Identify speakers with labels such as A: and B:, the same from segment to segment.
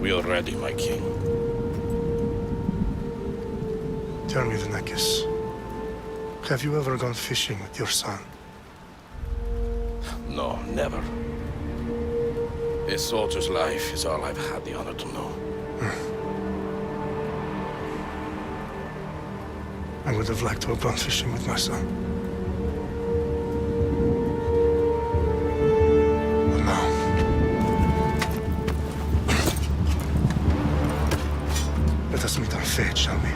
A: We are ready, my king.
B: Tell me, the Nekis. Have you ever gone fishing with your son?
A: No, never. A soldier's life is all I've had the honor to know.
B: I would have liked to have gone fishing with my son. But now... let us meet our fate, shall we?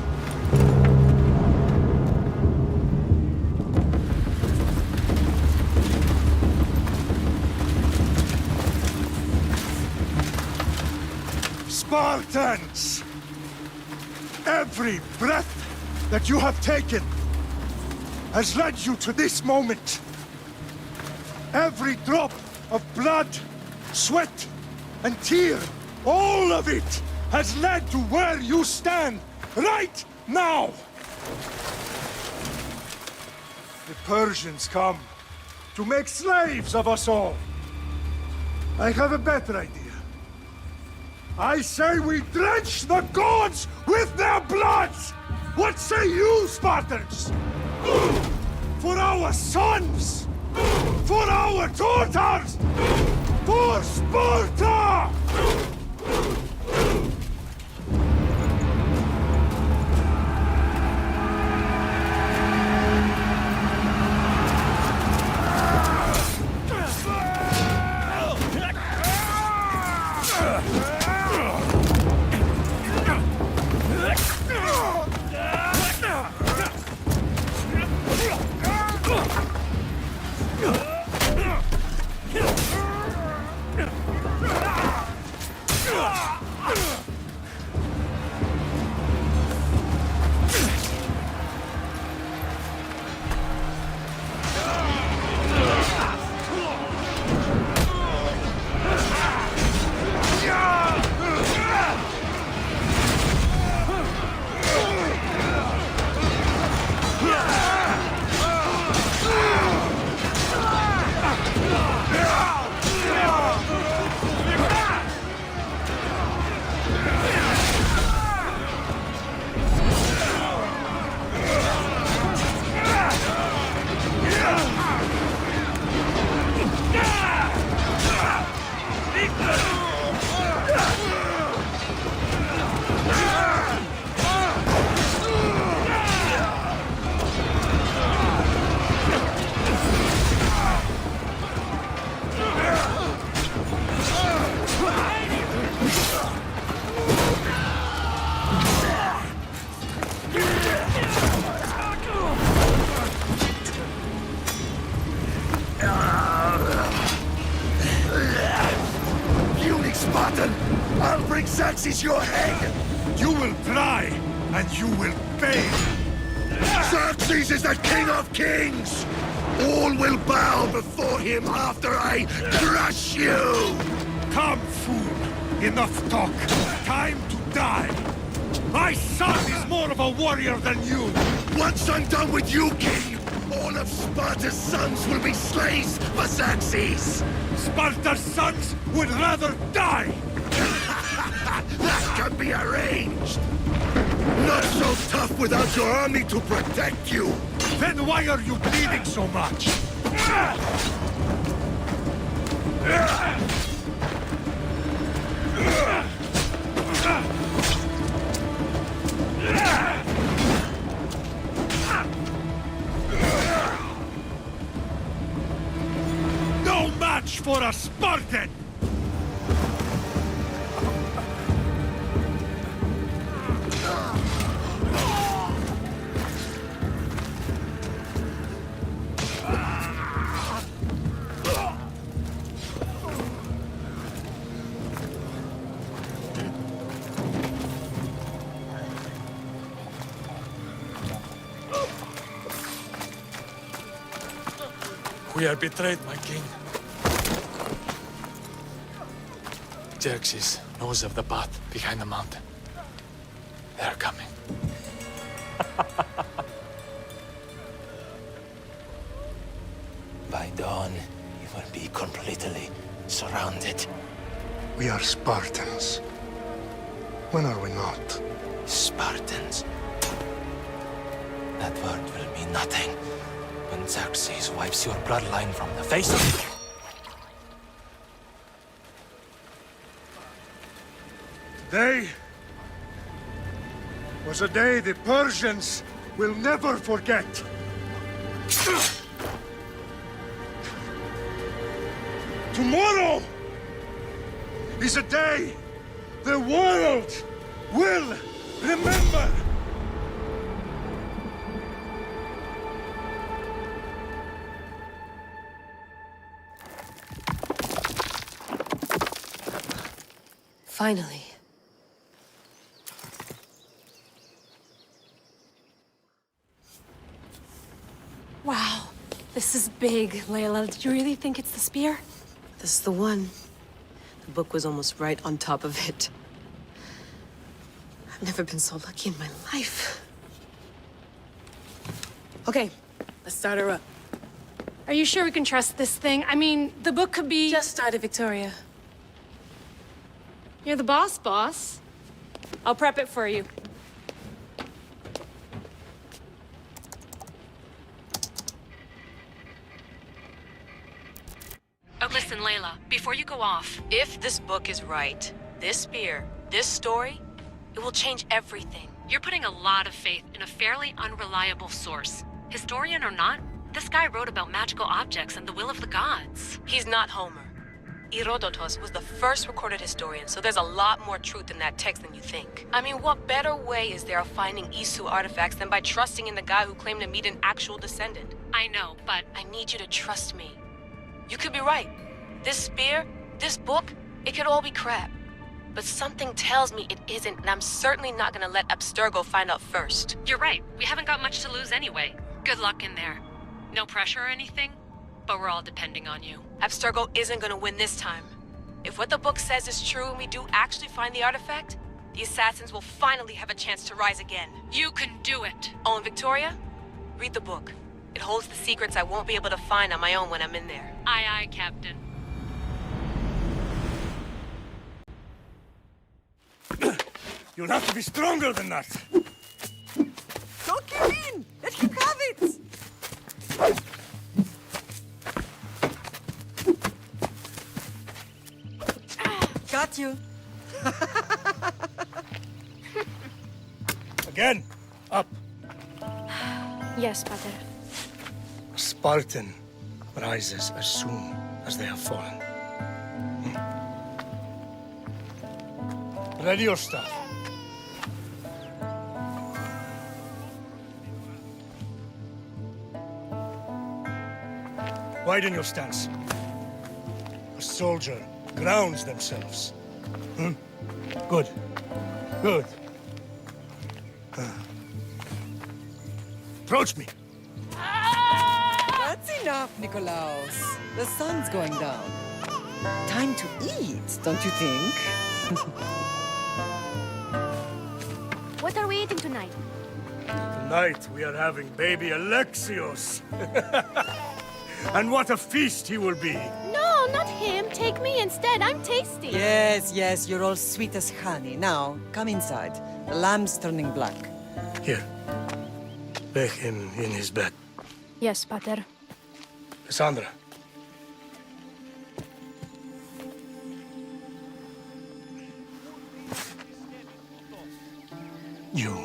C: Spartans! Every breath that you have taken has led you to this moment. Every drop of blood, sweat, and tear, all of it has led to where you stand right now. The Persians come to make slaves of us all. I have a better idea. I say we drench the gods with their bloods! What say you, Spartans? For our sons! For our daughters! For Sparta! I'll bring Xerxes your head! You will die, and you will pay! Xerxes is the king of kings! All will bow before him after I crush you! Come, fool! Enough talk! Time to die! My son is more of a warrior than you! Once I'm done with you, king, all of Sparta's sons will be slaves for Xerxes! Sparta's sons would rather die! That can be arranged! Not so tough without your army to protect you! Then why are you bleeding so much? No match for a Spartan! We are betrayed, my king. Xerxes knows of the path behind the mountain. They're coming.
D: By dawn, you will be completely surrounded.
B: We are Spartans. When are we not?
D: Spartans. That word will mean nothing when Xerxes wipes your bloodline from the face of...
C: Today was a day the Persians will never forget. Tomorrow is a day the world will remember.
E: Finally.
F: Wow, this is big, Layla. Did you really think it's the spear?
E: This is the one. The book was almost right on top of it. I've never been so lucky in my life. Okay, let's start her up.
F: Are you sure we can trust this thing? I mean, the book could be...
E: Just started, Victoria.
F: You're the boss. I'll prep it for you.
G: Oh, listen, Layla, before you go off,
E: If this book is right, this spear, this story, it will change everything.
G: you're putting a lot of faith in a fairly unreliable source. Historian or not, this guy wrote about magical objects and the will of the gods.
E: He's not Homer. Herodotus was the first recorded historian, so there's a lot more truth in that text than you think. I mean, what better way is there of finding Isu artifacts than by trusting in the guy who claimed to meet an actual descendant?
G: I know, but
E: I need you to trust me. You could be right. This spear, this book, it could all be crap. But something tells me it isn't, and I'm certainly not gonna let Abstergo find out first.
G: you're right. We haven't got much to lose anyway. Good luck in there. No pressure or anything, but we're all depending on you.
E: Abstergo isn't gonna win this time. If what the book says is true and we do actually find the artifact, the Assassins will finally have a chance to rise again.
G: You can do it.
E: Oh, and Victoria, read the book. It holds the secrets I won't be able to find on my own when I'm in there.
G: Aye, aye, Captain.
C: You'll have to be stronger than that.
H: Don't give in! Let him have it! Got you.
C: Again, up.
F: Yes, Pater.
B: A Spartan rises as soon as they have fallen. Ready your stuff. Widen your stance. A soldier grounds themselves. Good. Good. Approach me.
H: That's enough, Nikolaos. The sun's going down. Time to eat, don't you think?
F: What are we eating tonight?
C: Tonight we are having baby Alexios. And what a feast he will be.
F: No, not him. Take me instead. I'm tasty.
H: Yes, yes, you're all sweet as honey. Now, come inside. The lamb's turning black.
B: Here. Lay him in his bed.
F: Yes, Pater.
B: Cassandra. You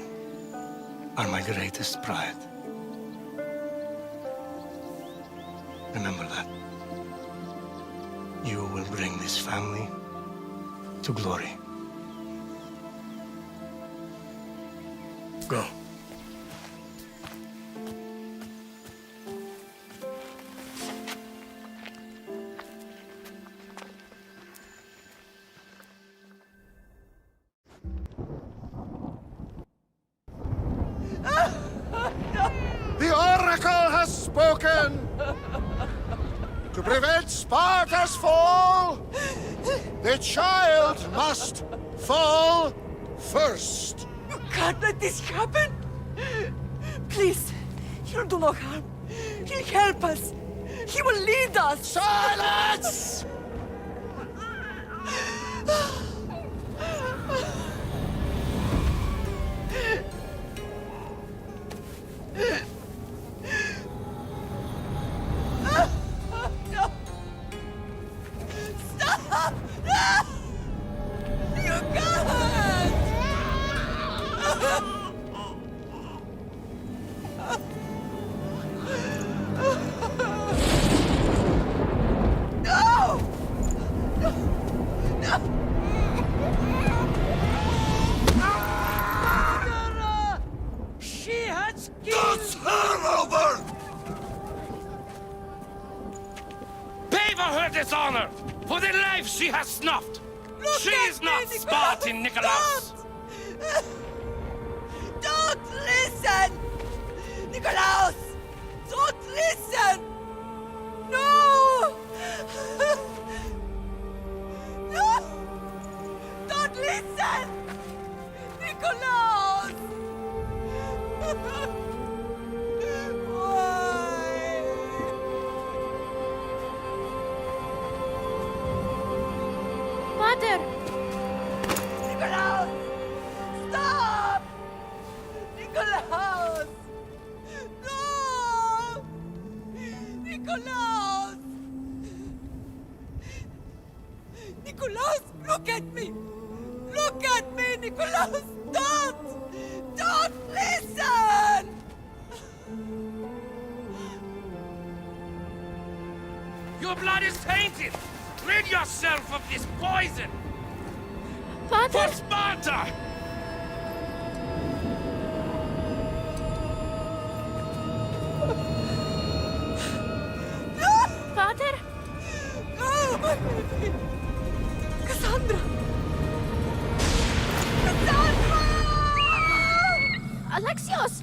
B: are my greatest pride. Remember that. You will bring this family to glory. Go.
C: The Oracle has spoken! To prevent Sparta's fall, the child must fall first.
H: You can't let this happen! Please, he'll do no harm. He'll help us. He will lead us.
C: Silence!
A: Give her her dishonor for the life she has snuffed. She is not Spartan, Nikolaos.
H: Don't listen! Nikolaos! Don't listen! No! No! Don't listen! Nikolaos! Why?
F: Father!
H: Nikolaos! Stop! Nikolaos! No! Nikolaos! Nikolaos, look at me! Look at me, Nikolaos! Don't! Don't listen!
A: Your blood is tainted. Rid yourself of this poison.
F: Father!
A: For Sparta!
F: Father!
H: No, my baby! Cassandra! Cassandra!
F: Alexios!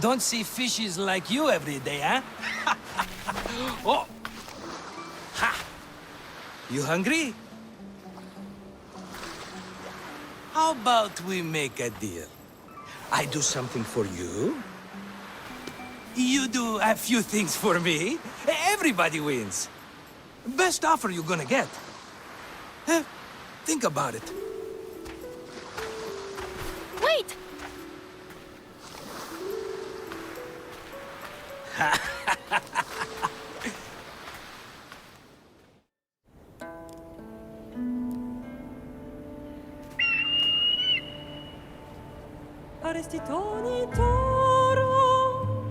I: Don't see fishes like you every day, huh? Oh! Ha! You hungry? How about we make a deal? I do something for you. You do a few things for me. Everybody wins. Best offer you're gonna get. Think about it.
F: Wait!
H: Arrestitoni toro,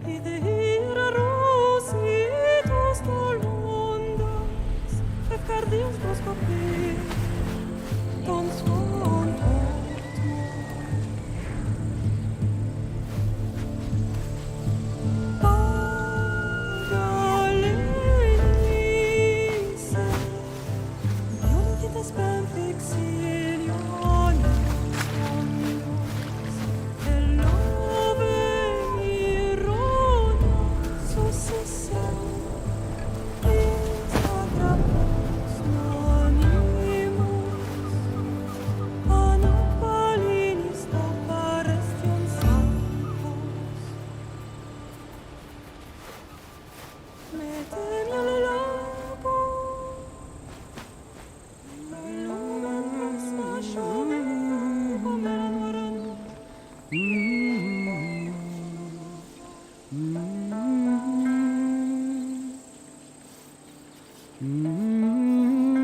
H: idehira rositos tolondas, efcardios proscopir, ton svon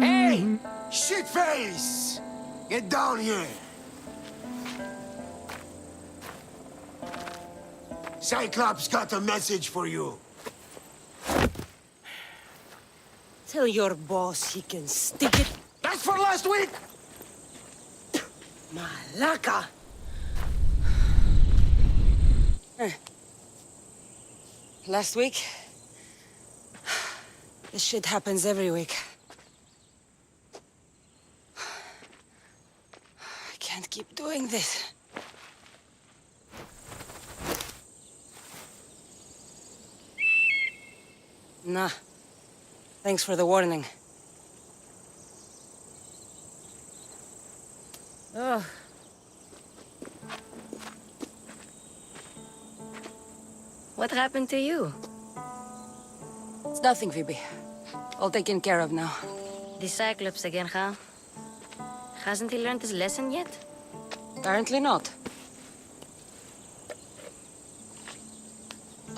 C: Hey! Shitface! Get down here! Cyclops got a message for you.
H: Tell your boss he can stick it.
C: That's for last week!
H: Malaka! Last week, This shit happens every week. I can't keep doing this. Nah. Thanks for the warning. Ugh.
E: What happened to you?
H: It's nothing, Phoebe. All taken care of now.
E: The Cyclops again, huh? Hasn't he learned his lesson yet?
H: Apparently not.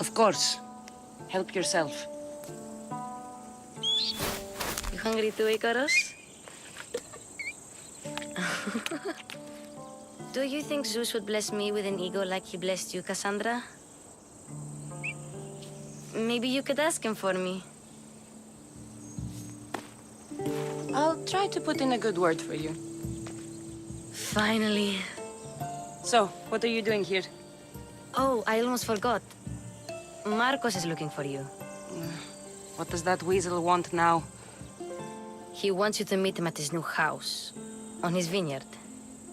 H: Of course. Help yourself.
E: You hungry too, Icarus? Do you think Zeus would bless me with an ego like he blessed you, Cassandra? Maybe you could ask him for me.
H: I'll try to put in a good word for you.
E: Finally.
H: So, what are you doing here?
E: Oh, I almost forgot. Marcos is looking for you.
H: What does that weasel want now?
E: He wants you to meet him at his new house. On his vineyard.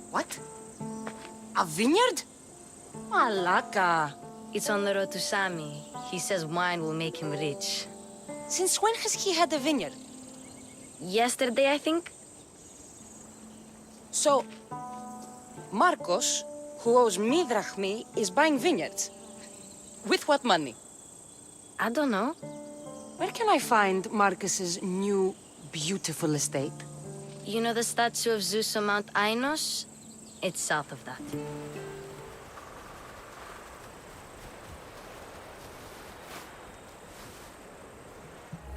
H: What? A vineyard? Malaka.
E: It's on the road to Sami. He says wine will make him rich.
H: Since when has he had a vineyard?
E: Yesterday, I think?
H: So, Marcos, who owes me drachmi, is buying vineyards. With what money?
E: I don't know.
H: Where can I find Marcus's new, beautiful estate?
E: You know the statue of Zeus on Mount Ainos? It's south of that.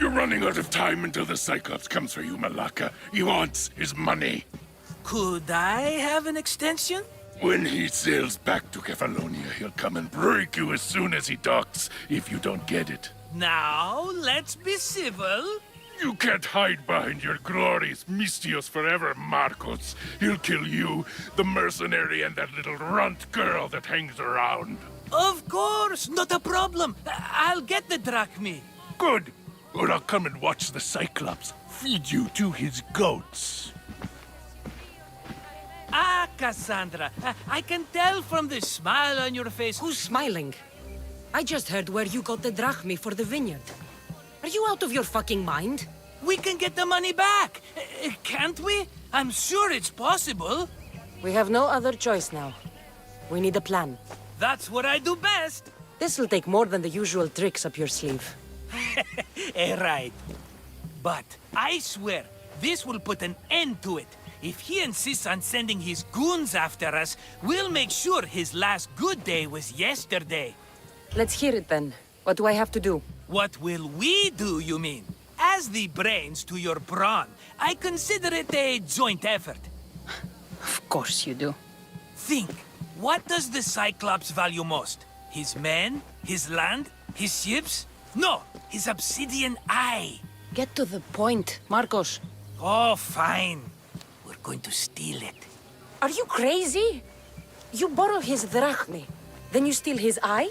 C: You're running out of time until the Cyclops comes for you, Malaka. He wants his money.
I: Could I have an extension?
C: When he sails back to Kefalonia, he'll come and break you as soon as he docks, if you don't get it.
I: Now, let's be civil.
C: You can't hide behind your glorious Mystios forever, Marcos. He'll kill you, the mercenary, and that little runt girl that hangs around.
I: Of course, not a problem. I'll get the drachmi.
C: Good. Or I'll come and watch the Cyclops feed you to his goats.
I: Ah, Cassandra, I can tell from the smile on your face.
H: Who's smiling? I just heard where you got the drachmi for the vineyard. Are you out of your fucking mind?
I: We can get the money back, can't we? I'm sure it's possible.
H: We have no other choice now. We need a plan.
I: That's what I do best.
H: This'll take more than the usual tricks up your sleeve.
I: Right. But I swear, this will put an end to it. If he insists on sending his goons after us, we'll make sure his last good day was yesterday.
H: Let's hear it then. What do I have to do?
I: What will we do, you mean? As the brains to your brawn, I consider it a joint effort.
H: Of course you do.
I: Think, what does the Cyclops value most? His men? His land? His ships? No, his obsidian eye.
H: Get to the point, Marcos.
I: Oh, fine. We're going to steal it.
H: Are you crazy? You borrow his drachmi, then you steal his eye?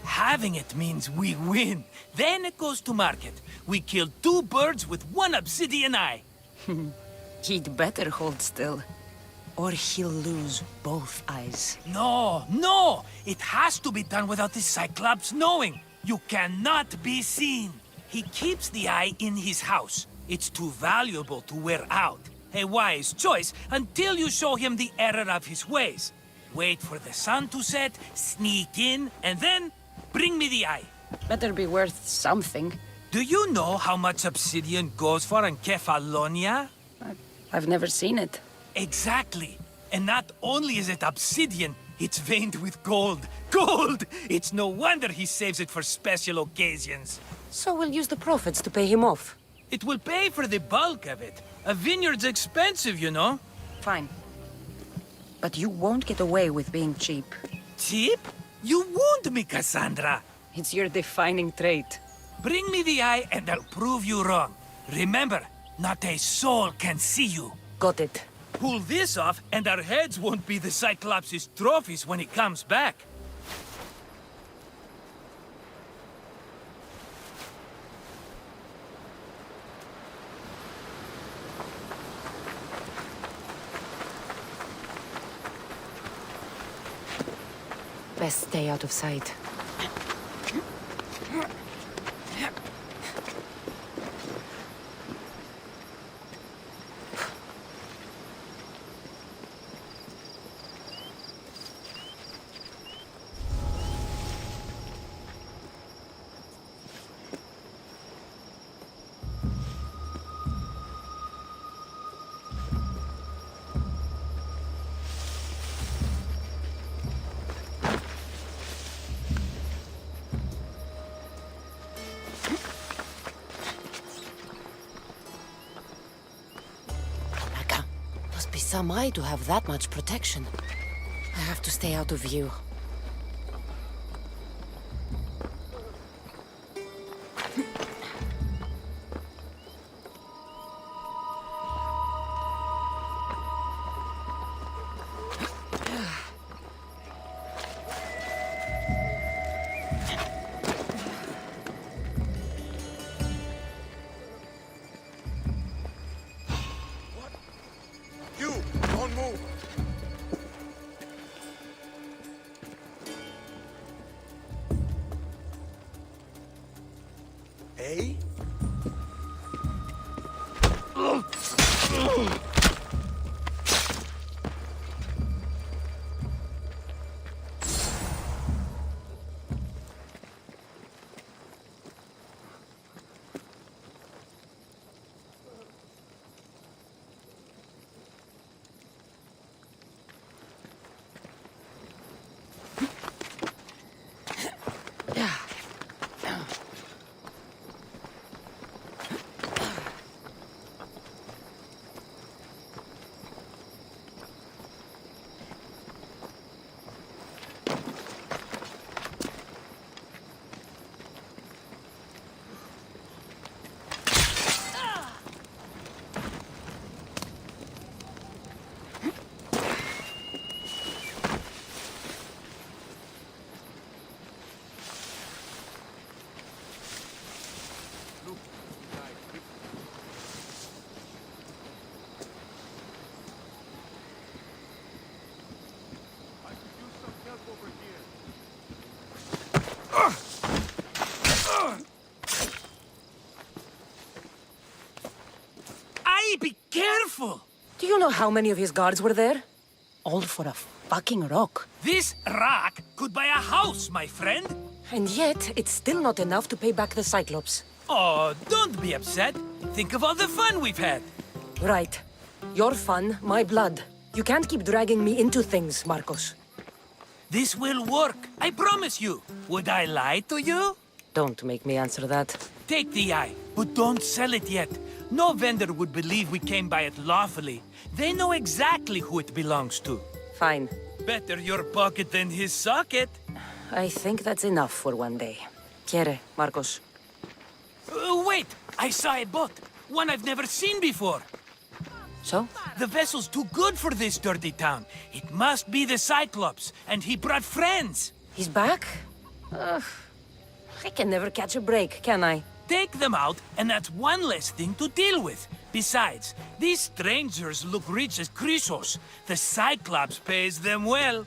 I: Having it means we win. Then it goes to market. We kill 2 birds with 1 obsidian eye.
H: He'd better hold still. Or he'll lose both eyes.
I: No, no! It has to be done without the Cyclops knowing. You cannot be seen. He keeps the eye in his house. It's too valuable to wear out. A wise choice until you show him the error of his ways. Wait for the sun to set, sneak in, and then bring me the eye.
H: Better be worth something.
I: Do you know how much obsidian goes for in Kefalonia?
H: I've never seen it.
I: Exactly. And not only is it obsidian, it's veined with gold. Gold! It's no wonder he saves it for special occasions.
H: So we'll use the profits to pay him off.
I: It will pay for the bulk of it. A vineyard's expensive, you know.
H: Fine. But you won't get away with being cheap.
I: Cheap? You wound me, Cassandra.
H: It's your defining trait.
I: Bring me the eye and I'll prove you wrong. Remember, not a soul can see you.
H: Got it.
I: Pull this off and our heads won't be the Cyclops' trophies when he comes back.
E: Best stay out of sight. Must be some eye to have that much protection. I have to stay out of view.
C: You, don't move! Eh?
I: Be careful!
E: Do you know how many of his guards were there? All for a fucking rock.
I: This rock could buy a house, my friend.
E: And yet, it's still not enough to pay back the Cyclops.
I: Oh, don't be upset. Think of all the fun we've had.
E: Right. Your fun, my blood. You can't keep dragging me into things, Marcos.
I: This will work, I promise you. Would I lie to you?
E: Don't make me answer that.
I: Take the eye, but don't sell it yet. No vendor would believe we came by it lawfully. They know exactly who it belongs to.
E: Fine.
I: Better your pocket than his socket.
E: I think that's enough for one day. Quiere, Marcos.
I: Wait! I saw a boat. One I've never seen before.
E: So?
I: The vessel's too good for this dirty town. It must be the Cyclops, and he brought friends.
E: He's back? Ugh. I can never catch a break, can I?
I: Take them out, and that's one less thing to deal with. Besides, these strangers look rich as Chrysos. The Cyclops pays them well.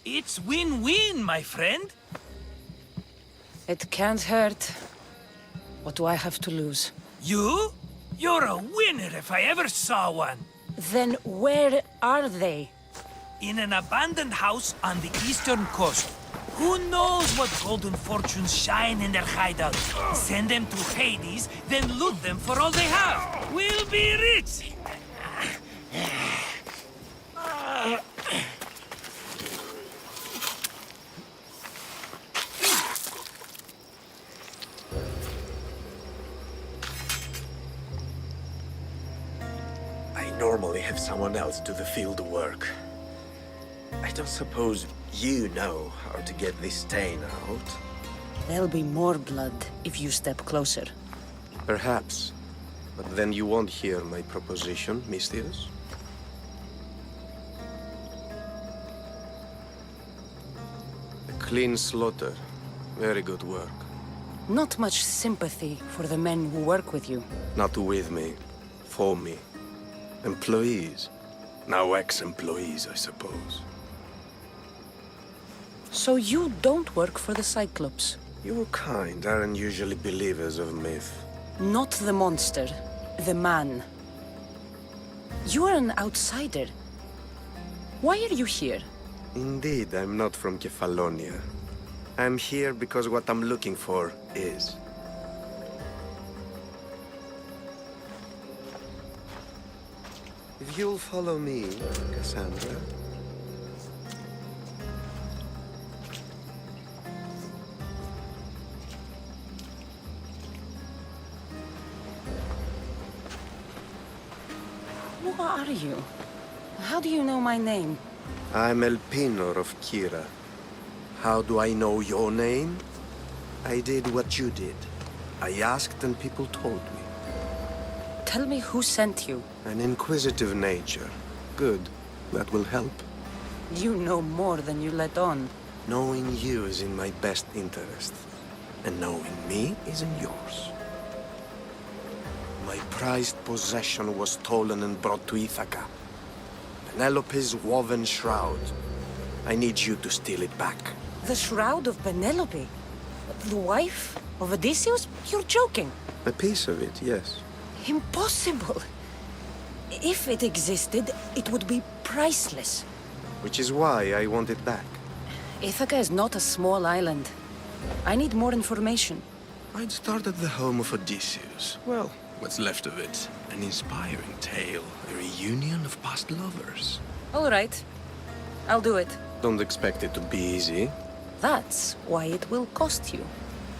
I: It's win-win, my friend.
E: It can't hurt. What do I have to lose?
I: You? You're a winner if I ever saw one.
E: Then where are they?
I: In an abandoned house on the eastern coast. Who knows what golden fortunes shine in their hideout? Send them to Hades, then loot them for all they have. We'll be rich!
J: I normally have someone else do the field work. I don't suppose you know how to get this stain out?
E: There'll be more blood if you step closer.
J: Perhaps. But then you won't hear my proposition, Mistius. A clean slaughter. Very good work.
E: Not much sympathy for the men who work with you.
J: Not with me. For me. Employees. Now ex-employees, I suppose.
K: So you don't work for the Cyclops?
J: Your kind aren't usually believers of myth.
K: Not the monster, the man. You are an outsider. Why are you here?
J: Indeed, I'm not from Kefalonia. I'm here because what I'm looking for is. If you'll follow me, Cassandra.
K: Who are you? How do you know my name?
J: I'm El Pinor of Kira. How do I know your name? I did what you did. I asked and people told me.
K: Tell me who sent you.
J: An inquisitive nature. Good. That will help.
K: You know more than you let on.
J: Knowing you is in my best interest. And knowing me is in yours. My prized possession was stolen and brought to Ithaca. Penelope's woven shroud. I need you to steal it back.
K: The shroud of Penelope? The wife of Odysseus? You're joking.
J: A piece of it, yes.
K: Impossible. If it existed, it would be priceless.
J: Which is why I want it back.
K: Ithaca is not a small island. I need more information.
J: I'd start at the home of Odysseus. Well, what's left of it. An inspiring tale. A reunion of past lovers.
K: All right. I'll do it.
J: Don't expect it to be easy.
K: That's why it will cost you.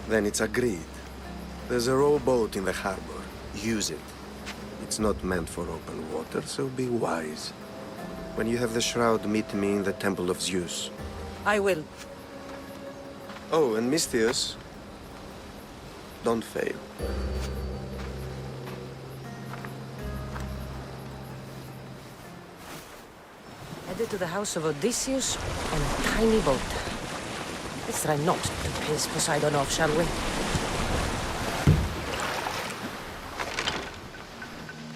J: Then it's agreed. There's a rowboat in the harbor. Use it. It's not meant for open water, so be wise. When you have the shroud, meet me in the Temple of Zeus.
K: I will.
J: Oh, and Misthios, don't fail.
K: Headed to the house of Odysseus on a tiny boat. Let's try not to piss Poseidon off, shall we?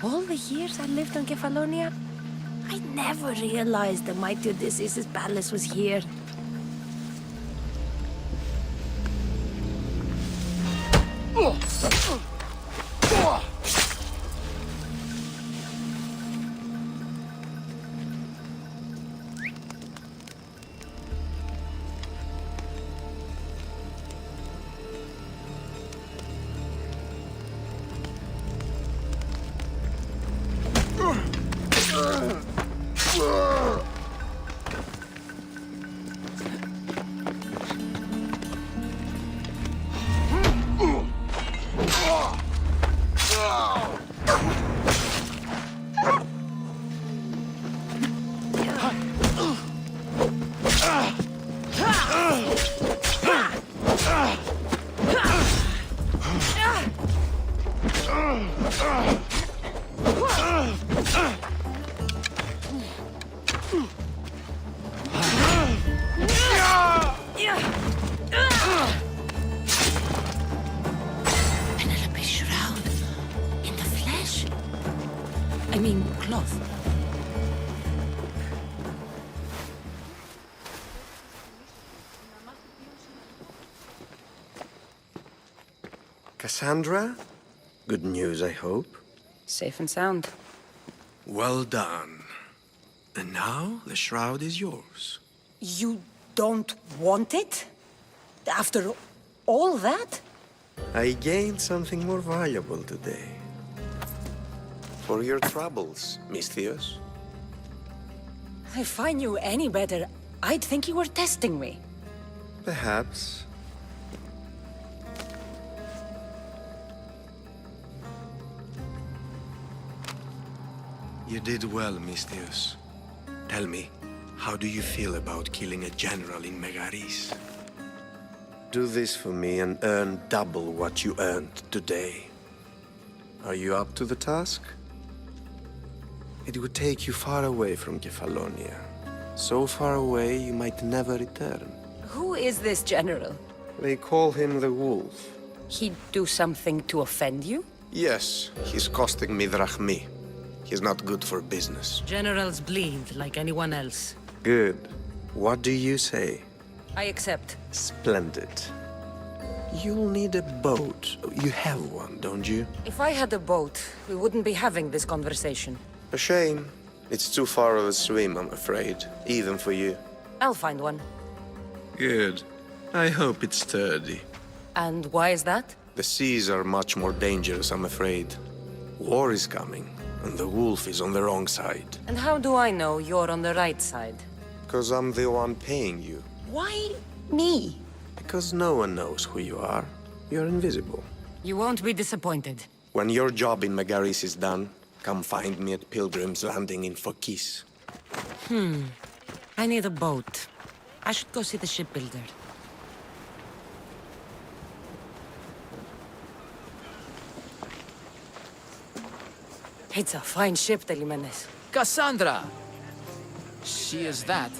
K: All the years I lived on Kefalonia, I never realized the mighty Odysseus' palace was here. Penelope's shroud in the flesh. I mean, cloth.
J: Cassandra? Good news, I hope.
K: Safe and sound.
J: Well done. And now the shroud is yours.
K: You don't want it? After all that?
J: I gained something more valuable today. For your troubles, Misthios.
K: If I knew any better, I'd think you were testing me.
J: Perhaps. You did well, Misthios. Tell me, how do you feel about killing a general in Megaris? Do this for me and earn double what you earned today. Are you up to the task? It would take you far away from Kefalonia. So far away you might never return.
K: Who is this general?
J: They call him the Wolf.
K: He'd do something to offend you?
J: Yes, he's costing me drachmi. He's not good for business.
K: Generals bleed like anyone else.
J: Good. What do you say?
K: I accept.
J: Splendid. You'll need a boat. You have one, don't you?
K: If I had a boat, we wouldn't be having this conversation.
J: A shame. It's too far of a swim, I'm afraid. Even for you.
K: I'll find one.
J: Good. I hope it's sturdy.
K: And why is that?
J: The seas are much more dangerous, I'm afraid. War is coming, and the wolf is on the wrong side.
K: And how do I know you're on the right side?
J: Because I'm the one paying you.
K: Why me?
J: Because no one knows who you are. You're invisible.
K: You won't be disappointed.
J: When your job in Megaris is done, come find me at Pilgrim's Landing in Phokis.
K: I need a boat. I should go see the shipbuilder. It's a fine ship, Telimenes.
L: Cassandra! She is that.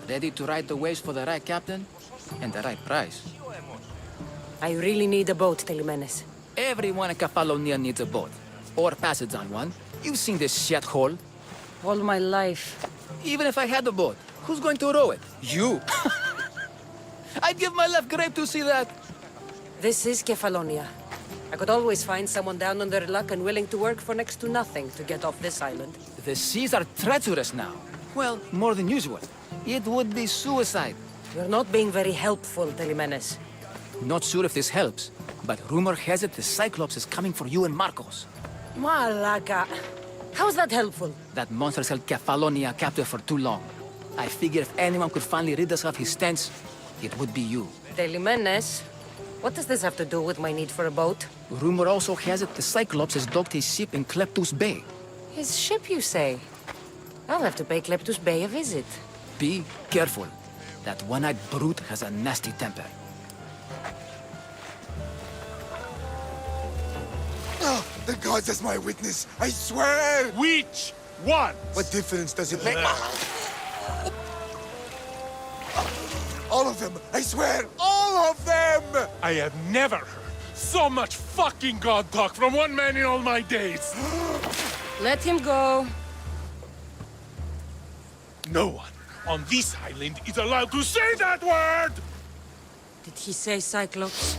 L: Ready to ride the waves for the right captain and the right price.
K: I really need a boat, Telimenes.
L: Everyone in Kefalonia needs a boat. Or passage on one. You've seen this shithole.
K: All my life.
L: Even if I had a boat, who's going to row it? You! I'd give my left grape to see that.
K: This is Kefalonia. I could always find someone down on their luck and willing to work for next to nothing to get off this island.
L: The seas are treacherous now. Well, more than usual. It would be suicide.
K: You're not being very helpful, Telimenes.
L: Not sure if this helps, but rumor has it the Cyclops is coming for you and Marcos.
K: Malaka. How's that helpful?
L: That monster's held Kefalonia captive for too long. I figure if anyone could finally rid us of his stench, it would be you.
K: Telimenes? What does this have to do with my need for a boat?
L: Rumor also has it the Cyclops has docked his ship in Kleptus Bay.
K: His ship, you say? I'll have to pay Kleptus Bay a visit.
L: Be careful. That one-eyed brute has a nasty temper.
C: Oh, the gods as my witness, I swear!
A: Which one?
C: What difference does it make? All of them, I swear, all of them!
A: I have never heard so much fucking god talk from one man in all my days.
K: Let him go.
A: No one on this island is allowed to say that word!
K: Did he say Cyclops?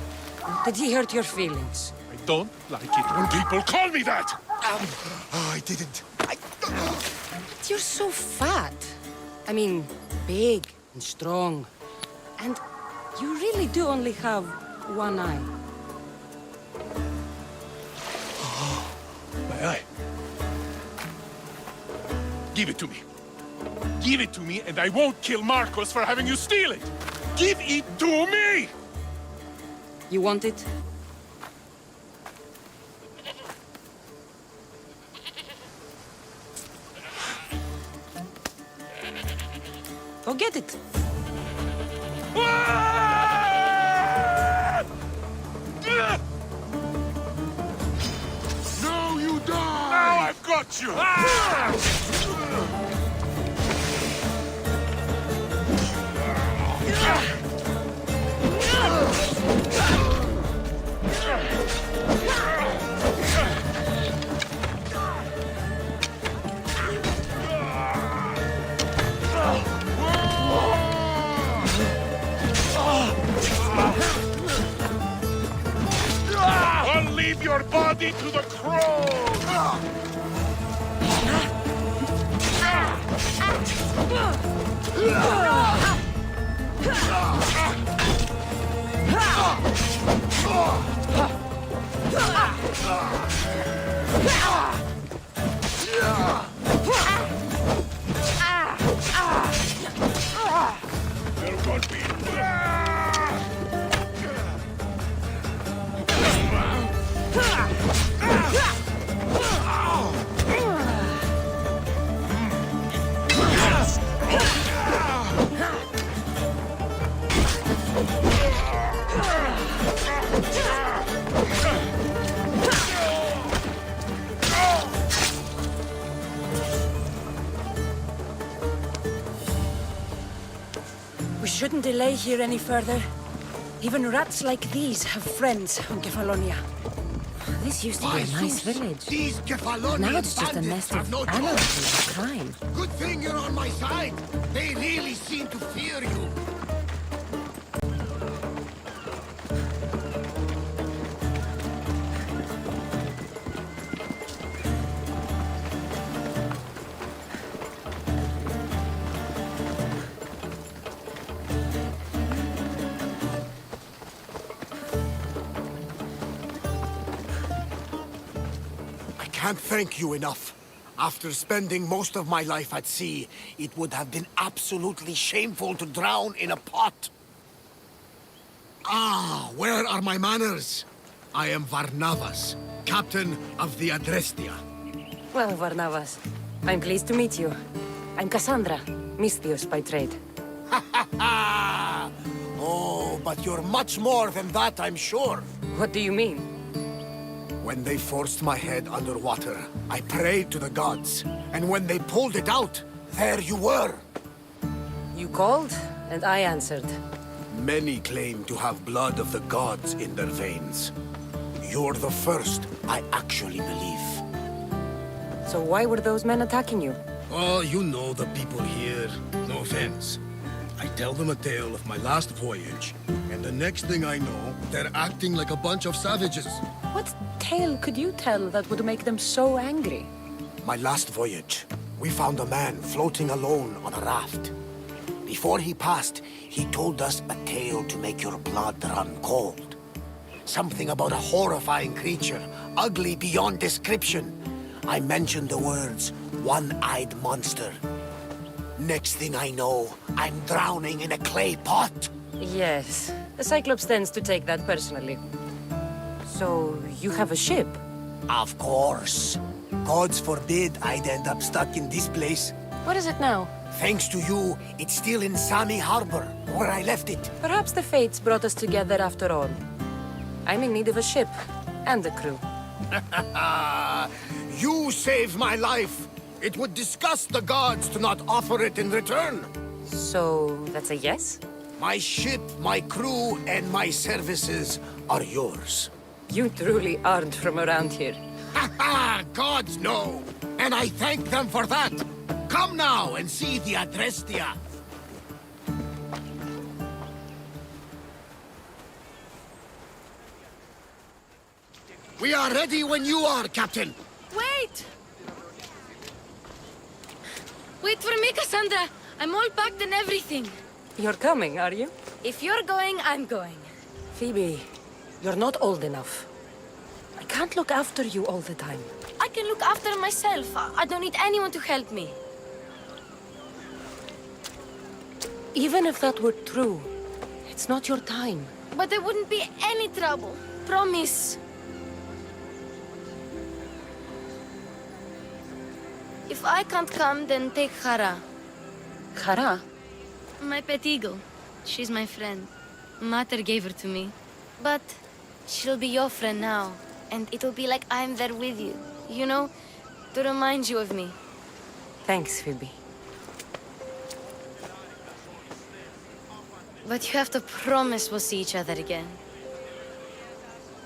K: Did he hurt your feelings?
A: I don't like it when people call me that!
C: Oh, I didn't.
K: You're so fat. I mean, big and strong. And you really do only have one eye.
A: My eye. Give it to me. Give it to me, and I won't kill Marcos for having you steal it! Give it to me!
K: You want it? Go get it.
A: No, you don't! Now I've got you! I'll leave your body to the crows! There won't be...
K: We shouldn't delay here any further. Even rats like these have friends on Kefalonia. This used to be a nice village.
C: These Kefalonian
K: Now it's just a
C: bandits
K: nest
C: have
K: of
C: no
K: anarchy
C: choice.
K: and crime.
C: Good thing you're on my side. They really seem to fear you. can't thank you enough. After spending most of my life at sea, it would have been absolutely shameful to drown in a pot. Ah, where are my manners? I am Varnavas, captain of the Adrestia.
K: Well, Varnavas, I'm pleased to meet you. I'm Cassandra, Misthios by trade.
C: Oh, but you're much more than that, I'm sure.
K: What do you mean?
C: When they forced my head underwater, I prayed to the gods. And when they pulled it out, there you were.
K: You called, and I answered.
C: Many claim to have blood of the gods in their veins. You're the first I actually believe.
K: So why were those men attacking you?
C: Oh, you know the people here. No offense. I tell them a tale of my last voyage, and the next thing I know, they're acting like a bunch of savages.
K: What tale could you tell that would make them so angry?
C: My last voyage, we found a man floating alone on a raft. Before he passed, he told us a tale to make your blood run cold. Something about a horrifying creature, ugly beyond description. I mentioned the words, one-eyed monster. Next thing I know, I'm drowning in a clay pot.
K: Yes, the Cyclops tends to take that personally. So, you have a ship?
C: Of course. Gods forbid I'd end up stuck in this place.
K: What is it now?
C: Thanks to you, it's still in Sami Harbor, where I left it.
K: Perhaps the fates brought us together after all. I'm in need of a ship, and a crew.
C: You saved my life. It would disgust the gods to not offer it in return.
K: So, that's a yes?
C: My ship, my crew, and my services are yours.
K: You truly aren't from around here.
C: Ha ha! Gods know! And I thank them for that! Come now and see the Adrestia! We are ready when you are, Captain!
E: Wait! Wait for me, Cassandra! I'm all packed and everything.
K: You're coming, are you?
E: If you're going, I'm going.
K: Phoebe, you're not old enough. I can't look after you all the time.
E: I can look after myself. I don't need anyone to help me.
K: Even if that were true, it's not your time.
E: But there wouldn't be any trouble. Promise. If I can't come, then take Hara.
K: Hara?
E: My pet eagle. She's my friend. Mater gave her to me. But she'll be your friend now. And it'll be like I'm there with you. You know, to remind you of me.
K: Thanks, Phoebe.
E: But you have to promise we'll see each other again.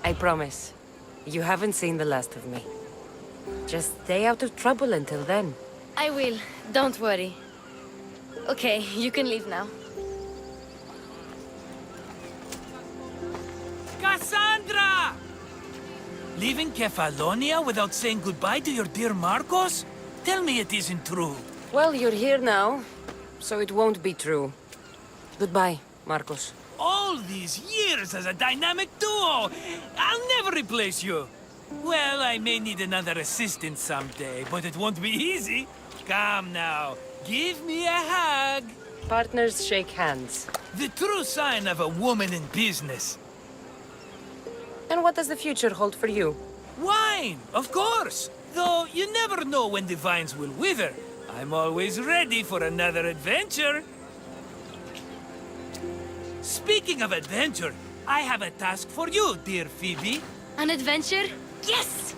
K: I promise. You haven't seen the last of me. Just stay out of trouble until then.
E: I will. Don't worry. Okay, you can leave now.
I: Cassandra! Leaving Kefalonia without saying goodbye to your dear Marcos? Tell me it isn't true.
K: Well, you're here now, so it won't be true. Goodbye, Marcos.
I: All these years as a dynamic duo! I'll never replace you! Well, I may need another assistant someday, but it won't be easy. Come now, give me a hug.
K: Partners shake hands.
I: The true sign of a woman in business.
K: And what does the future hold for you?
I: Wine, of course. Though you never know when the vines will wither. I'm always ready for another adventure. Speaking of adventure, I have a task for you, dear Phoebe.
E: An adventure? Yes!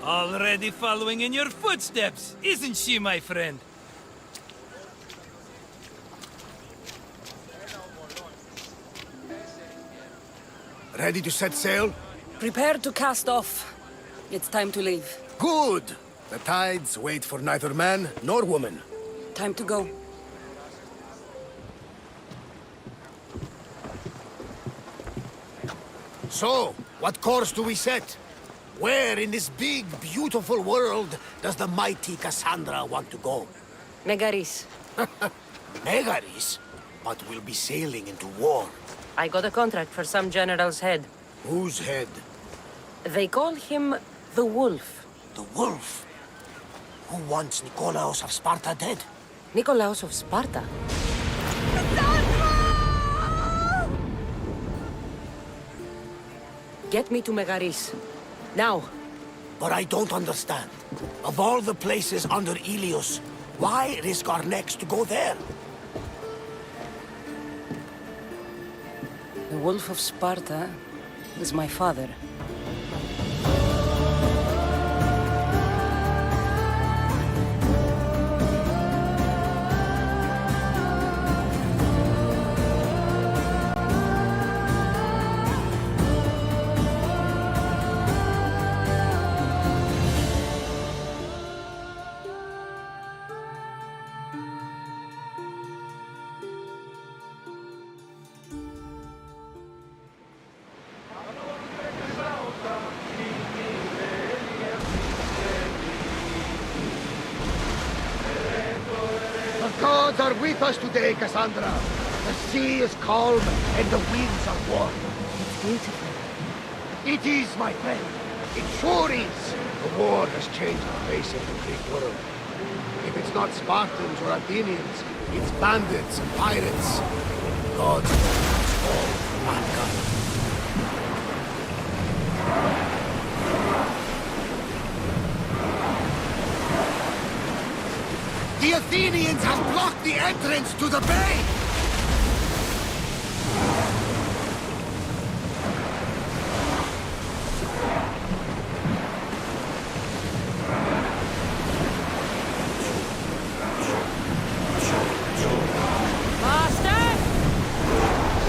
I: Already following in your footsteps, isn't she, my friend?
C: Ready to set sail?
K: Prepare to cast off. It's time to leave.
C: Good! The tides wait for neither man nor woman.
K: Time to go.
C: So, what course do we set? Where in this big, beautiful world does the mighty Cassandra want to go?
K: Megaris.
C: Megaris? But we'll be sailing into war.
K: I got a contract for some general's head.
C: Whose head?
K: They call him the Wolf.
C: The wolf. Who wants Nikolaos of Sparta dead?
K: Nikolaos of Sparta? Get me to Megaris. Now.
C: But I don't understand. Of all the places under Ilios, why risk our necks to go there?
K: The Wolf of Sparta is my father.
C: The gods are with us today, Cassandra. The sea is calm and the winds are warm.
K: It's beautiful.
C: It is, my friend. It sure is. The war has changed the face of the Greek world. If it's not Spartans or Athenians, it's bandits and pirates. God's all mankind. The Athenians have blocked the entrance to the bay!
K: Master!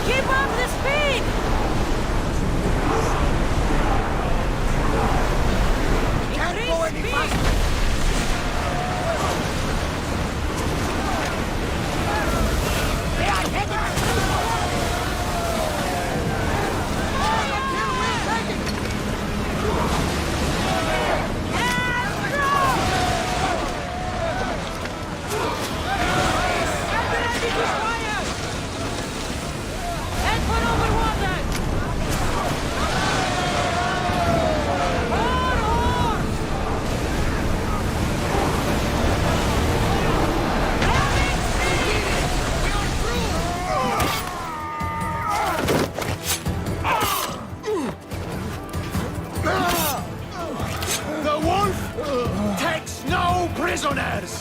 K: Keep up the speed!
C: Can't go any faster! They are heading!
K: Head for over water!
C: The wolf takes no prisoners!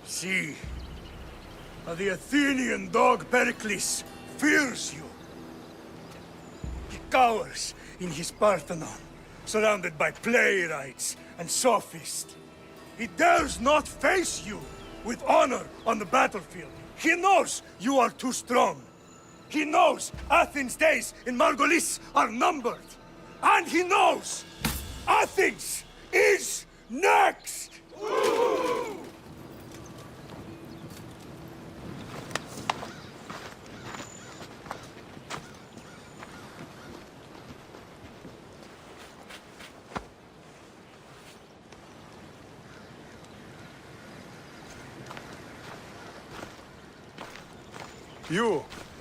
C: See, the Athenian dog Pericles fears you. He cowers in his Parthenon, surrounded by playwrights and sophists. He dares not face you with honor on the battlefield. He knows you are too strong. He knows Athens' days in Margolis are numbered. And he knows Athens is next!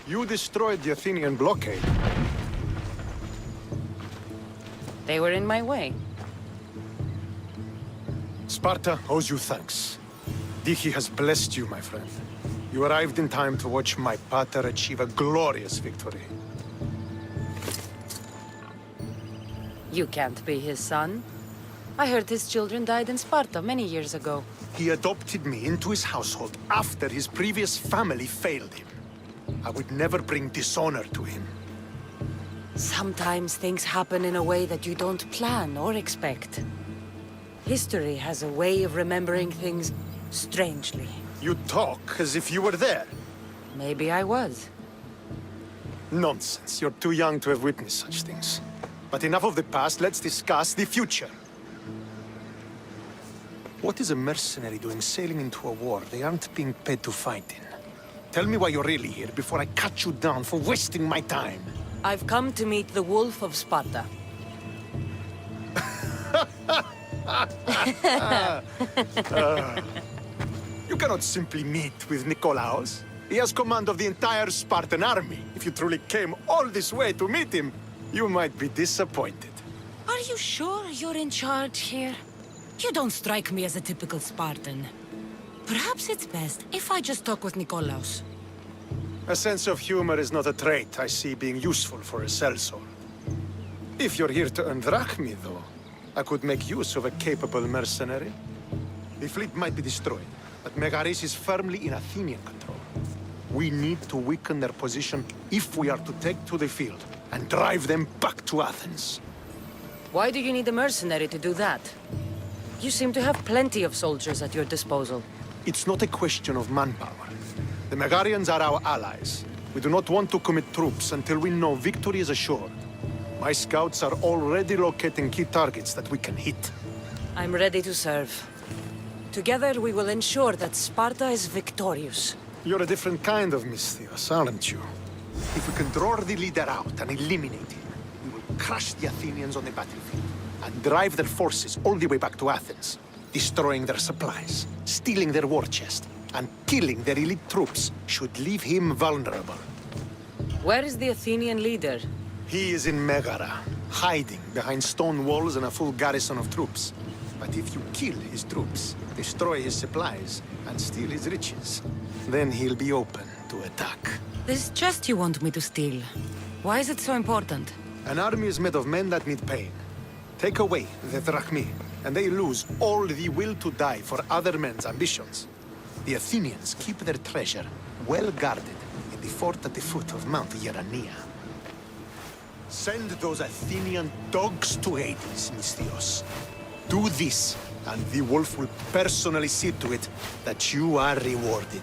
B: You destroyed the Athenian blockade.
K: They were in my way.
B: Sparta owes you thanks. Dichi has blessed you, my friend. You arrived in time to watch my pater achieve a glorious victory.
K: You can't be his son. I heard his children died in Sparta many years ago.
B: He adopted me into his household after his previous family failed him. I would never bring dishonor to him.
K: Sometimes things happen in a way that you don't plan or expect. History has a way of remembering things strangely.
B: You talk as if you were there.
K: Maybe I was.
B: Nonsense. You're too young to have witnessed such things. But enough of the past, let's discuss the future. What is a mercenary doing sailing into a war they aren't being paid to fight in? Tell me why you're really here before I cut you down for wasting my time.
K: I've come to meet the Wolf of Sparta.
B: You cannot simply meet with Nikolaos. He has command of the entire Spartan army. If you truly came all this way to meet him, you might be disappointed.
K: Are you sure you're in charge here? You don't strike me as a typical Spartan. Perhaps it's best if I just talk with Nikolaos.
B: A sense of humor is not a trait I see being useful for a sellsword. If you're here to earn drachmi, though, I could make use of a capable mercenary. The fleet might be destroyed, but Megaris is firmly in Athenian control. We need to weaken their position if we are to take to the field and drive them back to Athens.
K: Why do you need a mercenary to do that? You seem to have plenty of soldiers at your disposal.
B: It's not a question of manpower. The Megarians are our allies. We do not want to commit troops until we know victory is assured. My scouts are already locating key targets that we can hit.
K: I'm ready to serve. Together we will ensure that Sparta is victorious.
B: You're a different kind of Misthios, aren't you? If we can draw the leader out and eliminate him, we will crush the Athenians on the battlefield and drive their forces all the way back to Athens, destroying their supplies, stealing their war chest, and killing their elite troops should leave him vulnerable.
K: Where is the Athenian leader?
B: He is in Megara, hiding behind stone walls and a full garrison of troops. But if you kill his troops, destroy his supplies, and steal his riches, then he'll be open to attack.
K: This chest you want me to steal. Why is it so important?
B: An army is made of men that need pain. Take away the drachmi, and they lose all the will to die for other men's ambitions. The Athenians keep their treasure well guarded in the fort at the foot of Mount Yerania. Send those Athenian dogs to Hades, Misthios. Do this, and the wolf will personally see to it that you are rewarded.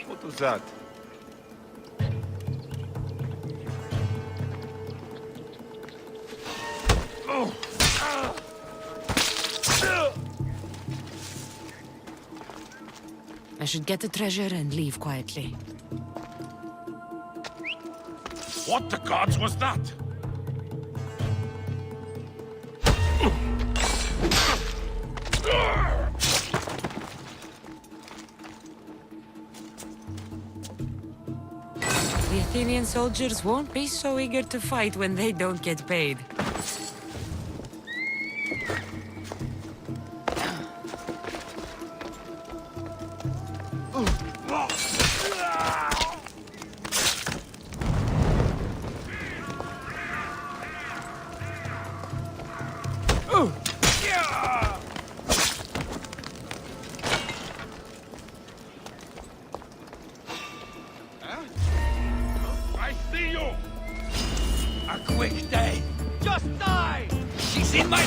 A: What was that?
K: I should get the treasure and leave quietly.
A: What the gods was that?
K: The Athenian soldiers won't be so eager to fight when they don't get paid.
A: I see you!
I: A quick day. Just die! She's in my...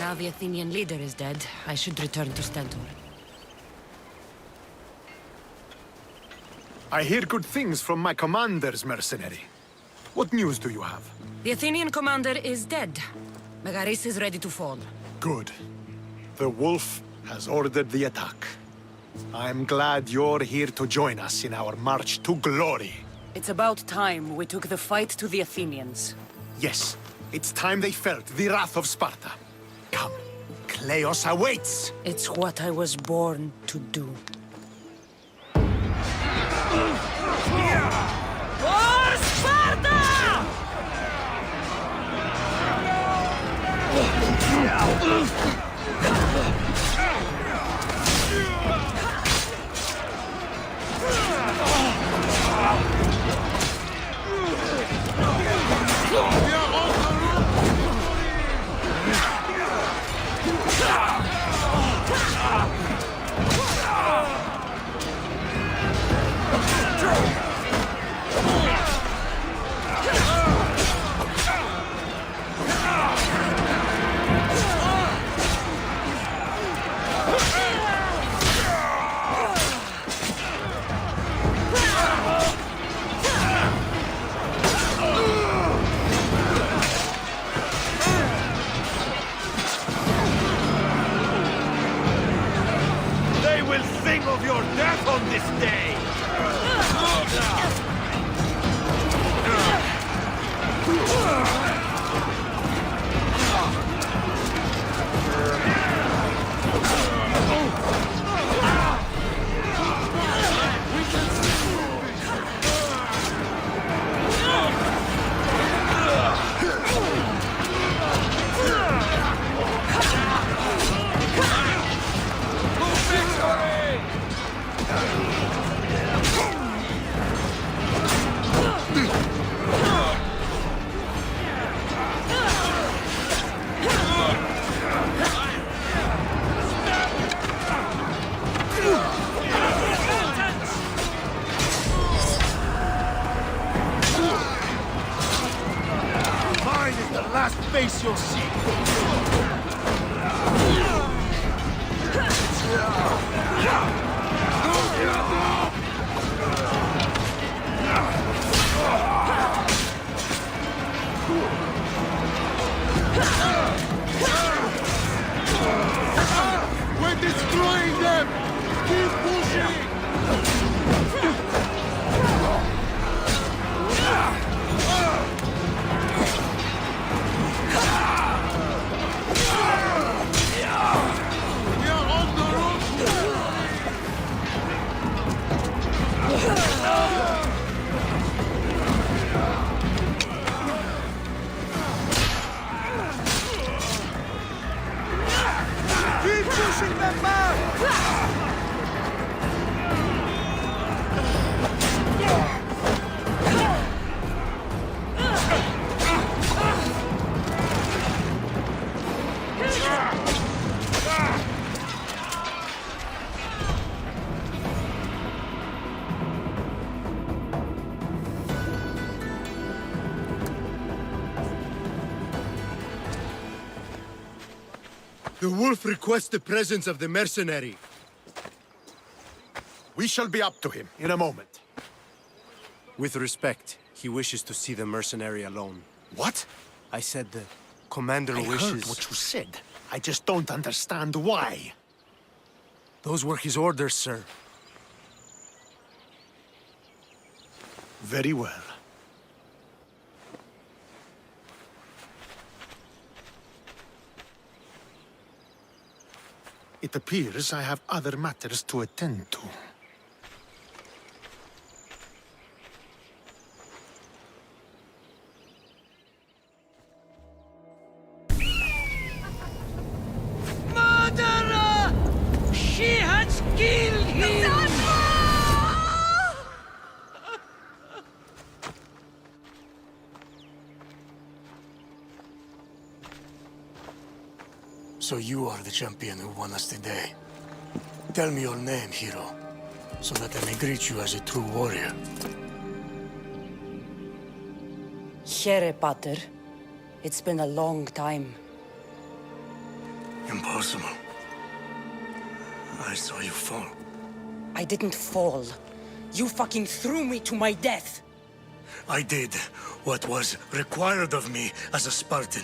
K: Now the Athenian leader is dead, I should return to Stentor.
B: I hear good things from my commanders, mercenary. What news do you have?
K: The Athenian commander is dead. Megaris is ready to fall.
B: Good. The wolf has ordered the attack. I'm glad you're here to join us in our march to glory.
K: It's about time we took the fight to the Athenians.
B: Yes, it's time they felt the wrath of Sparta. Come, Kleos awaits!
K: It's what I was born to do. For Sparta!
C: They will sing of your death on this day! Mine is the last face you'll see! We're destroying them! Keep pushing! We are on the road to glory! Keep pushing them back! The wolf requests the presence of the mercenary.
B: We shall be up to him in a moment.
J: With respect, he wishes to see the mercenary alone.
B: What?
J: I said the commander
B: I
J: wishes...
B: heard what you said. I just don't understand why.
J: Those were his orders, sir.
B: Very well. It appears I have other matters to attend to.
H: Murderer! She has killed him!
C: So you are the champion who won us today. Tell me your name, hero, so that I may greet you as a true warrior.
K: Here, Pater. It's been a long time.
C: Impossible. I saw you fall.
K: I didn't fall. You fucking threw me to my death.
C: I did what was required of me as a Spartan.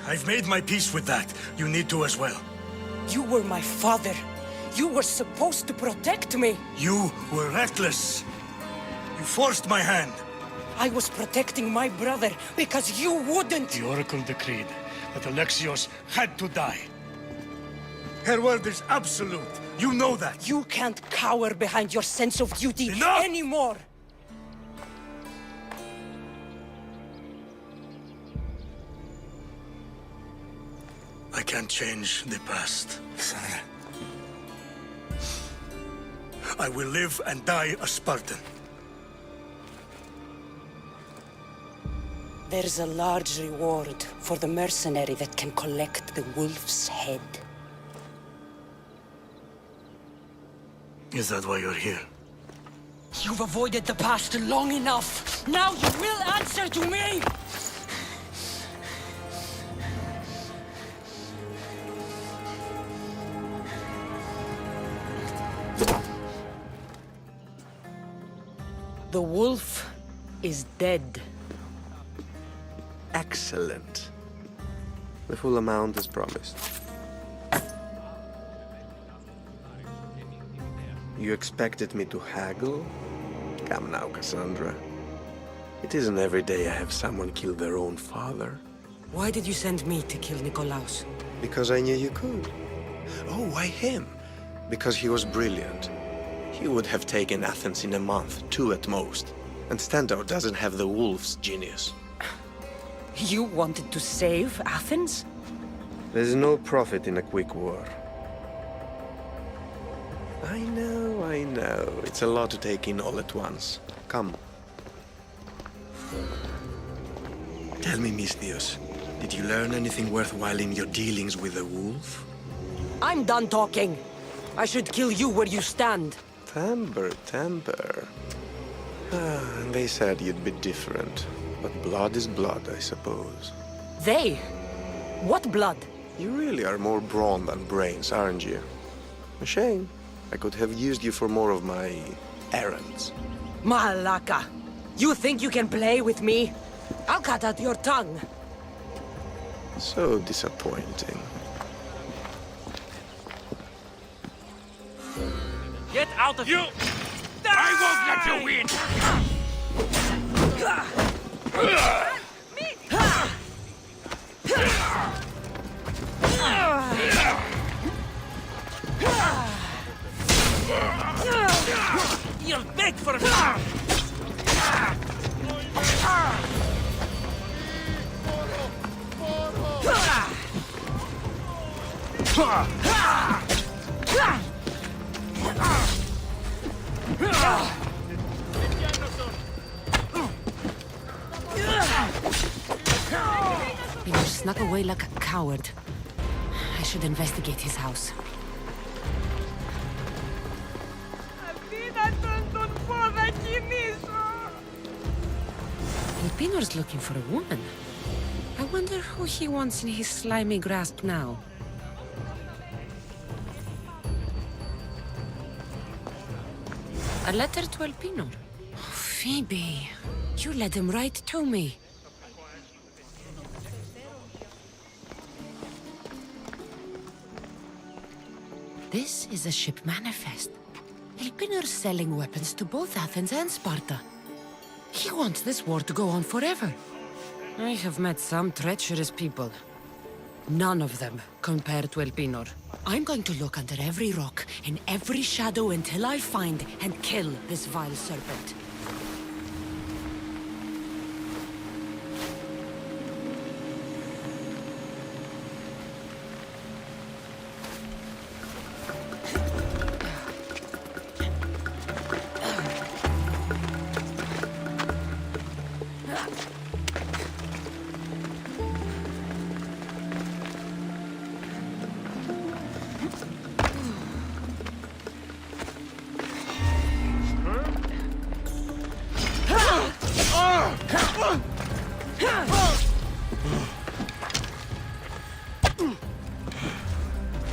C: I've made my peace with that. You need to as well.
K: You were my father. You were supposed to protect me.
C: You were reckless. You forced my hand.
K: I was protecting my brother because you wouldn't.
C: The Oracle decreed that Alexios had to die. Her word is absolute. You know that.
K: You can't cower behind your sense of duty
C: Enough!
K: anymore.
C: I can't change the past, son. I will live and die a Spartan.
K: There's a large reward for the mercenary that can collect the wolf's head.
C: Is that why you're here?
K: You've avoided the past long enough. Now you will answer to me! The wolf is dead.
J: Excellent. The full amount is promised. You expected me to haggle? Come now, Cassandra. It isn't every day I have someone kill their own father.
K: Why did you send me to kill Nikolaos?
J: Because I knew you could. Oh, why him? Because he was brilliant. He would have taken Athens in a month, 2 at most. And Stentor doesn't have the wolf's genius.
K: You wanted to save Athens?
J: There's no profit in a quick war. I know. It's a lot to take in all at once. Come. Tell me, Misthios, did you learn anything worthwhile in your dealings with the wolf?
K: I'm done talking. I should kill you where you stand.
J: Temper. And they said you'd be different. But blood is blood, I suppose.
K: They? What blood?
J: You really are more brawn than brains, aren't you? A shame. I could have used you for more of my errands.
K: Malaka! You think you can play with me? I'll cut out your tongue.
J: So disappointing.
I: Get out of
A: You! I won't let you win!
I: You'll beg for it!
K: You snuck away like a coward. I should investigate his house. Elpinor's looking for a woman. I wonder who he wants in his slimy grasp now. A letter to Elpinor. Oh, Phoebe, you led him right to me. This is a ship manifest. Elpinor's selling weapons to both Athens and Sparta. He wants this war to go on forever. I have met some treacherous people. None of them compare to Elpinor. I'm going to look under every rock, in every shadow until I find and kill this vile serpent.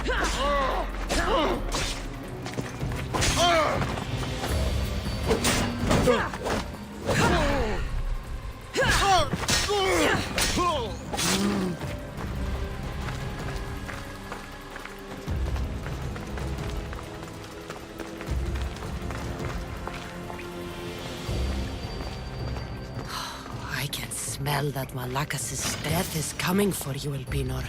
K: I can smell that Malakas's death is coming for you, Elpinor.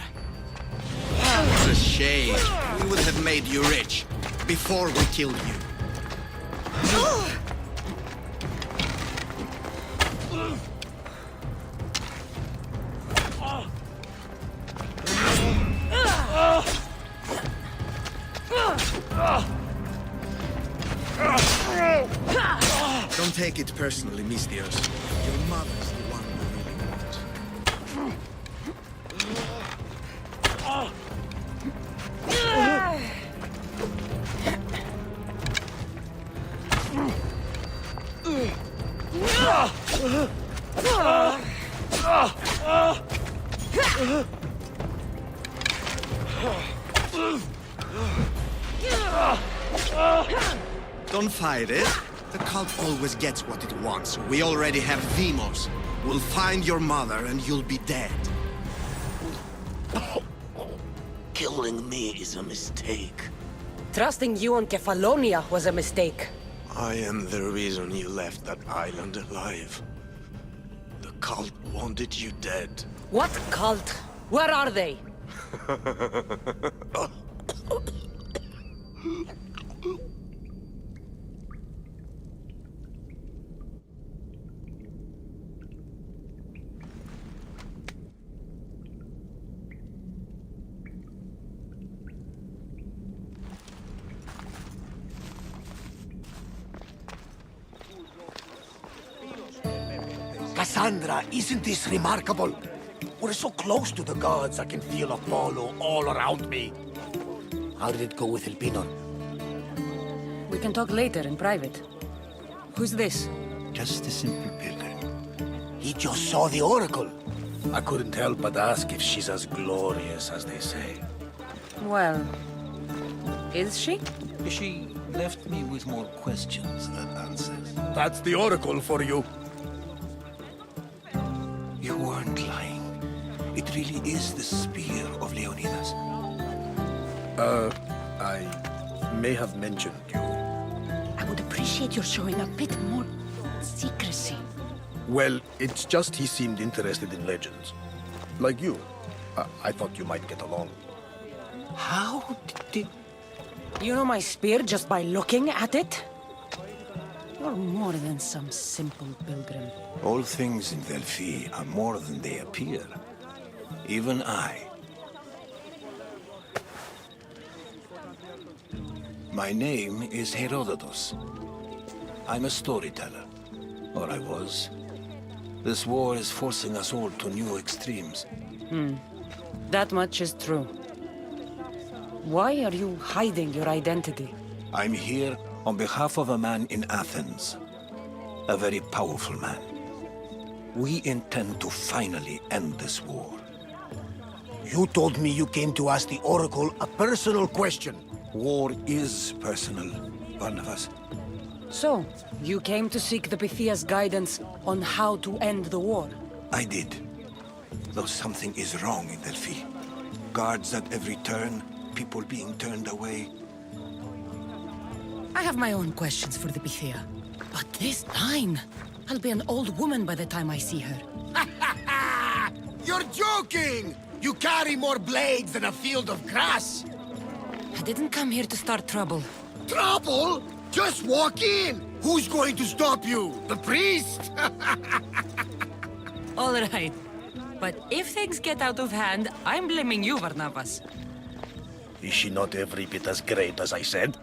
J: What a shame. We would have made you rich before we killed you. Don't take it personally, Mistios. Your mother's the one we really want. Don't fight it. The cult always gets what it wants. We already have Demos. We'll find your mother and you'll be dead.
M: Killing me is a mistake.
K: Trusting you on Kefalonia was a mistake.
J: I am the reason you left that island alive. The cult wanted you dead.
K: What cult? Where are they?
M: Cassandra, isn't this remarkable? We're so close to the gods, I can feel Apollo all around me. How did it go with Elpinor?
K: We can talk later in private. Who's this?
M: Just a simple pilgrim. He just saw the oracle. I couldn't help but ask if she's as glorious as they say.
K: Well, is she?
M: She left me with more questions than answers. That's the oracle for you. You weren't lying. It really is the spear of Leonidas. I may have mentioned you.
K: I would appreciate your showing a bit more secrecy.
M: Well, it's just he seemed interested in legends. Like you. I thought you might get along.
K: How did... You know my spear just by looking at it? You're more than some simple pilgrim.
M: All things in Delphi are more than they appear. Even I. My name is Herodotus. I'm a storyteller. Or I was. This war is forcing us all to new extremes.
K: That much is true. Why are you hiding your identity?
M: I'm here on behalf of a man in Athens. A very powerful man. We intend to finally end this war. You told me you came to ask the Oracle a personal question. War is personal, Barnabas.
K: So, you came to seek the Pythia's guidance on how to end the war?
M: I did. Though something is wrong in Delphi. Guards at every turn, people being turned away.
K: I have my own questions for the Pythia. But this line... I'll be an old woman by the time I see her.
M: You're joking! You carry more blades than a field of grass!
K: I didn't come here to start trouble.
M: Trouble? Just walk in! Who's going to stop you? The priest?
K: All right. But if things get out of hand, I'm blaming you, Barnabas.
M: Is she not every bit as great as I said?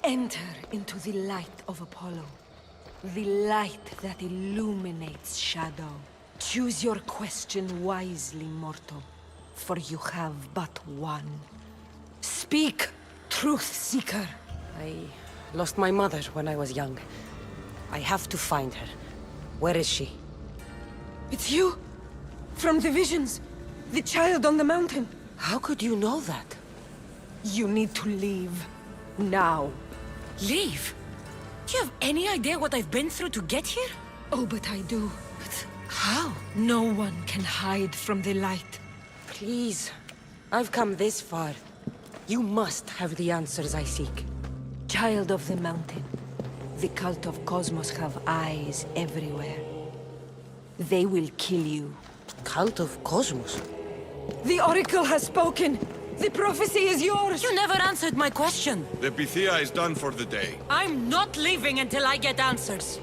H: Enter into the light of Apollo. The light that illuminates shadow. Choose your question wisely, mortal, for you have but one. Speak, truth seeker.
K: I lost my mother when I was young. I have to find her. Where is she?
H: It's you! From the visions! The child on the mountain!
K: How could you know that?
H: You need to leave. Now.
K: Leave? Do you have any idea what I've been through to get here?
H: Oh, but I do.
K: But how?
H: No one can hide from the light.
K: Please. I've come this far. You must have the answers I seek.
H: Child of the mountain. The cult of Cosmos have eyes everywhere. They will kill you.
K: Cult of Cosmos?
H: The Oracle has spoken! The prophecy is yours!
K: You never answered my question!
C: The Pythia is done for the day.
K: I'm not leaving until I get answers!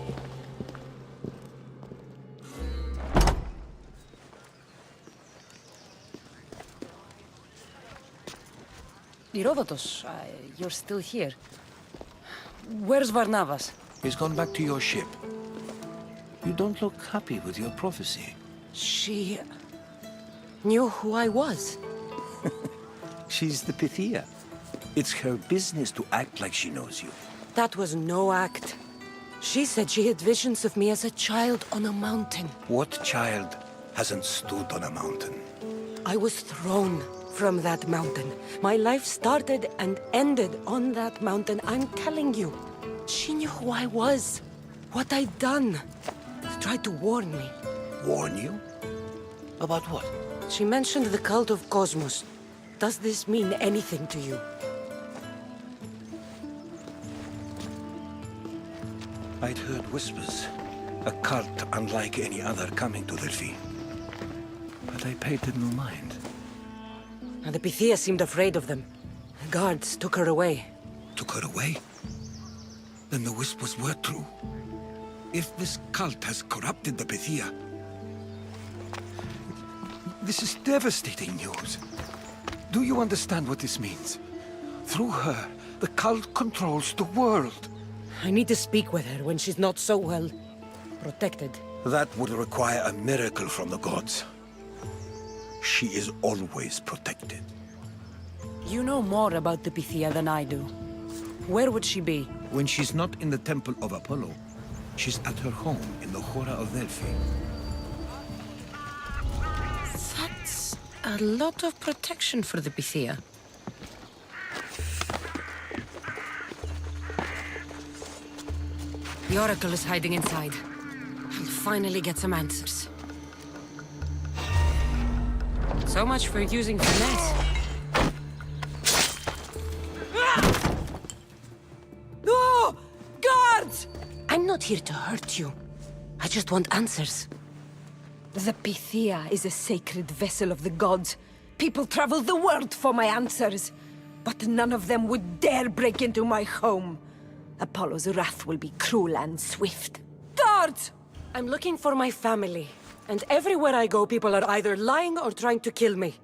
K: Herodotus, you're still here. Where's Varnavas?
M: He's gone back to your ship. You don't look happy with your prophecy.
K: She knew who I was.
M: She's the Pythia. It's her business to act like she knows you.
K: That was no act. She said she had visions of me as a child on a mountain.
M: What child hasn't stood on a mountain?
K: I was thrown from that mountain. My life started and ended on that mountain, I'm telling you. She knew who I was, what I'd done. She tried to warn me.
M: Warn you? About what?
K: She mentioned the cult of Cosmos. Does this mean anything to you?
M: I'd heard whispers. A cult unlike any other coming to Delphi. But I paid them no mind.
K: And the Pythia seemed afraid of them. The guards took her away.
M: Took her away? Then the whispers were true. If this cult has corrupted the Pythia... This is devastating news. Do you understand what this means? Through her, the cult controls the world.
K: I need to speak with her when she's not so well protected.
M: That would require a miracle from the gods. She is always protected.
K: You know more about the Pythia than I do. Where would she be?
M: When she's not in the Temple of Apollo, she's at her home in the Hora of Delphi.
K: That's a lot of protection for the Pythia. The Oracle is hiding inside. I'll finally get some answers. So much for using finesse.
H: No! Guards!
K: I'm not here to hurt you. I just want answers.
H: The Pythia is a sacred vessel of the gods. People travel the world for my answers. But none of them would dare break into my home. Apollo's wrath will be cruel and swift. Guards!
K: I'm looking for my family. And everywhere I go, people are either lying or trying to kill me.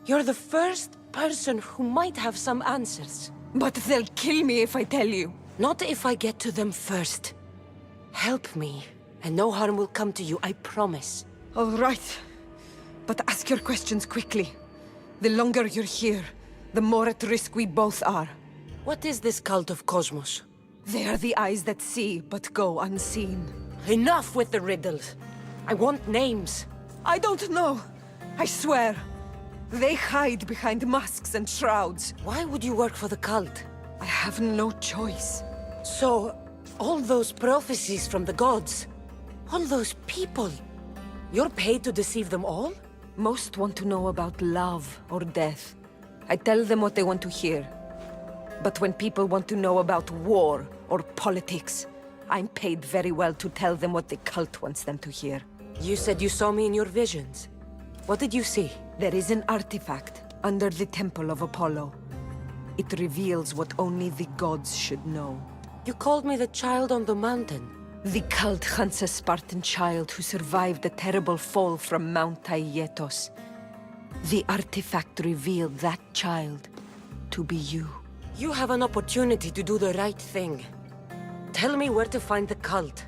K: You're the first person who might have some answers.
H: But they'll kill me if I tell you.
K: Not if I get to them first. Help me, and no harm will come to you, I promise.
H: All right. But ask your questions quickly. The longer you're here, the more at risk we both are.
K: What is this cult of Cosmos?
H: They are the eyes that see, but go unseen.
K: Enough with the riddles. I want names.
H: I don't know. I swear. They hide behind masks and shrouds.
K: Why would you work for the cult?
H: I have no choice.
K: So, all those prophecies from the gods, all those people, you're paid to deceive them all?
H: Most want to know about love or death. I tell them what they want to hear. But when people want to know about war or politics, I'm paid very well to tell them what the cult wants them to hear.
K: You said you saw me in your visions. What did you see?
H: There is an artifact under the Temple of Apollo. It reveals what only the gods should know.
K: You called me the child on the mountain.
H: The cult hunts a Spartan child who survived a terrible fall from Mount Aietos. The artifact revealed that child to be you.
K: You have an opportunity to do the right thing. Tell me where to find the cult.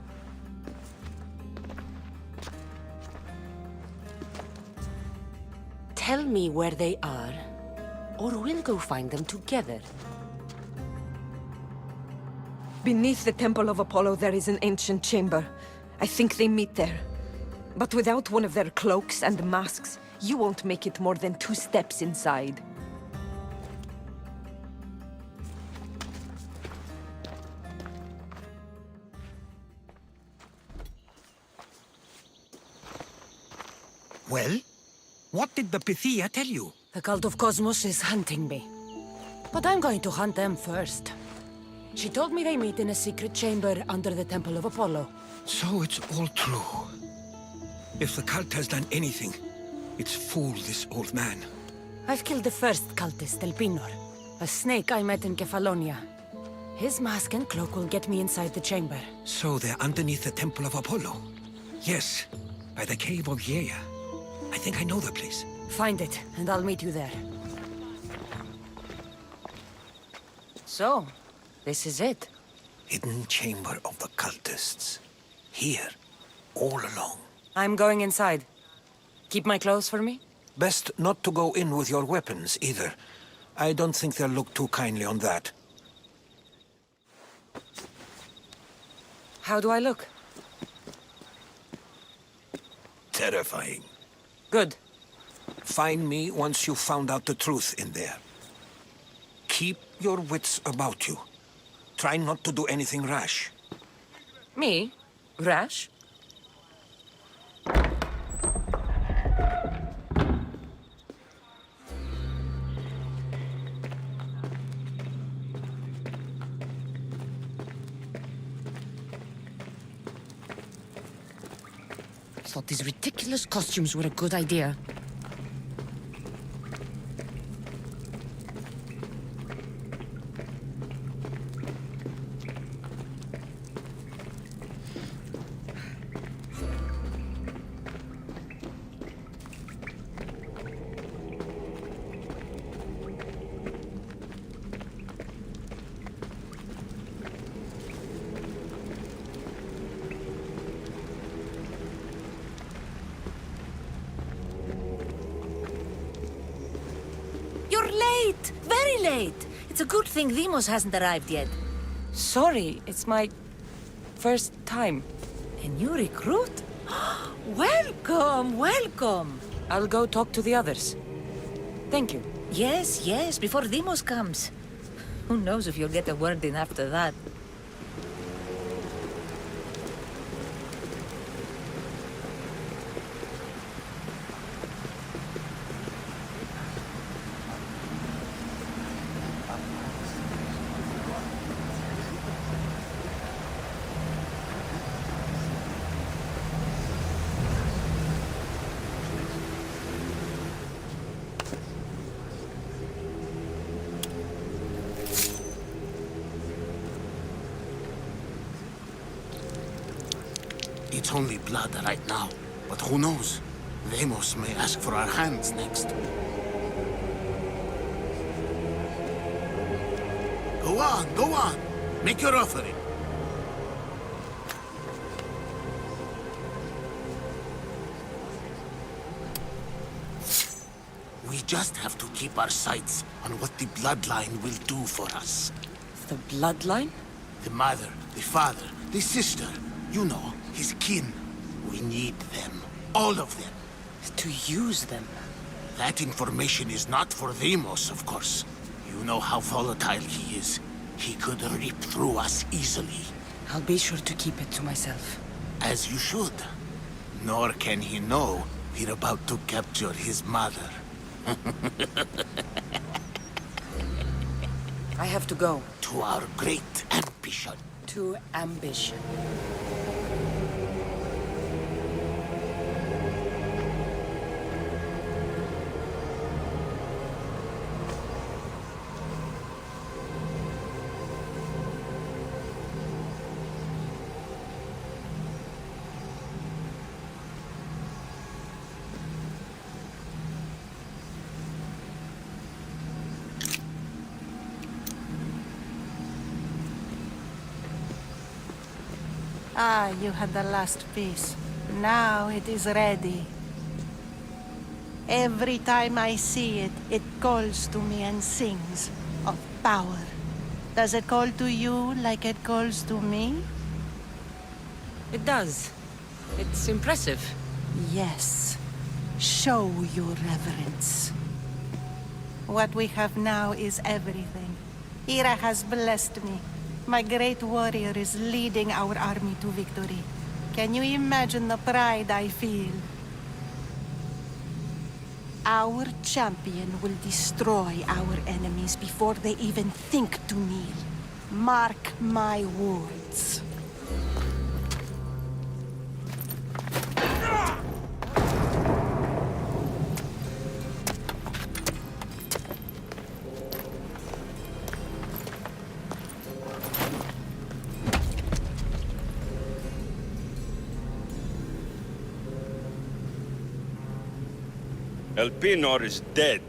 K: Tell me where they are, or we'll go find them together.
H: Beneath the Temple of Apollo, there is an ancient chamber. I think they meet there. But without one of their cloaks and masks, you won't make it more than 2 steps inside.
M: Well? What did the Pythia tell you?
K: The cult of Cosmos is hunting me. But I'm going to hunt them first. She told me they meet in a secret chamber under the Temple of Apollo.
M: So it's all true. If the cult has done anything, it's fooled this old man.
K: I've killed the first cultist, Elpinor, a snake I met in Kefalonia. His mask and cloak will get me inside the chamber.
M: So they're underneath the Temple of Apollo? Yes, by the Cave of Yea. I think I know the place.
K: Find it, and I'll meet you there. So, this is it.
M: Hidden chamber of the cultists. Here, all along.
K: I'm going inside. Keep my clothes for me?
M: Best not to go in with your weapons, either. I don't think they'll look too kindly on that.
K: How do I look?
M: Terrifying.
K: Good.
M: Find me once you've found out the truth in there. Keep your wits about you. Try not to do anything rash.
K: Me? Rash? I thought these ridiculous costumes were a good idea.
N: You're late! Very late! It's a good thing Demos hasn't arrived yet.
K: Sorry, it's my first time.
N: A new recruit? Welcome, welcome!
K: I'll go talk to the others. Thank you.
N: Yes, yes, before Demos comes. Who knows if you'll get a word in after that.
C: It's only blood right now, but who knows? Demos may ask for our hands next. Go on, go on. Make your offering. We just have to keep our sights on what the bloodline will do for us.
K: The bloodline?
C: The mother, the father, the sister. You know, his kin. We need them. All of them.
K: To use them?
C: That information is not for Demos, of course. You know how volatile he is. He could rip through us easily.
K: I'll be sure to keep it to myself.
C: As you should. Nor can he know we're about to capture his mother.
K: I have to go.
C: To our great ambition.
K: To ambition.
O: Ah, you had the last piece. Now it is ready. Every time I see it, it calls to me and sings of power. Does it call to you like it calls to me?
K: It does. It's impressive.
O: Yes. Show your reverence. What we have now is everything. Ira has blessed me. My great warrior is leading our army to victory. Can you imagine the pride I feel? Our champion will destroy our enemies before they even think to kneel. Mark my words.
P: Elpinor is dead.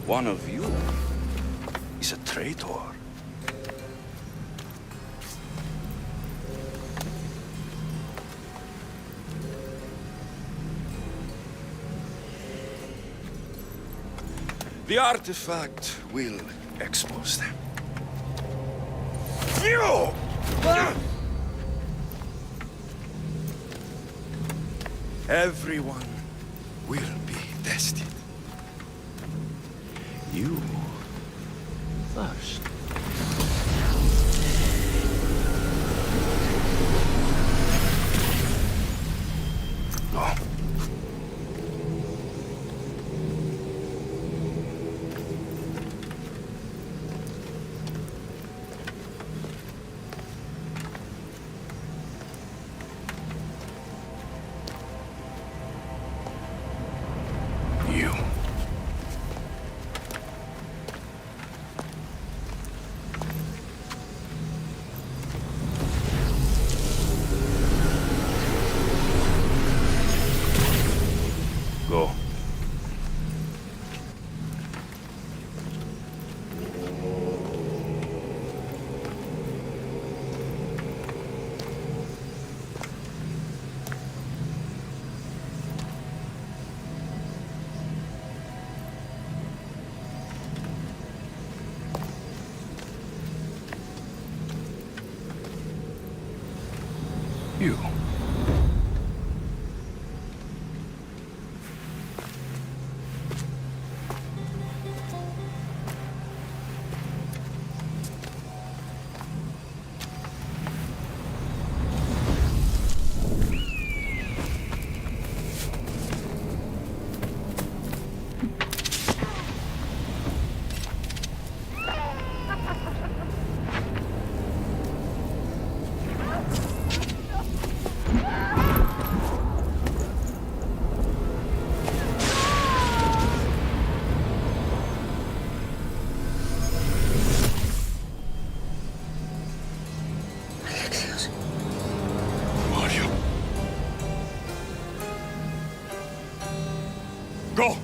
P: One of you is a traitor. The artifact will expose them. You! Everyone will be tested. You first. Go. You. Go. You. Mario. Go!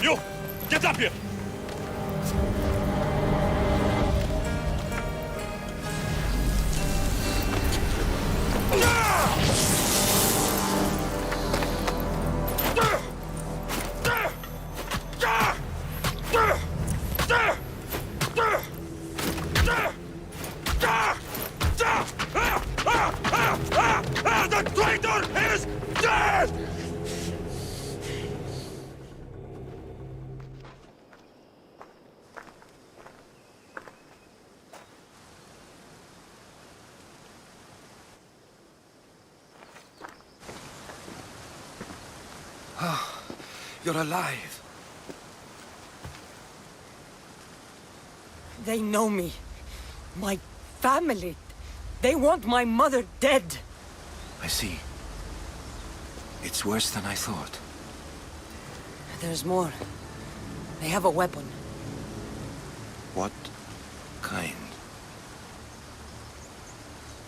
P: You! Get up here! The traitor is dead!
I: You're alive.
H: They know me. My family. They want my mother dead.
M: I see. It's worse than I thought.
H: There's more. They have a weapon.
M: What kind?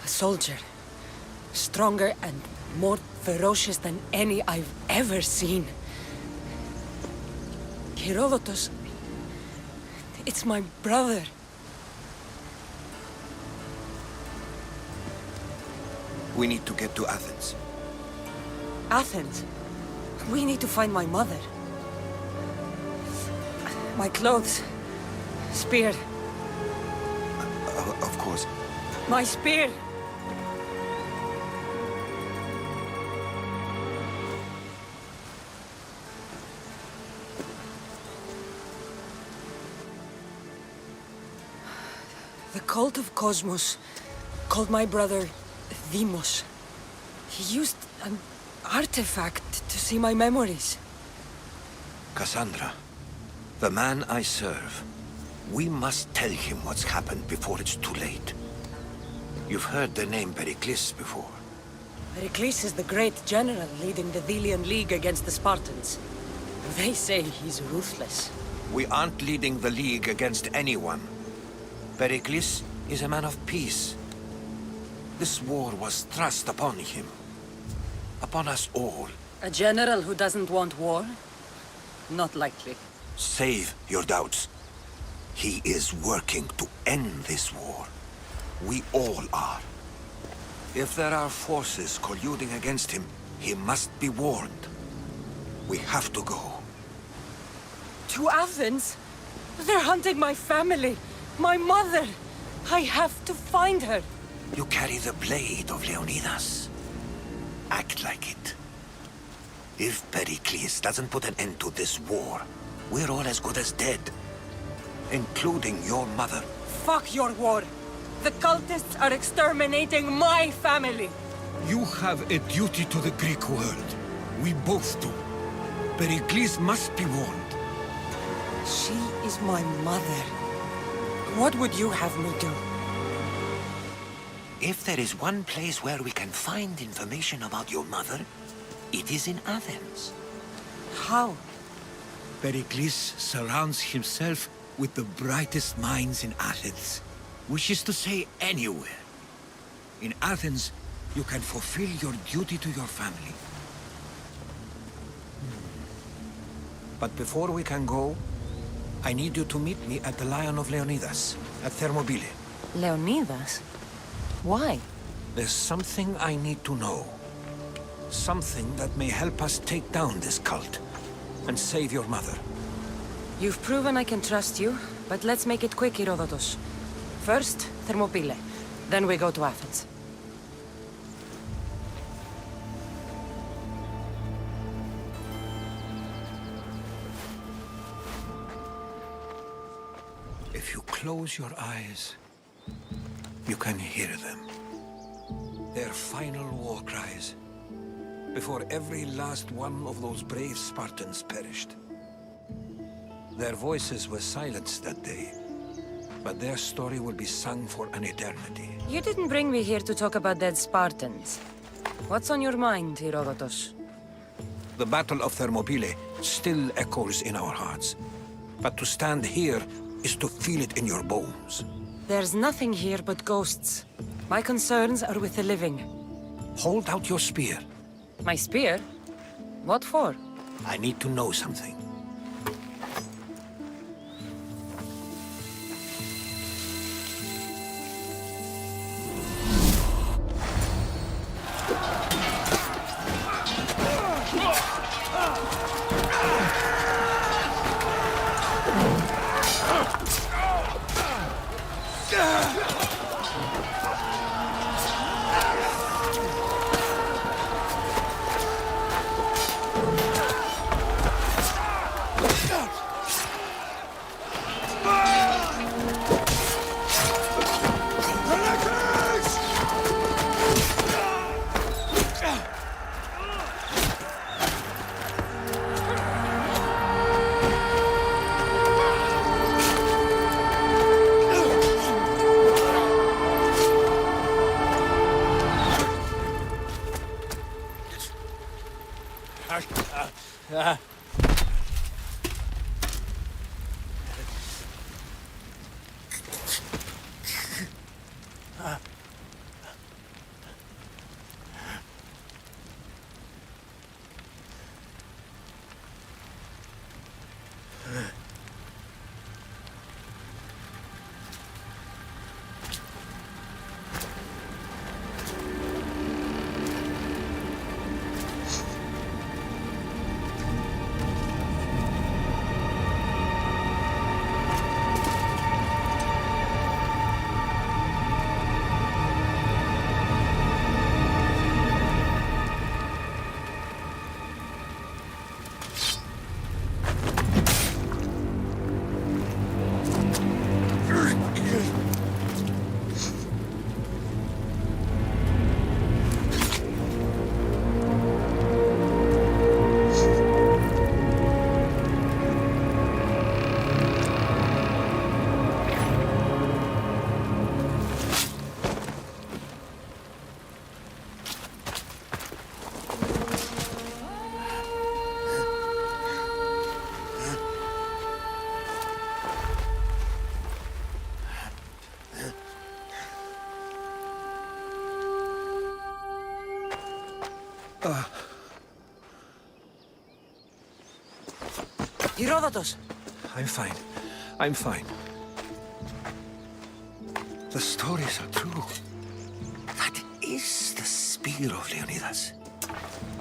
H: A soldier. Stronger and more ferocious than any I've ever seen. Herodotus... It's my brother.
M: We need to get to Athens.
H: Athens? We need to find my mother. My clothes. Spear.
M: Of course.
H: My spear! The cult of Cosmos called my brother Deimos. He used an artifact to see my memories.
M: Cassandra, the man I serve. We must tell him what's happened before it's too late. You've heard the name Pericles before.
H: Pericles is the great general leading the Delian League against the Spartans. They say he's ruthless.
M: We aren't leading the League against anyone. Pericles is a man of peace. This war was thrust upon him. Upon us all.
H: A general who doesn't want war? Not likely.
M: Save your doubts. He is working to end this war. We all are. If there are forces colluding against him, he must be warned. We have to go.
H: To Athens? They're hunting my family, my mother. I have to find her.
M: You carry the blade of Leonidas. Act like it. If Pericles doesn't put an end to this war, we're all as good as dead. Including your mother.
H: Fuck your war. The cultists are exterminating my family.
M: You have a duty to the Greek world. We both do. Pericles must be warned.
H: She is my mother. What would you have me do?
M: If there is one place where we can find information about your mother, it is in Athens.
H: How?
M: Pericles surrounds himself with the brightest minds in Athens. Which is to say, anywhere. In Athens, you can fulfill your duty to your family. But before we can go, I need you to meet me at the Lion of Leonidas, at Thermopylae.
H: Leonidas? Why?
M: There's something I need to know. Something that may help us take down this cult and save your mother.
H: You've proven I can trust you, but let's make it quick, Herodotus. First, Thermopylae. Then we go to Athens.
M: If you close your eyes, you can hear them. Their final war cries, before every last one of those brave Spartans perished. Their voices were silenced that day, but their story will be sung for an eternity.
H: You didn't bring me here to talk about dead Spartans. What's on your mind, Herodotus?
M: The Battle of Thermopylae still echoes in our hearts. But to stand here is to feel it in your bones.
H: There's nothing here but ghosts. My concerns are with the living.
M: Hold out your spear.
H: My spear? What for?
M: I need to know something.
K: Herodotus!
M: I'm fine. I'm fine. The stories are true. That is the spear of Leonidas.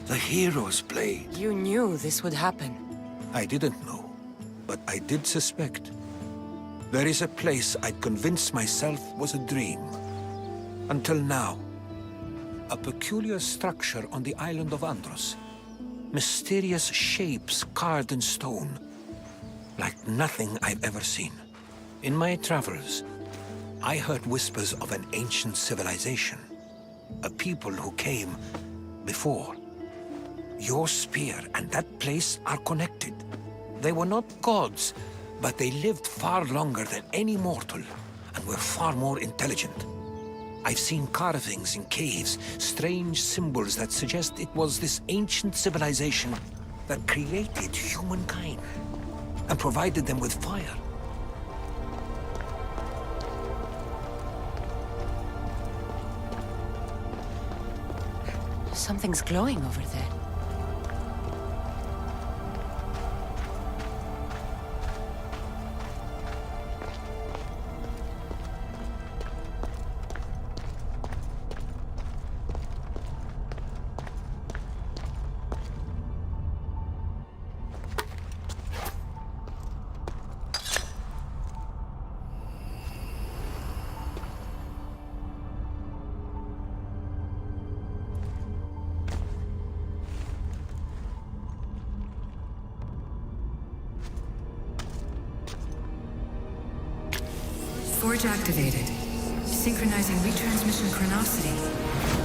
M: The hero's blade.
K: You knew this would happen.
M: I didn't know, but I did suspect. There is a place I'd convinced myself was a dream. Until now. A peculiar structure on the island of Andros. Mysterious shapes carved in stone. Like nothing I've ever seen. In my travels, I heard whispers of an ancient civilization. A people who came before. Your spear and that place are connected. They were not gods, but they lived far longer than any mortal, and were far more intelligent. I've seen carvings in caves, strange symbols that suggest it was this ancient civilization that created humankind, and provided them with fire.
K: Something's glowing over there.
Q: Forge activated. Synchronizing retransmission chronicity.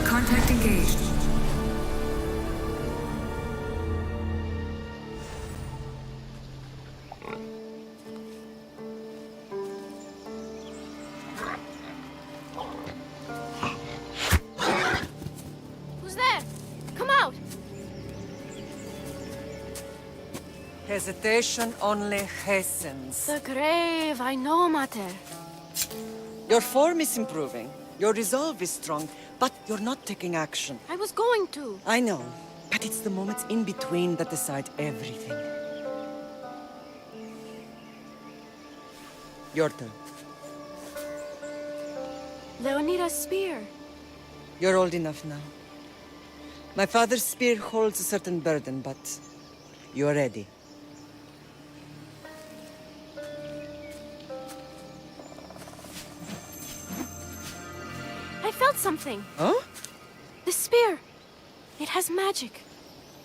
Q: Contact engaged.
F: Who's there? Come out!
R: Hesitation only hastens.
F: The grave, I know, Mater.
R: Your form is improving. Your resolve is strong, but you're not taking action.
F: I was going to.
R: I know, but it's the moments in between that decide everything. Your turn.
F: Leonidas' spear.
R: You're old enough now. My father's spear holds a certain burden, but you're ready.
F: I felt something.
R: Huh?
F: The spear. It has magic.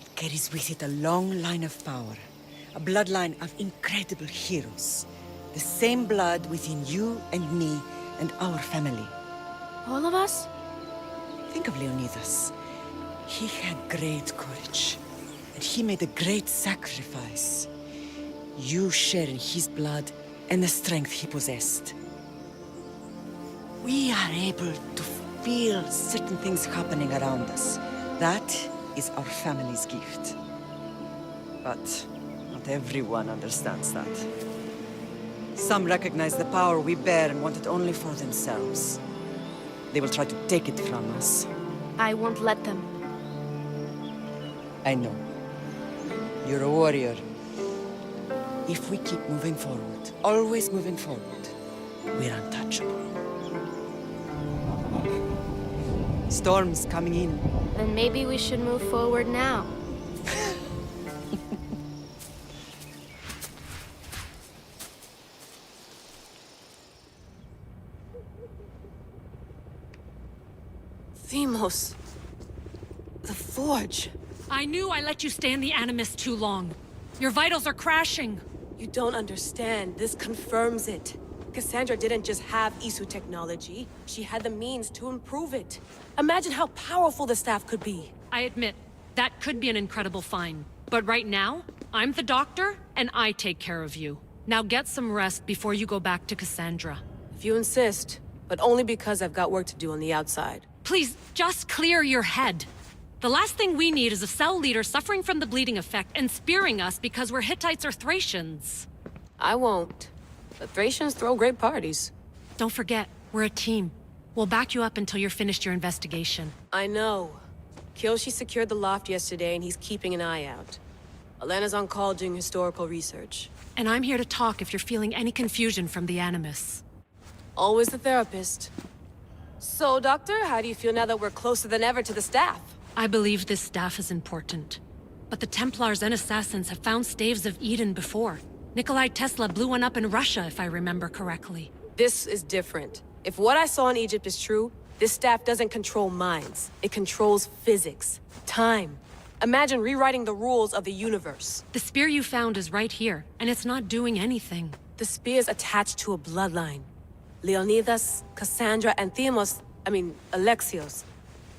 R: It carries with it a long line of power. A bloodline of incredible heroes. The same blood within you and me and our family.
F: All of us?
R: Think of Leonidas. He had great courage. And he made a great sacrifice. You share in his blood and the strength he possessed. We are able to feel certain things happening around us. That is our family's gift. But not everyone understands that. Some recognize the power we bear and want it only for themselves. They will try to take it from us.
F: I won't let them.
R: I know. You're a warrior. If we keep moving forward, always moving forward, we're untouchable. Storm's coming in.
F: Then maybe we should move forward now.
E: Themos. The Forge.
G: I knew I let you stay in the Animus too long. Your vitals are crashing.
E: You don't understand. This confirms it. Cassandra didn't just have Isu technology. She had the means to improve it. Imagine how powerful the staff could be.
G: I admit, that could be an incredible find. But right now, I'm the doctor, and I take care of you. Now get some rest before you go back to Cassandra.
E: If you insist, but only because I've got work to do on the outside.
G: Please, just clear your head. The last thing we need is a cell leader suffering from the bleeding effect and spearing us because we're Hittites or Thracians.
E: I won't. The Thracians throw great parties.
G: Don't forget, we're a team. We'll back you up until you're finished your investigation.
E: I know. Kyoshi secured the loft yesterday, and he's keeping an eye out. Elena's on call doing historical research.
G: And I'm here to talk if you're feeling any confusion from the Animus.
E: Always the therapist. So, Doctor, how do you feel now that we're closer than ever to the staff?
G: I believe this staff is important. But the Templars and Assassins have found staves of Eden before. Nikolai Tesla blew one up in Russia, if I remember correctly.
E: This is different. If what I saw in Egypt is true, this staff doesn't control minds. It controls physics, time. Imagine rewriting the rules of the universe.
G: The spear you found is right here, and it's not doing anything.
E: The spear's attached to a bloodline. Leonidas, Cassandra, and Alexios.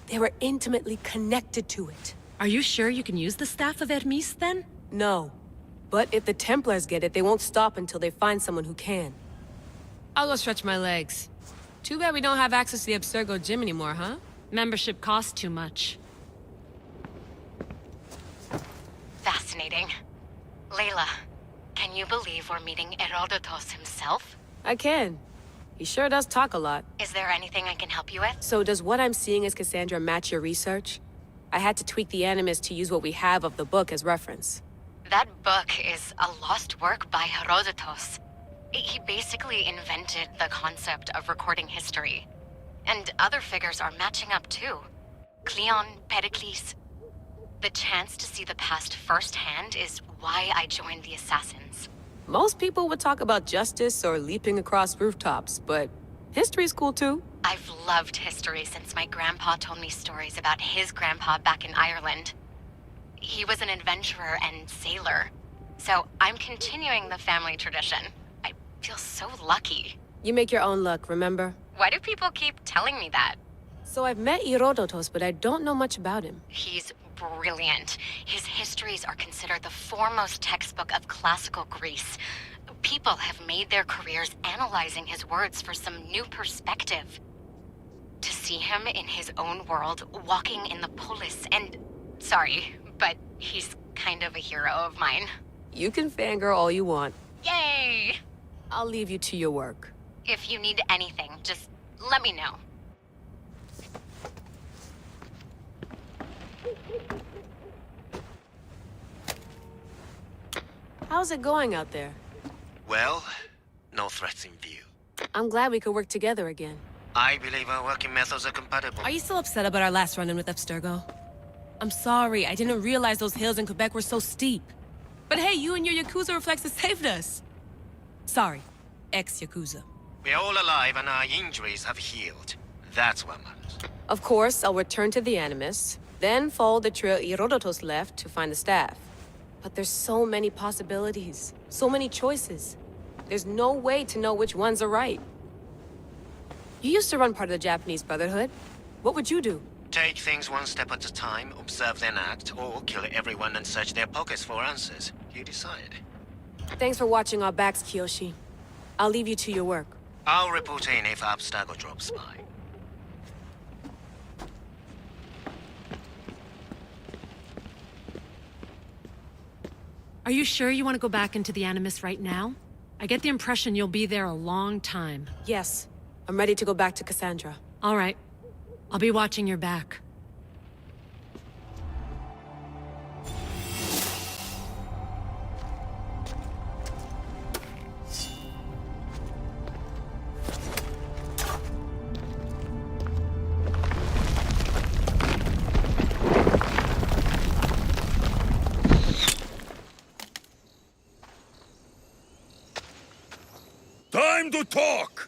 E: They were intimately connected to it.
G: Are you sure you can use the Staff of Hermes, then?
E: No. But if the Templars get it, they won't stop until they find someone who can. I'll go stretch my legs. Too bad we don't have access to the Abstergo gym anymore, huh?
G: Membership costs too much.
S: Fascinating. Layla, can you believe we're meeting Herodotus himself?
E: I can. He sure does talk a lot.
S: Is there anything I can help you with?
E: So does what I'm seeing as Cassandra match your research? I had to tweak the Animus to use what we have of the book as reference.
S: That book is a lost work by Herodotus. He basically invented the concept of recording history. And other figures are matching up too. Cleon, Pericles. The chance to see the past firsthand is why I joined the Assassins.
E: Most people would talk about justice or leaping across rooftops, but history's cool too.
S: I've loved history since my grandpa told me stories about his grandpa back in Ireland. He was an adventurer and sailor, so I'm continuing the family tradition. I feel so lucky.
E: You make your own luck, remember?
S: Why do people keep telling me that?
E: So I've met Herodotus, but I don't know much about him.
S: He's brilliant. His histories are considered the foremost textbook of classical Greece. People have made their careers analyzing his words for some new perspective. To see him in his own world, walking in the polis, and... Sorry, but he's kind of a hero of mine.
E: You can fangirl all you want.
S: Yay!
E: I'll leave you to your work.
S: If you need anything, just let me know.
E: How's it going out there?
J: Well, no threats in view.
E: I'm glad we could work together again.
J: I believe our working methods are compatible.
E: Are you still upset about our last run-in with Abstergo? I'm sorry, I didn't realize those hills in Quebec were so steep. But hey, you and your Yakuza reflexes saved us. Sorry, ex-Yakuza.
J: We're all alive and our injuries have healed. That's what matters.
E: Of course, I'll return to the Animus, then follow the trail Herodotus left to find the staff. But there's so many possibilities, so many choices. There's no way to know which ones are right. You used to run part of the Japanese Brotherhood. What would you do?
J: Take things one step at a time, observe then act, or kill everyone and search their pockets for answers. You decide.
E: Thanks for watching our backs, Kiyoshi. I'll leave you to your work.
J: I'll report in if Abstergo drops by.
G: Are you sure you want to go back into the Animus right now? I get the impression you'll be there a long time.
E: Yes. I'm ready to go back to Cassandra.
G: All right. I'll be watching your back.
C: Time to talk!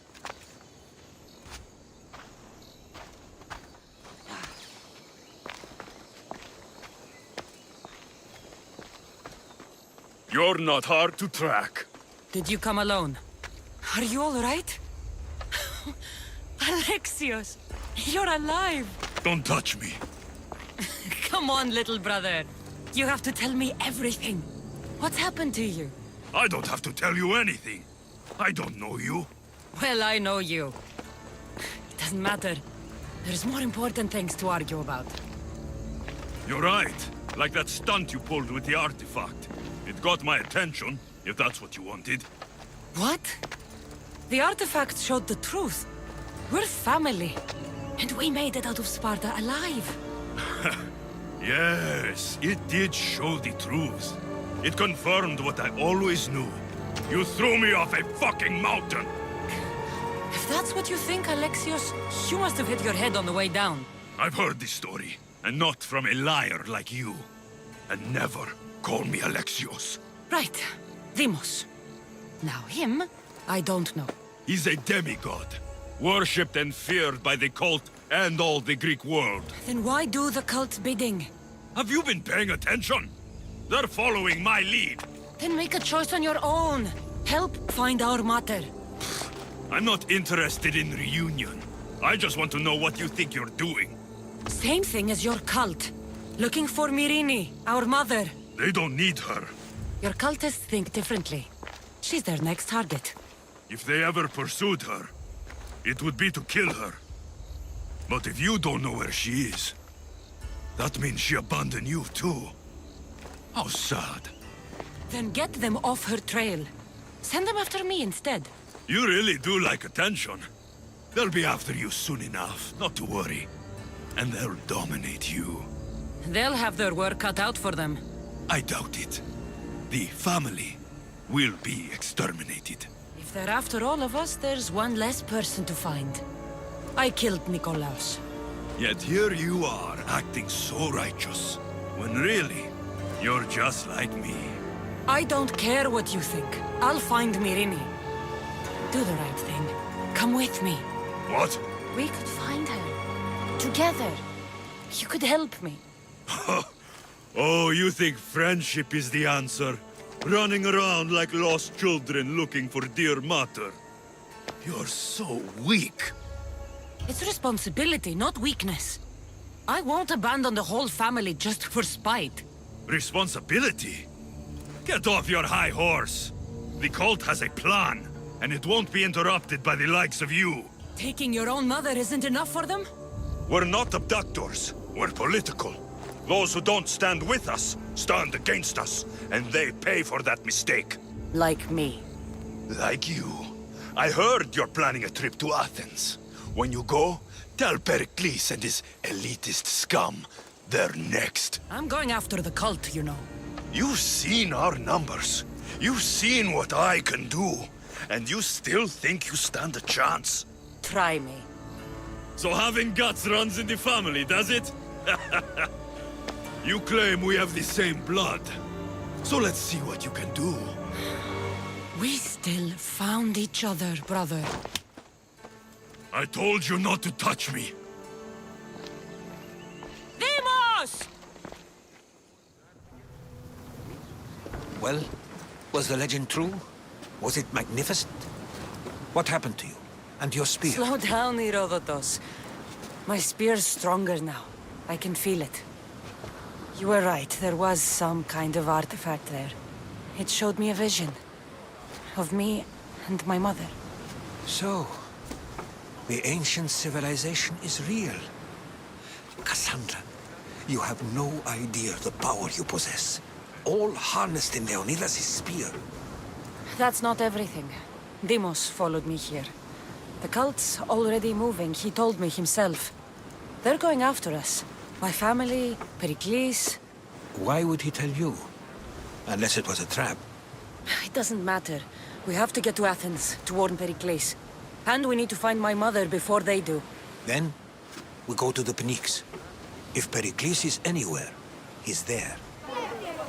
C: You're not hard to track.
K: Did you come alone? Are you all right? Alexios, you're alive!
C: Don't touch me.
K: Come on, little brother. You have to tell me everything. What's happened to you?
C: I don't have to tell you anything. I don't know you.
K: Well, I know you. It doesn't matter. There's more important things to argue about.
C: You're right. Like that stunt you pulled with the artifact. It got my attention, if that's what you wanted.
K: What? The artifact showed the truth. We're family. And we made it out of Sparta alive.
C: Yes, it did show the truth. It confirmed what I always knew. You threw me off a fucking mountain!
K: If that's what you think, Alexios, you must have hit your head on the way down.
C: I've heard this story, and not from a liar like you. And never call me Alexios.
K: Right. Demos. Now him, I don't know.
C: He's a demigod, worshipped and feared by the cult and all the Greek world.
K: Then why do the cult's bidding?
C: Have you been paying attention? They're following my lead.
K: Then make a choice on your own. Help find our mater.
C: I'm not interested in reunion. I just want to know what you think you're doing.
K: Same thing as your cult. Looking for Myrrine, our mother.
C: They don't need her.
K: Your cultists think differently. She's their next target.
C: If they ever pursued her, it would be to kill her. But if you don't know where she is, that means she abandoned you too. How sad.
K: Then get them off her trail. Send them after me instead.
C: You really do like attention. They'll be after you soon enough, not to worry. And they'll dominate you.
K: They'll have their work cut out for them.
C: I doubt it. The family will be exterminated.
K: If they're after all of us, there's one less person to find. I killed Nikolaos.
C: Yet here you are, acting so righteous, when really, you're just like me.
K: I don't care what you think. I'll find Myrrine. Do the right thing. Come with me.
C: What?
K: We could find her. Together. You could help me.
C: Oh, you think friendship is the answer? Running around like lost children looking for dear mater. You're so weak.
K: It's responsibility, not weakness. I won't abandon the whole family just for spite.
C: Responsibility? Get off your high horse. The cult has a plan, and it won't be interrupted by the likes of you.
K: Taking your own mother isn't enough for them?
C: We're not abductors. We're political. Those who don't stand with us, stand against us, and they pay for that mistake.
K: Like me.
C: Like you. I heard you're planning a trip to Athens. When you go, tell Pericles and his elitist scum they're next.
K: I'm going after the cult, you know.
C: You've seen our numbers. You've seen what I can do. And you still think you stand a chance?
K: Try me.
C: So having guts runs in the family, does it? You claim we have the same blood. So let's see what you can do.
K: We still found each other, brother.
C: I told you not to touch me.
K: Demos!
M: Well, was the legend true? Was it magnificent? What happened to you? And your spear?
K: Slow down, Herodotus. My spear's stronger now. I can feel it. You were right, there was some kind of artifact there. It showed me a vision. Of me and my mother.
M: So, the ancient civilization is real. Cassandra, you have no idea the power you possess. All harnessed in Leonidas' spear.
K: That's not everything. Demos followed me here. The cult's already moving, he told me himself. They're going after us. My family, Pericles.
M: Why would he tell you? Unless it was a trap.
K: It doesn't matter. We have to get to Athens to warn Pericles. And we need to find my mother before they do.
M: Then, we go to the Pnyx. If Pericles is anywhere, he's there.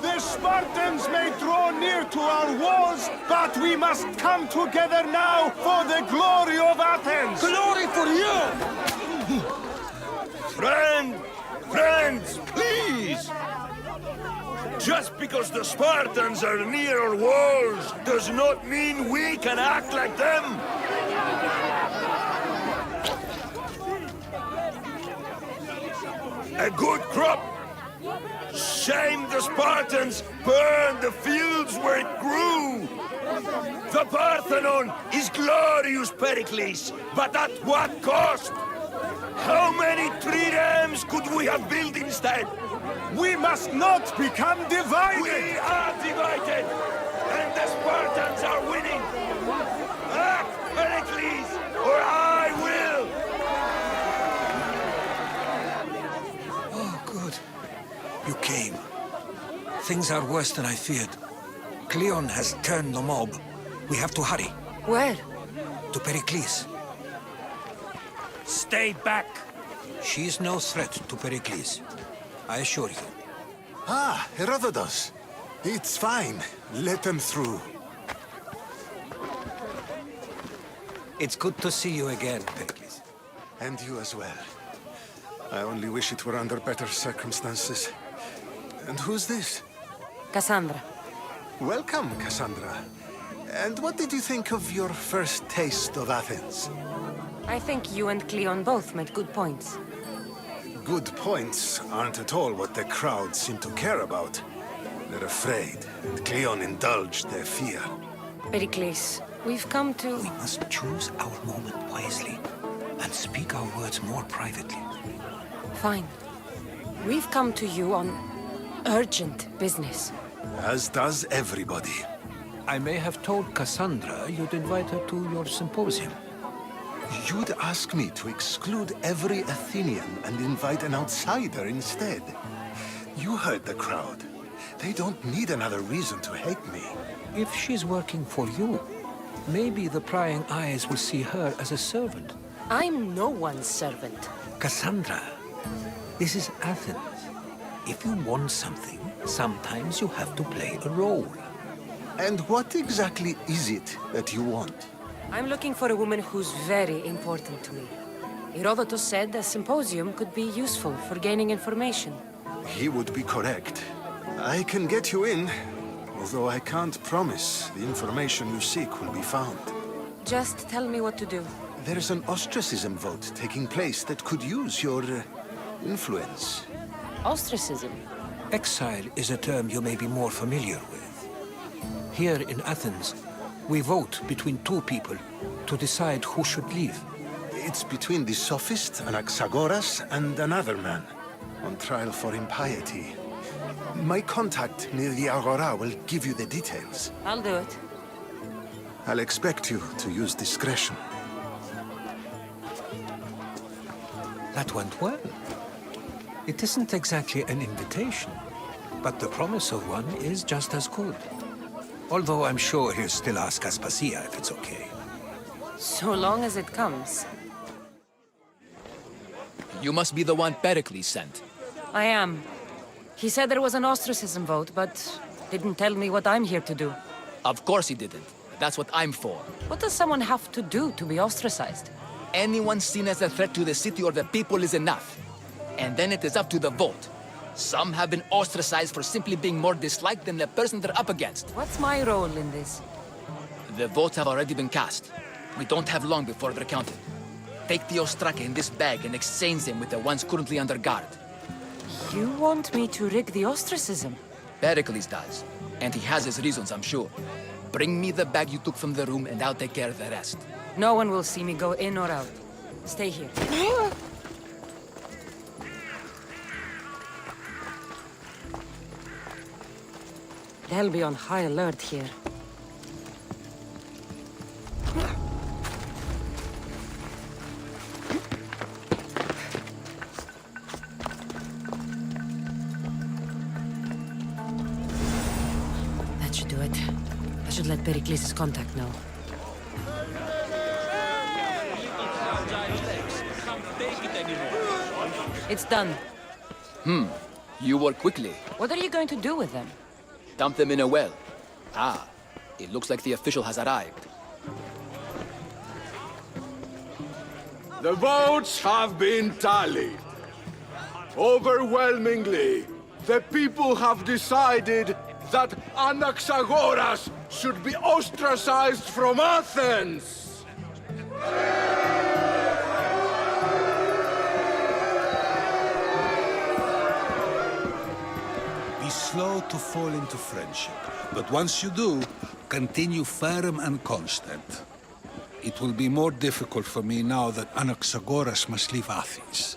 T: The Spartans may draw near to our walls, but we must come together now for the glory of Athens!
C: Glory for you! Friends, please! Just because the Spartans are near our walls does not mean we can act like them! A good crop! Shame the Spartans burned the fields where it grew! The Parthenon is glorious, Pericles, but at what cost? How many triremes could we have built instead?
T: We must not become divided!
C: We are divided! And the Spartans are winning! Act, Pericles, or I will!
M: Oh, good. You came. Things are worse than I feared. Cleon has turned the mob. We have to hurry.
K: Where?
M: To Pericles.
I: Stay back!
M: She is no threat to Pericles. I assure you.
B: Ah, Herodotus. It's fine. Let them through.
M: It's good to see you again, Pericles.
B: And you as well. I only wish it were under better circumstances. And who's this?
K: Cassandra.
B: Welcome, Cassandra. And what did you think of your first taste of Athens?
K: I think you and Cleon both made good points.
B: Good points aren't at all what the crowd seem to care about. They're afraid, and Cleon indulged their fear.
K: Pericles, we've come to...
M: We must choose our moment wisely, and speak our words more privately.
K: Fine. We've come to you on urgent business.
B: As does everybody.
M: I may have told Cassandra you'd invite her to your symposium.
B: You'd ask me to exclude every Athenian and invite an outsider instead. You heard the crowd. They don't need another reason to hate me.
M: If she's working for you, maybe the prying eyes will see her as a servant.
K: I'm no one's servant.
M: Cassandra, this is Athens. If you want something, sometimes you have to play a role.
B: And what exactly is it that you want?
K: I'm looking for a woman who's very important to me. Herodotus said a symposium could be useful for gaining information.
B: He would be correct. I can get you in, although I can't promise the information you seek will be found.
K: Just tell me what to do.
B: There's an ostracism vote taking place that could use your influence.
K: Ostracism?
M: Exile is a term you may be more familiar with. Here in Athens, we vote between two people to decide who should leave.
B: It's between the sophist Anaxagoras and another man, on trial for impiety. My contact near the Agora will give you the details.
K: I'll do it.
B: I'll expect you to use discretion.
M: That went well. It isn't exactly an invitation, but the promise of one is just as good. Although I'm sure he'll still ask Aspasia if it's okay.
K: So long as it comes.
L: You must be the one Pericles sent.
K: I am. He said there was an ostracism vote, but didn't tell me what I'm here to do.
L: Of course he didn't. That's what I'm for.
K: What does someone have to do to be ostracized?
L: Anyone seen as a threat to the city or the people is enough. And then it is up to the vote. Some have been ostracized for simply being more disliked than the person they're up against.
K: What's my role in this?
L: The votes have already been cast. We don't have long before they're counted. Take the ostraka in this bag and exchange them with the ones currently under guard.
K: You want me to rig the ostracism?
L: Pericles does. And he has his reasons, I'm sure. Bring me the bag you took from the room and I'll take care of the rest.
K: No one will see me go in or out. Stay here. They'll be on high alert here. That should do it. I should let Pericles' contact know. It's done.
L: You work quickly.
K: What are you going to do with them?
L: Dump them in a well. Ah, it looks like the official has arrived.
T: The votes have been tallied. Overwhelmingly, the people have decided that Anaxagoras should be ostracized from Athens!
C: Be slow to fall into friendship, but once you do, continue firm and constant. It will be more difficult for me now that Anaxagoras must leave Athens.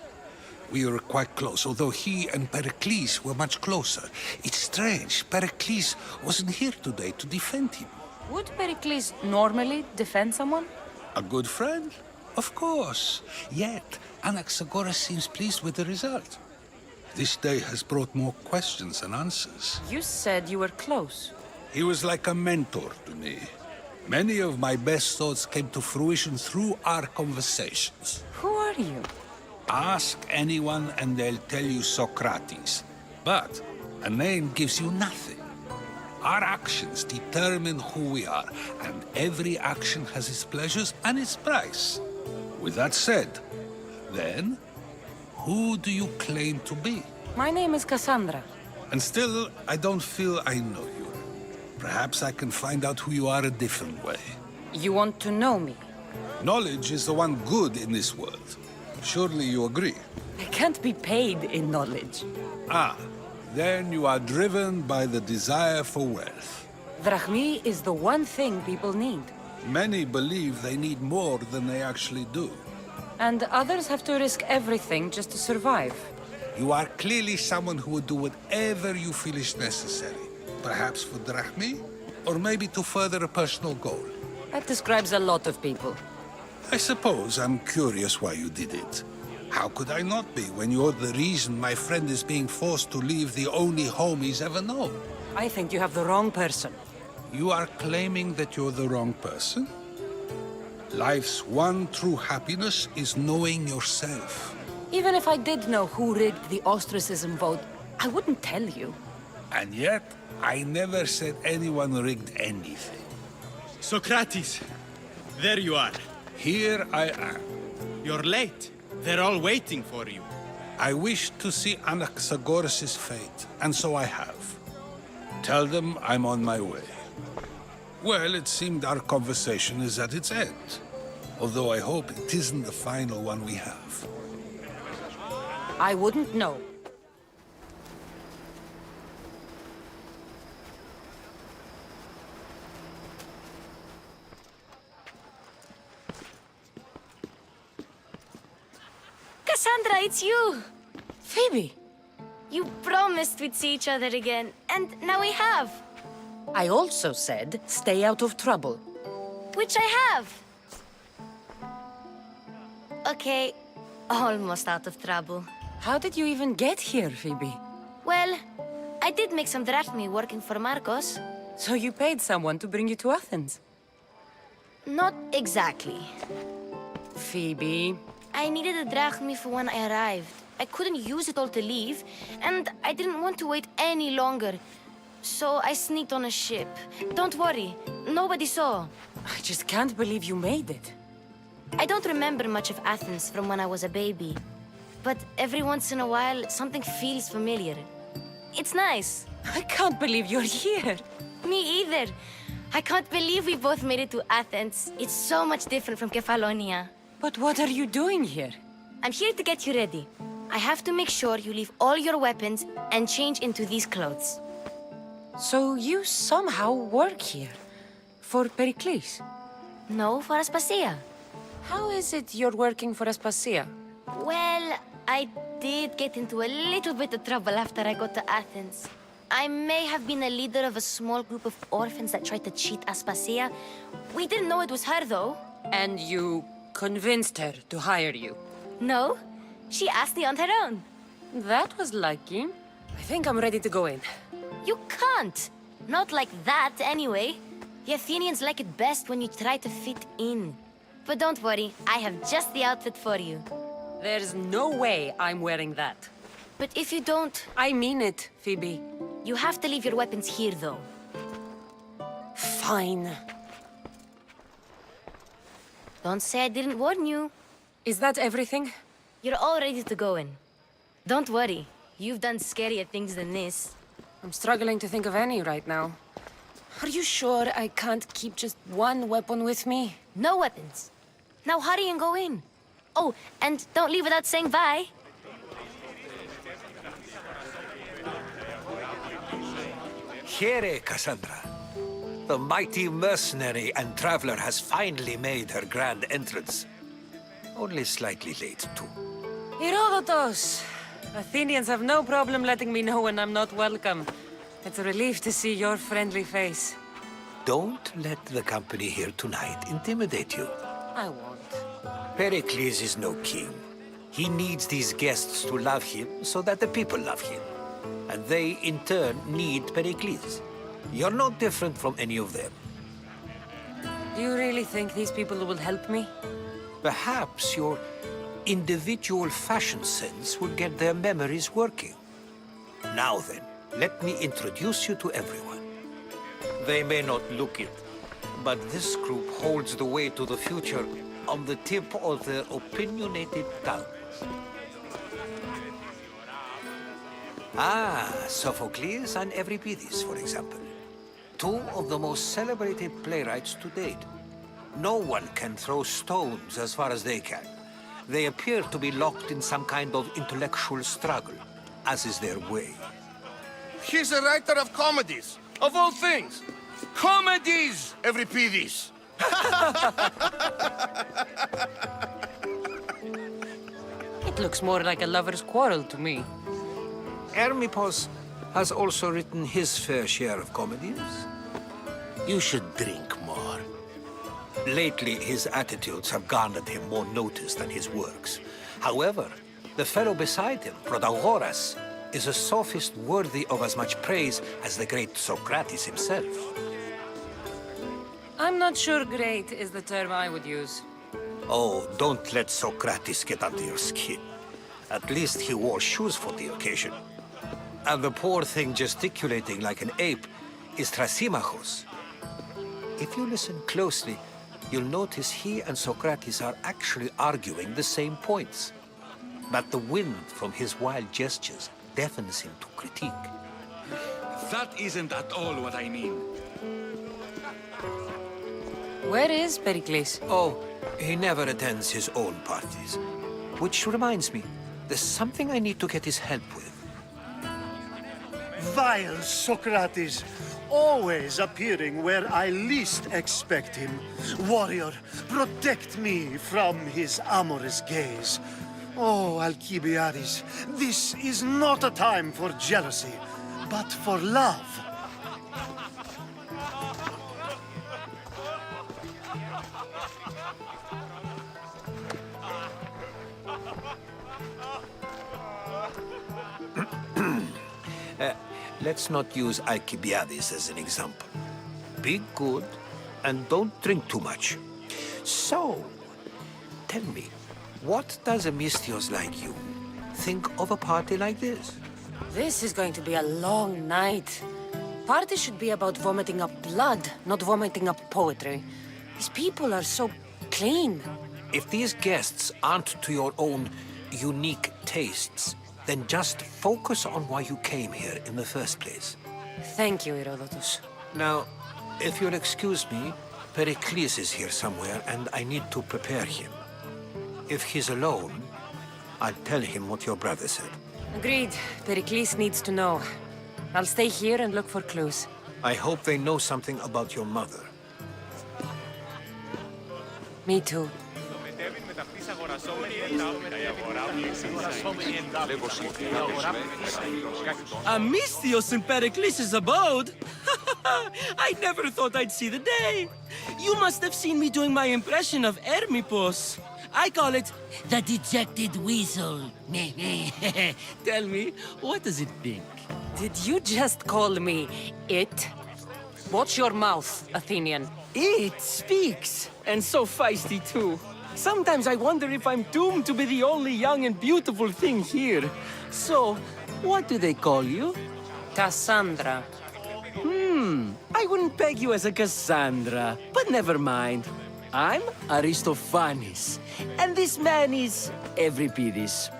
C: We were quite close, although he and Pericles were much closer. It's strange, Pericles wasn't here today to defend him.
K: Would Pericles normally defend someone?
C: A good friend? Of course. Yet, Anaxagoras seems pleased with the result.
U: This day has brought more questions than answers.
K: You said you were close.
U: He was like a mentor to me. Many of my best thoughts came to fruition through our conversations.
K: Who are you?
U: Ask anyone and they'll tell you Socrates. But a name gives you nothing. Our actions determine who we are, and every action has its pleasures and its price. With that said, then, who do you claim to be?
K: My name is Cassandra.
U: And still, I don't feel I know you. Perhaps I can find out who you are a different way.
K: You want to know me?
U: Knowledge is the one good in this world. Surely you agree?
K: I can't be paid in knowledge.
U: Ah, then you are driven by the desire for wealth.
K: Drachmi is the one thing people need.
U: Many believe they need more than they actually do.
K: And others have to risk everything just to survive.
U: You are clearly someone who would do whatever you feel is necessary. Perhaps for drachmi, or maybe to further a personal goal.
K: That describes a lot of people.
U: I suppose I'm curious why you did it. How could I not be when you're the reason my friend is being forced to leave the only home he's ever known?
K: I think you have the wrong person.
U: You are claiming that you're the wrong person? Life's one true happiness is knowing yourself.
K: Even if I did know who rigged the ostracism vote, I wouldn't tell you.
U: And yet, I never said anyone rigged anything.
V: Socrates! There you are.
U: Here I am.
V: You're late. They're all waiting for you.
U: I wish to see Anaxagoras' fate, and so I have. Tell them I'm on my way. Well, it seemed our conversation is at its end. Although I hope it isn't the final one we have.
K: I wouldn't know.
W: Cassandra, it's you!
K: Phoebe!
W: You promised we'd see each other again, and now we have.
K: I also said, stay out of trouble.
W: Which I have. Okay, almost out of trouble.
K: How did you even get here, Phoebe?
W: Well, I did make some drachmi working for Marcos.
K: So you paid someone to bring you to Athens?
W: Not exactly.
K: Phoebe...
W: I needed a drachmi for when I arrived. I couldn't use it all to leave, and I didn't want to wait any longer. So I sneaked on a ship. Don't worry, nobody saw.
K: I just can't believe you made it.
W: I don't remember much of Athens from when I was a baby. But every once in a while, something feels familiar. It's nice.
K: I can't believe you're here.
W: Me either. I can't believe we both made it to Athens. It's so much different from Kefalonia.
K: But what are you doing here?
W: I'm here to get you ready. I have to make sure you leave all your weapons and change into these clothes.
K: So you somehow work here? For Pericles?
W: No, for Aspasia.
K: How is it you're working for Aspasia?
W: Well, I did get into a little bit of trouble after I got to Athens. I may have been a leader of a small group of orphans that tried to cheat Aspasia. We didn't know it was her, though.
K: And you convinced her to hire you?
W: No, she asked me on her own.
K: That was lucky. I think I'm ready to go in.
W: You can't. Not like that, anyway. The Athenians like it best when you try to fit in. But don't worry, I have just the outfit for you.
K: There's no way I'm wearing that.
W: But if you don't...
K: I mean it, Phoebe.
W: You have to leave your weapons here, though.
K: Fine.
W: Don't say I didn't warn you.
K: Is that everything?
W: You're all ready to go in. Don't worry. You've done scarier things than this.
K: I'm struggling to think of any right now. Are you sure I can't keep just one weapon with me?
W: No weapons. Now hurry and go in. Oh, and don't leave without saying bye.
M: Here, Cassandra. The mighty mercenary and traveler has finally made her grand entrance. Only slightly late, too.
K: Herodotus! Athenians have no problem letting me know when I'm not welcome. It's a relief to see your friendly face.
M: Don't let the company here tonight intimidate you.
K: I won't.
M: Pericles is no king. He needs these guests to love him so that the people love him. And they, in turn, need Pericles. You're no different from any of them.
K: Do you really think these people will help me?
M: Perhaps your individual fashion sense will get their memories working. Now then, let me introduce you to everyone. They may not look it, but this group holds the way to the future on the tip of their opinionated tongues. Ah, Sophocles and Euripides, for example. Two of the most celebrated playwrights to date. No one can throw stones as far as they can. They appear to be locked in some kind of intellectual struggle, as is their way.
C: He's a writer of comedies, of all things. Comedies, Euripides.
K: It looks more like a lover's quarrel to me.
M: Hermippos has also written his fair share of comedies. You should drink more. Lately, his attitudes have garnered him more notice than his works. However, the fellow beside him, Protagoras, is a sophist worthy of as much praise as the great Socrates himself.
K: I'm not sure great is the term I would use.
M: Oh, don't let Socrates get under your skin. At least he wore shoes for the occasion. And the poor thing gesticulating like an ape is Thrasymachos. If you listen closely, you'll notice he and Socrates are actually arguing the same points. But the wind from his wild gestures deafens him to critique.
P: That isn't at all what I mean.
K: Where is Pericles?
M: Oh, he never attends his own parties. Which reminds me, there's something I need to get his help with.
T: Vile Socrates, always appearing where I least expect him. Warrior, protect me from his amorous gaze. Oh, Alcibiades, this is not a time for jealousy, but for love.
M: Let's not use Alcibiades as an example. Be good and don't drink too much. So, tell me, what does a Misthios like you think of a party like this?
K: This is going to be a long night. Party should be about vomiting up blood, not vomiting up poetry. These people are so clean.
M: If these guests aren't to your own unique tastes, then just focus on why you came here in the first place.
K: Thank you, Herodotus.
M: Now, if you'll excuse me, Pericles is here somewhere, and I need to prepare him. If he's alone, I'll tell him what your brother said.
K: Agreed. Pericles needs to know. I'll stay here and look for clues.
M: I hope they know something about your mother.
K: Me too.
I: A Misthios in Pericles' abode? I never thought I'd see the day. You must have seen me doing my impression of Hermippos. I call it the dejected weasel. Tell me, what does it think?
K: Did you just call me it? Watch your mouth, Athenian.
I: It speaks, and so feisty too. Sometimes I wonder if I'm doomed to be the only young and beautiful thing here. So, what do they call you?
K: Cassandra.
I: I wouldn't peg you as a Cassandra, but never mind. I'm Aristophanes, and this man is Euripides.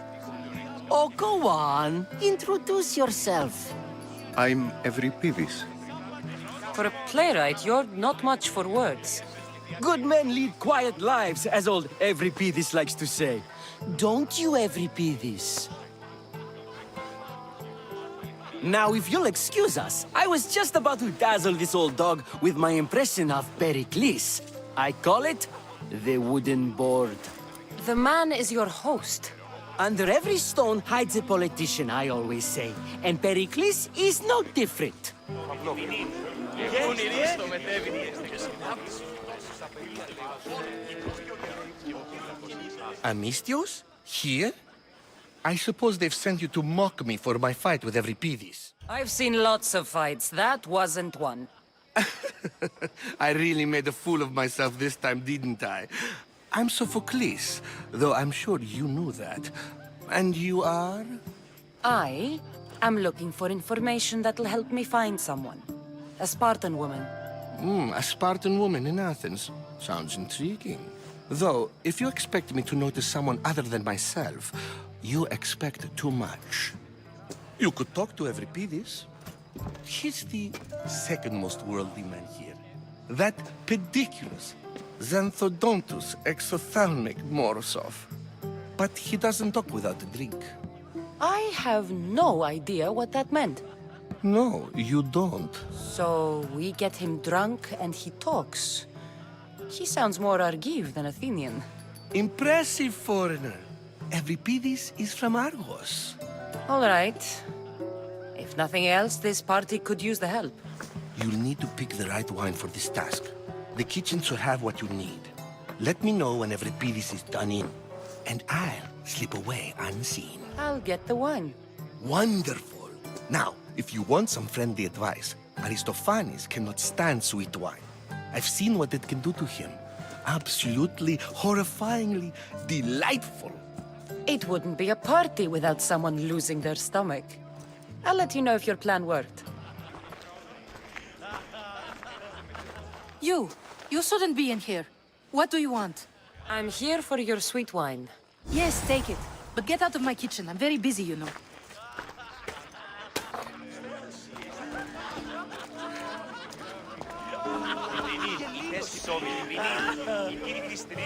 I: Oh, go on. Introduce yourself.
A: I'm Euripides.
K: For a playwright, you're not much for words.
I: Good men lead quiet lives, as old Euripides likes to say. Don't you, Euripides? Now, if you'll excuse us, I was just about to dazzle this old dog with my impression of Pericles. I call it the wooden board.
K: The man is your host.
I: Under every stone hides a politician, I always say. And Pericles is no different.
L: A Misthios?
D: Here? I suppose they've sent you to mock me for my fight with Euripides.
K: I've seen lots of fights. That wasn't one.
D: I really made a fool of myself this time, didn't I? I'm Sophocles, though I'm sure you knew that. And you are?
K: I am looking for information that'll help me find someone. A Spartan woman.
D: A Spartan woman in Athens. Sounds intriguing. Though, if you expect me to notice someone other than myself, you expect too much. You could talk to Euripides. He's the second most worldly man here. That pediculous, xanthodontus exophthalmic Morosov. But he doesn't talk without a drink.
K: I have no idea what that meant.
D: No, you don't.
K: So we get him drunk and he talks. He sounds more Argive than Athenian.
D: Impressive foreigner. Euripides is from Argos.
K: All right. If nothing else, this party could use the help.
D: You'll need to pick the right wine for this task. The kitchen should have what you need. Let me know when Euripides is done in, and I'll slip away unseen.
K: I'll get the wine.
D: Wonderful. Now, if you want some friendly advice, Aristophanes cannot stand sweet wine. I've seen what it can do to him. Absolutely, horrifyingly delightful.
K: It wouldn't be a party without someone losing their stomach. I'll let you know if your plan worked.
F: You shouldn't be in here. What do you want?
K: I'm here for your sweet wine.
F: Yes, take it. But get out of my kitchen. I'm very busy, you know.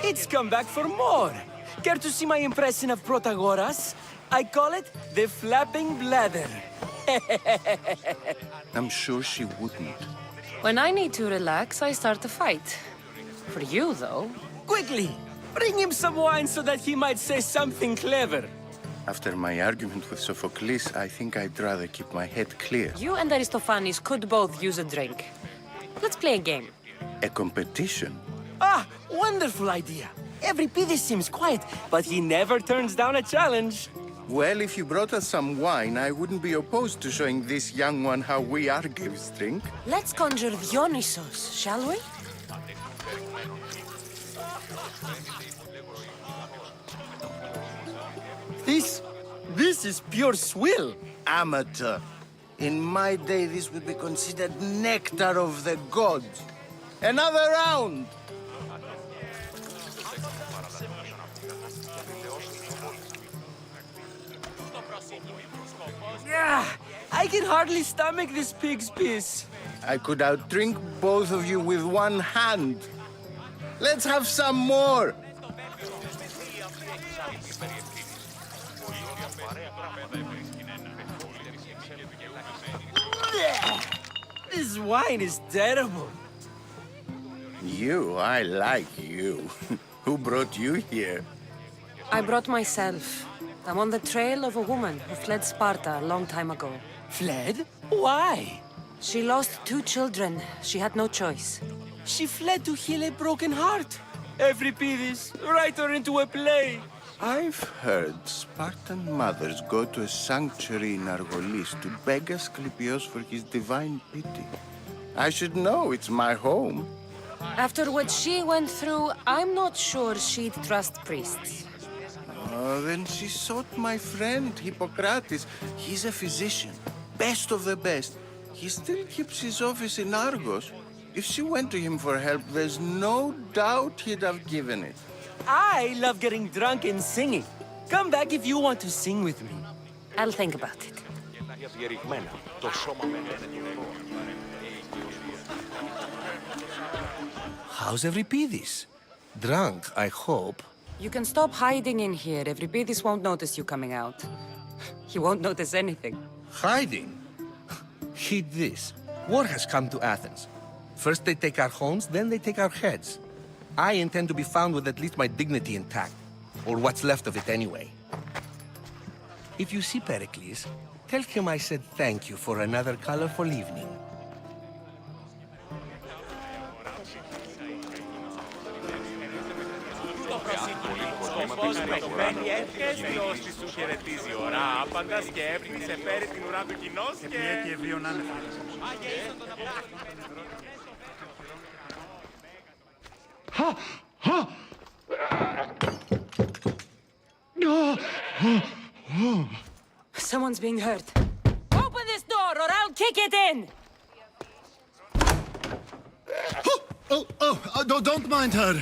I: It's come back for more. Care to see my impression of Protagoras? I call it the flapping bladder.
A: I'm sure she wouldn't.
K: When I need to relax, I start a fight. For you, though.
I: Quickly, bring him some wine so that he might say something clever.
A: After my argument with Sophocles, I think I'd rather keep my head clear.
K: You and Aristophanes could both use a drink. Let's play a game.
A: A competition?
I: Ah, wonderful idea. Euripides seems quiet, but he never turns down a challenge.
A: Well, if you brought us some wine, I wouldn't be opposed to showing this young one how we Argives drink.
K: Let's conjure Dionysos, shall we?
I: This is pure swill.
N: Amateur. In my day, this would be considered nectar of the gods. Another round!
I: Yeah, I can hardly stomach this pig's piss.
N: I could outdrink both of you with one hand. Let's have some more!
I: This wine is terrible.
A: I like you. Who brought you here?
K: I brought myself. I'm on the trail of a woman who fled Sparta a long time ago.
I: Fled? Why?
K: She lost 2 children. She had no choice.
I: She fled to heal a broken heart. Euripides, write her into a play.
A: I've heard Spartan mothers go to a sanctuary in Argolis to beg Asclepios for his divine pity. I should know, it's my home.
K: After what she went through, I'm not sure she'd trust priests.
A: Oh, then she sought my friend, Hippocrates. He's a physician, best of the best. He still keeps his office in Argos. If she went to him for help, there's no doubt he'd have given it.
I: I love getting drunk and singing. Come back if you want to sing with me.
K: I'll think about it.
D: How's Euripides? Drunk, I hope.
K: You can stop hiding in here. Euripides won't notice you coming out. He won't notice anything.
D: Hiding? Heed this. War has come to Athens. First they take our homes, then they take our heads. I intend to be found with at least my dignity intact. Or what's left of it anyway. If you see Pericles, tell him I said thank you for another colorful evening.
H: Μπαίνει, έρχεσαι ποιος σου χαιρετίζει ώρα, άπαντα και έβρινη σε φέρει την ουρά του κοινός και...
T: Και βίων άνευ.
K: Someone's being hurt. Open this door or I'll kick it in!
C: Don't mind her.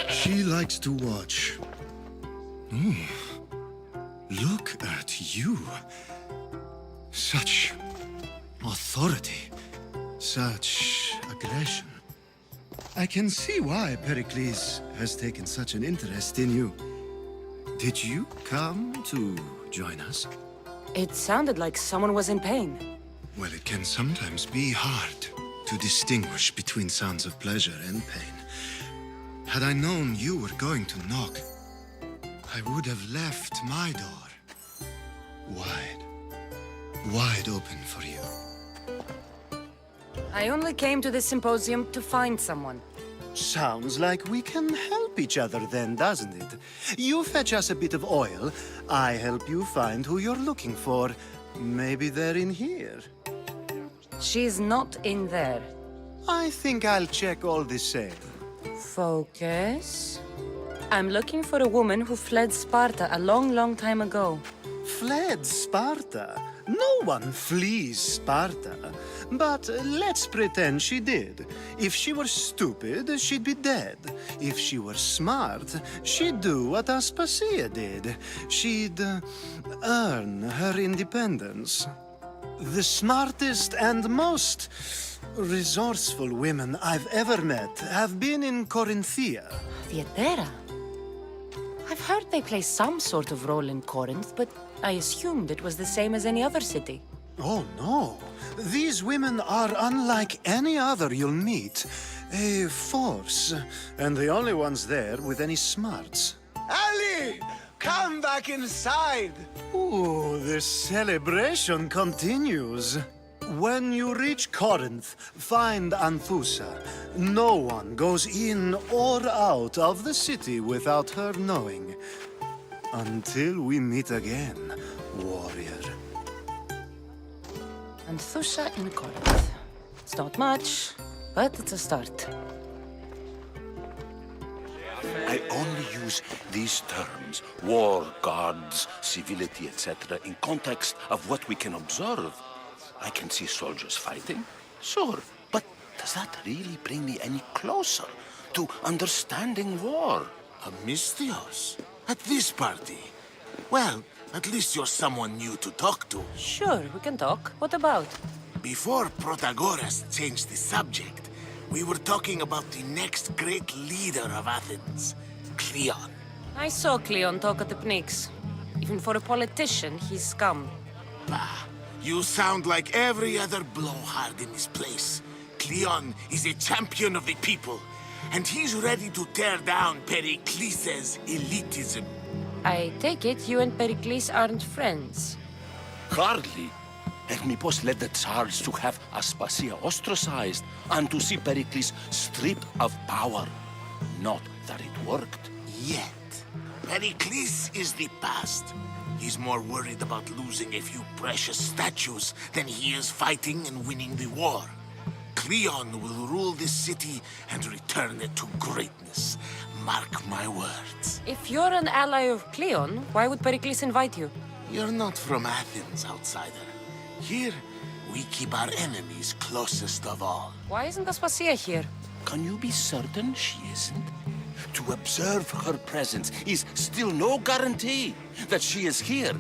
C: She likes to watch. Look at you. Such authority. Such aggression. I can see why Pericles has taken such an interest in you. Did you come to join us?
K: It sounded like someone was in pain.
C: Well, it can sometimes be hard to distinguish between sounds of pleasure and pain. Had I known you were going to knock, I would have left my door wide open for you.
K: I only came to this symposium to find someone.
T: Sounds like we can help each other then, doesn't it? You fetch us a bit of oil, I help you find who you're looking for. Maybe they're in here.
K: She's not in there.
T: I think I'll check all the same.
K: Focus. I'm looking for a woman who fled Sparta a long time ago.
T: Fled Sparta? No one flees Sparta. But let's pretend she did. If she were stupid, she'd be dead. If she were smart, she'd do what Aspasia did. She'd earn her independence. The smartest and most resourceful women I've ever met have been in Corinthia.
K: Vietera? I've heard they play some sort of role in Corinth, but I assumed it was the same as any other city.
T: Oh, no. These women are unlike any other you'll meet. A force, and the only ones there with any smarts.
N: Ali! Come back inside!
T: Ooh, the celebration continues. When you reach Corinth, find Anthusa. No one goes in or out of the city without her knowing. Until we meet again, warrior.
K: Anthusa in Corinth. It's not much, but it's a start.
D: I only use these terms, war, gods, civility, etc., in context of what we can observe. I can see soldiers fighting, sure, but does that really bring me any closer to understanding war?
O: Amistios? At this party? Well, at least you're someone new to talk to.
K: Sure, we can talk. What about?
O: Before Protagoras changed the subject, we were talking about the next great leader of Athens, Cleon.
K: I saw Cleon talk at the Pnyx. Even for a politician, he's scum.
O: Bah, you sound like every other blowhard in this place. Cleon is a champion of the people, and he's ready to tear down Pericles' elitism.
K: I take it you and Pericles aren't friends.
D: Hardly. Hermipos led the Tsars to have Aspasia ostracized and to see Pericles stripped of power. Not that it worked.
O: Yet. Pericles is the past. He's more worried about losing a few precious statues than he is fighting and winning the war. Cleon will rule this city and return it to greatness. Mark my words.
K: If you're an ally of Cleon, why would Pericles invite you?
O: You're not from Athens, outsider. Here, we keep our enemies closest of all.
K: Why isn't Aspasia here?
D: Can you be certain she isn't? To observe her presence is still no guarantee that she is here.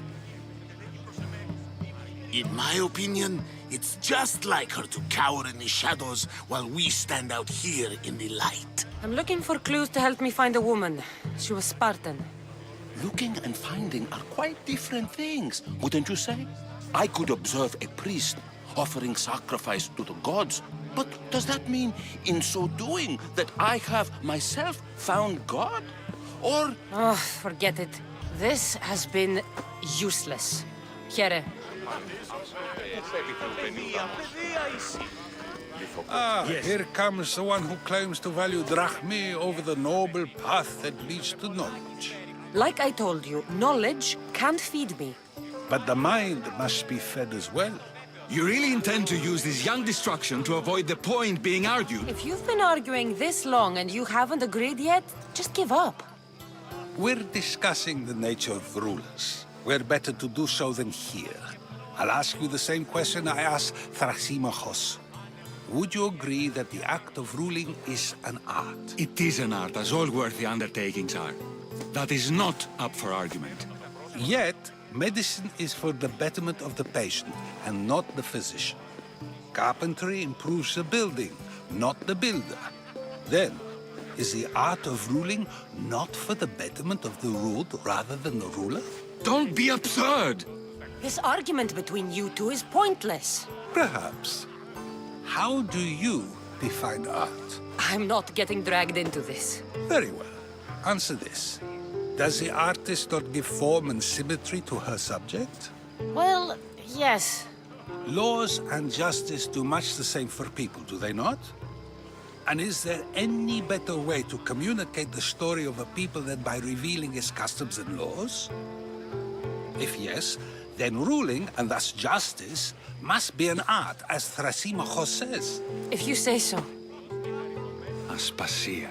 O: In my opinion, it's just like her to cower in the shadows while we stand out here in the light.
K: I'm looking for clues to help me find a woman. She was Spartan.
D: Looking and finding are quite different things, wouldn't you say? I could observe a priest offering sacrifice to the gods, but does that mean, in so doing, that I have myself found God? Or...
K: Oh, forget it. This has been useless. Here.
U: Ah, here comes the one who claims to value drachmae over the noble path that leads to knowledge.
K: Like I told you, knowledge can't feed me.
U: But the mind must be fed as well.
Q: You really intend to use this young destruction to avoid the point being argued?
K: If you've been arguing this long and you haven't agreed yet, just give up.
U: We're discussing the nature of rulers. Where better to do so than here? I'll ask you the same question I asked Thrasimachos. Would you agree that the act of ruling is an art?
Q: It is an art, as all worthy undertakings are. That is not up for argument.
U: Yet, medicine is for the betterment of the patient, and not the physician. Carpentry improves the building, not the builder. Then, is the art of ruling not for the betterment of the ruled rather than the ruler?
Q: Don't be absurd!
K: This argument between you two is pointless.
U: Perhaps. How do you define art?
K: I'm not getting dragged into this.
U: Very well. Answer this. Does the artist not give form and symmetry to her subject?
K: Well, yes.
U: Laws and justice do much the same for people, do they not? And is there any better way to communicate the story of a people than by revealing its customs and laws? If yes, then ruling, and thus justice, must be an art, as Thrasimachos says.
K: If you say so.
Q: Aspasia.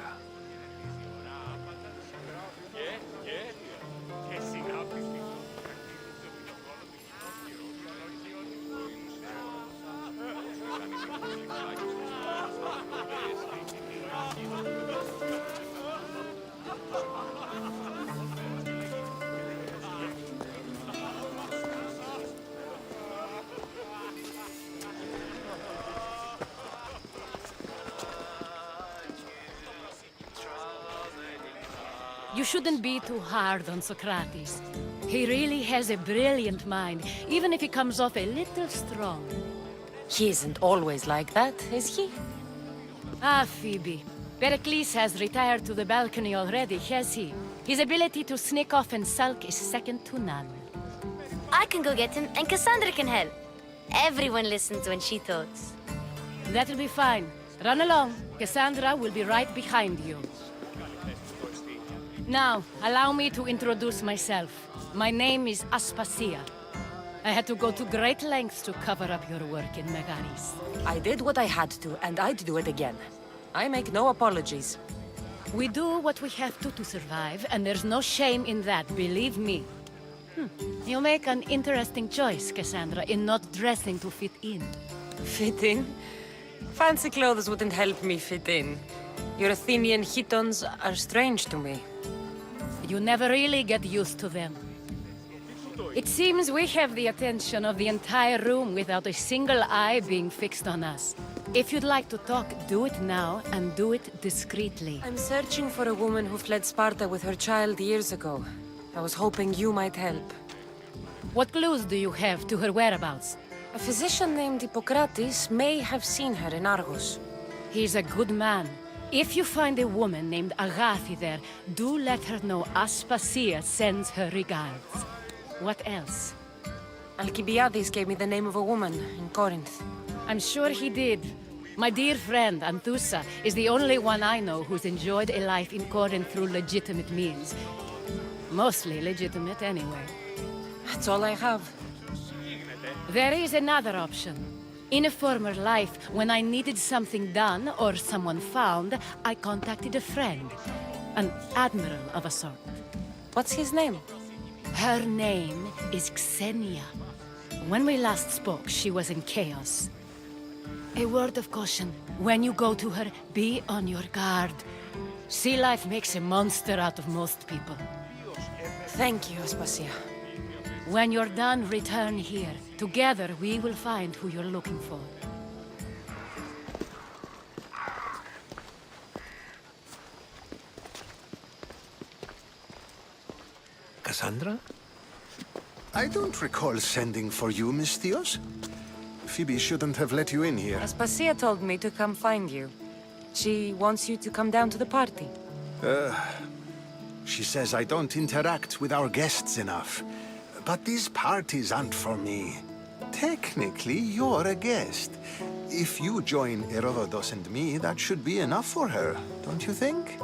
F: You shouldn't be too hard on Socrates. He really has a brilliant mind, even if he comes off a little strong.
K: He isn't always like that, is he?
F: Ah, Phoebe. Pericles has retired to the balcony already, has he? His ability to sneak off and sulk is second to none.
W: I can go get him, and Cassandra can help. Everyone listens when she talks.
F: That'll be fine. Run along. Cassandra will be right behind you. Now, allow me to introduce myself. My name is Aspasia. I had to go to great lengths to cover up your work in Megaris.
K: I did what I had to, and I'd do it again. I make no apologies.
F: We do what we have to survive, and there's no shame in that, believe me. You make an interesting choice, Cassandra, in not dressing to fit in.
K: Fit in? Fancy clothes wouldn't help me fit in. Your Athenian chitons are strange to me.
F: You never really get used to them. It seems we have the attention of the entire room without a single eye being fixed on us. If you'd like to talk, do it now, and do it discreetly.
K: I'm searching for a woman who fled Sparta with her child years ago. I was hoping you might help.
F: What clues do you have to her whereabouts?
K: A physician named Hippocrates may have seen her in Argos.
F: He's a good man. If you find a woman named Agathi there, do let her know Aspasia sends her regards. What else?
K: Alcibiades gave me the name of a woman in Corinth.
F: I'm sure he did. My dear friend, Anthusa, is the only one I know who's enjoyed a life in Corinth through legitimate means. Mostly legitimate, anyway.
K: That's all I have.
F: There is another option. In a former life, when I needed something done or someone found, I contacted a friend. An admiral of a sort.
K: What's his name?
F: Her name is Xenia. When we last spoke, she was in chaos. A word of caution. When you go to her, be on your guard. Sea life makes a monster out of most people.
K: Thank you, Aspasia.
F: When you're done, return here. Together, we will find who you're looking for.
B: Cassandra? I don't recall sending for you, Miss Theos. Phoebe shouldn't have let you in here.
K: Aspasia told me to come find you. She wants you to come down to the party.
B: She says I don't interact with our guests enough. But these parties aren't for me. Technically, you're a guest. If you join Herodotus and me, that should be enough for her, don't you think?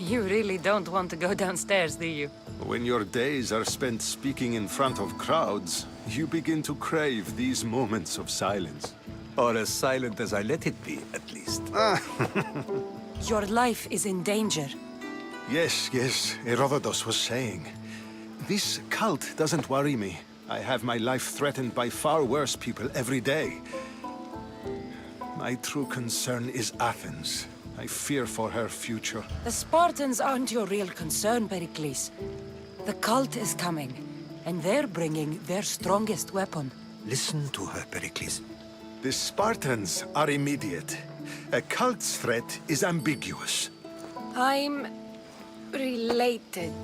K: You really don't want to go downstairs, do you?
B: When your days are spent speaking in front of crowds, you begin to crave these moments of silence.
I: Or as silent as I let it be, at least.
K: Your life is in danger.
B: Yes, Herodotus was saying. This cult doesn't worry me. I have my life threatened by far worse people every day. My true concern is Athens. I fear for her future.
K: The Spartans aren't your real concern, Pericles. The cult is coming, and they're bringing their strongest weapon.
B: Listen to her, Pericles. The Spartans are immediate. A cult's threat is ambiguous.
K: I'm related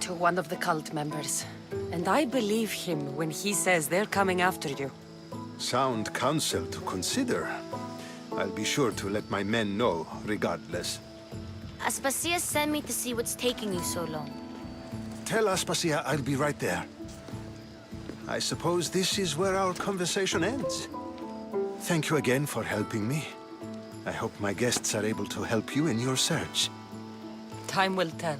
K: to one of the cult members, and I believe him when he says they're coming after you.
B: Sound counsel to consider. I'll be sure to let my men know, regardless.
W: Aspasia sent me to see what's taking you so long.
B: Tell Aspasia I'll be right there. I suppose this is where our conversation ends. Thank you again for helping me. I hope my guests are able to help you in your search.
K: Time will tell.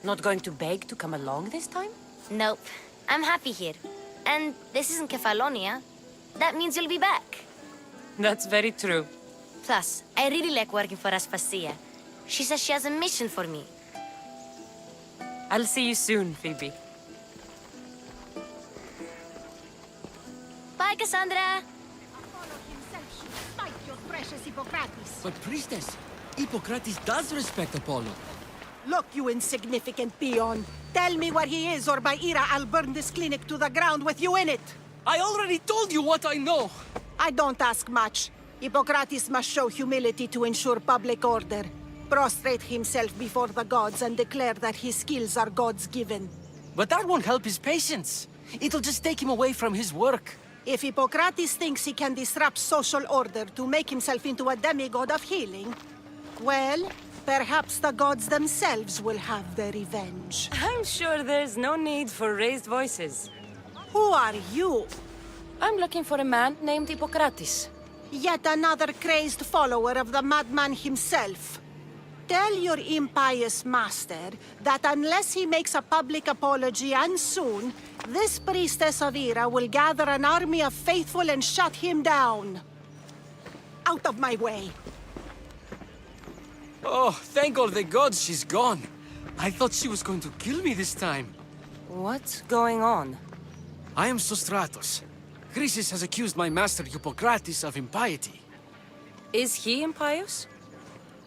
K: Not going to beg to come along this time?
W: Nope. I'm happy here. And this isn't Kefalonia. That means you'll be back.
K: That's very true.
W: Plus, I really like working for Aspasia. She says she has a mission for me.
K: I'll see you soon, Phoebe.
W: Bye, Cassandra!
J: But priestess, Hippocrates does respect Apollo.
R: Look, you insignificant peon. Tell me where he is, or by Ira, I'll burn this clinic to the ground with you in it.
J: I already told you what I know.
R: I don't ask much. Hippocrates must show humility to ensure public order. Prostrate himself before the gods and declare that his skills are God's given.
J: But that won't help his patients. It'll just take him away from his work.
R: If Hippocrates thinks he can disrupt social order to make himself into a demigod of healing, well, perhaps the gods themselves will have their revenge.
K: I'm sure there's no need for raised voices.
R: Who are you?
K: I'm looking for a man named Hippocrates.
R: Yet another crazed follower of the madman himself. Tell your impious master that unless he makes a public apology, and soon, this priestess of Ira will gather an army of faithful and shut him down. Out of my way.
J: Oh, thank all the gods she's gone. I thought she was going to kill me this time.
K: What's going on?
J: I am Sostratos. Chrysis has accused my master Hippocrates of impiety.
K: Is he impious?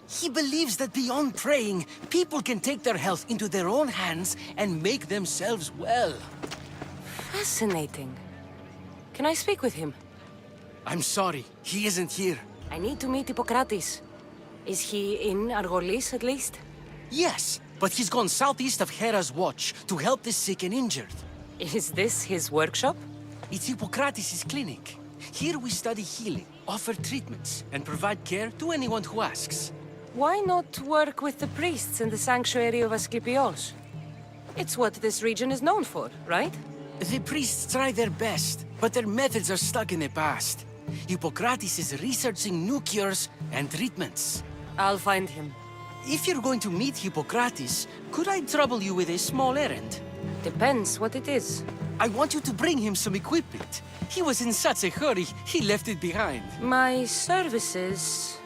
J: He believes that beyond praying, people can take their health into their own hands and make themselves well.
K: Fascinating. Can I speak with him?
J: I'm sorry, he isn't here.
K: I need to meet Hippocrates. Is he in Argolis, at least?
J: Yes, but he's gone southeast of Hera's watch to help the sick and injured.
K: Is this his workshop?
J: It's Hippocrates' clinic. Here we study healing, offer treatments, and provide care to anyone who asks.
K: Why not work with the priests in the sanctuary of Asclepios? It's what this region is known for, right?
J: The priests try their best, but their methods are stuck in the past. Hippocrates is researching new cures and treatments.
K: I'll find him.
J: If you're going to meet Hippocrates, could I trouble you with a small errand?
K: Depends what it is.
J: I want you to bring him some equipment. He was in such a hurry, he left it behind.
K: My services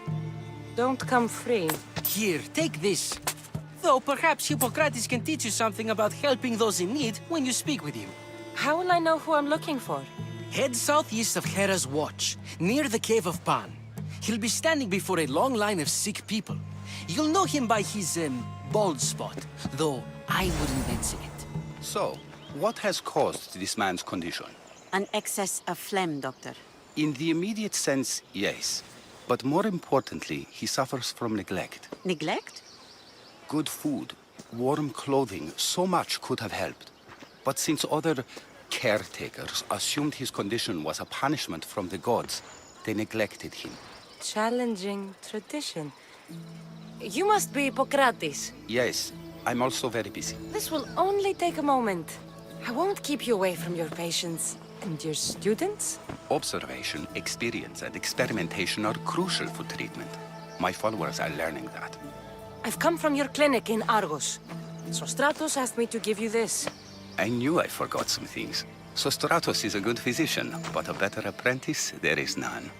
K: don't come free.
J: Here, take this. Though perhaps Hippocrates can teach you something about helping those in need when you speak with him.
K: How will I know who I'm looking for?
J: Head southeast of Hera's watch, near the Cave of Pan. He'll be standing before a long line of sick people. You'll know him by his, bald spot, though I wouldn't mention it.
S: So, what has caused this man's condition?
X: An excess of phlegm, Doctor.
S: In the immediate sense, yes. But more importantly, he suffers from neglect.
X: Neglect?
S: Good food, warm clothing, so much could have helped. But since other caretakers assumed his condition was a punishment from the gods, they neglected him.
K: Challenging tradition. You must be Hippocrates.
S: Yes, I'm also very busy.
K: This will only take a moment. I won't keep you away from your patients. And your students?
S: Observation, experience, and experimentation are crucial for treatment. My followers are learning that.
K: I've come from your clinic in Argos. Sostratos asked me to give you this.
S: I knew I forgot some things. Sostratos is a good physician, but a better apprentice there is none.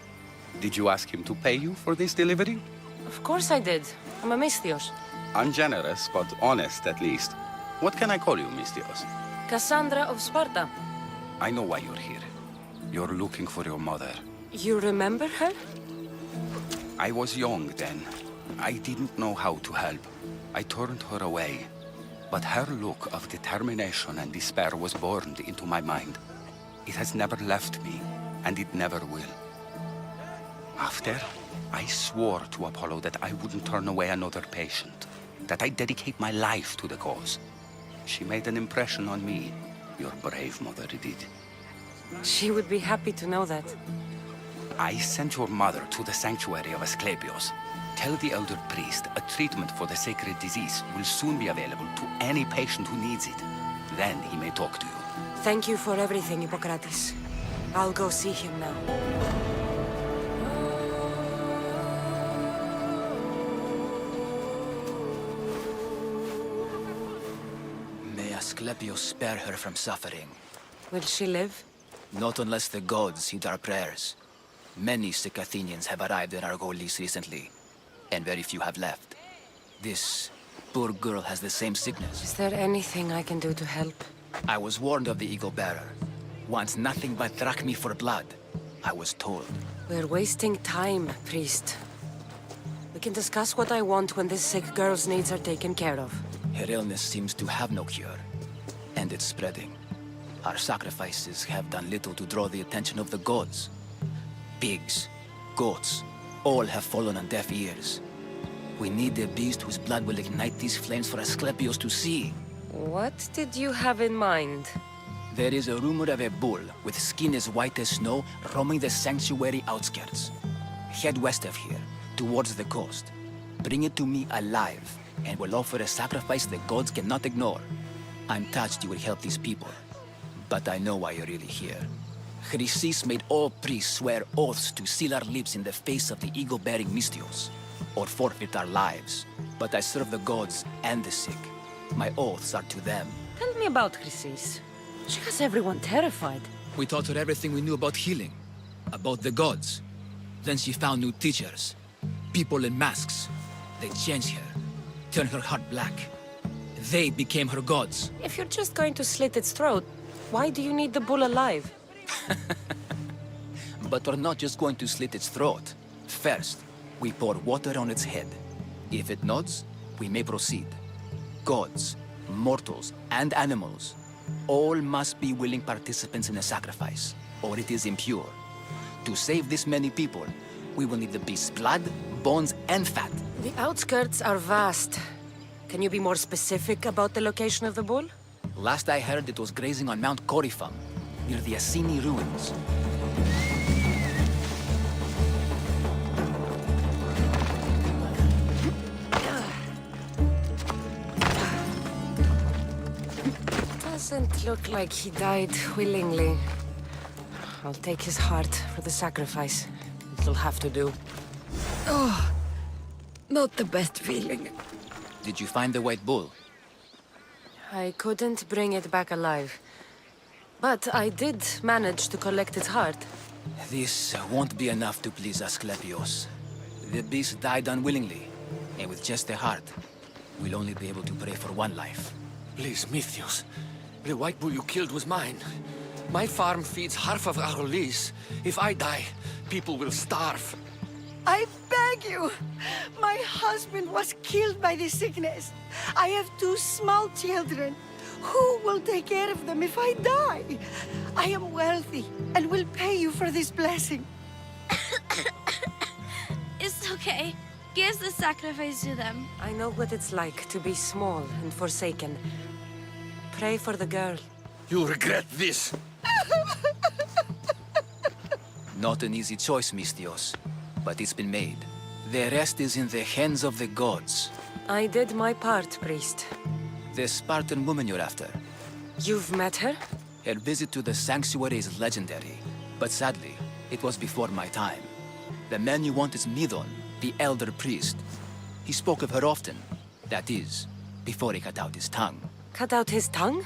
S: Did you ask him to pay you for this delivery?
K: Of course I did. I'm a Misthios.
S: Ungenerous, but honest at least. What can I call you, Misthios?
K: Cassandra of Sparta.
S: I know why you're here. You're looking for your mother.
K: You remember her?
S: I was young then. I didn't know how to help. I turned her away. But her look of determination and despair was burned into my mind. It has never left me, and it never will. After, I swore to Apollo that I wouldn't turn away another patient, that I'd dedicate my life to the cause. She made an impression on me. Your brave mother did.
K: She would be happy to know that.
S: I sent your mother to the sanctuary of Asclepios. Tell the elder priest a treatment for the sacred disease will soon be available to any patient who needs it. Then he may talk to you.
K: Thank you for everything, Hippocrates. I'll go see him now.
J: May Asclepios spare her from suffering.
K: Will she live?
J: Not unless the gods heed our prayers. Many sick Athenians have arrived in Argolis recently, and very few have left. This poor girl has the same sickness.
K: Is there anything I can do to help?
J: I was warned of the Eagle Bearer. Wants nothing but drachmi for blood, I was told.
K: We're wasting time, priest. We can discuss what I want when this sick girl's needs are taken care of.
J: Her illness seems to have no cure, and it's spreading. Our sacrifices have done little to draw the attention of the gods. Pigs, goats, all have fallen on deaf ears. We need a beast whose blood will ignite these flames for Asclepios to see.
K: What did you have in mind?
J: There is a rumor of a bull with skin as white as snow roaming the sanctuary outskirts. Head west of here, towards the coast. Bring it to me alive, and we'll offer a sacrifice the gods cannot ignore. I'm touched you will help these people, but I know why you're really here. Chrysis made all priests swear oaths to seal our lips in the face of the eagle-bearing Misthios, or forfeit our lives. But I serve the gods and the sick. My oaths are to them.
K: Tell me about Chrysis. She has everyone terrified.
J: We taught her everything we knew about healing, about the gods. Then she found new teachers, people in masks. They changed her, turned her heart black. They became her gods.
K: If you're just going to slit its throat, why do you need the bull alive?
J: But we're not just going to slit its throat. First, we pour water on its head. If it nods, we may proceed. Gods, mortals, and animals, all must be willing participants in the sacrifice, or it is impure. To save this many people, we will need the beast's blood, bones, and fat.
K: The outskirts are vast. Can you be more specific about the location of the bull?
J: Last I heard, it was grazing on Mount Coryphon, near the Assini ruins.
K: Doesn't look like he died willingly. I'll take his heart for the sacrifice. It'll have to do. Oh, not the best feeling.
J: Did you find the white bull?
K: I couldn't bring it back alive. But I did manage to collect its heart.
J: This won't be enough to please Asclepios. The beast died unwillingly, and with just a heart, we'll only be able to pray for one life.
D: Please, Misthios. The white bull you killed was mine. My farm feeds half of Argolis. If I die, people will starve.
E: I beg you! My husband was killed by this sickness. I have 2 small children. Who will take care of them if I die? I am wealthy and will pay you for this blessing.
W: It's okay. Give the sacrifice to them.
K: I know what it's like to be small and forsaken. Pray for the girl.
D: You regret this.
J: Not an easy choice, Misthios, but it's been made. The rest is in the hands of the gods.
K: I did my part, priest.
J: The Spartan woman you're after.
K: You've met her?
J: Her visit to the sanctuary is legendary, but sadly, it was before my time. The man you want is Midon, the elder priest. He spoke of her often. That is, before he cut out his tongue.
K: Cut out his tongue?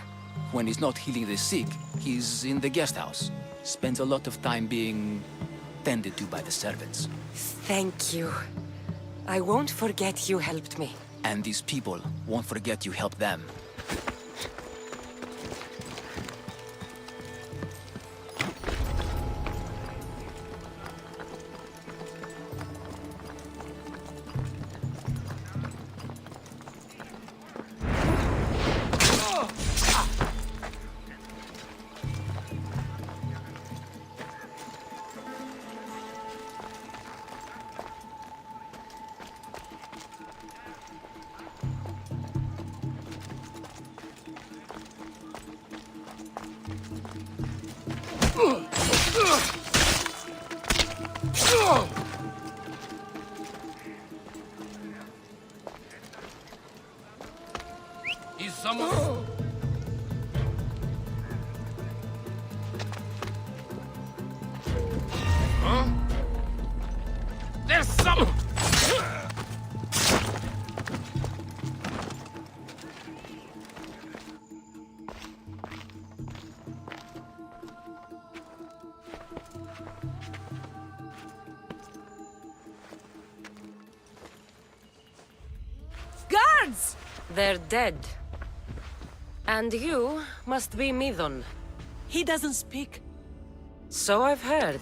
J: When he's not healing the sick, he's in the guest house. Spends a lot of time being tended to by the servants.
K: Thank you. I won't forget you helped me.
J: And these people won't forget you helped them.
D: Is someone... Huh? There's some...
K: Guards! They're dead. And you must be Midon.
E: He doesn't speak.
K: So I've heard.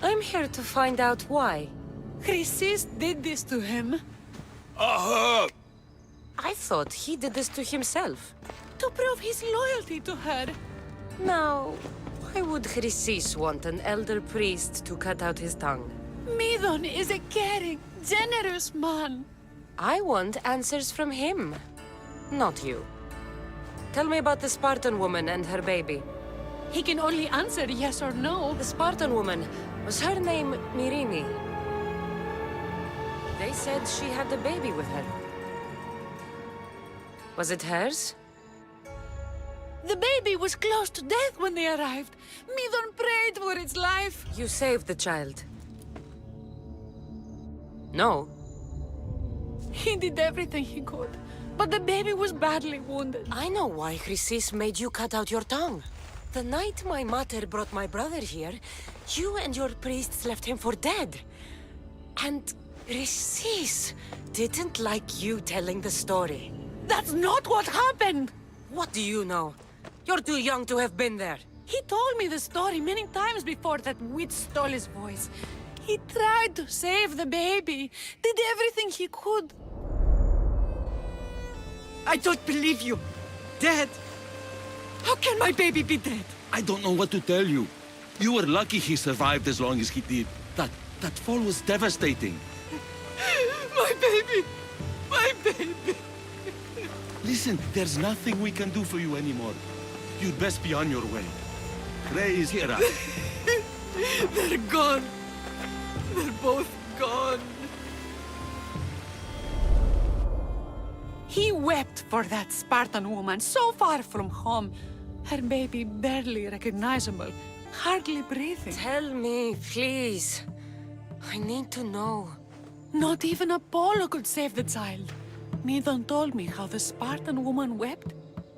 K: I'm here to find out why.
E: Chrysis did this to him.
K: I thought he did this to himself.
E: To prove his loyalty to her.
K: Now, why would Chrysis want an elder priest to cut out his tongue?
E: Midon is a caring, generous man.
K: I want answers from him, not you. Tell me about the Spartan woman and her baby.
E: He can only answer yes or no.
K: The Spartan woman, was her name Myrine? They said she had a baby with her. Was it hers?
E: The baby was close to death when they arrived. Midon prayed for its life.
K: You saved the child. No.
E: He did everything he could, but the baby was badly wounded.
K: I know why Chrysis made you cut out your tongue. The night my mater brought my brother here, you and your priests left him for dead. And Chrysis didn't like you telling the story.
E: That's not what happened!
K: What do you know? You're too young to have been there.
E: He told me the story many times before that witch stole his voice. He tried to save the baby, did everything he could. I don't believe you. Dead? How can my baby be dead?
Q: I don't know what to tell you. You were lucky he survived as long as he did. That fall was devastating.
E: My baby! My baby!
Q: Listen, there's nothing we can do for you anymore. You'd best be on your way. Ray is here.
E: They're gone. They're both gone. He wept for that Spartan woman, so far from home. Her baby barely recognizable, hardly breathing.
K: Tell me, please. I need to know.
E: Not even Apollo could save the child. Midon told me how the Spartan woman wept,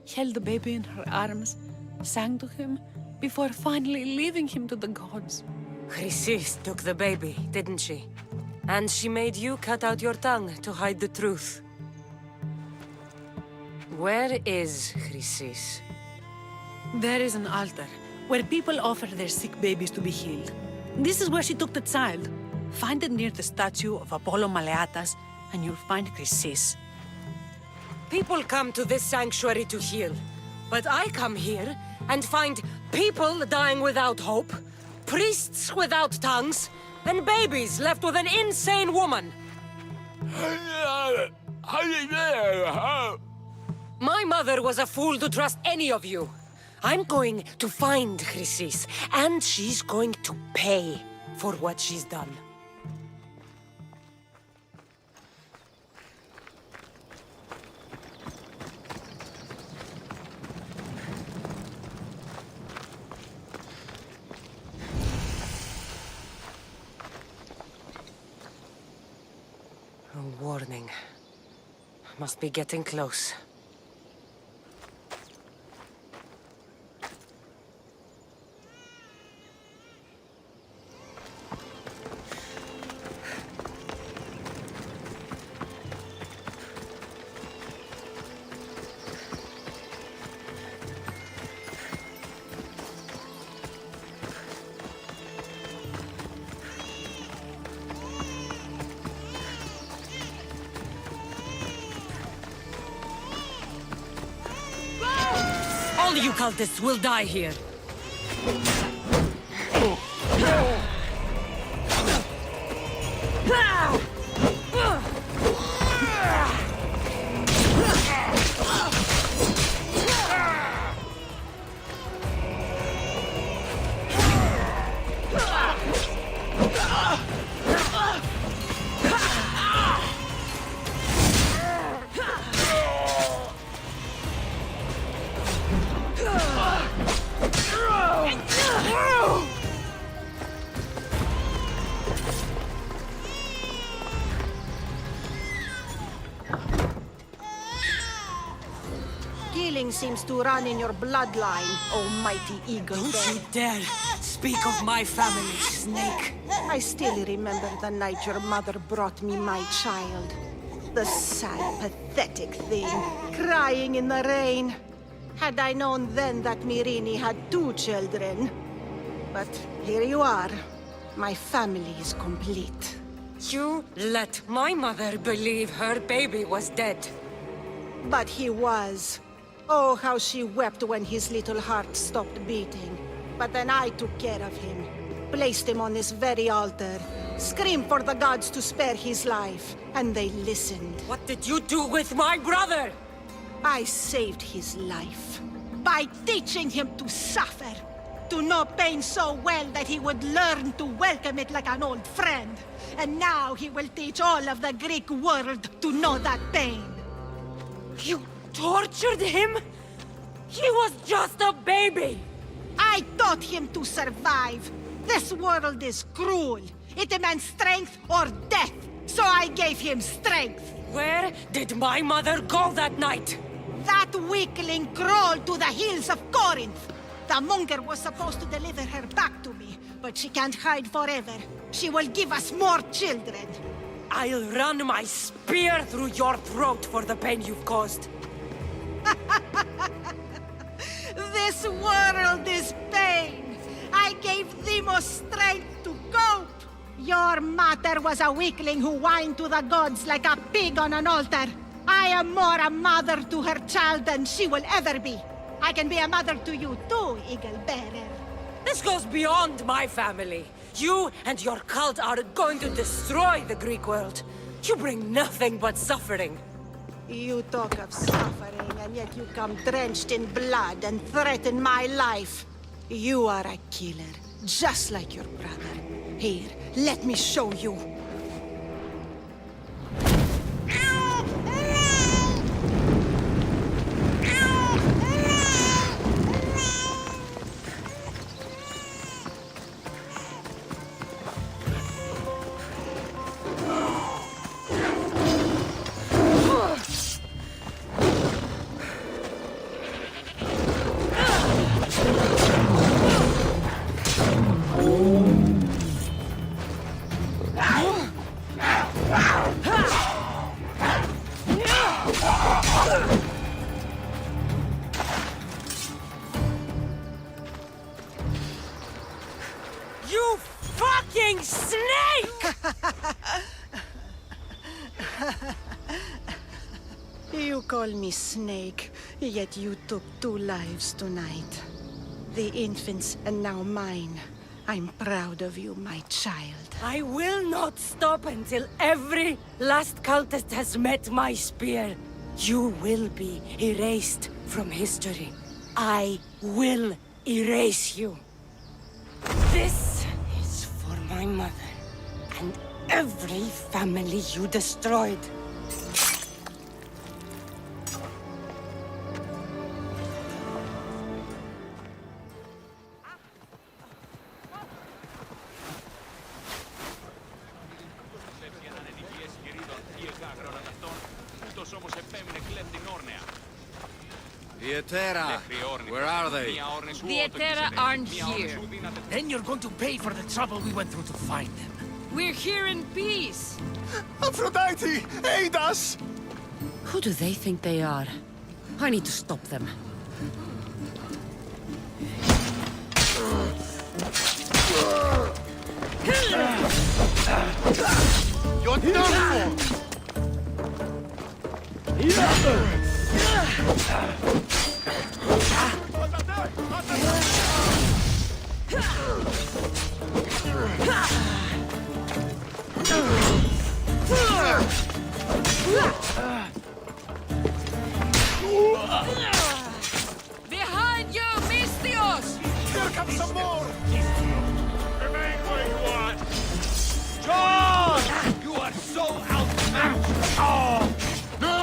E: held the baby in her arms, sang to him, before finally leaving him to the gods.
K: Chrysis took the baby, didn't she? And she made you cut out your tongue to hide the truth. Where is Chrysis?
E: There is an altar, where people offer their sick babies to be healed. This is where she took the child. Find it near the statue of Apollo Maleatas, and you'll find Chrysis.
K: People come to this sanctuary to heal. But I come here and find people dying without hope, priests without tongues, and babies left with an insane woman. My mother was a fool to trust any of you. I'm going to find Chrysis, and she's going to pay for what she's done. morning. Must be getting close. All you cultists will die here.
R: Killing seems to run in your bloodline, almighty eagle.
K: Don't you dare speak of my family, Snake.
R: I still remember the night your mother brought me my child. The sad, pathetic thing, crying in the rain. Had I known then that Mirini had 2 children. But here you are. My family is complete.
K: You let my mother believe her baby was dead.
R: But he was. Oh, how she wept when his little heart stopped beating. But then I took care of him. Placed him on this very altar. Screamed for the gods to spare his life. And they listened.
K: What did you do with my brother?
R: I saved his life. By teaching him to suffer. To know pain so well that he would learn to welcome it like an old friend. And now he will teach all of the Greek world to know that pain.
K: You tortured him? He was just a baby!
R: I taught him to survive. This world is cruel. It demands strength or death. So I gave him strength.
K: Where did my mother go that night?
R: That weakling crawled to the hills of Corinth. The monger was supposed to deliver her back to me, but she can't hide forever. She will give us more children.
K: I'll run my spear through your throat for the pain you've caused.
R: This world is pain. I gave Demos strength to cope. Your mother was a weakling who whined to the gods like a pig on an altar. I am more a mother to her child than she will ever be. I can be a mother to you too, Eagle Bearer.
K: This goes beyond my family. You and your cult are going to destroy the Greek world. You bring nothing but suffering.
R: You talk of suffering, and yet you come drenched in blood and threaten my life. You are a killer, just like your brother. Here, let me show you.
K: You fucking snake!
R: You call me Snake, yet you took 2 lives tonight. The infant's and now mine. I'm proud of you, my child.
K: I will not stop until every last cultist has met my spear. You will be erased from history. I will erase you. This is for my mother and every family you destroyed.
H: Γυρίδων,
N: The Etera, where are they?
K: The Etera aren't here.
J: Then you're going to pay for the trouble we went through to find them.
K: We're here in peace.
B: Aphrodite, aid us!
K: Who do they think they are? I need to stop them.
C: You're done for!
K: Behind you, Mistios!
B: Here comes some more!
H: Remain where you are. John! You are so outmatched. Oh! No!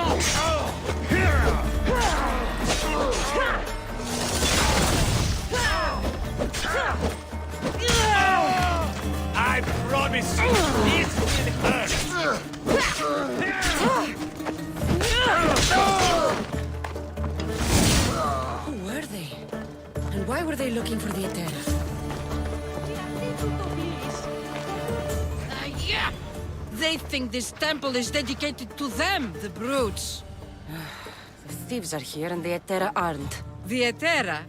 H: I promise you, this will hurt.
K: Who were they? And why were they looking for the Etera? Yeah! They think this temple is dedicated to them, the brutes. The thieves are here and the Etera aren't. The Etera?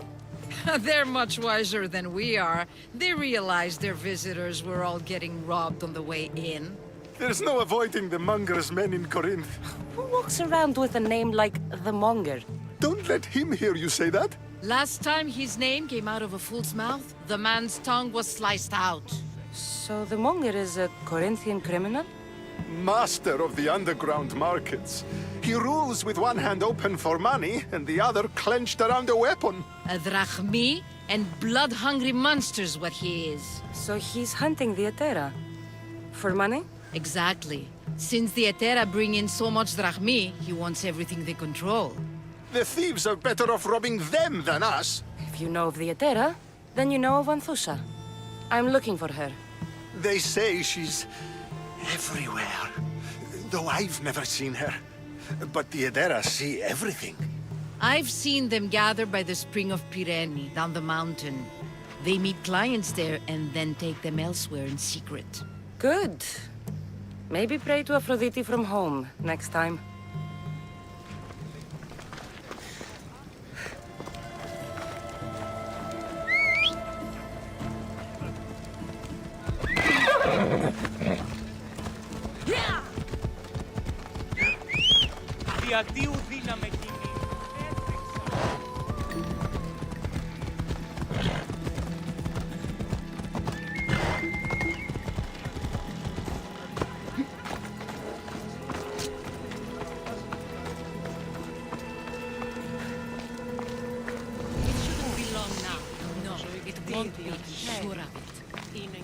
K: They're much wiser than we are. They realized their visitors were all getting robbed on the way in.
B: There's no avoiding the monger's men in Corinth.
K: Who walks around with a name like the Monger?
B: Don't let him hear you say that.
K: Last time his name came out of a fool's mouth, the man's tongue was sliced out. So the Monger is a Corinthian criminal?
B: Master of the underground markets. He rules with one hand open for money and the other clenched around a weapon.
K: A drachmi and blood-hungry monster's what he is. So he's hunting the Etera? For money? Exactly. Since the Etera bring in so much drachmi, he wants everything they control.
B: The thieves are better off robbing them than us.
K: If you know of the Etera, then you know of Anthusha. I'm looking for her.
B: They say she's everywhere. Though I've never seen her. But the Etera see everything.
K: I've seen them gather by the spring of Pirene, down the mountain. They meet clients there and then take them elsewhere in secret. Good. Maybe pray to Aphrodite from home next time.
H: Διατίου δύναμη εκείνη.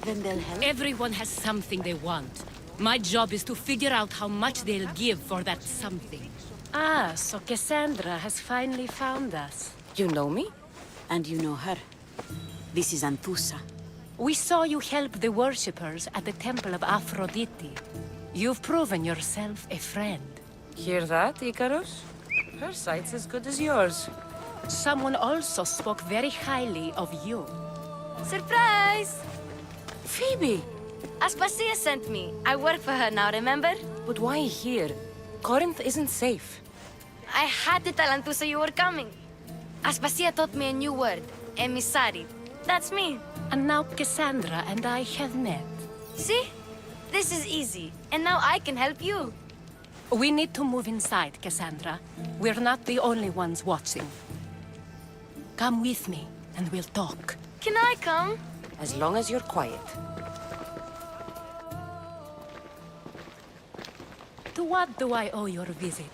F: Then they'll help? Everyone has something they want. My job is to figure out how much they'll give for that something. Ah, so Cassandra has finally found us.
K: You know me?
X: And you know her. This is Anthusa.
F: We saw you help the worshippers at the temple of Aphrodite. You've proven yourself a friend.
K: Hear that, Icarus? Her sight's as good as yours.
F: Someone also spoke very highly of you.
W: Surprise!
K: Phoebe!
W: Aspasia sent me. I work for her now, remember?
K: But why here? Corinth isn't safe.
W: I had to tell Anthusa you were coming. Aspasia taught me a new word. Emissary. That's me.
F: And now Cassandra and I have met.
W: See? This is easy. And now I can help you.
F: We need to move inside, Cassandra. We're not the only ones watching. Come with me, and we'll talk.
W: Can I come?
K: As long as you're quiet.
F: To what do I owe your visit?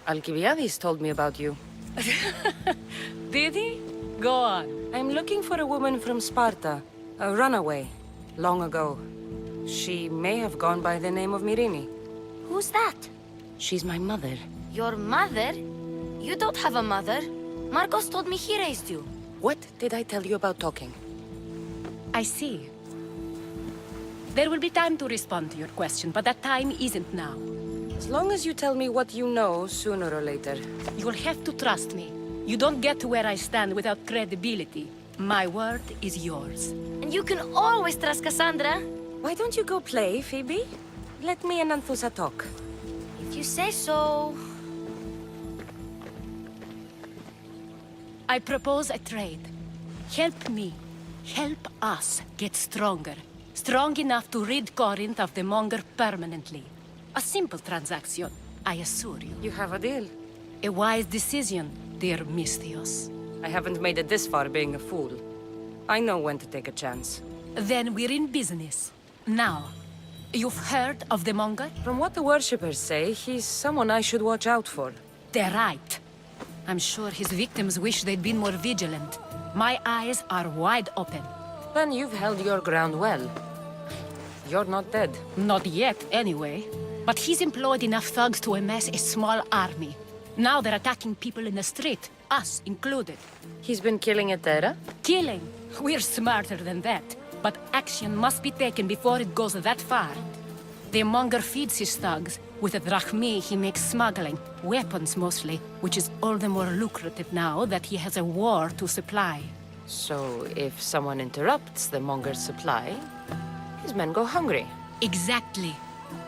K: Alcibiades told me about you.
F: Did he? Go on.
K: I'm looking for a woman from Sparta. A runaway. Long ago. She may have gone by the name of Myrine.
W: Who's that?
K: She's my mother.
W: Your mother? You don't have a mother. Marcos told me he raised you.
K: What did I tell you about talking?
F: I see. There will be time to respond to your question, but that time isn't now.
K: As long as you tell me what you know, sooner or later.
F: You'll have to trust me. You don't get to where I stand without credibility. My word is yours.
W: And you can always trust Cassandra.
K: Why don't you go play, Phoebe? Let me and Anthusa talk.
W: If you say so.
F: I propose a trade. Help me. Help us get stronger. Strong enough to rid Corinth of the Monger permanently. A simple transaction, I assure you.
K: You have a deal.
F: A wise decision, dear Misthios.
K: I haven't made it this far being a fool. I know when to take a chance.
F: Then we're in business. Now, you've heard of the Monger?
K: From what the worshippers say, he's someone I should watch out for.
F: They're right. I'm sure his victims wish they'd been more vigilant. My eyes are wide open.
K: Then you've held your ground well. You're not dead.
F: Not yet, anyway. But he's employed enough thugs to amass a small army. Now they're attacking people in the street, us included.
K: He's been killing at Terra?
F: Killing? We're smarter than that. But action must be taken before it goes that far. The Monger feeds his thugs. With the drachmi, he makes smuggling. Weapons, mostly. Which is all the more lucrative now that he has a war to supply.
K: So, if someone interrupts the Monger's supply, his men go hungry.
F: Exactly.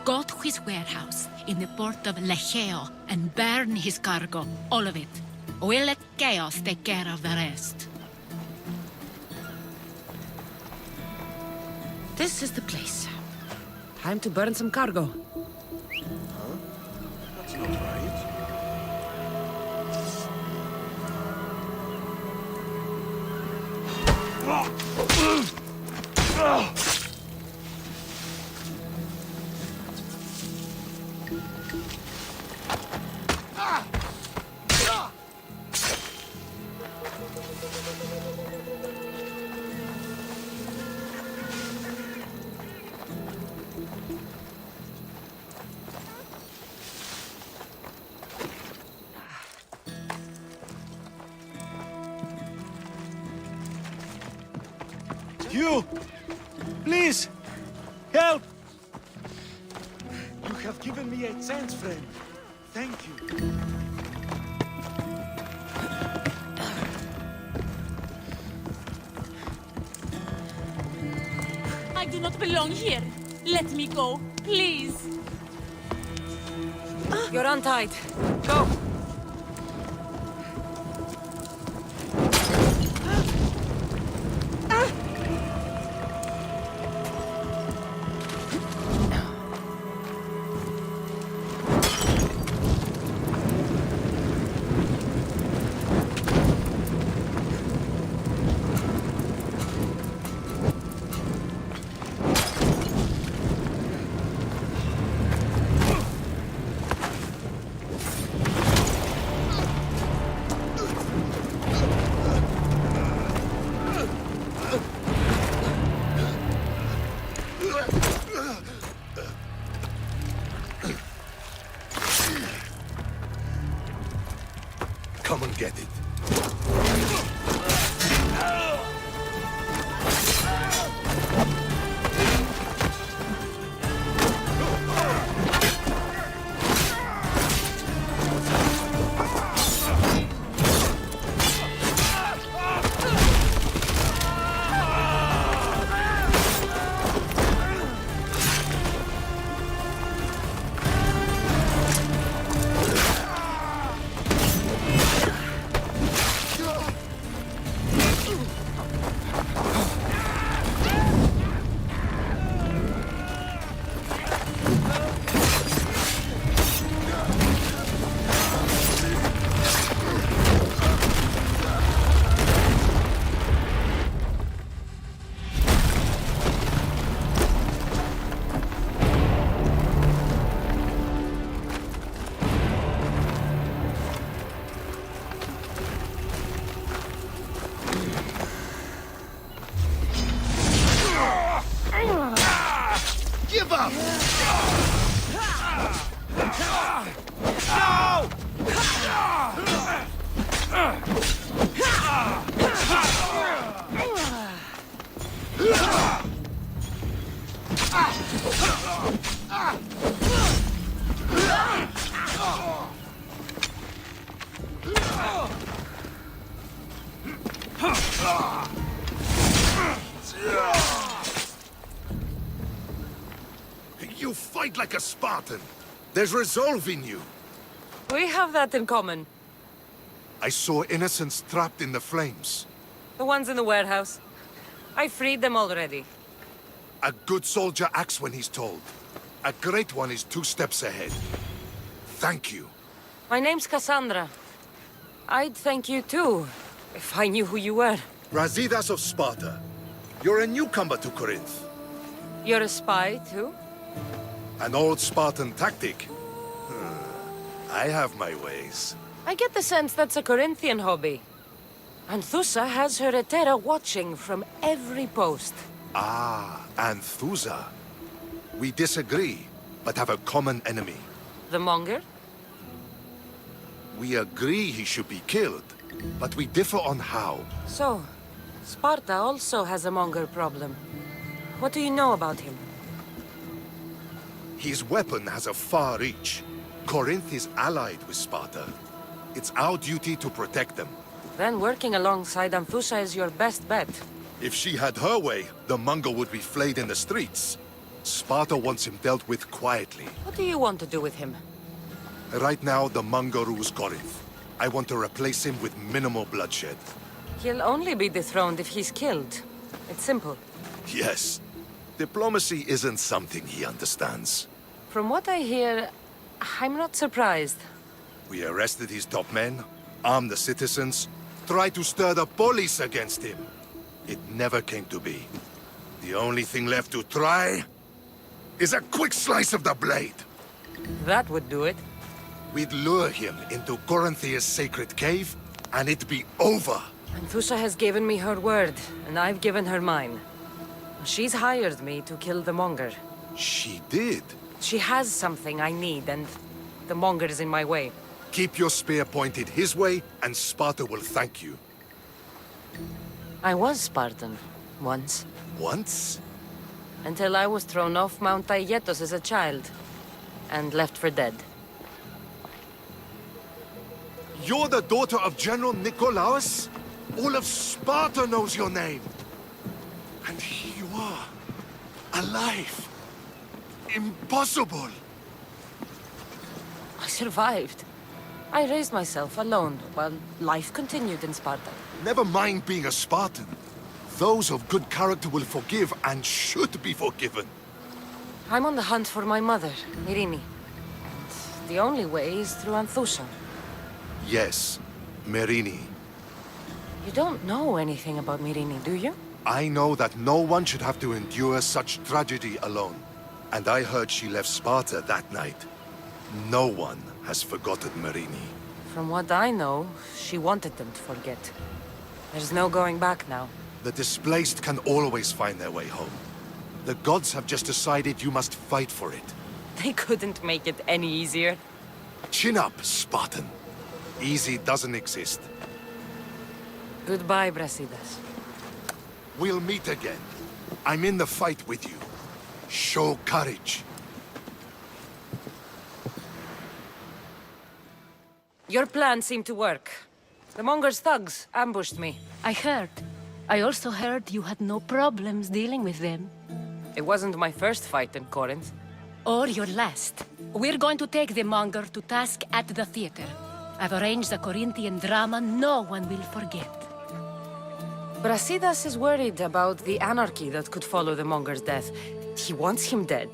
F: Go to his warehouse in the port of Lecheo and burn his cargo. All of it. We'll let chaos take care of the rest.
K: This is the place. Time to burn some cargo.
C: That's not right.
T: You! Please! Help! You have given me a chance, friend. Thank you.
G: I do not belong here. Let me go, please.
K: You're untied. Go!
C: Come and get it. Give up! You fight like a Spartan. There's resolve in you.
K: We have that in common.
C: I saw innocents trapped in the flames.
K: The ones in the warehouse. I freed them already.
C: A good soldier acts when he's told. A great one is 2 steps ahead. Thank you.
K: My name's Cassandra. I'd thank you too, if I knew who you were.
C: Brasidas of Sparta. You're a newcomer to Corinth.
K: You're a spy too?
C: An old Spartan tactic. I have my ways.
K: I get the sense that's a Corinthian hobby. Anthusa has her Etera watching from every post.
C: Ah, Anthusa. We disagree, but have a common enemy.
K: The Monger?
C: We agree he should be killed, but we differ on how.
K: So, Sparta also has a Monger problem. What do you know about him?
C: His weapon has a far reach. Corinth is allied with Sparta. It's our duty to protect them.
K: Then working alongside Anthusa is your best bet.
C: If she had her way, the Mongol would be flayed in the streets. Sparta wants him dealt with quietly.
K: What do you want to do with him?
C: Right now, the Mongol rules Corinth. I want to replace him with minimal bloodshed.
K: He'll only be dethroned if he's killed. It's simple.
C: Yes. Diplomacy isn't something he understands.
K: From what I hear, I'm not surprised.
C: We arrested his top men, armed the citizens, tried to stir the police against him. It never came to be. The only thing left to try is a quick slice of the blade.
K: That would do it.
C: We'd lure him into Corinthia's sacred cave, and it'd be over.
K: Anthusa has given me her word, and I've given her mine. She's hired me to kill the Monger.
C: She did?
K: She has something I need, and the Monger is in my way.
C: Keep your spear pointed his way, and Sparta will thank you.
K: I was Spartan, once.
C: Once?
K: Until I was thrown off Mount Aietos as a child, and left for dead.
C: You're the daughter of General Nikolaos? All of Sparta knows your name. And here you are, alive. Impossible.
K: I survived. I raised myself alone, while life continued in Sparta.
C: Never mind being a Spartan. Those of good character will forgive and should be forgiven.
K: I'm on the hunt for my mother, Myrini. And the only way is through Anthusa.
C: Yes, Myrini.
K: You don't know anything about Myrini, do you?
C: I know that no one should have to endure such tragedy alone. And I heard she left Sparta that night. No one has forgotten Myrini.
K: From what I know, she wanted them to forget. There's no going back now.
C: The displaced can always find their way home. The gods have just decided you must fight for it.
K: They couldn't make it any easier.
C: Chin up, Spartan. Easy doesn't exist.
K: Goodbye, Brasidas.
C: We'll meet again. I'm in the fight with you. Show courage.
K: Your plan seemed to work. The Monger's thugs ambushed me.
F: I heard. I also heard you had no problems dealing with them.
K: It wasn't my first fight in Corinth.
F: Or your last. We're going to take the Monger to task at the theater. I've arranged a Corinthian drama no one will forget.
K: Brasidas is worried about the anarchy that could follow the Monger's death. He wants him dead,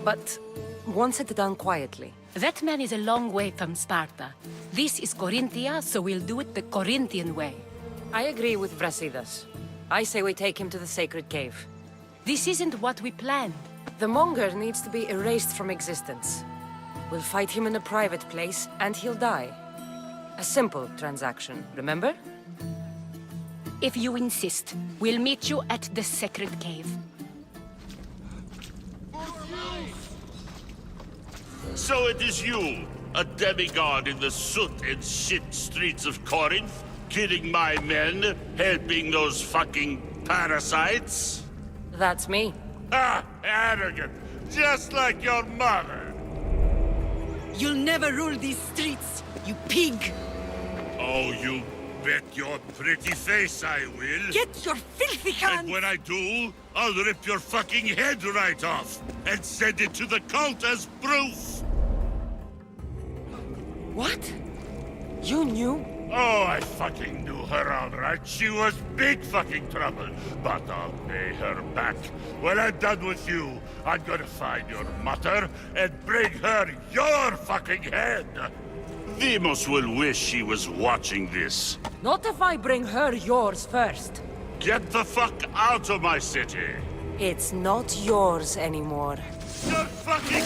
K: but wants it done quietly.
F: That man is a long way from Sparta. This is Corinthia, so we'll do it the Corinthian way.
K: I agree with Brasidas. I say we take him to the sacred cave.
F: This isn't what we planned.
K: The Monger needs to be erased from existence. We'll fight him in a private place, and he'll die. A simple transaction, remember?
F: If you insist, we'll meet you at the sacred cave.
L: So it is you, a demigod in the soot and shit streets of Corinth, killing my men, helping those fucking parasites?
K: That's me.
L: Ah, arrogant, just like your mother.
X: You'll never rule these streets, you pig!
L: Oh, you bet your pretty face I will.
E: Get your filthy hands!
L: And when I do, I'll rip your fucking head right off and send it to the cult as proof.
K: What? You knew?
L: Oh, I fucking knew her all right. She was big fucking trouble. But I'll pay her back. When I'm done with you, I'm gonna find your mother and bring her your fucking head. Demos will wish she was watching this.
K: Not if I bring her yours first.
L: Get the fuck out of my city.
K: It's not yours anymore.
L: You're fucking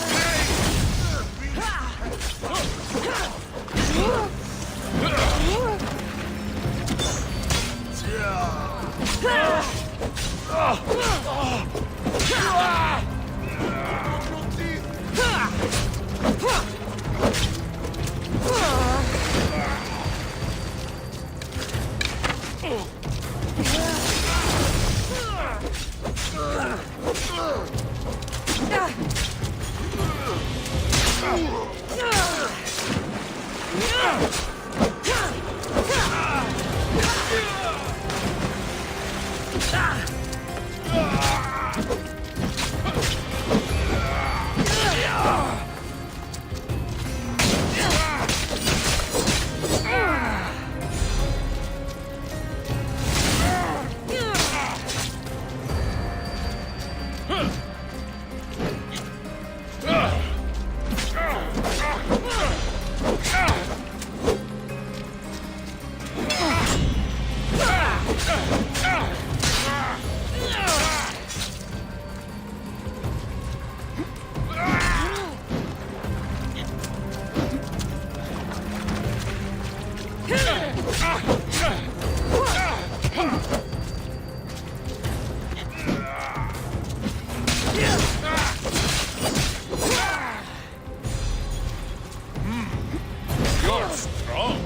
L: You're strong.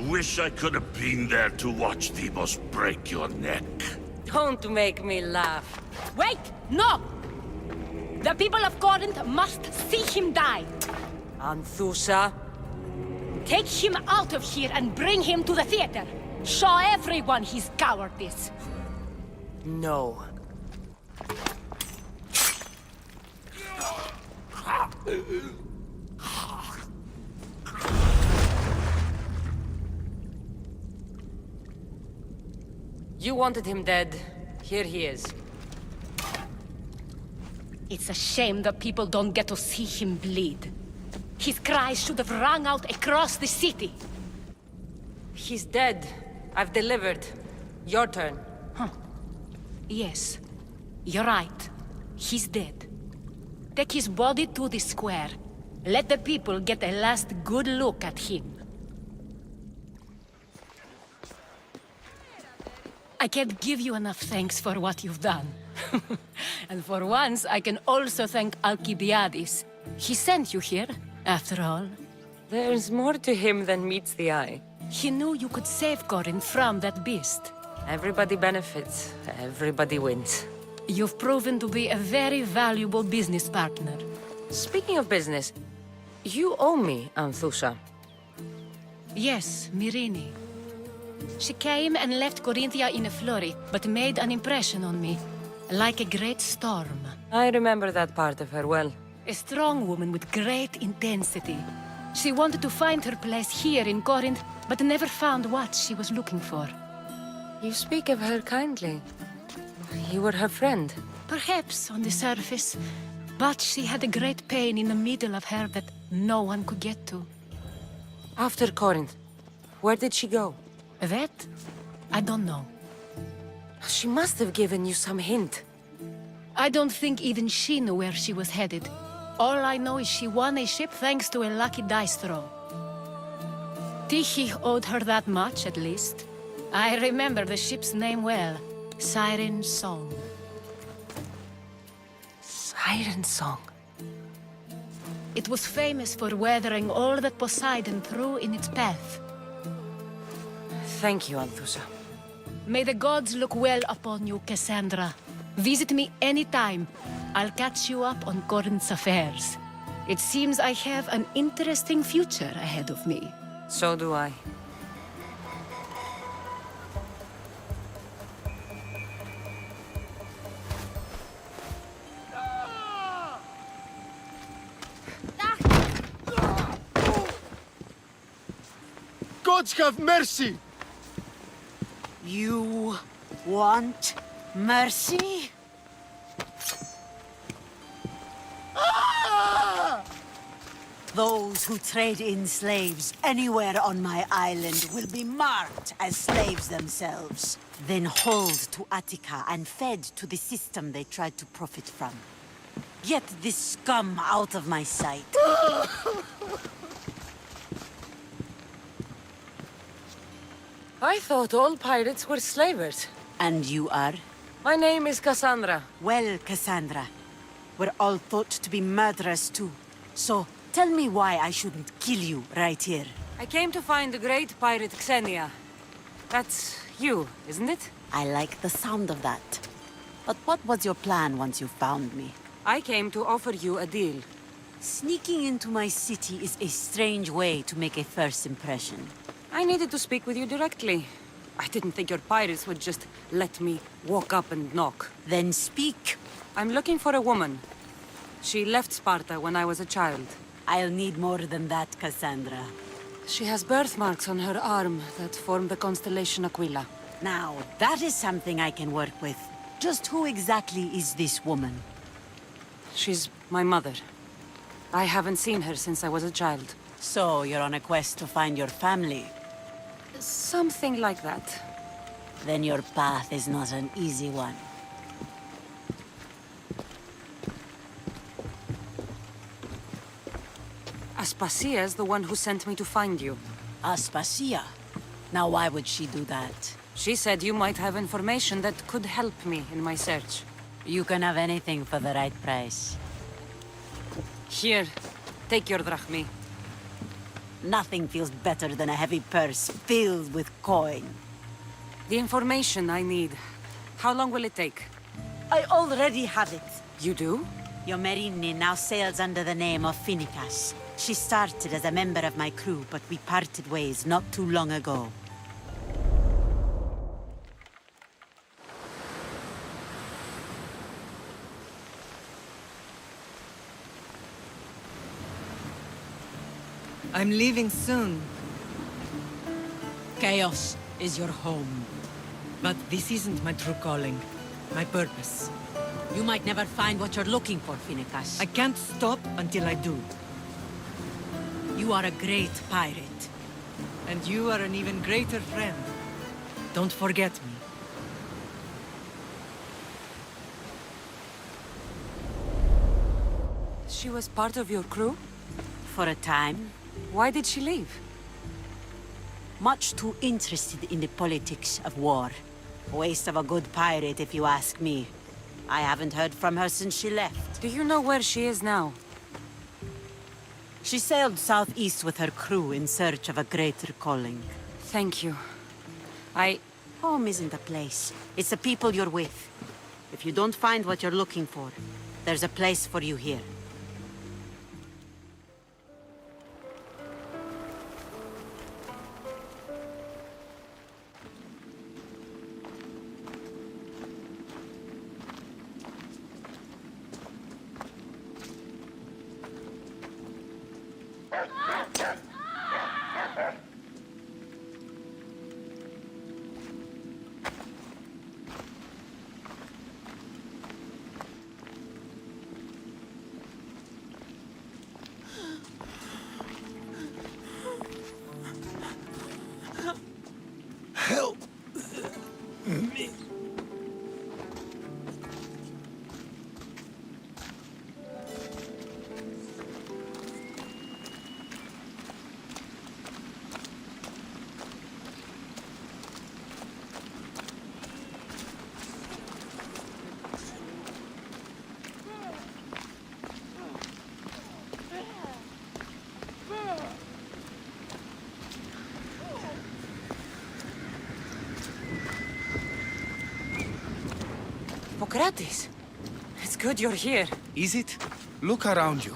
L: Wish I could have been there to watch Demos break your neck.
K: Don't make me laugh.
F: Wait! No! The people of Corinth must see him die.
K: Anthusa?
F: Take him out of here and bring him to the theater. Show everyone his cowardice.
K: No. You wanted him dead. Here he is.
F: It's a shame that people don't get to see him bleed. His cries should have rung out across the city.
K: He's dead. I've delivered. Your turn.
F: Yes, you're right. He's dead. Take his body to the square. Let the people get a last good look at him. I can't give you enough thanks for what you've done. And for once, I can also thank Alcibiades. He sent you here, after all.
K: There's more to him than meets the eye.
F: He knew you could save Corinth from that beast.
K: Everybody benefits. Everybody wins.
F: You've proven to be a very valuable business partner.
K: Speaking of business, you owe me, Anthusa.
F: Yes, Myrine. She came and left Corinthia in a flurry, but made an impression on me. Like a great storm.
K: I remember that part of her well.
F: A strong woman with great intensity. She wanted to find her place here in Corinth, but never found what she was looking for.
K: You speak of her kindly. You were her friend.
F: Perhaps on the surface, but she had a great pain in the middle of her that no one could get to.
K: After Corinth, where did she go?
F: That? I don't know.
K: She must have given you some hint.
F: I don't think even she knew where she was headed. All I know is she won a ship thanks to a lucky dice throw. Tyche owed her that much, at least. I remember the ship's name well. Siren Song.
K: Siren Song?
F: It was famous for weathering all that Poseidon threw in its path.
K: Thank you, Anthusa.
F: May the gods look well upon you, Cassandra. Visit me anytime. I'll catch you up on Corinth's affairs. It seems I have an interesting future ahead of me.
K: So do I.
T: Gods have mercy!
R: You want mercy? Those who trade in slaves anywhere on my island will be marked as slaves themselves, then hauled to Attica and fed to the system they tried to profit from. Get this scum out of my sight.
K: I thought all pirates were slavers.
R: And you are?
K: My name is Cassandra.
R: Well, Cassandra, we're all thought to be murderers too. So, tell me why I shouldn't kill you right here.
K: I came to find the great pirate Xenia. That's you, isn't it?
R: I like the sound of that. But what was your plan once you found me?
K: I came to offer you a deal.
R: Sneaking into my city is a strange way to make a first impression.
K: I needed to speak with you directly. I didn't think your pirates would just let me walk up and knock.
R: Then speak.
K: I'm looking for a woman. She left Sparta when I was a child.
R: I'll need more than that, Cassandra.
K: She has birthmarks on her arm that form the constellation Aquila.
R: Now, that is something I can work with. Just who exactly is this woman?
K: She's my mother. I haven't seen her since I was a child.
R: So, you're on a quest to find your family?
K: Something like that.
R: Then your path is not an easy one.
K: Aspasia's the one who sent me to find you.
R: Aspasia? Now why would she do that?
K: She said you might have information that could help me in my search.
R: You can have anything for the right price.
K: Here, take your drachmi.
R: Nothing feels better than a heavy purse filled with coin.
K: The information I need. How long will it take?
R: I already have it.
K: You do?
R: Yomerini now sails under the name of Finicas. She started as a member of my crew, but we parted ways not too long ago.
A: I'm leaving soon. Chaos is your home. But this isn't my true calling, my purpose.
R: You might never find what you're looking for, Finicas.
A: I can't stop until I do.
R: You are a great pirate.
A: And you are an even greater friend. Don't forget me.
K: She was part of your crew?
R: For a time.
K: Why did she leave?
R: Much too interested in the politics of war. Waste of a good pirate, if you ask me. I haven't heard from her since she left.
K: Do you know where she is now?
R: She sailed southeast with her crew in search of a greater calling.
K: Thank you.
R: Home isn't a place. It's the people you're with. If you don't find what you're looking for, there's a place for you here.
C: Help me.
K: Socrates, it's good you're here.
S: Is it? Look around you.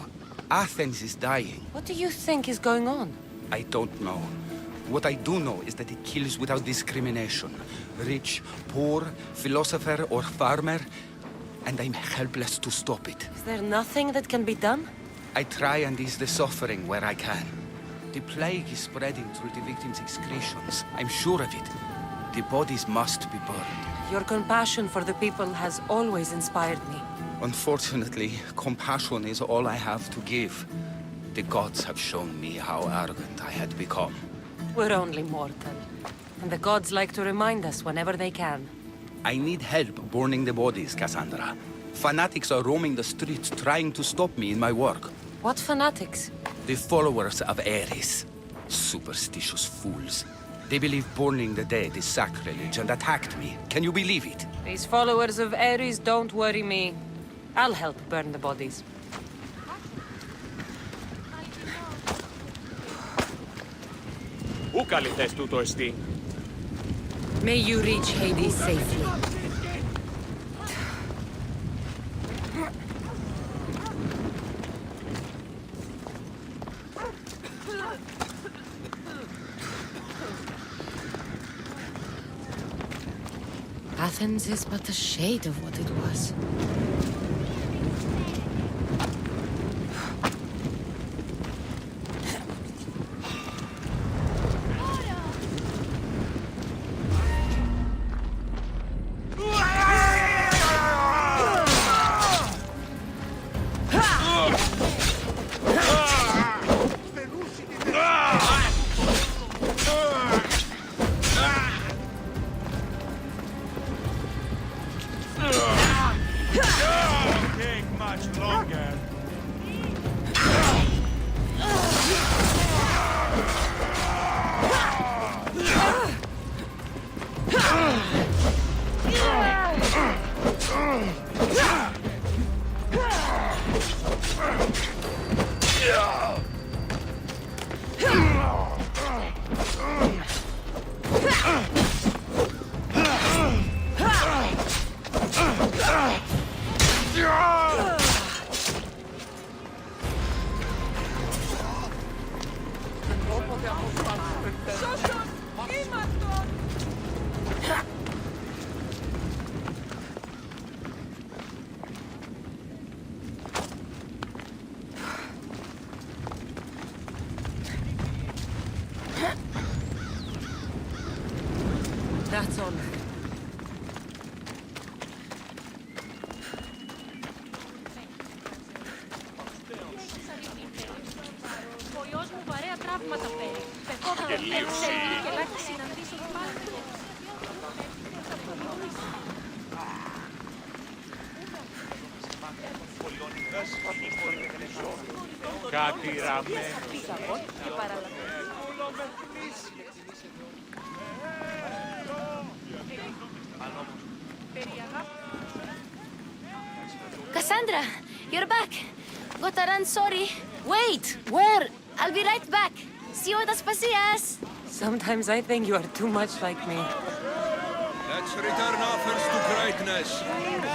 S: Athens is dying.
K: What do you think is going on?
S: I don't know. What I do know is that it kills without discrimination. Rich, poor, philosopher or farmer, and I'm helpless to stop it.
K: Is there nothing that can be done?
S: I try and ease the suffering where I can. The plague is spreading through the victims' excretions. I'm sure of it. The bodies must be burned.
K: Your compassion for the people has always inspired me.
S: Unfortunately, compassion is all I have to give. The gods have shown me how arrogant I had become.
K: We're only mortal. And the gods like to remind us whenever they can.
S: I need help burning the bodies, Cassandra. Fanatics are roaming the streets trying to stop me in my work.
K: What fanatics?
S: The followers of Ares. Superstitious fools. They believe burning the dead is sacrilege and attacked me. Can you believe it?
K: These followers of Ares don't worry me. I'll help burn the bodies.
H: Πού καλυτές τούτο εστί?
K: May you reach Hades safely. Athens is but a shade of what it was. That's all.
H: Κάτι ραμμένο.
W: Cassandra, you're back. Gotta run, sorry.
K: Wait! Where?
W: I'll be right back. See you at Aspasias.
K: Sometimes I think you are too much like me.
M: Let's return offers to greatness.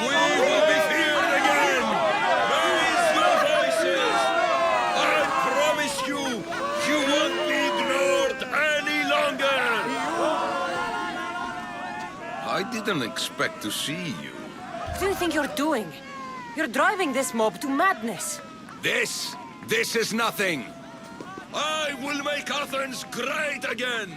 M: We will be feared again. Raise your voices. I promise you, you won't be ignored any longer.
Q: I didn't expect to see you.
K: What do you think you're doing? You're driving this mob to madness.
M: This is nothing. I will make Athens great again.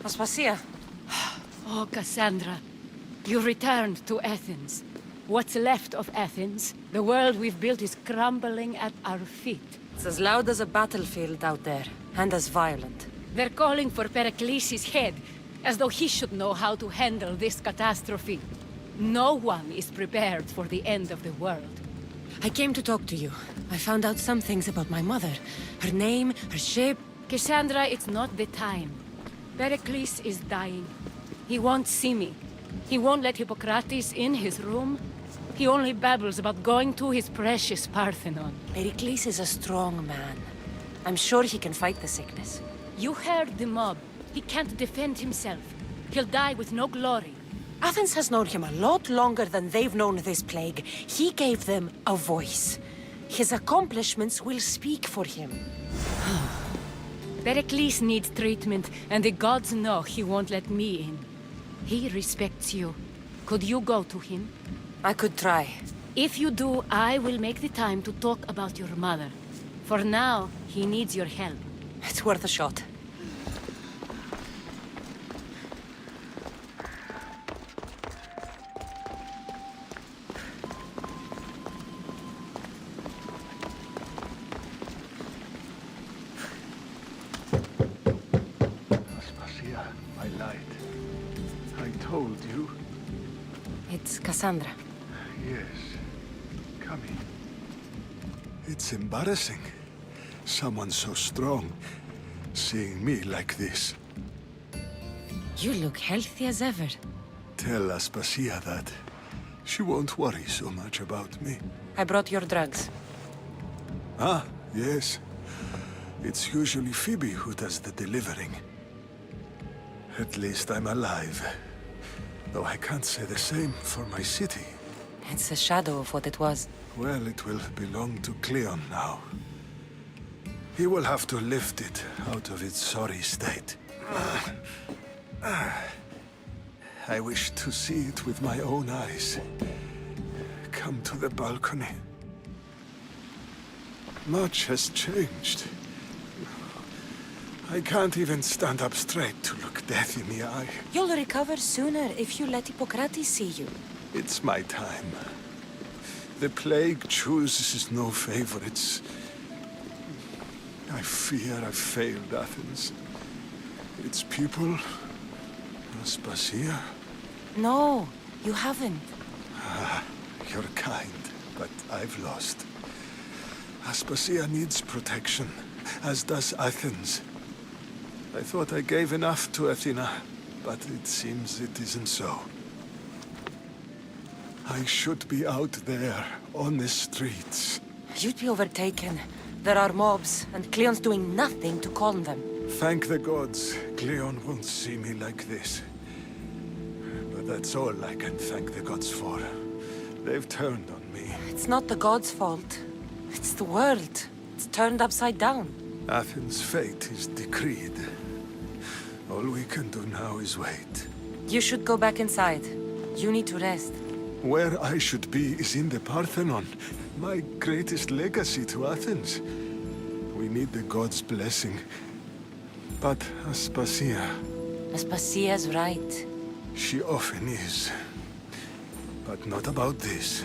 K: Aspasia.
F: Oh, Cassandra. You returned to Athens. What's left of Athens? The world we've built is crumbling at our feet.
K: It's as loud as a battlefield out there, and as violent.
F: They're calling for Pericles' head, as though he should know how to handle this catastrophe. No one is prepared for the end of the world.
K: I came to talk to you. I found out some things about my mother. Her name, her shape.
F: Cassandra, it's not the time. Pericles is dying. He won't see me. He won't let Hippocrates in his room. He only babbles about going to his precious Parthenon.
K: Pericles is a strong man. I'm sure he can fight the sickness.
F: You heard the mob. He can't defend himself. He'll die with no glory.
K: Athens has known him a lot longer than they've known this plague. He gave them a voice. His accomplishments will speak for him.
F: Pericles needs treatment, and the gods know he won't let me in. He respects you. Could you go to him?
K: I could try.
F: If you do, I will make the time to talk about your mother. For now, he needs your help.
K: It's worth a shot.
B: Aspasia, I lied. I told you.
K: It's Cassandra.
B: Yes. Come in. It's embarrassing. Someone so strong, seeing me like this.
K: You look healthy as ever.
B: Tell Aspasia that. She won't worry so much about me.
K: I brought your drugs.
B: Ah, yes. It's usually Phoebe who does the delivering. At least I'm alive. Though I can't say the same for my city.
K: It's a shadow of what it was.
B: Well, it will belong to Cleon now. He will have to lift it out of its sorry state. I wish to see it with my own eyes. Come to the balcony. Much has changed. I can't even stand up straight to look death in the eye.
K: You'll recover sooner if you let Hippocrates see you.
B: It's my time. The plague chooses no favorites. I fear I've failed Athens. Its people, Aspasia.
K: No, you haven't.
B: You're kind, but I've lost. Aspasia needs protection, as does Athens. I thought I gave enough to Athena, but it seems it isn't so. I should be out there, on the streets.
K: You'd be overtaken. There are mobs, and Cleon's doing nothing to calm them.
B: Thank the gods, Cleon won't see me like this. But that's all I can thank the gods for. They've turned on me.
K: It's not the gods' fault. It's the world. It's turned upside down.
B: Athens' fate is decreed. All we can do now is wait.
K: You should go back inside. You need to rest.
B: Where I should be is in the Parthenon, my greatest legacy to Athens. We need the gods' blessing. But Aspasia...
K: Aspasia's right.
B: She often is. But not about this.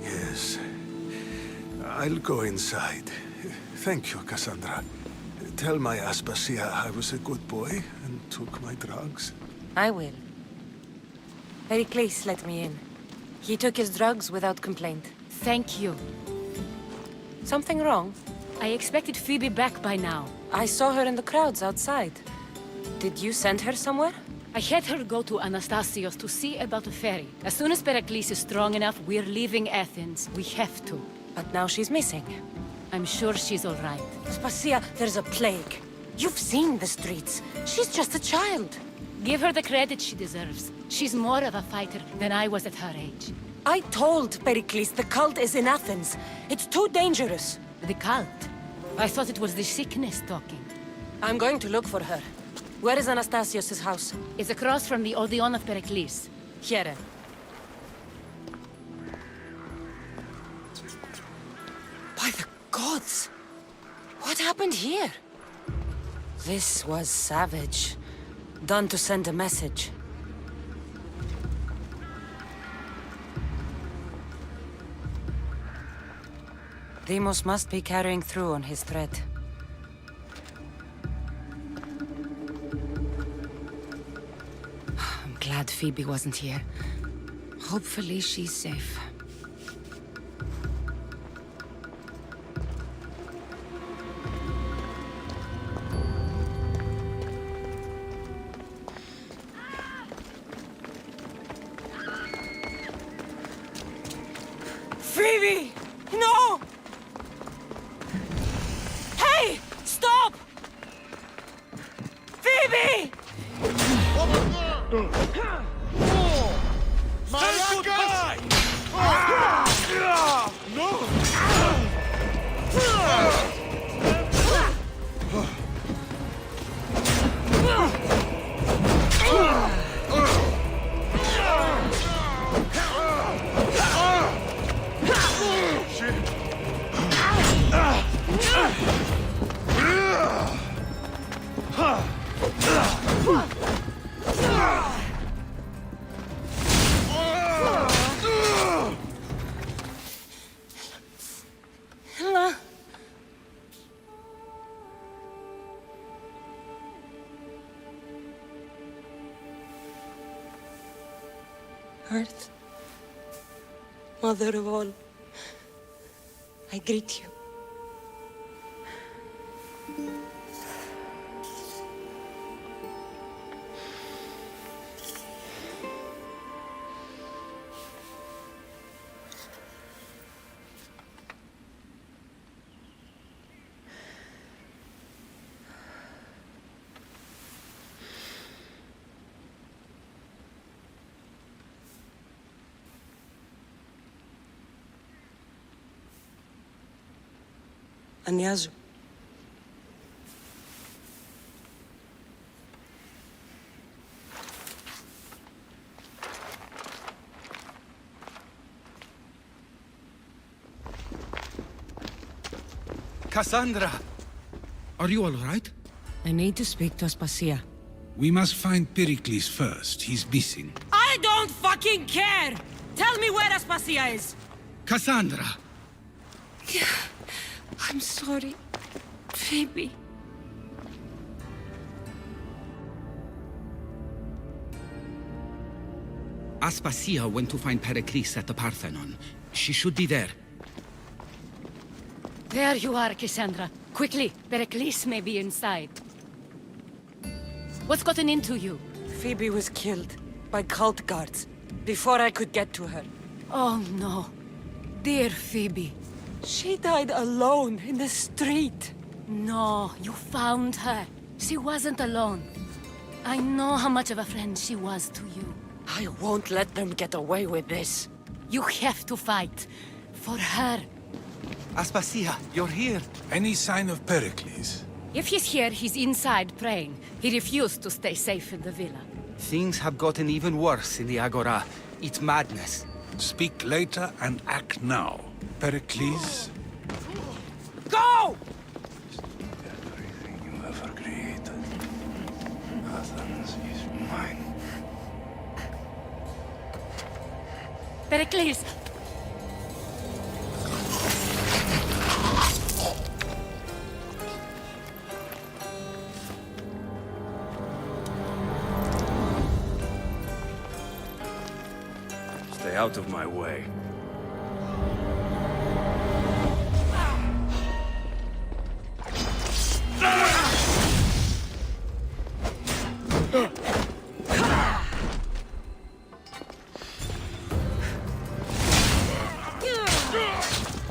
B: Yes. I'll go inside. Thank you, Cassandra. Tell my Aspasia I was a good boy and took my drugs.
K: I will. Pericles let me in. He took his drugs without complaint.
F: Thank you.
K: Something wrong?
F: I expected Phoebe back by now.
K: I saw her in the crowds outside. Did you send her somewhere?
F: I had her go to Anastasios to see about a ferry. As soon as Pericles is strong enough, we're leaving Athens. We have to.
K: But now she's missing.
F: I'm sure she's all right.
K: Aspasia, there's a plague. You've seen the streets. She's just a child.
F: Give her the credit she deserves. She's more of a fighter than I was at her age.
K: I told Pericles the cult is in Athens. It's too dangerous.
F: The cult? I thought it was the sickness talking.
K: I'm going to look for her. Where is Anastasios' house?
F: It's across from the Odeon of Pericles.
K: Here. By the gods! What happened here? This was savage. Done to send a message. Deimos must be carrying through on his threat. I'm glad Phoebe wasn't here. Hopefully she's safe. Phoebe! No! Hey! Stop! Phoebe!
C: Malachi! No!
K: Ella. Earth, Mother of all, I greet you. Ανιάζω.
I: Cassandra!
O: Are you all right?
K: I need to speak to Aspasia.
O: We must find Pericles first. He's missing.
K: I don't fucking care! Tell me where Aspasia is!
O: Cassandra!
K: I'm sorry, Phoebe.
O: Aspasia went to find Pericles at the Parthenon. She should be there.
F: There you are, Cassandra. Quickly, Pericles may be inside. What's gotten into you?
K: Phoebe was killed by cult guards before I could get to her.
F: Oh no. Dear Phoebe.
K: She died alone in the street.
F: No, you found her. She wasn't alone. I know how much of a friend she was to you.
K: I won't let them get away with this.
F: You have to fight. For her.
I: Aspasia, you're here.
O: Any sign of Pericles?
F: If he's here, he's inside praying. He refused to stay safe in the villa.
I: Things have gotten even worse in the Agora. It's madness.
O: Speak later and act now. Pericles?
K: Go!
O: Everything you ever created. Athens is mine.
F: Pericles!
O: Stay out of my way.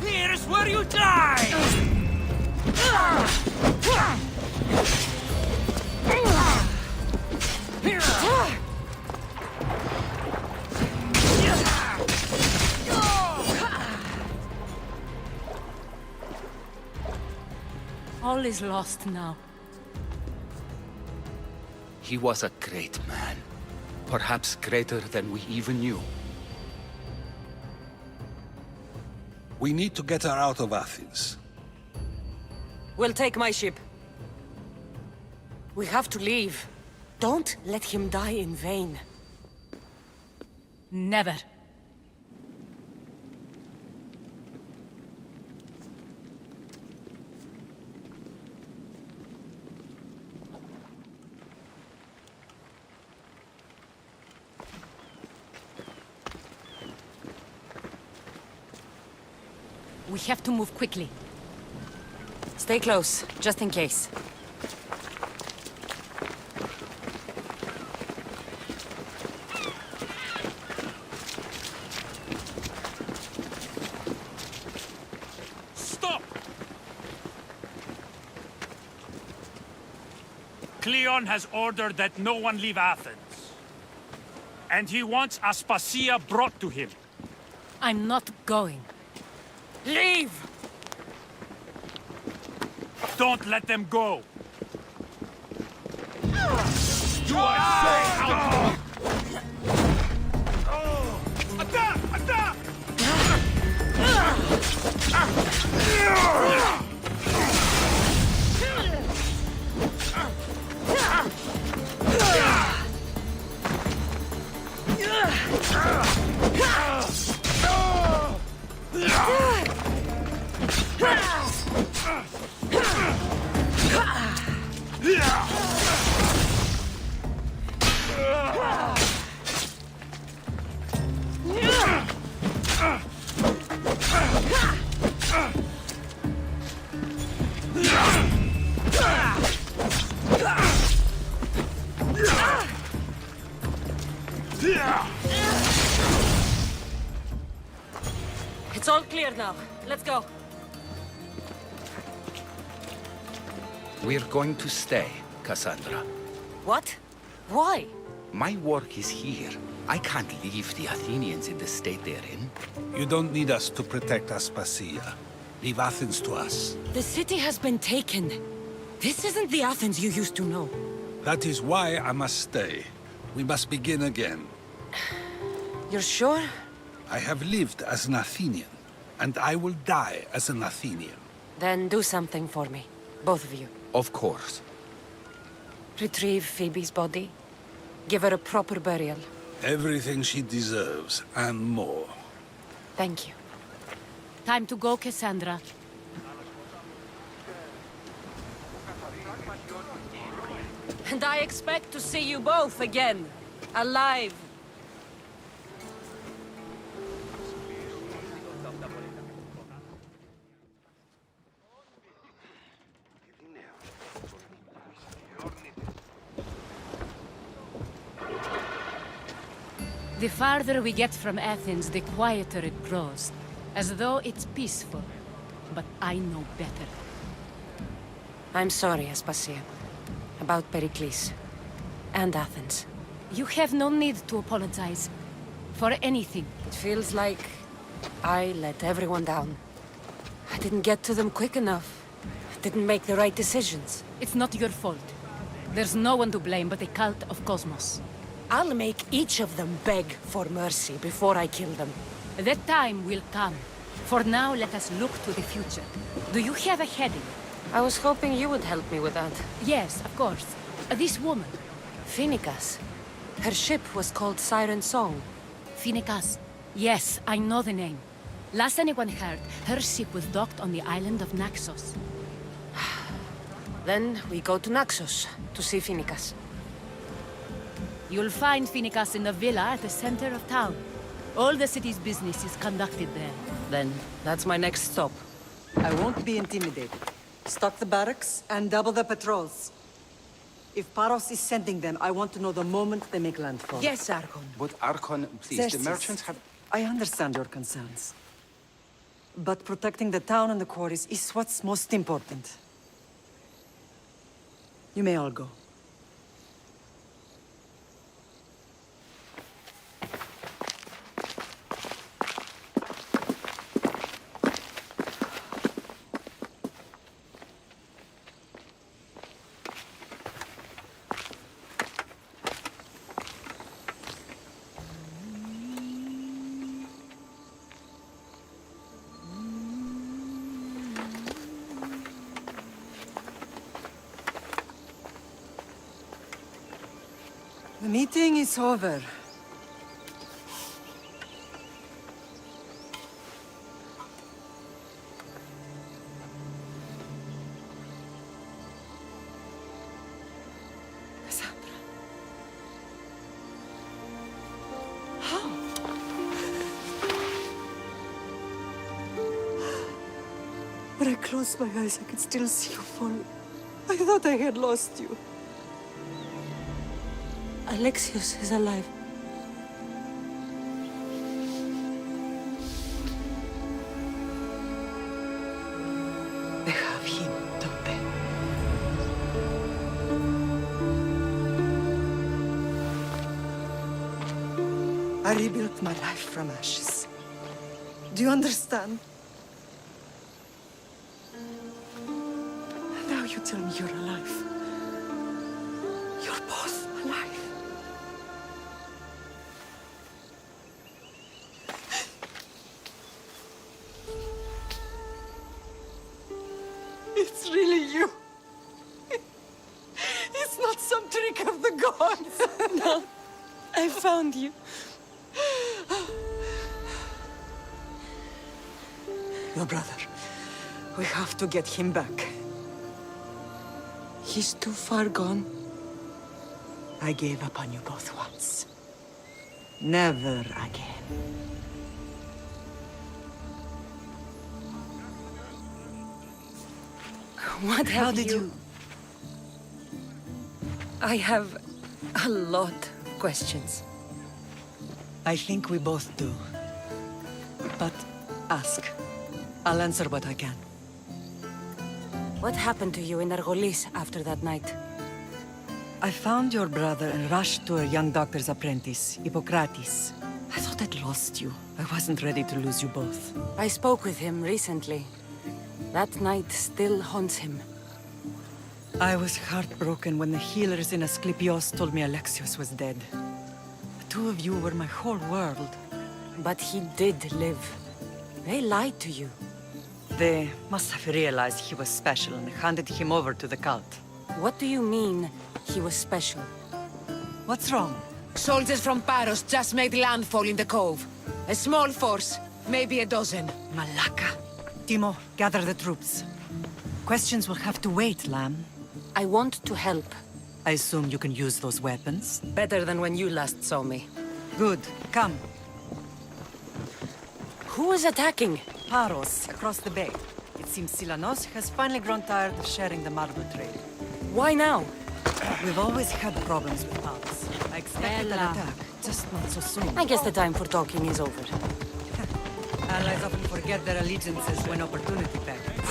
K: Here's where you die!
F: All is lost now.
I: He was a great man. Perhaps greater than we even knew.
O: We need to get her out of Athens.
K: We'll take my ship. We have to leave. Don't let him die in vain.
F: Never. We have to move quickly.
K: Stay close, just in case.
D: Cleon has ordered that no one leave Athens. And he wants Aspasia brought to him.
F: I'm not going. Leave!
D: Don't let them go!
C: You are so out!
D: Attack! Attack!
K: It's all clear now. Let's go.
S: We're going to stay, Cassandra.
K: What? Why?
S: My work is here. I can't leave the Athenians in the state they're in.
P: You don't need us to protect Aspasia. Leave Athens to us.
K: The city has been taken. This isn't the Athens you used to know.
P: That is why I must stay. We must begin again.
K: You're sure?
P: I have lived as an Athenian, and I will die as an Athenian.
K: Then do something for me. Both of you.
S: Of course.
K: Retrieve Phoebe's body. Give her a proper burial.
P: Everything she deserves, and more.
K: Thank you.
F: Time to go, Cassandra.
K: And I expect to see you both again. Alive.
F: The farther we get from Athens, the quieter it grows. As though it's peaceful. But I know better.
K: I'm sorry, Aspasia. About Pericles. And Athens.
F: You have no need to apologize. For anything.
K: It feels like I let everyone down. I didn't get to them quick enough. I didn't make the right decisions.
F: It's not your fault. There's no one to blame but the cult of Cosmos.
K: I'll make each of them beg for mercy before I kill them.
F: That time will come. For now, let us look to the future. Do you have a heading?
K: I was hoping you would help me with that.
F: Yes, of course. This woman.
K: Phoenicas. Her ship was called Siren Song.
F: Phoenicas. Yes, I know the name. Last anyone heard, her ship was docked on the island of Naxos.
K: Then we go to Naxos to see Phoenicas.
F: You'll find Phoenicas in the villa at the center of town. All the city's business is conducted there.
K: Then, that's my next stop.
A: I won't be intimidated. Stock the barracks and double the patrols. If Paros is sending them, I want to know the moment they make landfall.
K: Yes, Archon.
S: But Archon, please,
A: Xerxes,
S: the merchants have...
A: I understand your concerns. But protecting the town and the quarries is what's most important. You may all go. The meeting is over. Cassandra. How? When I closed my eyes, I could still see you fall. I thought I had lost you. Alexios is alive. They have him, don't they? I rebuilt my life from ashes. Do you understand? Now you tell me you're alive. You're both alive. It's really you. It's not some trick of the gods.
K: No, I found you.
A: Your brother. We have to get him back.
K: He's too far gone.
A: I gave up on you both once. Never again.
K: What
A: How
K: have
A: did you...
K: I have a lot of questions.
A: I think we both do. But ask. I'll answer what I can.
K: What happened to you in Argolis after that night?
A: I found your brother and rushed to a young doctor's apprentice, Hippocrates. I thought I'd lost you. I wasn't ready to lose you both.
K: I spoke with him recently. That night still haunts him.
A: I was heartbroken when the healers in Asclepios told me Alexios was dead. The two of you were my whole world.
K: But he did live. They lied to you.
A: They must have realized he was special and handed him over to the cult.
K: What do you mean, he was special?
A: What's wrong?
K: Soldiers from Paros just made landfall in the cove. A small force, maybe a dozen.
A: Malaka. Timo, gather the troops. Questions will have to wait, Lamb.
K: I want to help.
A: I assume you can use those weapons?
K: Better than when you last saw me.
A: Good. Come.
K: Who is attacking?
A: Paros, across the bay. It seems Silanos has finally grown tired of sharing the marble trade.
K: Why now?
A: We've always had problems with Paros. I expected an attack, just not so soon.
K: I guess the time for talking is over.
A: Allies often forget their allegiances when opportunity beckons.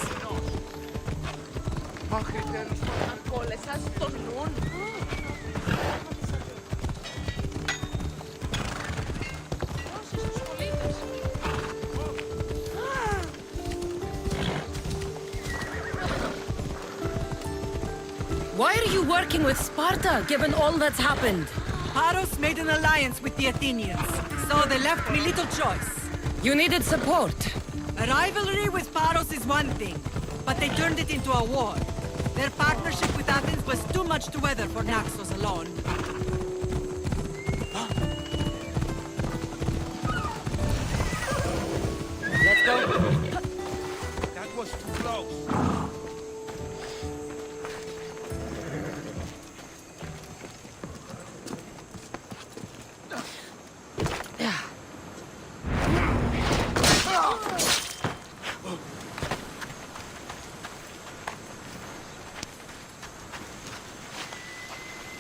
K: Why are you working with Sparta, given all that's happened?
A: Paros made an alliance with the Athenians, so they left me little choice.
K: You needed support.
A: A rivalry with Paros is one thing, but they turned it into a war. Their partnership with Athens was too much to weather for Naxos alone.
K: Let's go.
M: That was too close.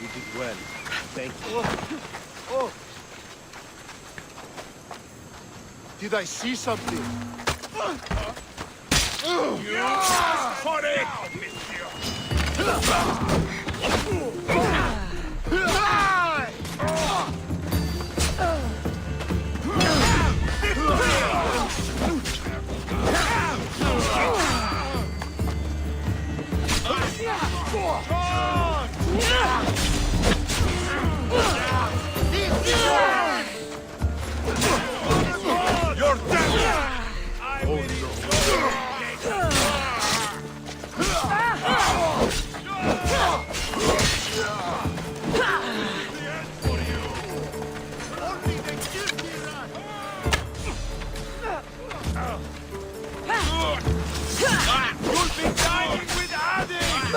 Q: You did well. Thank you. Oh!
C: Did I see something?
L: For it!
C: You're dead! Oh
L: You'll be dining with Hades!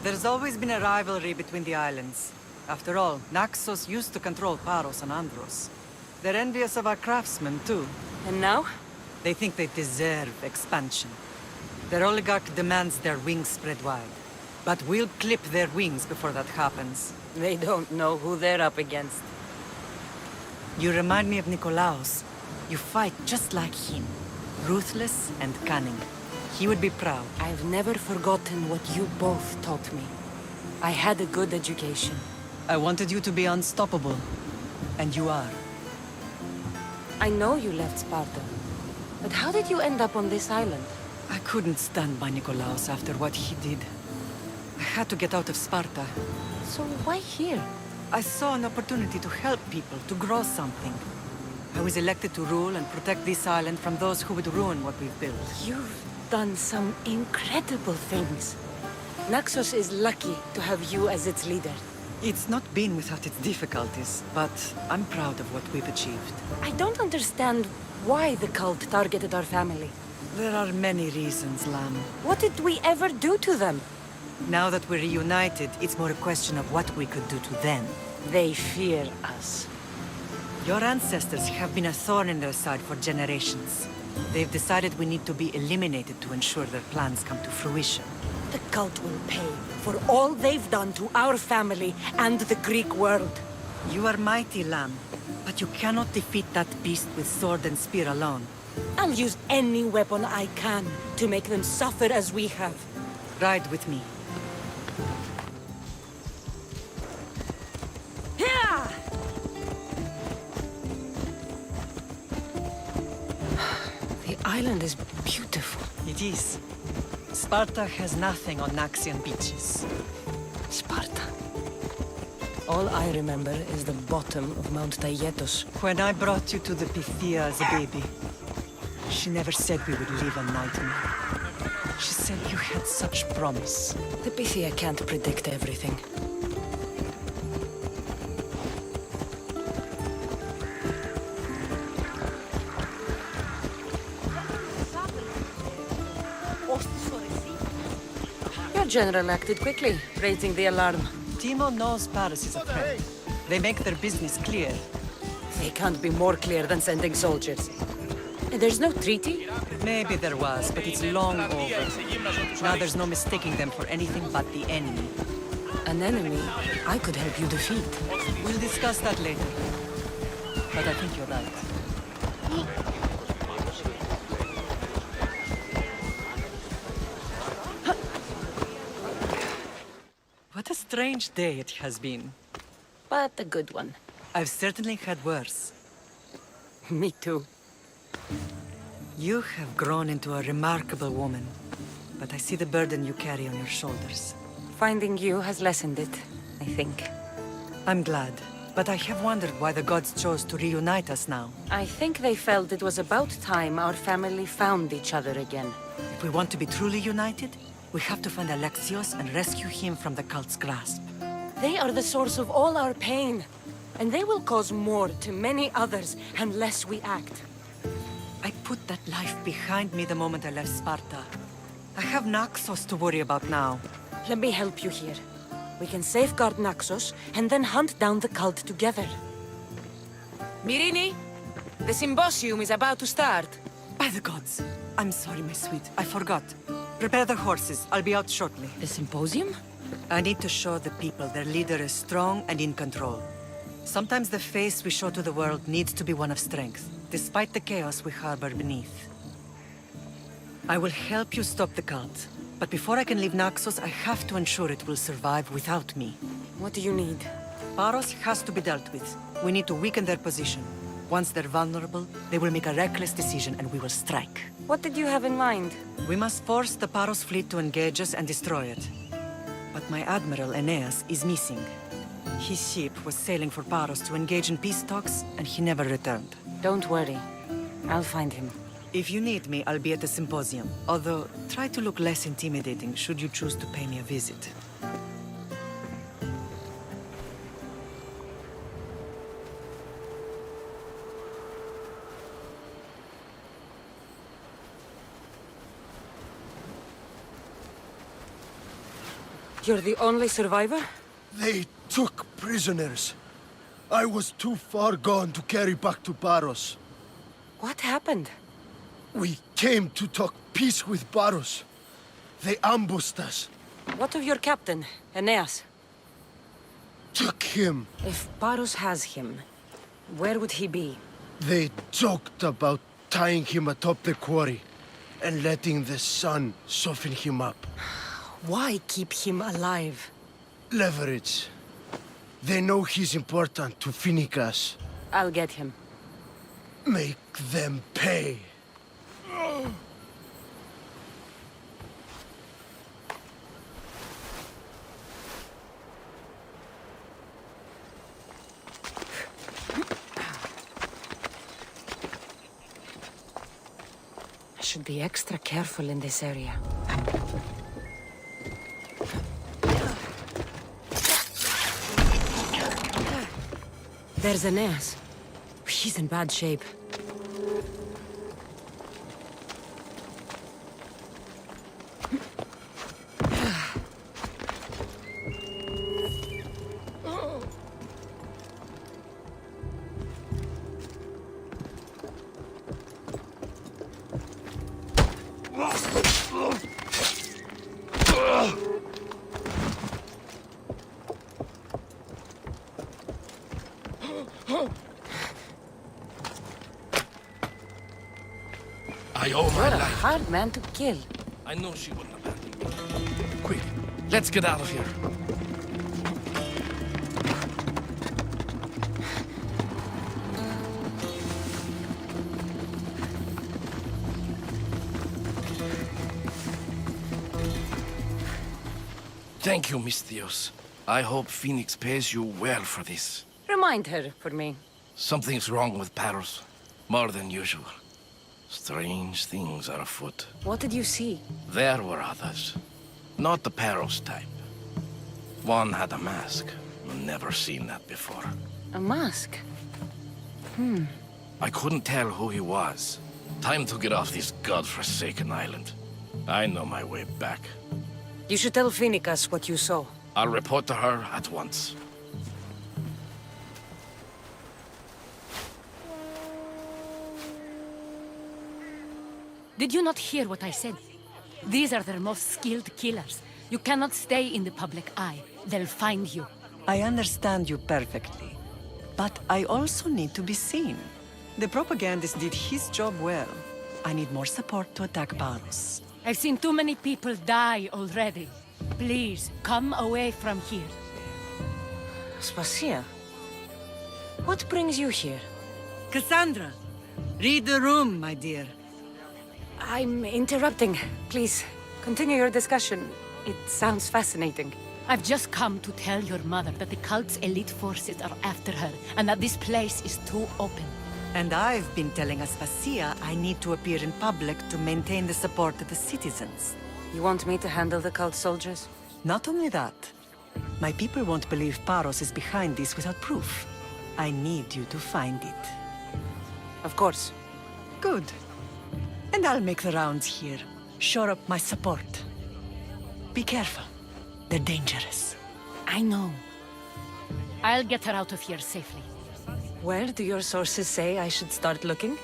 A: There's always been a rivalry between the islands. After all, Naxos used to control Paros and Andros. They're envious of our craftsmen, too.
K: And now?
A: They think they deserve expansion. Their oligarch demands their wings spread wide. But we'll clip their wings before that happens.
K: They don't know who they're up against.
A: You remind me of Nikolaos. You fight just like him. Ruthless and cunning. He would be proud.
K: I've never forgotten what you both taught me. I had a good education.
A: I wanted you to be unstoppable. And you are.
K: I know you left Sparta. But how did you end up on this island?
A: I couldn't stand by Nikolaos after what he did. I had to get out of Sparta.
K: So why here?
A: I saw an opportunity to help people, to grow something. I was elected to rule and protect this island from those who would ruin what we've built.
K: You've done some incredible things. Naxos is lucky to have you as its leader.
A: It's not been without its difficulties, but I'm proud of what we've achieved.
K: I don't understand why the cult targeted our family.
A: There are many reasons, Lamb.
K: What did we ever do to them?
A: Now that we're reunited, it's more a question of what we could do to them.
K: They fear us.
A: Your ancestors have been a thorn in their side for generations. They've decided we need to be eliminated to ensure their plans come to fruition.
K: The cult will pay for all they've done to our family and the Greek world.
A: You are mighty, Lamb, but you cannot defeat that beast with sword and spear alone.
K: I'll use any weapon I can to make them suffer as we have.
A: Ride with me.
K: Here! The island is beautiful.
A: It is. Sparta has nothing on Naxian beaches.
K: Sparta. All I remember is the bottom of Mount Taygetos.
A: When I brought you to the Pythia as a baby, she never said we would live a nightmare. She said you had such promise.
K: The Pythia can't predict everything. Your general acted quickly, raising the alarm.
A: Timo knows Paris is a threat. They make their business clear.
K: They can't be more clear than sending soldiers. And there's no treaty?
A: Maybe there was, but it's long over. Now there's no mistaking them for anything but the enemy.
K: An enemy I could help you defeat.
A: We'll discuss that later. But I think you're right. What a strange day it has been.
K: But a good one.
A: I've certainly had worse.
K: Me too.
A: You have grown into a remarkable woman, but I see the burden you carry on your shoulders.
K: Finding you has lessened it, I think.
A: I'm glad, but I have wondered why the gods chose to reunite us now.
K: I think they felt it was about time our family found each other again.
A: If we want to be truly united, we have to find Alexios and rescue him from the cult's grasp.
K: They are the source of all our pain, and they will cause more to many others unless we act.
A: I put that life behind me the moment I left Sparta. I have Naxos to worry about now.
K: Let me help you here. We can safeguard Naxos, and then hunt down the cult together. Myrrine, the symposium is about to start.
A: By the gods! I'm sorry, my sweet. I forgot. Prepare the horses. I'll be out shortly.
K: The symposium?
A: I need to show the people their leader is strong and in control. Sometimes the face we show to the world needs to be one of strength, despite the chaos we harbor beneath. I will help you stop the cult, but before I can leave Naxos, I have to ensure it will survive without me.
K: What do you need?
A: Paros has to be dealt with. We need to weaken their position. Once they're vulnerable, they will make a reckless decision and we will strike.
K: What did you have in mind?
A: We must force the Paros fleet to engage us and destroy it. But my admiral, Aeneas, is missing. His ship was sailing for Paros to engage in peace talks, and he never returned.
K: Don't worry. I'll find him.
A: If you need me, I'll be at the symposium. Although, try to look less intimidating should you choose to pay me a visit.
K: You're the only survivor?
Q: They took prisoners. I was too far gone to carry back to Paros.
K: What happened?
Q: We came to talk peace with Paros. They ambushed us.
K: What of your captain, Aeneas?
J: Took him.
K: If Paros has him, where would he be?
J: They joked about tying him atop the quarry and letting the sun soften him up.
K: Why keep him alive?
J: Leverage. They know he's important to Finicas.
K: I'll get him.
J: Make them pay.
K: I should be extra careful in this area. There's Aeneas. He's in bad shape.
Q: I owe my
K: What a
Q: life.
K: hard man to kill.
Q: I know she wouldn't abandon me. Quick, let's get out of here. Thank you, Miss Theos. I hope Phoenix pays you well for this.
K: Remind her for me.
Q: Something's wrong with Paros. More than usual. Strange things are afoot.
K: What did you see?
Q: There were others. Not the Paros type. One had a mask. Never seen that before.
K: A mask?
Q: I couldn't tell who he was. Time to get off this godforsaken island. I know my way back.
K: You should tell Finicas what you saw.
Q: I'll report to her at once.
F: Did you not hear what I said? These are their most skilled killers. You cannot stay in the public eye. They'll find you.
A: I understand you perfectly. But I also need to be seen. The propagandist did his job well. I need more support to attack Paros.
F: I've seen too many people die already. Please, come away from here.
K: Aspasia, what brings you here?
A: Cassandra, read the room, my dear.
K: I'm interrupting. Please, continue your discussion. It sounds fascinating.
F: I've just come to tell your mother that the cult's elite forces are after her, and that this place is too open.
A: And I've been telling Aspasia I need to appear in public to maintain the support of the citizens.
K: You want me to handle the cult soldiers?
A: Not only that, my people won't believe Paros is behind this without proof. I need you to find it.
K: Of course.
A: Good. And I'll make the rounds here. Shore up my support. Be careful. They're dangerous.
K: I know.
F: I'll get her out of here safely.
K: Where do your sources say I should start looking?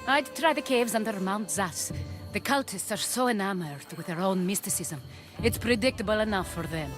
F: I'd try the caves under Mount Zas. The cultists are so enamored with their own mysticism. It's predictable enough for them.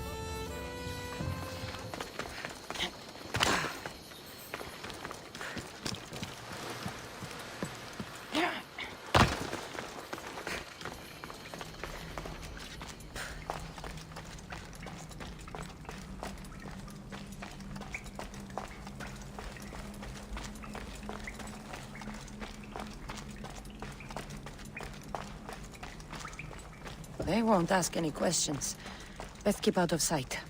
K: They won't ask any questions. Best keep out of sight.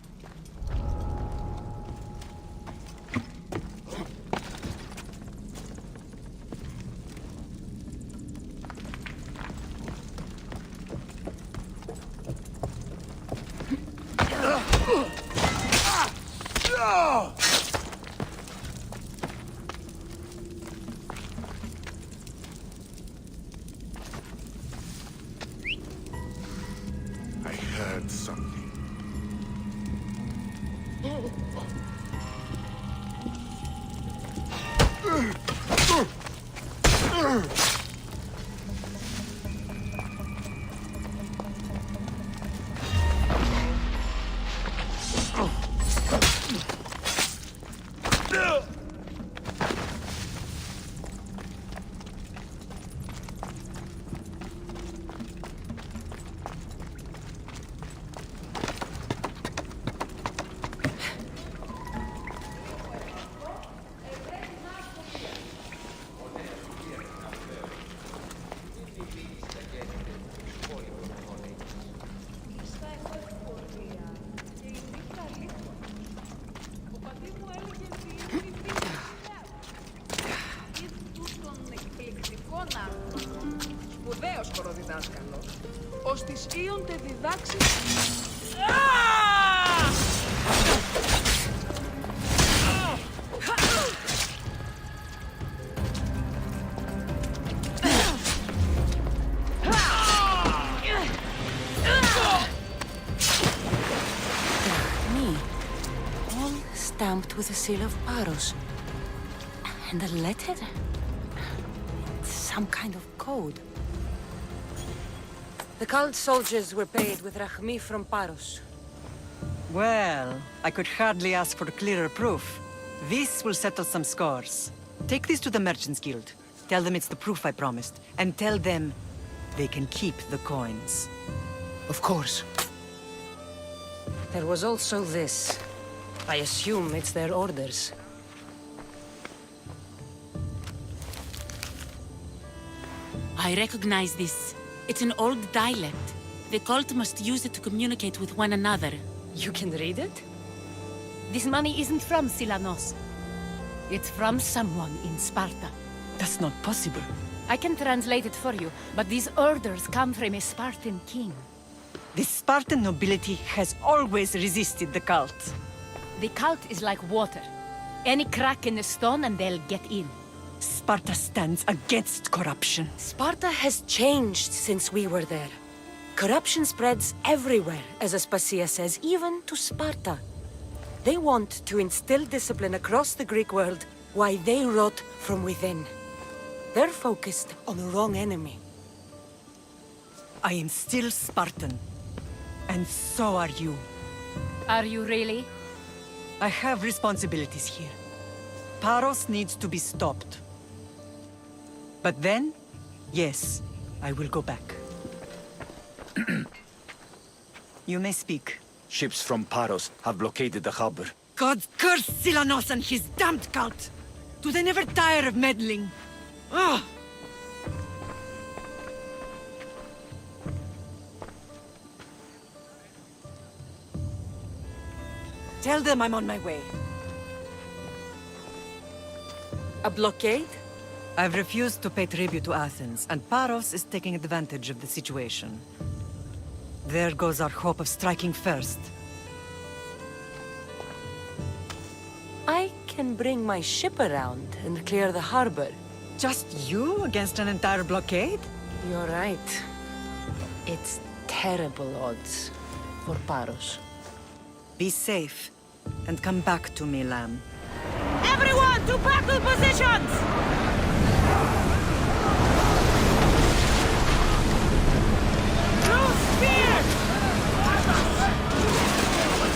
C: I heard something.
G: γίνονται διδάξεις.
K: Me. All stamped with the seal of Paros. And a letter? It's some kind of code. The cult soldiers were paid with Rahmi from Paros.
A: Well, I could hardly ask for clearer proof. This will settle some scores. Take this to the Merchants Guild. Tell them it's the proof I promised. And tell them they can keep the coins.
K: Of course. There was also this. I assume it's their orders.
N: I recognize this. It's an old dialect. The cult must use it to communicate with one another.
F: You can read it? This money isn't from Silanos. It's from someone in Sparta.
A: That's not possible.
F: I can translate it for you, but these orders come from a Spartan king.
A: The Spartan nobility has always resisted the cult.
F: The cult is like water. Any crack in the stone and they'll get in.
A: Sparta stands against corruption.
K: Sparta has changed since we were there. Corruption spreads everywhere, as Aspasia says, even to Sparta. They want to instill discipline across the Greek world while they rot from within. They're focused on the wrong enemy.
A: I am still Spartan. And so are you.
F: Are you really?
A: I have responsibilities here. Paros needs to be stopped. But then, yes, I will go back. You may speak.
U: Ships from Paros have blockaded the harbor.
A: God curse Silanos and his damned cult! Do they never tire of meddling? Ugh! Tell them I'm on my way.
K: A blockade?
A: I've refused to pay tribute to Athens, and Paros is taking advantage of the situation. There goes our hope of striking first.
K: I can bring my ship around and clear the harbor.
A: Just you against an entire blockade?
K: You're right. It's terrible odds for Paros.
A: Be safe, and come back to me, lamb.
G: Everyone to battle positions! Throw spears!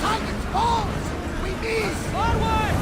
C: Target's falls! We miss!
G: Forward!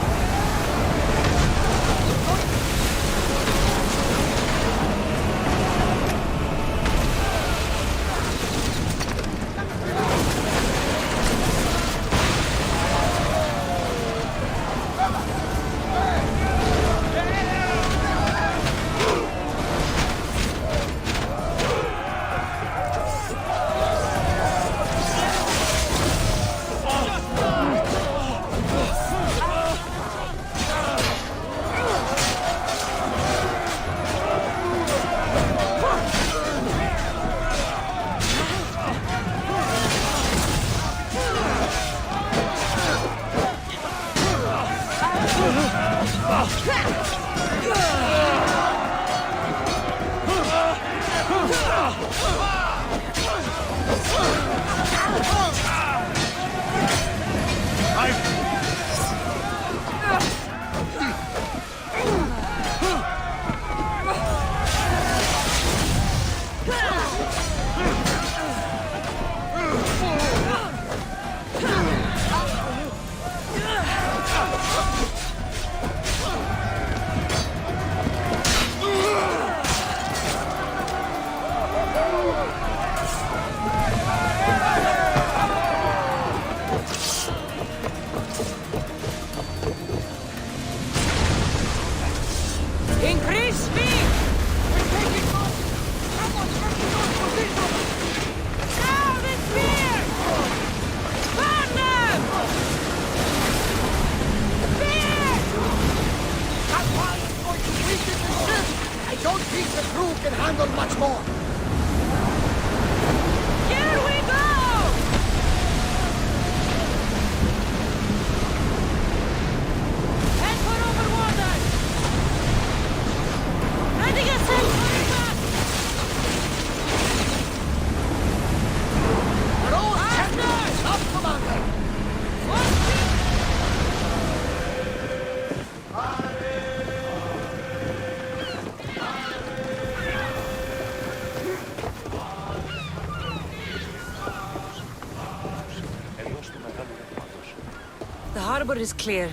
K: harbor is clear.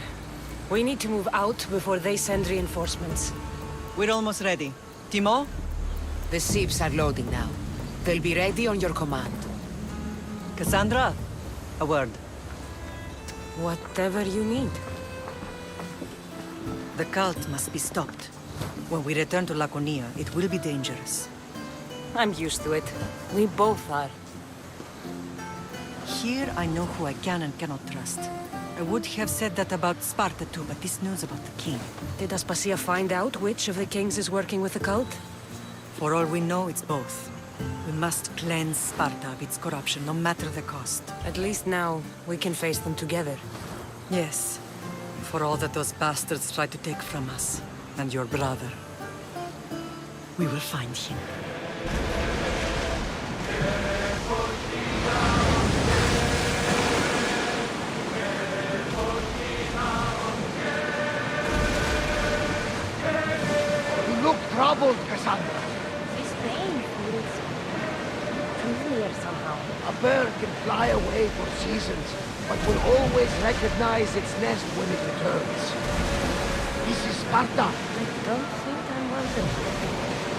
K: We need to move out before they send reinforcements.
A: We're almost ready. Timo?
K: The ships are loading now. They'll be ready on your command.
A: Cassandra? A word.
K: Whatever you need.
A: The cult must be stopped. When we return to Laconia, it will be dangerous.
K: I'm used to it. We both are.
A: Here I know who I can and cannot trust. I would have said that about Sparta too, but this news about the king...
K: Did Aspasia find out which of the kings is working with the cult?
A: For all we know, it's both. We must cleanse Sparta of its corruption, no matter the cost.
K: At least now, we can face them together.
A: Yes. For all that those bastards tried to take from us, and your brother. We will find him.
J: You look troubled, Cassandra.
W: This name feels familiar somehow.
J: A bird can fly away for seasons, but will always recognize its nest when it returns. This is Sparta.
W: I don't think I'm welcome.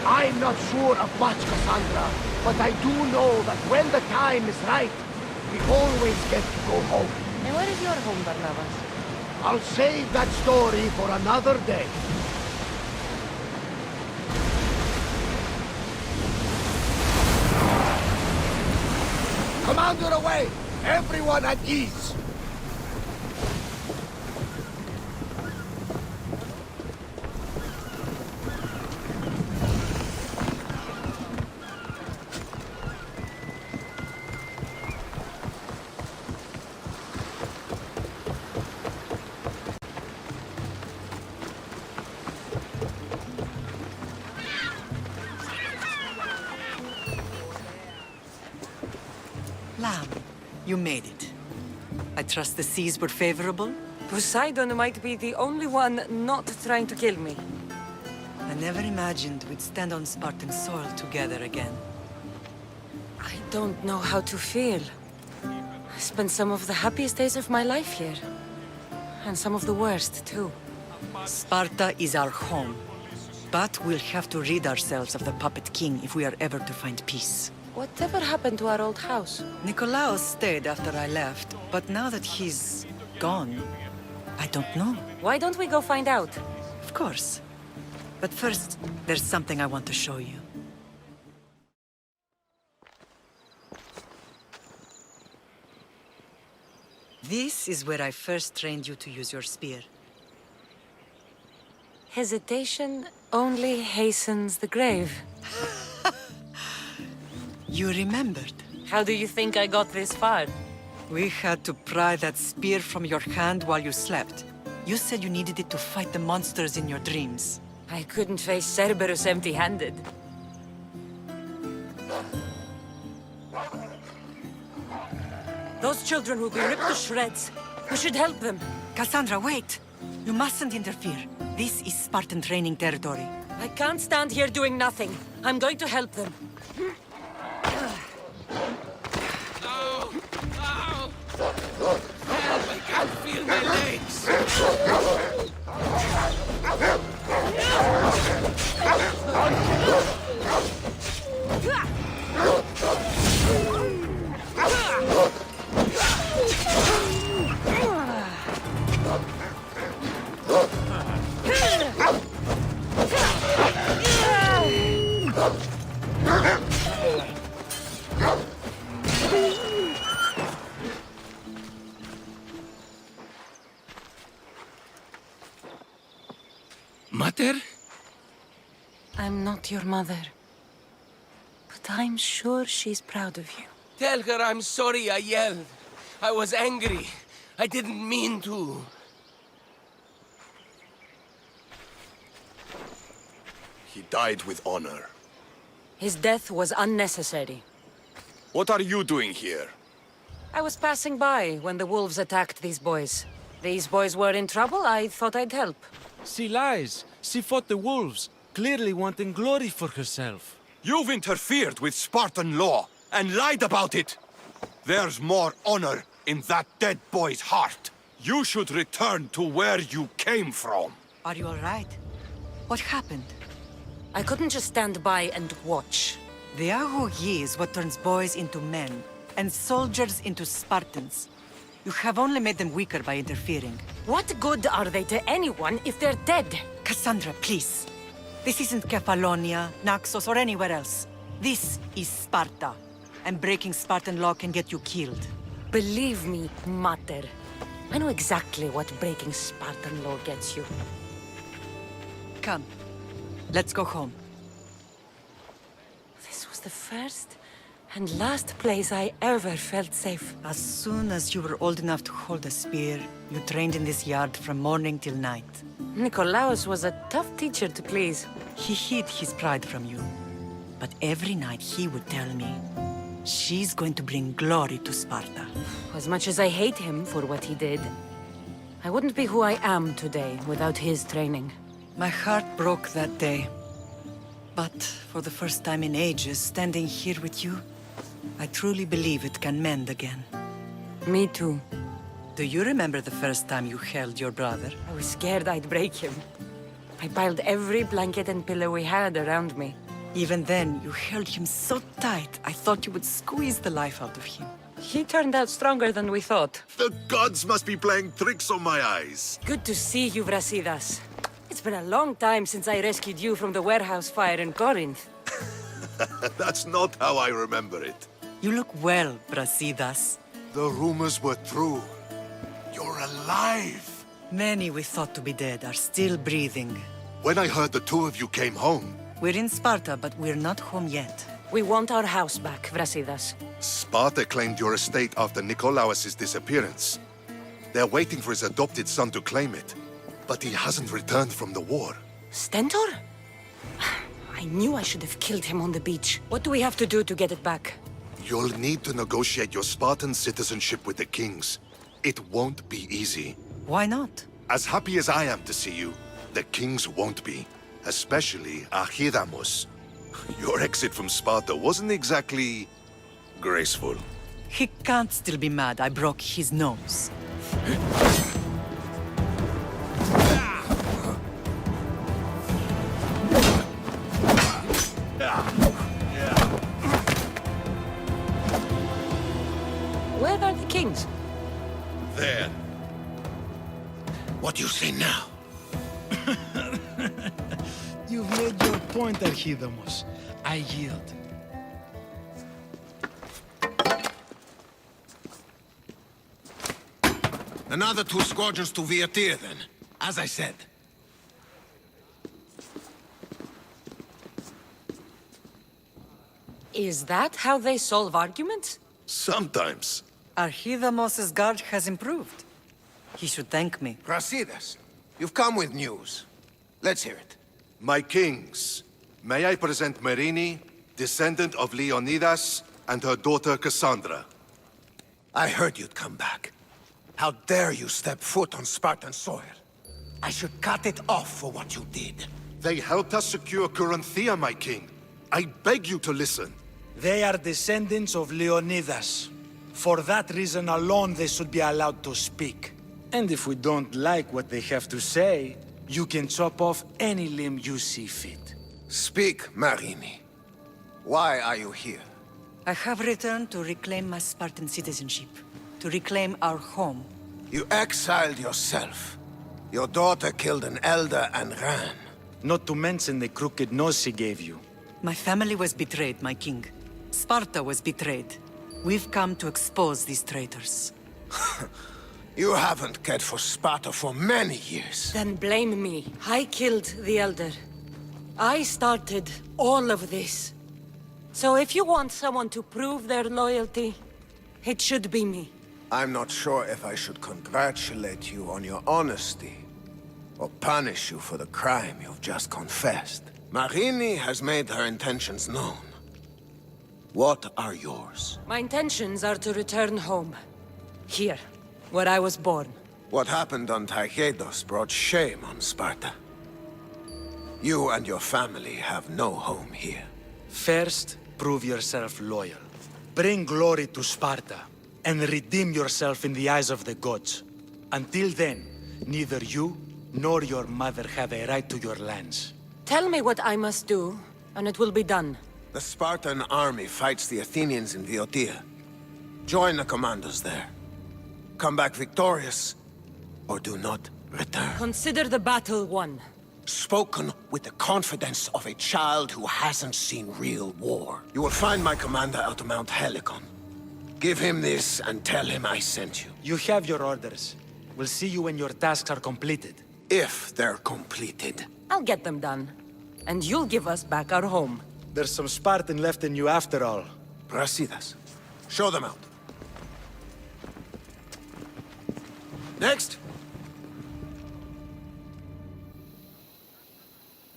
J: I'm not sure of much, Cassandra, but I do know that when the time is right, we always get to go home.
W: And where is your home, Barnabas?
J: I'll save that story for another day. Commander away! Everyone at ease!
A: Lamb, you made it. I trust the seas were favorable?
K: Poseidon might be the only one not trying to kill me.
A: I never imagined we'd stand on Spartan soil together again.
K: I don't know how to feel. I spent some of the happiest days of my life here. And some of the worst, too.
A: Sparta is our home. But we'll have to rid ourselves of the puppet king if we are ever to find peace.
K: Whatever happened to our old house?
A: Nikolaos stayed after I left, but now that he's gone, I don't know.
K: Why don't we go find out?
A: Of course. But first, there's something I want to show you. This is where I first trained you to use your spear.
K: Hesitation only hastens the grave.
A: You remembered.
K: How do you think I got this far?
A: We had to pry that spear from your hand while you slept. You said you needed it to fight the monsters in your dreams.
K: I couldn't face Cerberus empty-handed. Those children will be ripped to shreds. We should help them.
A: Cassandra, wait! You mustn't interfere. This is Spartan training territory.
K: I can't stand here doing nothing. I'm going to help them.
I: Ow! Ow! Help! I can't feel my legs! Mother?
K: I'm not your mother. But I'm sure she's proud of you.
I: Tell her I'm sorry I yelled. I was angry. I didn't mean to.
C: He died with honor.
K: His death was unnecessary.
C: What are you doing here?
K: I was passing by when the wolves attacked these boys. These boys were in trouble, I thought I'd help.
E: She lies. She fought the wolves, clearly wanting glory for herself.
C: You've interfered with Spartan law and lied about it. There's more honor in that dead boy's heart. You should return to where you came from.
A: Are you all right? What happened?
K: I couldn't just stand by and watch.
A: The Aho Yi is what turns boys into men, and soldiers into Spartans. You have only made them weaker by interfering.
K: What good are they to anyone if they're dead?
A: Cassandra, please. This isn't Kefalonia, Naxos, or anywhere else. This is Sparta. And breaking Spartan law can get you killed.
K: Believe me, Mater. I know exactly what breaking Spartan law gets you.
A: Come. Let's go home.
K: This was the first and last place I ever felt safe.
A: As soon as you were old enough to hold a spear, you trained in this yard from morning till night.
K: Nikolaos was a tough teacher to please.
A: He hid his pride from you. But every night he would tell me, she's going to bring glory to Sparta.
K: As much as I hate him for what he did, I wouldn't be who I am today without his training.
A: My heart broke that day. But for the first time in ages, standing here with you, I truly believe it can mend again.
K: Me too.
A: Do you remember the first time you held your brother?
K: I was scared I'd break him. I piled every blanket and pillow we had around me.
A: Even then, you held him so tight, I thought you would squeeze the life out of him.
K: He turned out stronger than we thought.
C: The gods must be playing tricks on my eyes.
K: Good to see you, Brasidas. It's been a long time since I rescued you from the warehouse fire in Corinth.
C: That's not how I remember it.
A: You look well, Brasidas.
C: The rumors were true. You're alive.
A: Many we thought to be dead are still breathing.
C: When I heard the two of you came home...
A: We're in Sparta, but we're not home yet.
K: We want our house back, Brasidas.
C: Sparta claimed your estate after Nikolaos' disappearance. They're waiting for his adopted son to claim it. But he hasn't returned from the war.
K: Stentor? I knew I should have killed him on the beach. What do we have to do to get it back?
C: You'll need to negotiate your Spartan citizenship with the kings. It won't be easy.
A: Why not?
C: As happy as I am to see you, the kings won't be. Especially Archidamos. Your exit from Sparta wasn't exactly... graceful.
A: He can't still be mad I broke his nose.
K: Where are the kings?
C: There.
J: What do you say now?
E: You've made your point, Archidamos. I yield.
J: Another 2 squadrons to Viatir, then. As I said.
K: Is that how they solve arguments?
C: Sometimes.
A: Archidamos' guard has improved. He should thank me.
J: Brasidas, you've come with news. Let's hear it.
C: My kings, may I present Merini, descendant of Leonidas, and her daughter Cassandra.
J: I heard you'd come back. How dare you step foot on Spartan soil? I should cut it off for what you did.
C: They helped us secure Corinthia, my king. I beg you to listen.
E: They are descendants of Leonidas. For that reason alone, they should be allowed to speak. And if we don't like what they have to say, you can chop off any limb you see fit.
J: Speak, Marini. Why are you here?
A: I have returned to reclaim my Spartan citizenship. To reclaim our home.
J: You exiled yourself. Your daughter killed an elder and ran.
E: Not to mention the crooked nose she gave you.
A: My family was betrayed, my king. Sparta was betrayed. We've come to expose these traitors.
J: You haven't cared for Sparta for many years.
K: Then blame me. I killed the Elder. I started all of this. So if you want someone to prove their loyalty, it should be me.
J: I'm not sure if I should congratulate you on your honesty, or punish you for the crime you've just confessed. Marini has made her intentions known. What are yours?
K: My intentions are to return home. Here, where I was born.
J: What happened on Taygetos brought shame on Sparta. You and your family have no home here.
E: First, prove yourself loyal. Bring glory to Sparta, and redeem yourself in the eyes of the gods. Until then, neither you nor your mother have a right to your lands.
K: Tell me what I must do, and it will be done.
J: The Spartan army fights the Athenians in Viotia. Join the commandos there. Come back victorious, or do not return.
K: Consider the battle won.
J: Spoken with the confidence of a child who hasn't seen real war. You will find my commander at Mount Helicon. Give him this and tell him I sent you.
E: You have your orders. We'll see you when your tasks are completed.
J: If they're completed.
K: I'll get them done. And you'll give us back our home.
E: There's some Spartan left in you after all.
J: Brasidas. Show them out. Next!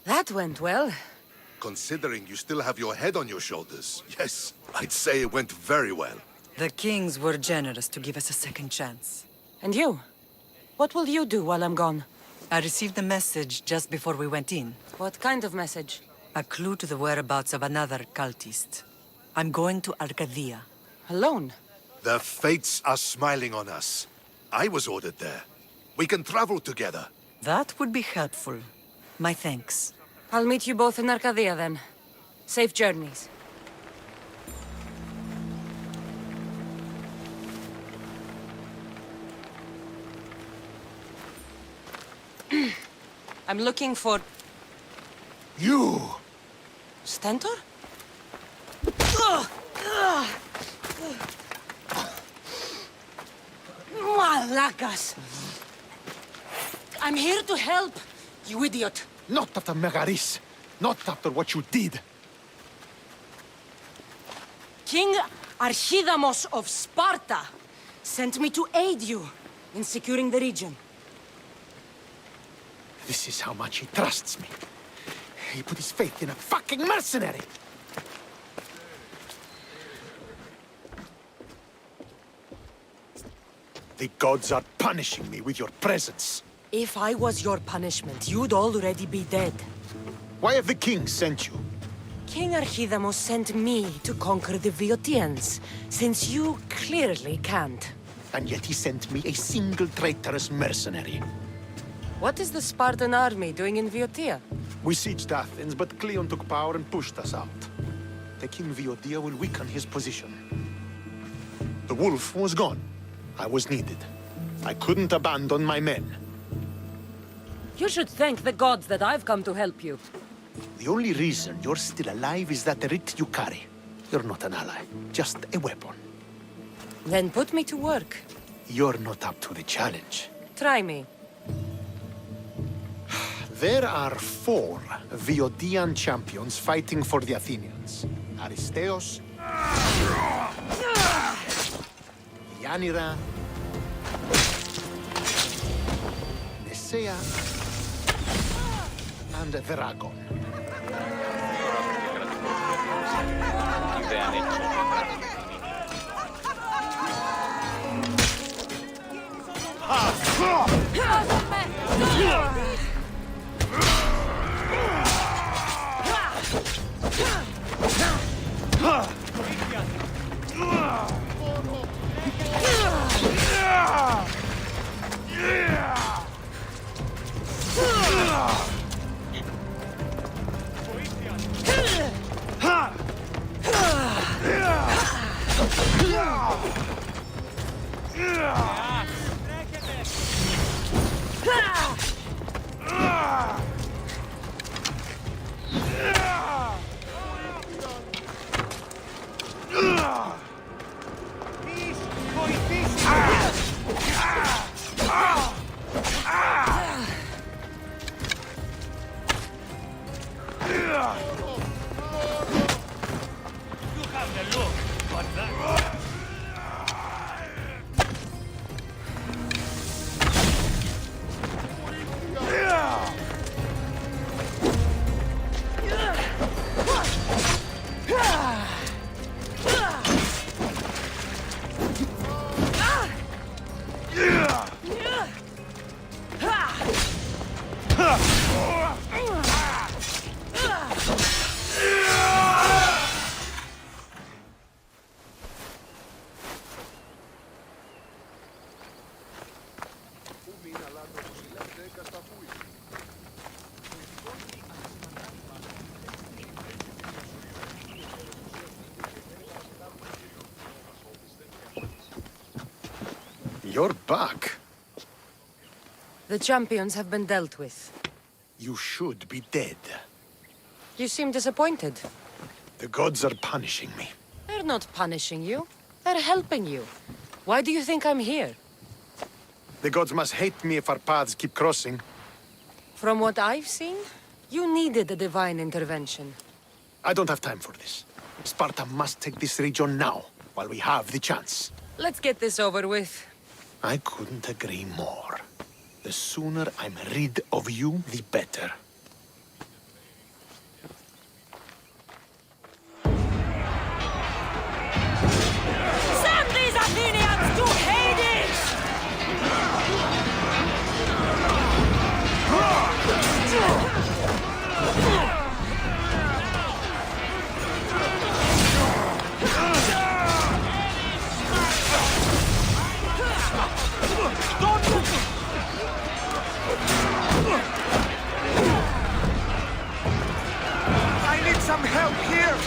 K: That went well.
C: Considering you still have your head on your shoulders, yes, I'd say it went very well.
A: The kings were generous to give us a second chance.
K: And you? What will you do while I'm gone?
A: I received a message just before we went in.
K: What kind of message?
A: A clue to the whereabouts of another cultist. I'm going to Arcadia.
K: Alone?
C: The fates are smiling on us. I was ordered there. We can travel together.
A: That would be helpful. My thanks.
K: I'll meet you both in Arcadia then. Safe journeys. I'm looking for...
C: You!
K: Stentor? Malacas! I'm here to help, you idiot!
B: Not after Megaris. Not after what you did.
K: King Archidamos of Sparta sent me to aid you in securing the region.
B: This is how much he trusts me. He put his faith in a fucking mercenary! The gods are punishing me with your presence.
K: If I was your punishment, you'd already be dead.
B: Why have the kings sent you?
K: King Archidamos sent me to conquer the Viotians, since you clearly can't.
B: And yet he sent me a single traitorous mercenary.
K: What is the Spartan army doing in Viotia?
B: We sieged Athens, but Cleon took power and pushed us out. Taking Viotia will weaken his position. The wolf was gone. I was needed. I couldn't abandon my men.
K: You should thank the gods that I've come to help you.
B: The only reason you're still alive is that writ you carry. You're not an ally, just a weapon.
K: Then put me to work.
B: You're not up to the challenge.
K: Try me.
B: There are 4 Viotian champions fighting for the Athenians. Aristeos, Yanira, Nesea, and Veragon. You're back.
K: The champions have been dealt with.
B: You should be dead.
K: You seem disappointed.
B: The gods are punishing me.
K: They're not punishing you. They're helping you. Why do you think I'm here?
B: The gods must hate me if our paths keep crossing.
K: From what I've seen, you needed a divine intervention.
B: I don't have time for this. Sparta must take this region now, while we have the chance.
K: Let's get this over with.
B: I couldn't agree more. The sooner I'm rid of you, the better.
G: Send these Athenians to Hades!
C: I need some help here!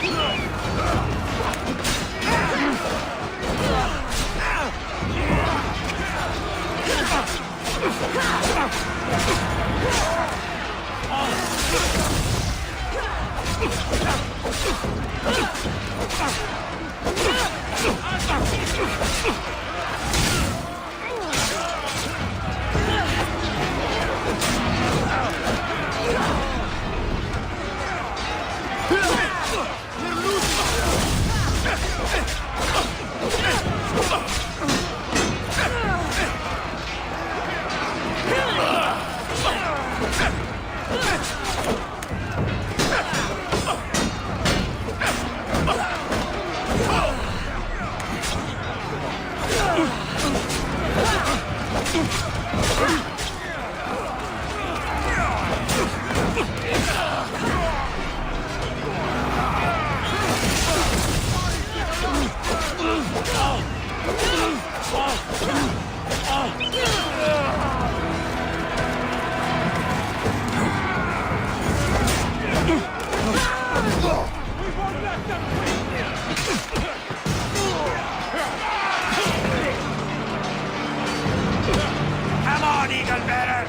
D: Come on, Eagle Bearer!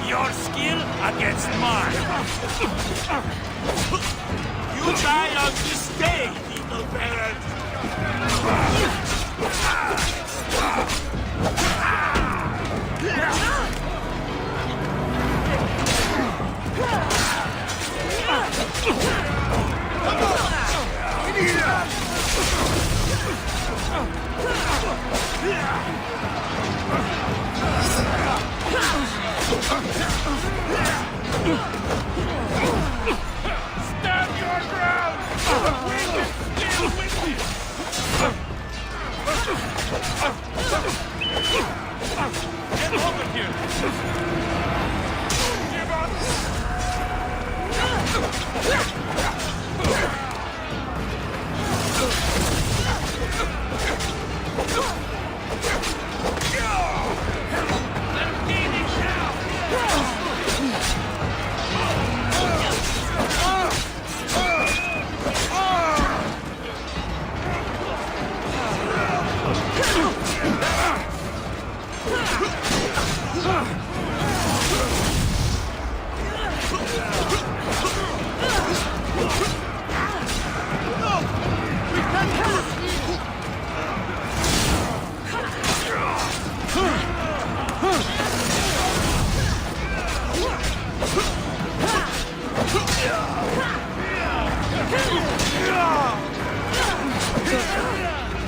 D: Your skill against mine! You die on this day, Eagle Bearer!
G: Stand your ground! We can deal with you!
D: Get over here!
G: Give up!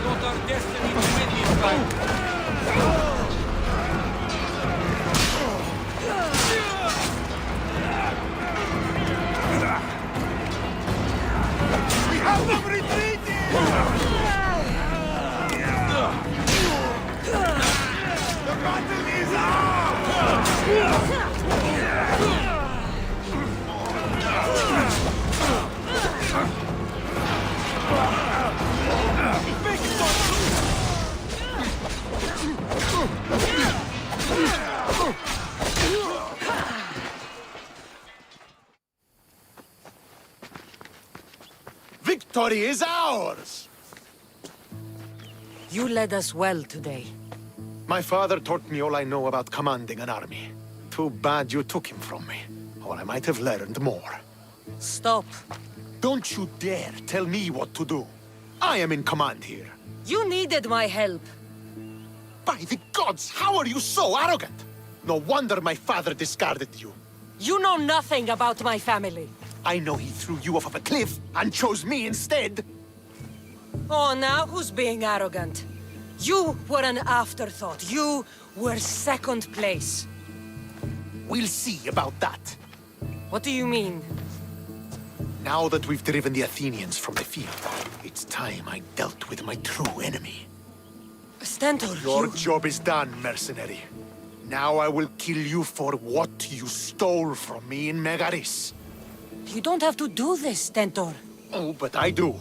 I: Not our destiny to win this fight.
C: We have them retreating! The battle is
B: Victory is ours!
K: You led us well today.
B: My father taught me all I know about commanding an army. Too bad you took him from me, or I might have learned more.
K: Stop.
B: Don't you dare tell me what to do. I am in command here.
K: You needed my help.
B: By the gods, how are you so arrogant? No wonder my father discarded you.
K: You know nothing about my family.
B: I know he threw you off of a cliff and chose me instead.
K: Oh, now who's being arrogant? You were an afterthought. You were second place.
B: We'll see about that.
K: What do you mean?
B: Now that we've driven the Athenians from the field, it's time I dealt with my true enemy.
K: Stentor,
B: Your job is done, mercenary. Now I will kill you for what you stole from me in Megaris.
K: You don't have to do this, Stentor.
B: Oh, but I do.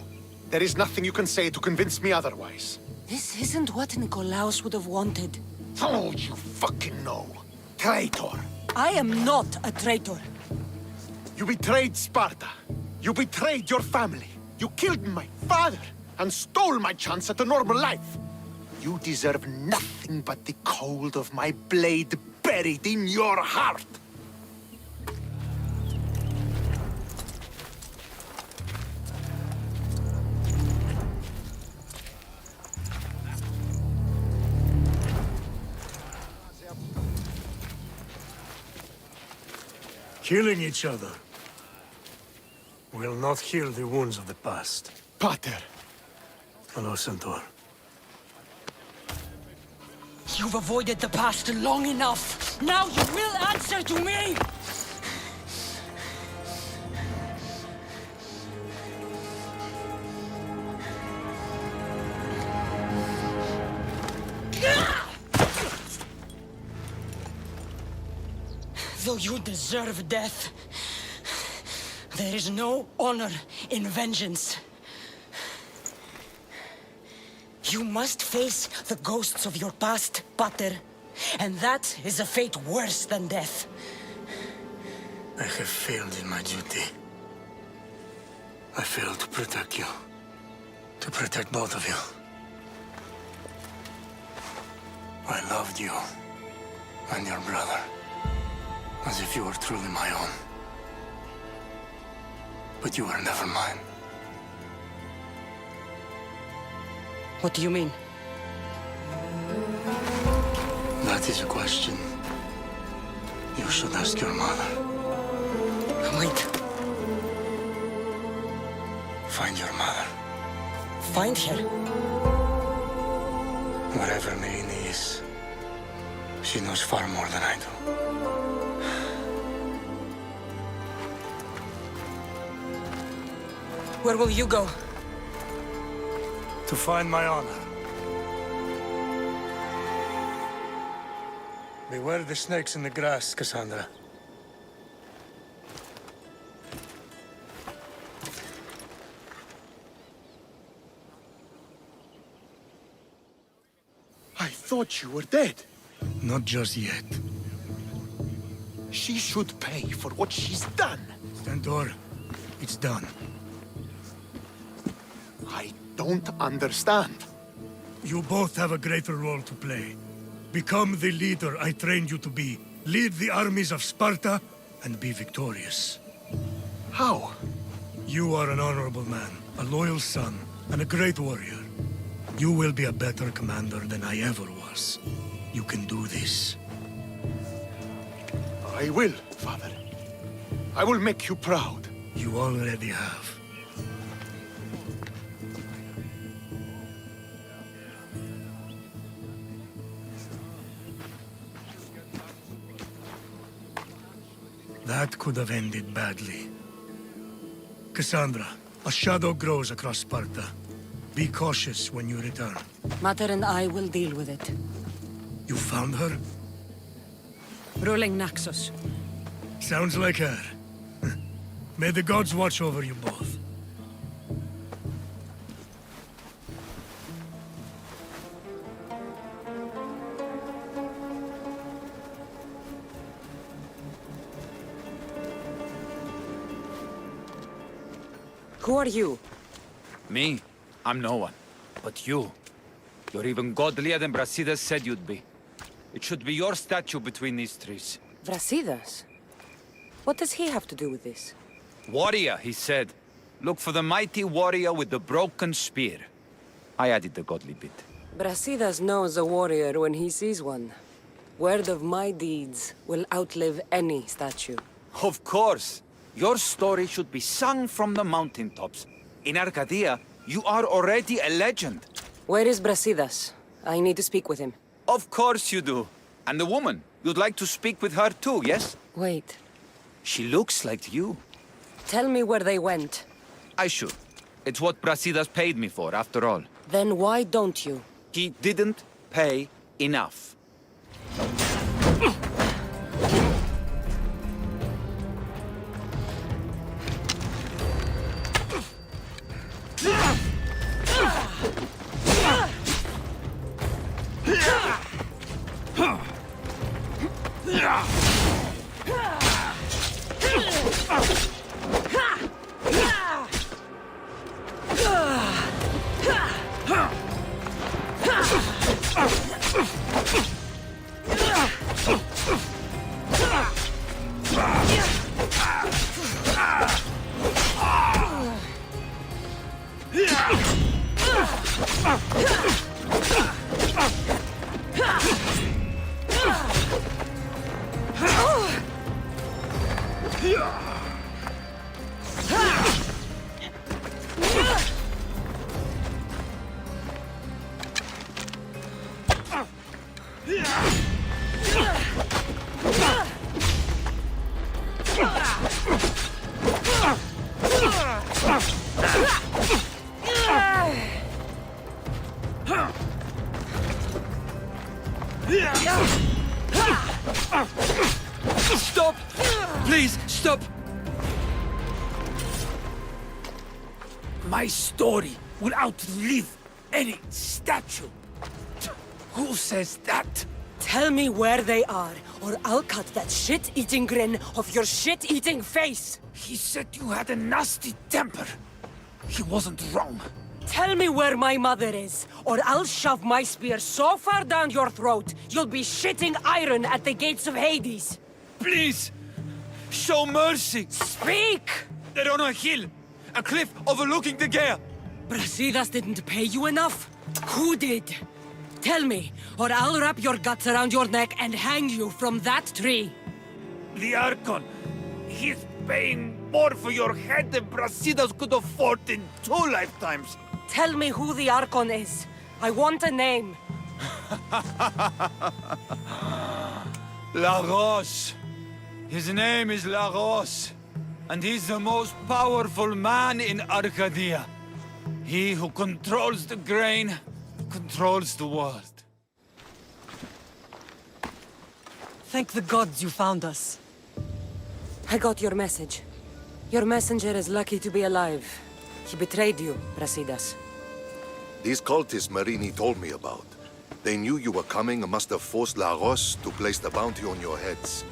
B: There is nothing you can say to convince me otherwise.
K: This isn't what Nikolaos would have wanted.
B: Oh, you fucking know. Traitor.
K: I am not a traitor.
B: You betrayed Sparta. You betrayed your family. You killed my father and stole my chance at a normal life. You deserve nothing but the cold of my blade buried in your heart.
R: Killing each other will not heal the wounds of the past.
B: Pater.
R: Hello, Centaur.
K: You've avoided the past long enough. Now you will answer to me! Though you deserve death, there is no honor in vengeance. You must face the ghosts of your past, Pater. And that is a fate worse than death.
R: I have failed in my duty. I failed to protect you. To protect both of you. I loved you and your brother. As if you were truly my own. But you were never mine.
K: What do you mean?
R: That is a question you should ask your mother.
K: Wait.
R: Find your mother.
K: Find her?
R: Wherever Marini is, she knows far more than I do.
K: Where will you go?
R: To find my honor. Beware the snakes in the grass, Cassandra.
B: I thought you were dead.
R: Not just yet.
B: She should pay for what she's done.
R: Stentor, it's done.
B: I don't understand.
R: You both have a greater role to play. Become the leader I trained you to be. Lead the armies of Sparta and be victorious.
B: How?
R: You are an honorable man, a loyal son, and a great warrior. You will be a better commander than I ever was. You can do this.
B: I will, Father. I will make you proud.
R: You already have. That could have ended badly. Cassandra, a shadow grows across Sparta. Be cautious when you return.
K: Mater and I will deal with it.
R: You found her?
K: Ruling Naxos.
R: Sounds like her. May the gods watch over you both.
K: Who are you?
T: Me? I'm no one. But you. You're even godlier than Brasidas said you'd be.
H: It should be your statue between these trees.
K: Brasidas? What does he have to do with this?
H: Warrior, he said. Look for the mighty warrior with the broken spear. I added the godly bit.
K: Brasidas knows a warrior when he sees one. Word of my deeds will outlive any statue.
H: Of course. Your story should be sung from the mountaintops. In Arcadia, you are already a legend.
K: Where is Brasidas? I need to speak with him.
H: Of course you do. And the woman, you'd like to speak with her too, yes?
K: Wait.
H: She looks like you.
K: Tell me where they went.
H: I should. It's what Brasidas paid me for, after all.
K: Then why don't you?
H: He didn't pay enough. Stop! Please, stop!
I: My story will outlive any statue. Who says that?
K: Tell me where they are, or I'll cut that shit-eating grin off your shit-eating face!
I: He said you had a nasty temper. He wasn't wrong.
K: Tell me where my mother is, or I'll shove my spear so far down your throat, you'll be shitting iron at the gates of Hades!
H: Please! Show mercy!
K: Speak!
H: They're on a hill! A cliff overlooking the gale!
K: Brasidas didn't pay you enough? Who did? Tell me, or I'll wrap your guts around your neck and hang you from that tree!
H: The Archon! He's paying more for your head than Brasidas could afford in 2 lifetimes!
K: Tell me who the Archon is. I want a name.
H: Lagos. His name is Lagos. And he's the most powerful man in Arcadia. He who controls the grain, controls the world.
A: Thank the gods you found us.
K: I got your message. Your messenger is lucky to be alive. He betrayed you, Brasidas.
C: These cultists Marini told me about. They knew you were coming and must have forced Lagos to place the bounty on your heads.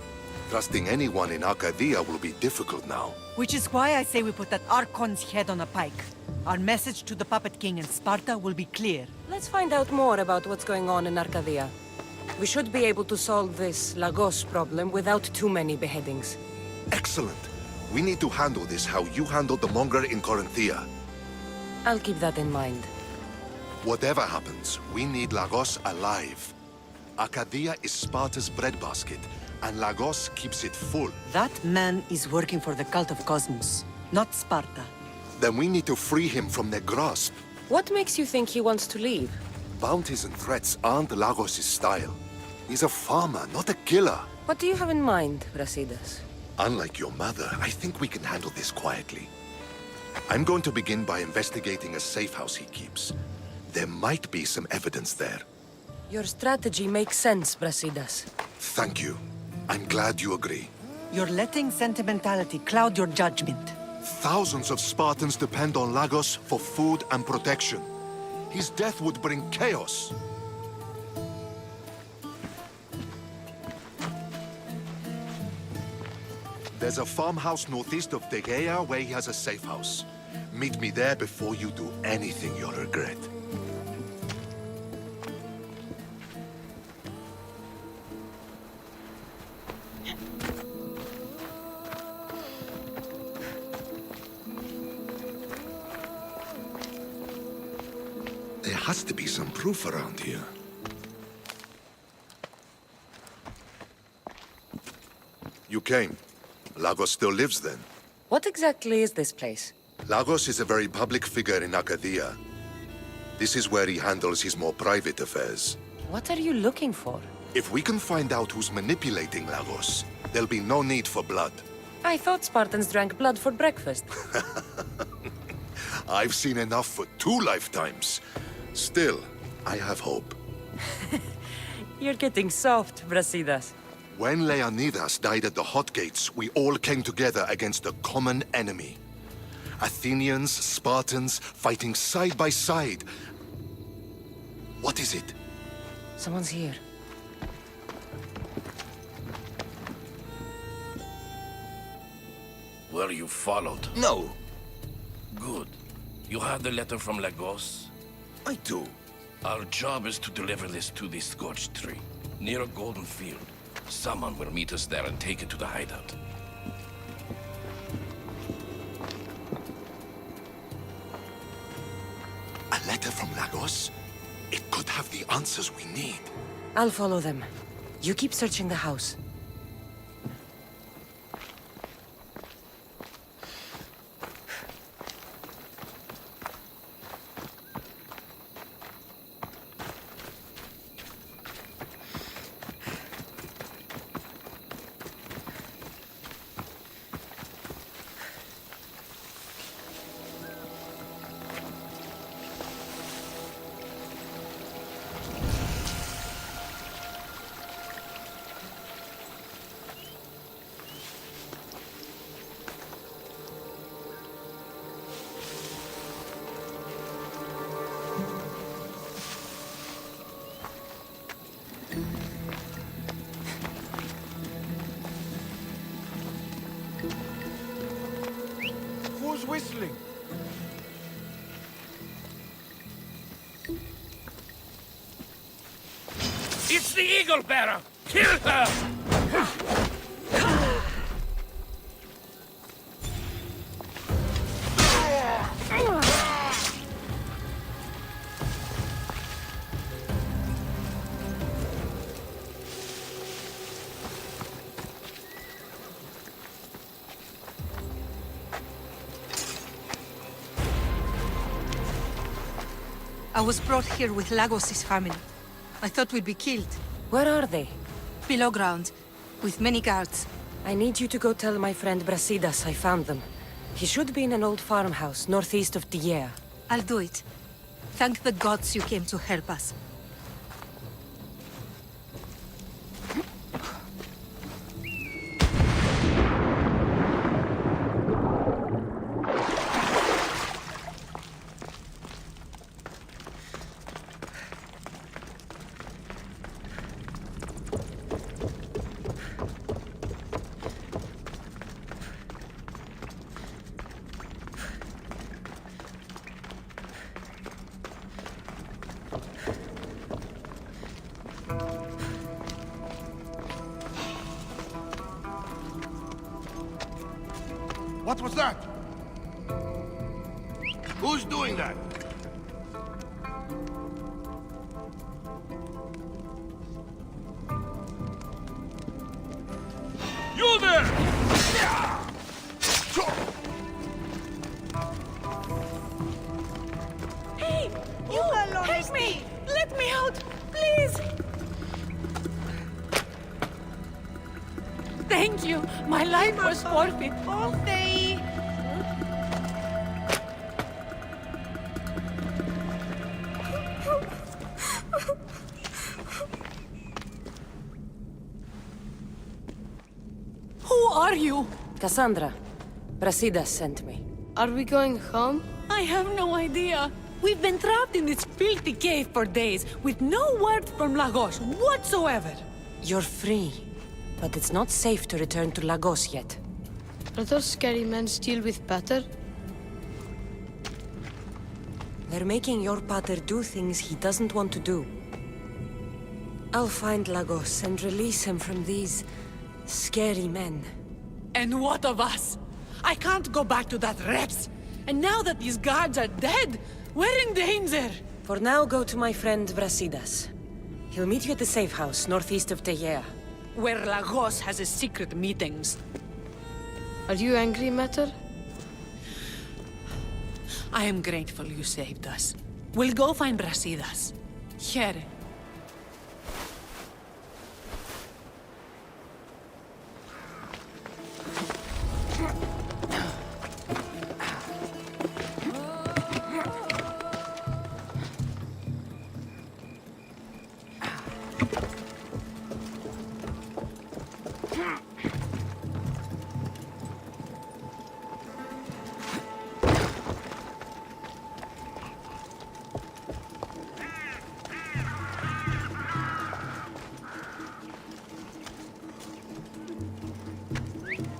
C: Trusting anyone in Arcadia will be difficult now.
A: Which is why I say we put that Archon's head on a pike. Our message to the Puppet King in Sparta will be clear.
K: Let's find out more about what's going on in Arcadia. We should be able to solve this Lagos problem without too many beheadings.
C: Excellent. We need to handle this how you handled the monger in Corinthia.
K: I'll keep that in mind.
C: Whatever happens, we need Lagos alive. Arcadia is Sparta's breadbasket, and Lagos keeps it full.
A: That man is working for the cult of Cosmos, not Sparta.
C: Then we need to free him from their grasp.
K: What makes you think he wants to leave?
C: Bounties and threats aren't Lagos' style. He's a farmer, not a killer.
K: What do you have in mind, Brasidas?
C: Unlike your mother, I think we can handle this quietly. I'm going to begin by investigating a safe house he keeps. There might be some evidence there.
K: Your strategy makes sense, Brasidas.
C: Thank you. I'm glad you agree.
A: You're letting sentimentality cloud your judgment.
C: Thousands of Spartans depend on Lagos for food and protection. His death would bring chaos. There's a farmhouse northeast of Tegea where he has a safe house. Meet me there before you do anything you'll regret. There has to be some proof around here. You came. Lagos still lives then?
K: What exactly is this place?
C: Lagos is a very public figure in Arcadia. This is where he handles his more private affairs.
K: What are you looking for?
C: If we can find out who's manipulating Lagos, there'll be no need for blood.
K: I thought Spartans drank blood for breakfast.
C: I've seen enough for 2 lifetimes. Still, I have hope.
K: You're getting soft, Brasidas.
C: When Leonidas died at the Hot Gates, we all came together against a common enemy. Athenians, Spartans, fighting side by side. What is it?
K: Someone's here.
Q: Were you followed?
C: No.
Q: Good. You have the letter from Lagos?
C: I do.
Q: Our job is to deliver this to the scorched tree, near a golden field. Someone will meet us there and take it to the hideout.
C: A letter from Lagos? It could have the answers we need.
K: I'll follow them. You keep searching the house.
E: Who's whistling?
G: It's the Eagle Bearer! Kill her!
O: I was brought here with Lagos' family. I thought we'd be killed.
K: Where are they?
O: Below ground, with many guards.
K: I need you to go tell my friend Brasidas I found them. He should be in an old farmhouse northeast of Tiea.
O: I'll do it. Thank the gods you came to help us.
C: What was that? Who's doing that?
G: You there!
F: Hey! You! Help me! Let me out! Please! Thank you! My life was forfeit. Who are you?
K: Cassandra, Brasidas sent me.
F: Are we going home? I have no idea. We've been trapped in this filthy cave for days, with no word from Lagos whatsoever.
K: You're free, but it's not safe to return to Lagos yet.
F: Are those scary men still with Pater?
K: They're making your pater do things he doesn't want to do. I'll find Lagos and release him from these Scary men.
F: And what of us? I can't go back to that Reps. And now that these guards are dead, we're in danger.
K: For now, go to my friend Brasidas. He'll meet you at the safe house, northeast of Tegea.
F: Where Lagos has his secret meetings.
P: Are you angry, Mater?
F: I am grateful you saved us. We'll go find Brasidas. Here.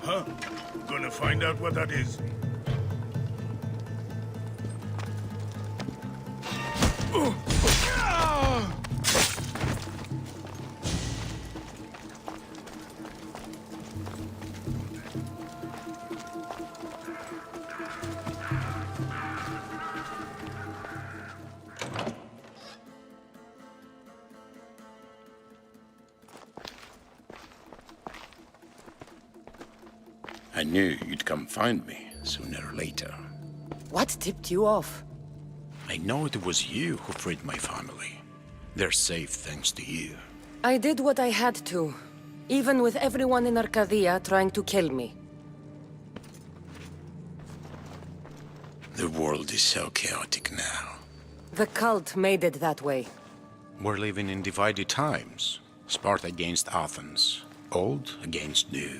C: Huh? Gonna find out what that is.
Q: I knew you'd come find me, sooner or later.
K: What tipped you off?
Q: I know it was you who freed my family. They're safe thanks to you.
K: I did what I had to, even with everyone in Arcadia trying to kill me.
Q: The world is so chaotic now.
K: The cult made it that way.
Q: We're living in divided times. Sparta against Athens. Old against new.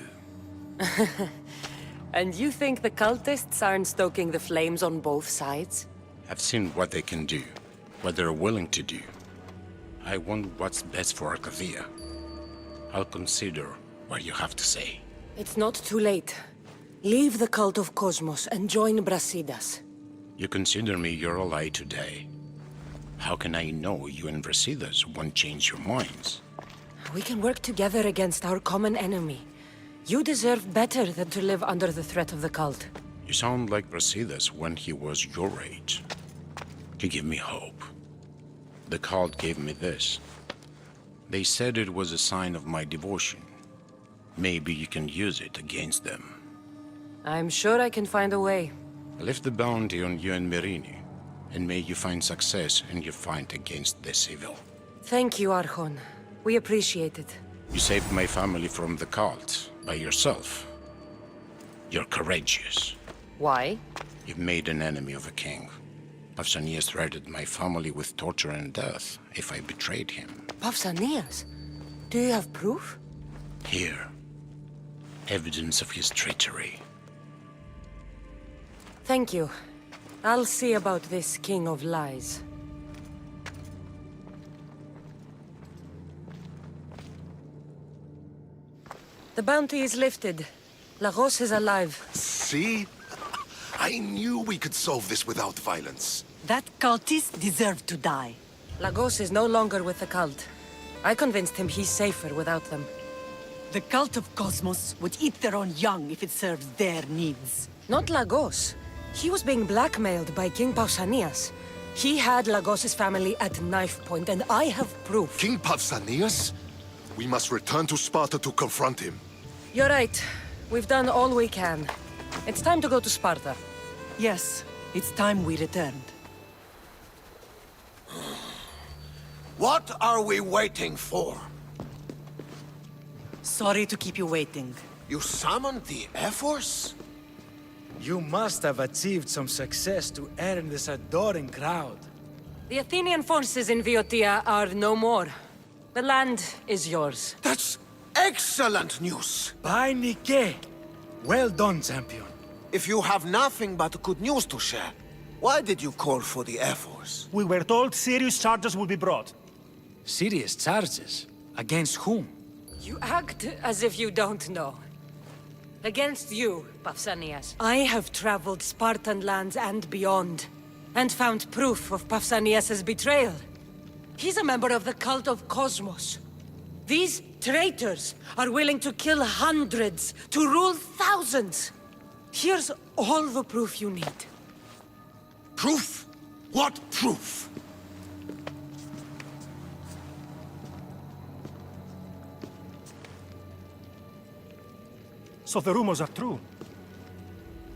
K: And you think the cultists aren't stoking the flames on both sides?
Q: I've seen what they can do, what they're willing to do. I want what's best for Arcadia. I'll consider what you have to say.
K: It's not too late. Leave the cult of Cosmos and join Brasidas.
Q: You consider me your ally today. How can I know you and Brasidas won't change your minds?
K: We can work together against our common enemy. You deserve better than to live under the threat of the cult.
Q: You sound like Brasidas when he was your age. You give me hope. The cult gave me this. They said it was a sign of my devotion. Maybe you can use it against them.
K: I'm sure I can find a way.
Q: I left the bounty on you and Merini, and may you find success in your fight against this evil.
K: Thank you, Archon. We appreciate it.
Q: You saved my family from the cult by yourself. You're courageous.
K: Why?
Q: You've made an enemy of a king. Pausanias threatened my family with torture and death if I betrayed him.
K: Pausanias? Do you have proof?
Q: Here. Evidence of his treachery.
K: Thank you. I'll see about this king of lies. The bounty is lifted. Lagos is alive.
C: See? I knew we could solve this without violence.
A: That cultist deserved to die.
K: Lagos is no longer with the cult. I convinced him he's safer without them.
A: The cult of Cosmos would eat their own young if it serves their needs.
K: Not Lagos. He was being blackmailed by King Pausanias. He had Lagos's family at knife point, and I have proof.
C: King Pausanias? We must return to Sparta to confront him.
K: You're right. We've done all we can. It's time to go to Sparta.
A: Yes, it's time we returned.
J: What are we waiting for?
A: Sorry to keep you waiting.
J: You summoned the Air Force?
E: You must have achieved some success to earn this adoring crowd.
K: The Athenian forces in Viotia are no more. The land is yours.
J: That's excellent news!
E: By Nike! Well done, champion.
J: If you have nothing but good news to share, why did you call for the Air Force?
T: We were told serious charges would be brought.
E: Serious charges? Against whom?
K: You act as if you don't know. Against you, Pausanias. I have traveled Spartan lands and beyond, and found proof of Pausanias' betrayal. He's a member of the cult of Cosmos. These traitors are willing to kill hundreds, to rule thousands. Here's all the proof you need.
C: Proof? What proof?
T: So the rumors are true.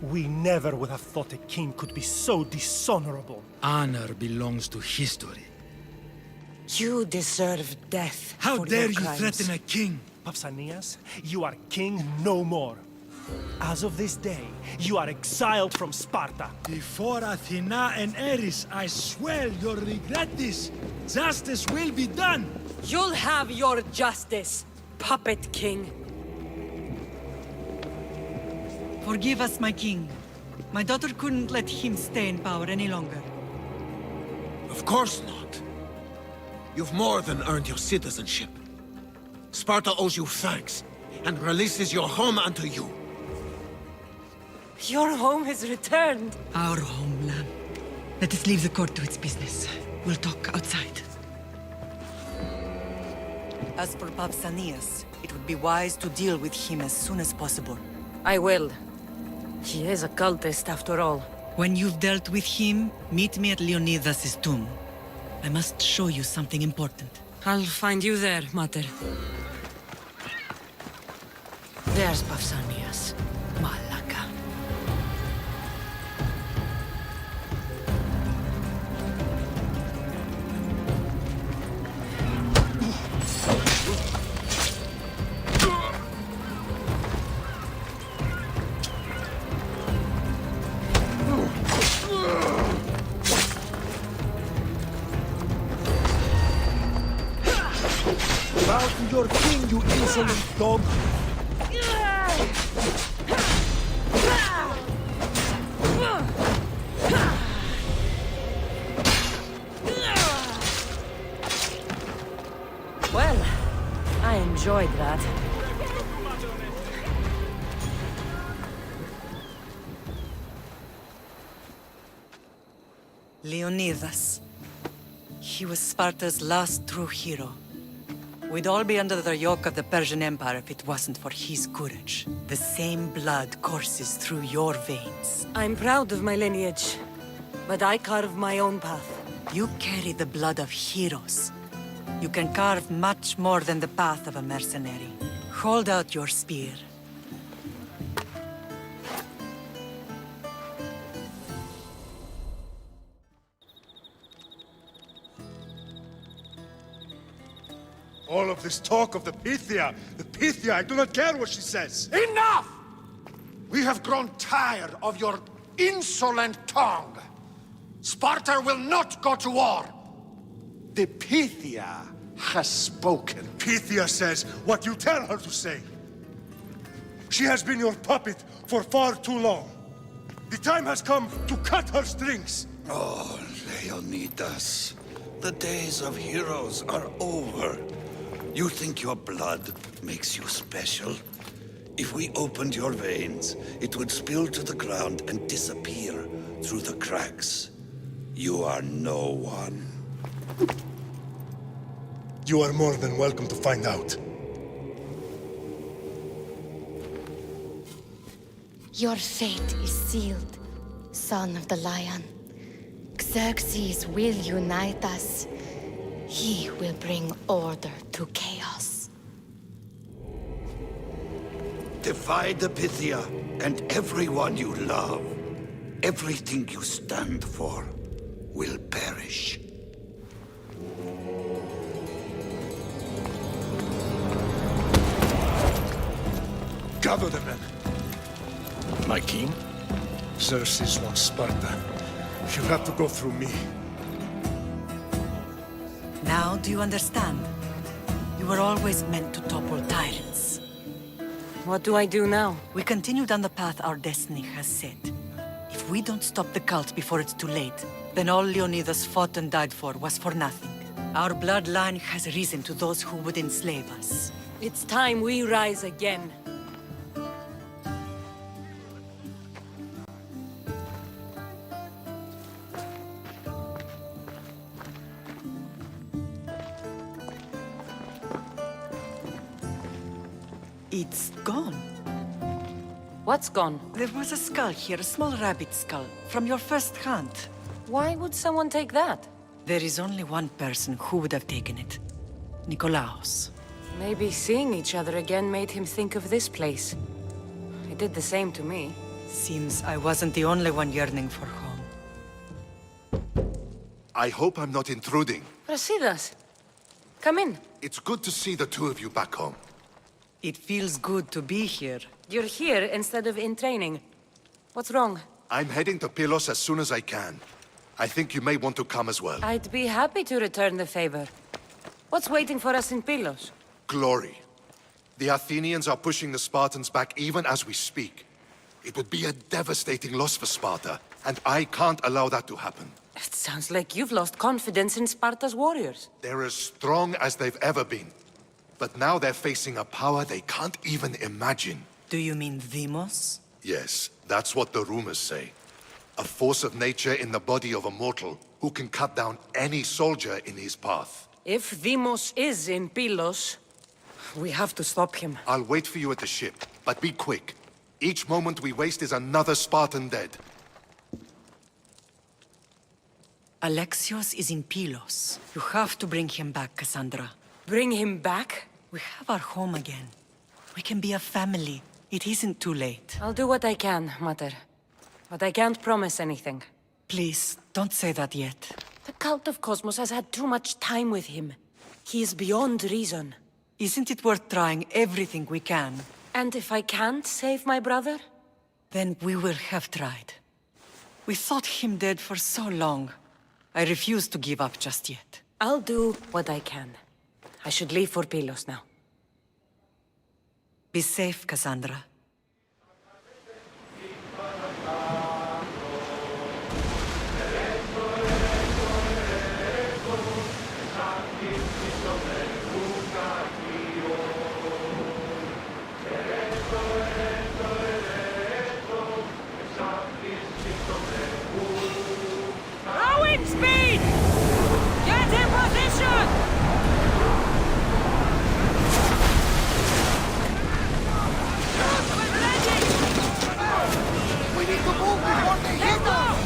T: We never would have thought a king could be so dishonorable.
E: Honor belongs to history.
K: You deserve death.
R: How
K: for
R: dare
K: your
R: you
K: crimes.
R: threaten a king?
T: Pausanias, you are king no more. As of this day, you are exiled from Sparta.
R: Before Athena and Eris, I swear you'll regret this. Justice will be done.
K: You'll have your justice, puppet king.
A: Forgive us, my king. My daughter couldn't let him stay in power any longer.
J: Of course not. You've more than earned your citizenship. Sparta owes you thanks, and releases your home unto you.
K: Your home has returned.
A: Our homeland. Let us leave the court to its business. We'll talk outside. As for Pausanias, it would be wise to deal with him as soon as possible.
K: I will. He is a cultist, after all.
A: When you've dealt with him, meet me at Leonidas' tomb. I must show you something important.
K: I'll find you there, Mater. There's Pausanias. Malaka.
R: Bow to your king, you insolent dog.
K: Well, I enjoyed that.
A: Leonidas. He was Sparta's last true hero. We'd all be under the yoke of the Persian Empire if it wasn't for his courage. The same blood courses through your veins.
K: I'm proud of my lineage, but I carve my own path.
A: You carry the blood of heroes. You can carve much more than the path of a mercenary. Hold out your spear.
C: All of this talk of the Pythia, I do not care what she says.
B: Enough! We have grown tired of your insolent tongue. Sparta will not go to war. The Pythia has spoken.
C: Pythia says what you tell her to say. She has been your puppet for far too long. The time has come to cut her strings.
M: Oh, Leonidas, the days of heroes are over. You think your blood makes you special? If we opened your veins, it would spill to the ground and disappear through the cracks. You are no one.
C: You are more than welcome to find out.
W: Your fate is sealed, son of the lion. Xerxes will unite us. He will bring order to chaos.
M: Divide the Pythia and everyone you love. Everything you stand for will perish.
C: Gather the men.
R: My king?
C: Xerxes wants Sparta. You'll have to go through me.
A: Now, do you understand? You were always meant to topple tyrants.
K: What do I do now?
A: We continue down the path our destiny has set. If we don't stop the cult before it's too late, then all Leonidas fought and died for was for nothing. Our bloodline has risen to those who would enslave us.
K: It's time we rise again.
A: It's gone.
K: What's gone?
A: There was a skull here, a small rabbit skull, from your first hunt.
K: Why would someone take that?
A: There is only one person who would have taken it. Nikolaos.
K: Maybe seeing each other again made him think of this place. It did the same to me.
A: Seems I wasn't the only one yearning for home.
C: I hope I'm not intruding.
K: Brasidas, come in.
C: It's good to see the two of you back home.
A: It feels good to be here.
K: You're here instead of in training. What's wrong?
C: I'm heading to Pylos as soon as I can. I think you may want to come as well.
K: I'd be happy to return the favor. What's waiting for us in Pylos?
C: Glory. The Athenians are pushing the Spartans back even as we speak. It would be a devastating loss for Sparta, and I can't allow that to happen.
K: It sounds like you've lost confidence in Sparta's warriors.
C: They're as strong as they've ever been. But now they're facing a power they can't even imagine.
A: Do you mean Demos?
C: Yes, that's what the rumors say. A force of nature in the body of a mortal who can cut down any soldier in his path.
K: If Demos is in Pylos, we have to stop him.
C: I'll wait for you at the ship, but be quick. Each moment we waste is another Spartan dead.
A: Alexios is in Pylos. You have to bring him back, Cassandra.
K: Bring him back?
A: We have our home again. We can be a family. It isn't too late.
K: I'll do what I can, Mater. But I can't promise anything.
A: Please, don't say that yet.
K: The cult of Cosmos has had too much time with him. He is beyond reason.
A: Isn't it worth trying everything we can?
K: And if I can't save my brother?
A: Then we will have tried. We thought him dead for so long. I refuse to give up just yet.
K: I'll do what I can. I should leave for Pylos now.
A: Be safe, Cassandra.
G: Rowing speed! Get in position!
C: We need to move before they hit us!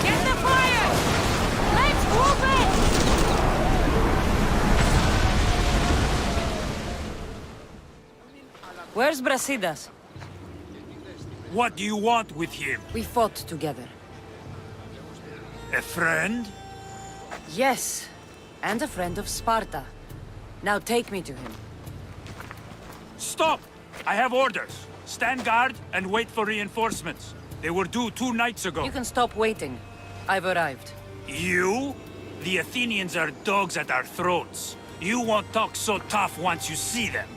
G: Get the fire! Let's move it!
K: Where's Brasidas?
D: What do you want with him?
K: We fought together.
D: A friend?
K: Yes, and a friend of Sparta. Now take me to him.
D: Stop! I have orders. Stand guard and wait for reinforcements. They were due 2 nights ago.
K: You can stop waiting. I've arrived.
D: You? The Athenians are dogs at our throats. You won't talk so tough once you see them.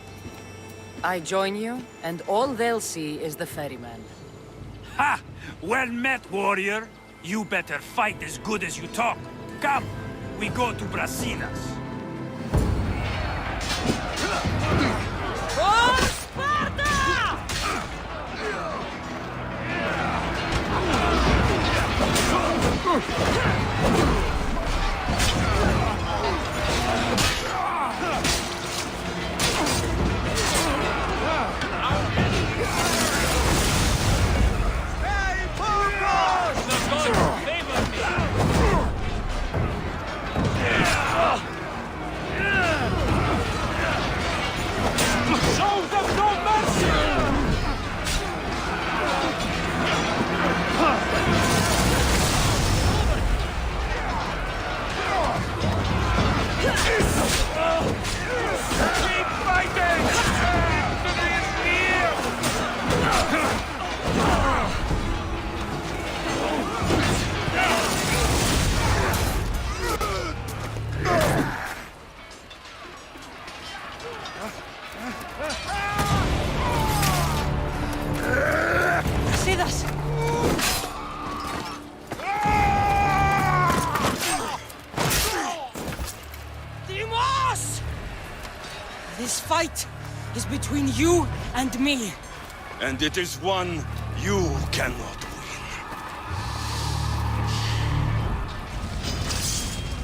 K: I join you, and all they'll see is the ferryman.
D: Ha! Well met, warrior. You better fight as good as you talk. Come, we go to Brasidas.
G: For Sparta! Show them no mercy! Keep fighting! Victory is near!
K: Brasidas!
G: Demos!
K: This fight is between you and me.
M: And it is one you cannot win.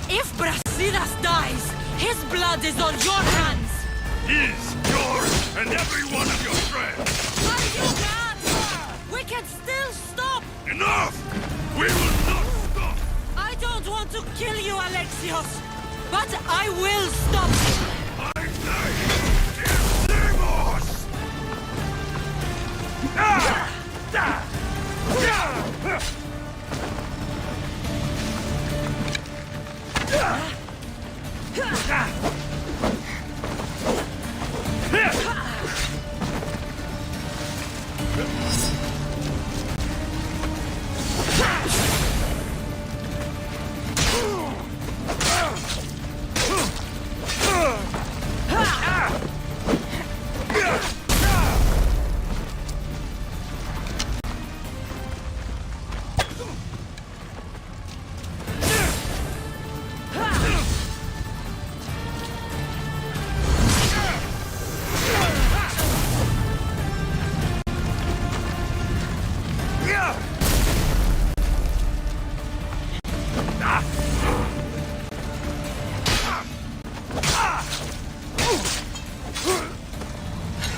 K: If Brasidas dies, his blood is on your hands!
C: His, yours, and every one of your friends!
K: But you can't! We can still stop!
C: Enough! We will not stop!
K: I don't want to kill you, Alexios! But I will stop you!
C: I say, Iremos!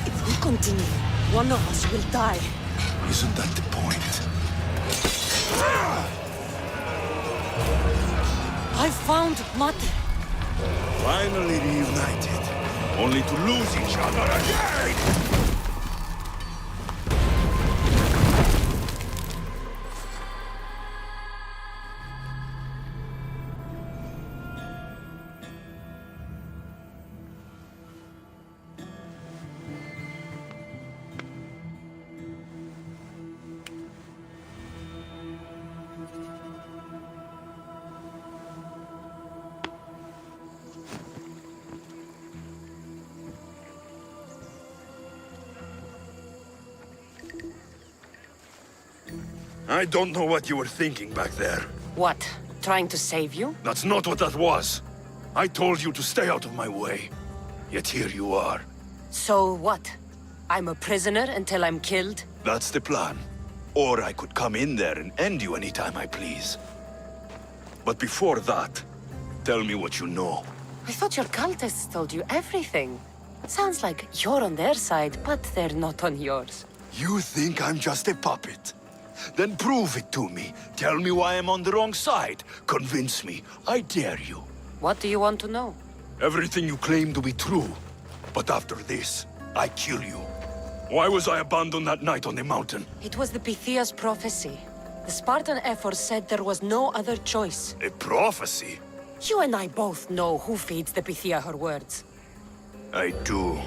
K: If we continue, one of us will die.
C: Isn't that the point?
K: I found Mother.
C: Finally reunited, only to lose each other again! I don't know what you were thinking back there.
K: What? Trying to save you?
C: That's not what that was. I told you to stay out of my way. Yet here you are.
K: So what? I'm a prisoner until I'm killed?
C: That's the plan. Or I could come in there and end you anytime I please. But before that, tell me what you know.
K: I thought your cultists told you everything. Sounds like you're on their side, but they're not on yours.
C: You think I'm just a puppet? Then prove it to me. Tell me why I'm on the wrong side. Convince me. I dare you.
K: What do you want to know?
C: Everything you claim to be true. But after this, I kill you. Why was I abandoned that night on the mountain?
K: It was the Pythia's prophecy. The Spartan Ephor said there was no other choice.
C: A prophecy?
K: You and I both know who feeds the Pythia her words.
C: I do.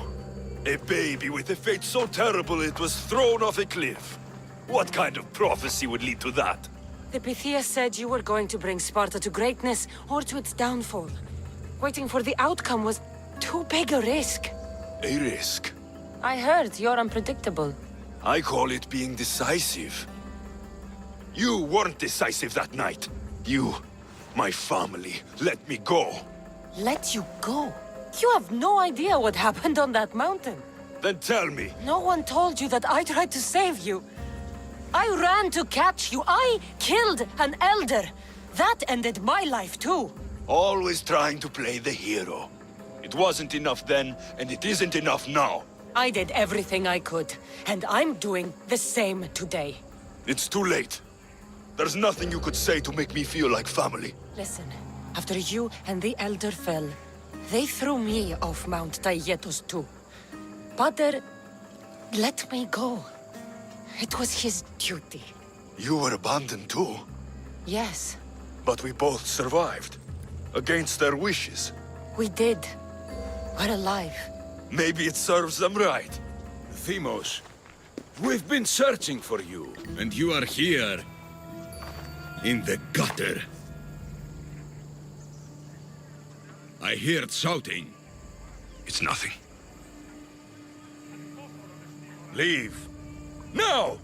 C: A baby with a fate so terrible it was thrown off a cliff. What kind of prophecy would lead to that?
K: The Pythia said you were going to bring Sparta to greatness or to its downfall. Waiting for the outcome was too big a risk.
C: A risk?
K: I heard you're unpredictable.
C: I call it being decisive. You weren't decisive that night. You, my family, let me go.
K: Let you go? You have no idea what happened on that mountain.
C: Then tell me.
K: No one told you that I tried to save you. I ran to catch you. I killed an elder. That ended my life too.
C: Always trying to play the hero. It wasn't enough then, and it isn't enough now.
K: I did everything I could, and I'm doing the same today.
C: It's too late. There's nothing you could say to make me feel like family.
K: Listen, after you and the elder fell, they threw me off Mount Taietos too. Pater let me go. It was his duty.
C: You were abandoned too?
K: Yes.
C: But we both survived. Against their wishes.
K: We did. We're alive.
C: Maybe it serves them right.
L: Themos, we've been searching for you, and you are here. In the gutter. I heard shouting.
C: It's nothing. Leave. Now!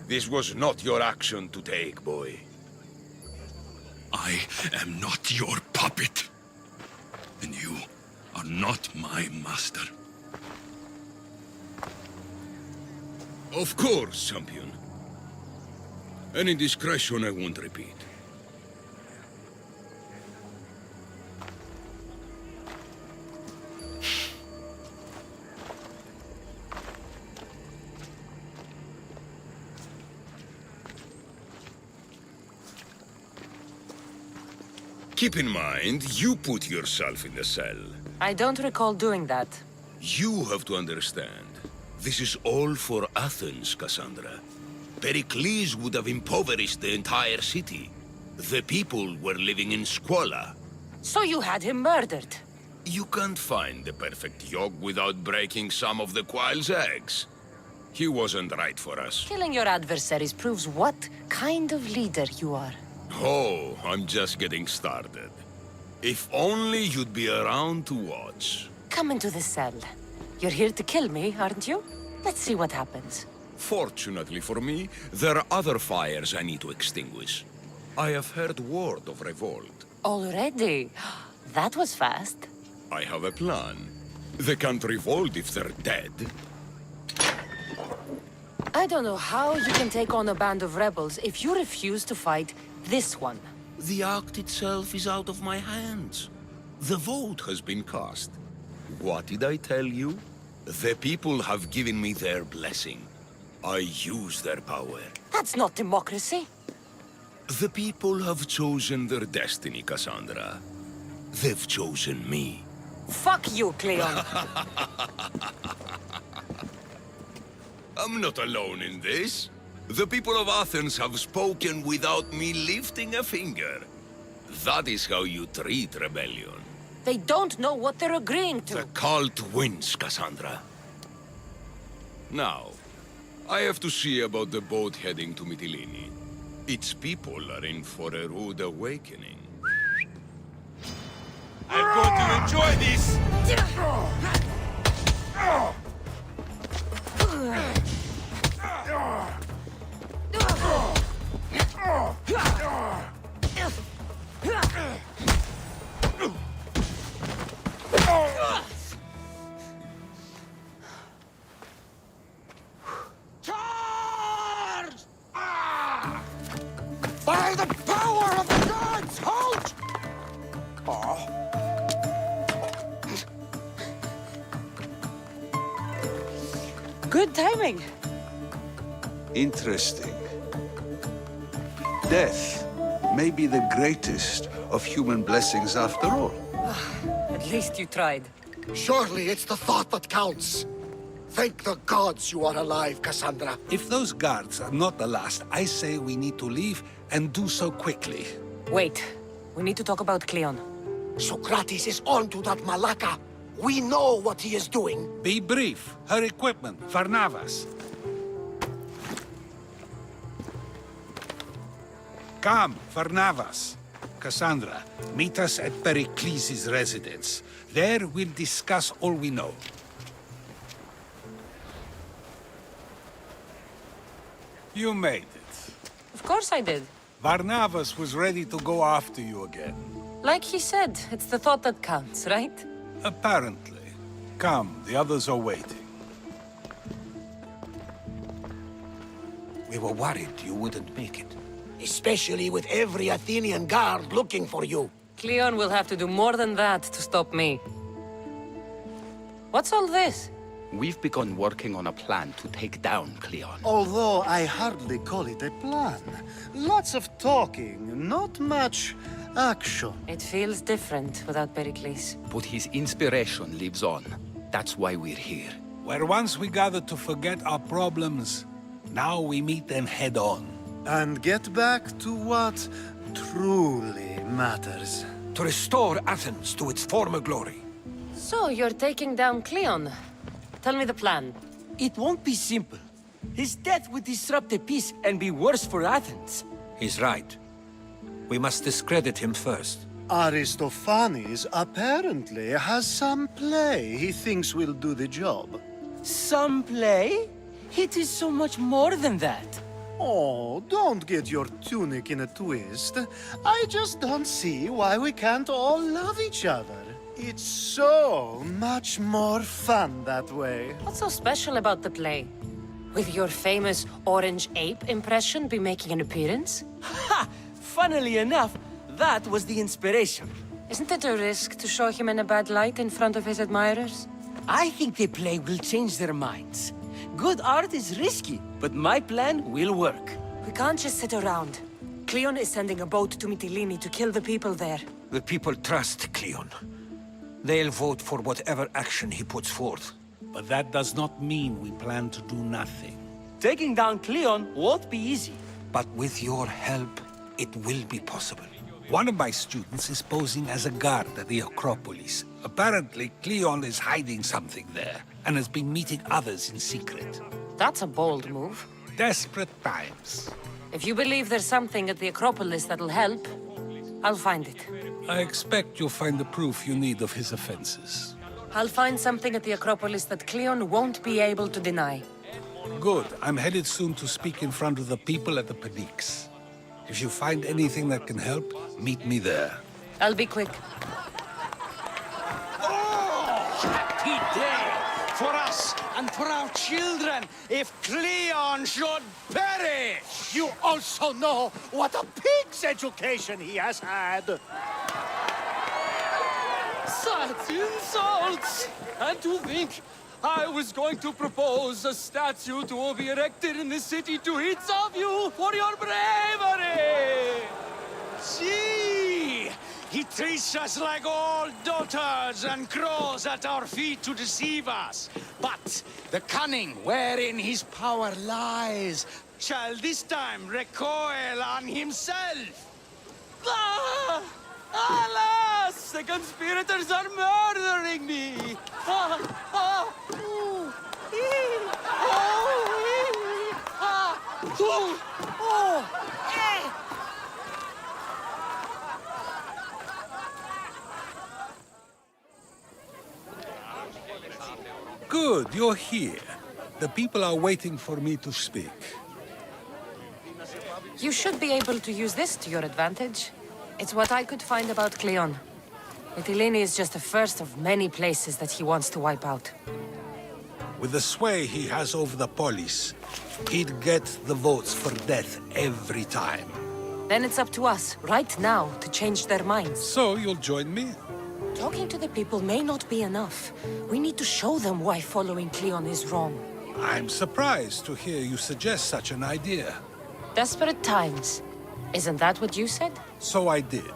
L: This was not your action to take, boy.
C: I am not your puppet. And you are not my master.
L: Of course, champion. Any indiscretion I won't repeat. Keep in mind, you put yourself in the cell.
K: I don't recall doing that.
L: You have to understand. This is all for Athens, Cassandra. Pericles would have impoverished the entire city. The people were living in squalor.
K: So you had him murdered?
L: You can't find the perfect yolk without breaking some of the quail's eggs. He wasn't right for us.
K: Killing your adversaries proves what kind of leader you are.
L: Oh, I'm just getting started. If only you'd be around to watch.
K: Come into the cell. You're here to kill me, aren't you? Let's see what happens.
L: Fortunately for me, there are other fires I need to extinguish. I have heard word of revolt.
K: Already? That was fast.
L: I have a plan. They can't revolt if they're dead.
K: I don't know how you can take on a band of rebels if you refuse to fight this one.
L: The act itself is out of my hands. The vote has been cast. What did I tell you? The people have given me their blessing. I use their power.
K: That's not democracy.
L: The people have chosen their destiny, Cassandra. They've chosen me.
K: Fuck you, Cleon.
L: I'm not alone in this. The people of Athens have spoken without me lifting a finger. That is how you treat rebellion.
K: They don't know what they're agreeing to.
L: The cult wins, Cassandra. Now, I have to see about the boat heading to Mytilene. Its people are in for a rude awakening.
G: I'm going to enjoy this!
C: Charge! By the power of the gods, halt!
K: Good timing.
M: Interesting. Death may be the greatest of human blessings after all.
K: At least you tried.
C: Surely it's the thought that counts. Thank the gods you are alive, Cassandra.
M: If those guards are not the last, I say we need to leave and do so quickly.
K: Wait. We need to talk about Cleon.
C: Socrates is on to that Malaka. We know what he is doing.
M: Be brief. Her equipment, Varnavas. Come, Varnavas. Cassandra, meet us at Pericles' residence. There we'll discuss all we know. You made it.
K: Of course I did.
M: Varnavas was ready to go after you again.
K: Like he said, it's the thought that counts, right?
M: Apparently. Come, the others are waiting.
C: We were worried you wouldn't make it. Especially with every Athenian guard looking for you.
K: Cleon will have to do more than that to stop me. What's all this?
N: We've begun working on a plan to take down Cleon.
S: Although I hardly call it a plan. Lots of talking, not much action.
K: It feels different without Pericles.
N: But his inspiration lives on. That's why we're here.
M: Where once we gathered to forget our problems, now we meet them head-on.
S: And get back to what truly matters.
C: To restore Athens to its former glory.
K: So, you're taking down Cleon. Tell me the plan.
I: It won't be simple. His death would disrupt the peace and be worse for Athens.
C: He's right. We must discredit him first.
S: Aristophanes apparently has some play he thinks will do the job.
I: Some play? It is so much more than that.
S: Oh, don't get your tunic in a twist. I just don't see why we can't all love each other. It's so much more fun that way.
K: What's so special about the play? With your famous orange ape impression be making an appearance?
I: Ha! Funnily enough, that was the inspiration.
K: Isn't it a risk to show him in a bad light in front of his admirers?
I: I think the play will change their minds. Good art is risky, but my plan will work.
K: We can't just sit around. Cleon is sending a boat to Mytilene to kill the people there.
H: The people trust Cleon. They'll vote for whatever action he puts forth.
D: But that does not mean we plan to do nothing.
I: Taking down Cleon won't be easy.
H: But with your help, it will be possible.
M: One of my students is posing as a guard at the Acropolis. Apparently, Cleon is hiding something there, and has been meeting others in secret.
K: That's a bold move.
M: Desperate times.
K: If you believe there's something at the Acropolis that'll help, I'll find it.
M: I expect you'll find the proof you need of his offenses.
K: I'll find something at the Acropolis that Cleon won't be able to deny.
M: Good. I'm headed soon to speak in front of the people at the Pnyx. If you find anything that can help, meet me there.
K: I'll be quick.
U: Happy day for us and for our children if Cleon should perish!
S: You also know what a pig's education he has had.
U: Such insults! And to think I was going to propose a statue to be erected in the city to each of you for your bravery! See! He treats us like old dotards and crawls at our feet to deceive us. But the cunning wherein his power lies shall this time recoil on himself. Ah! Alas! The conspirators are murdering me! Ah! Ah! Ooh! Ee! Oh! Ee! Ah! Ooh! Oh! Eh!
M: Good, you're here. The people are waiting for me to speak.
K: You should be able to use this to your advantage. It's what I could find about Cleon. Mytilene is just the first of many places that he wants to wipe out.
M: With the sway he has over the polis, he'd get the votes for death every time.
K: Then it's up to us, right now, to change their minds.
M: So you'll join me?
K: Talking to the people may not be enough. We need to show them why following Cleon is wrong.
M: I'm surprised to hear you suggest such an idea.
K: Desperate times. Isn't that what you said?
M: So I did.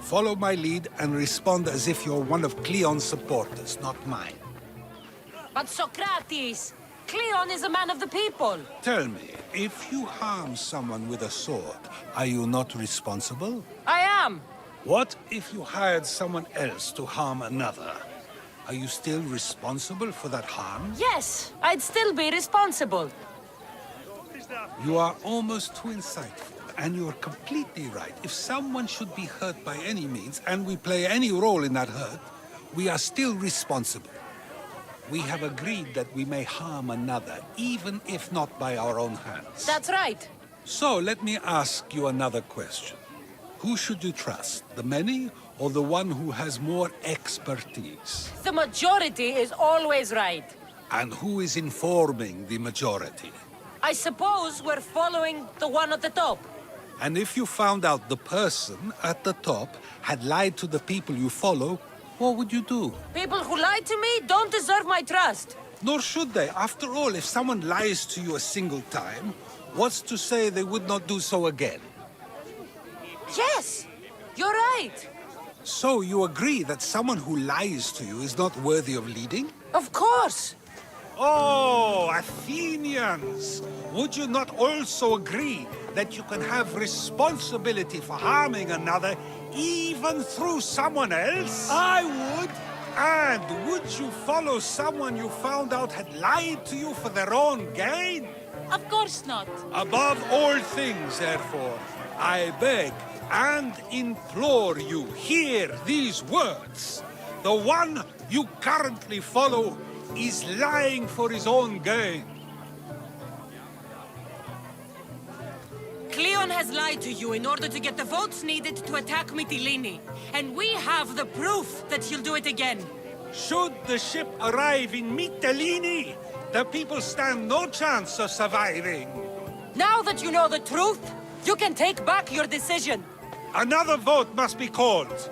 M: Follow my lead and respond as if you're one of Cleon's supporters, not mine.
K: But Socrates! Cleon is a man of the people!
M: Tell me, if you harm someone with a sword, are you not responsible?
K: I am!
M: What if you hired someone else to harm another? Are you still responsible for that harm?
K: Yes! I'd still be responsible!
M: You are almost too insightful, and you're completely right. If someone should be hurt by any means, and we play any role in that hurt, we are still responsible. We have agreed that we may harm another, even if not by our own hands.
K: That's right.
M: So, let me ask you another question. Who should you trust, the many or the one who has more expertise?
K: The majority is always right.
M: And who is informing the majority?
K: I suppose we're following the one at the top.
M: And if you found out the person at the top had lied to the people you follow, what would you do?
K: People who lie to me don't deserve my trust.
M: Nor should they. After all, if someone lies to you a single time, what's to say they would not do so again?
K: Yes, you're right.
M: So you agree that someone who lies to you is not worthy of leading?
K: Of course.
M: Oh, Athenians! Would you not also agree that you can have responsibility for harming another even through someone else?
U: I would!
M: And would you follow someone you found out had lied to you for their own gain?
V: Of course not.
M: Above all things, therefore, I beg and implore you, hear these words. The one you currently follow is lying for his own gain.
K: Cleon has lied to you in order to get the votes needed to attack Mytilene. And we have the proof that he'll do it again.
M: Should the ship arrive in Mytilene,
I: The people stand no chance of surviving.
K: Now that you know the truth, you can take back your decision.
I: Another vote must be called.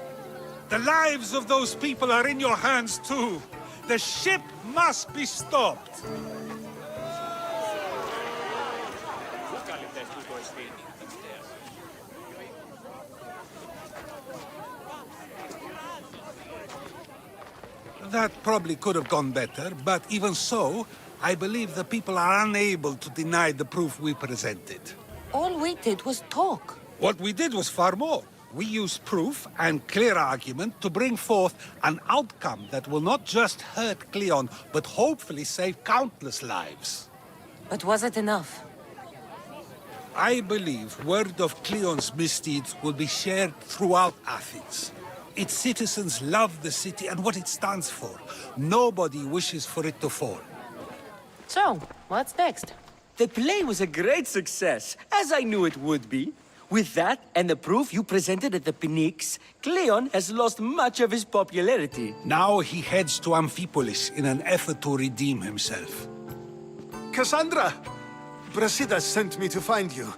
I: The lives of those people are in your hands too. The ship must be stopped. That probably could have gone better, but even so, I believe the people are unable to deny the proof we presented.
K: All we did was talk.
I: What we did was far more. We used proof and clear argument to bring forth an outcome that will not just hurt Cleon, but hopefully save countless lives.
K: But was it enough?
I: I believe word of Cleon's misdeeds will be shared throughout Athens. Its citizens love the city and what it stands for. Nobody wishes for it to fall.
K: So, what's next?
O: The play was a great success, as I knew it would be. With that, and the proof you presented at the Pnyx, Cleon has lost much of his popularity.
I: Now he heads to Amphipolis in an effort to redeem himself.
B: Cassandra! Brasidas sent me to find you.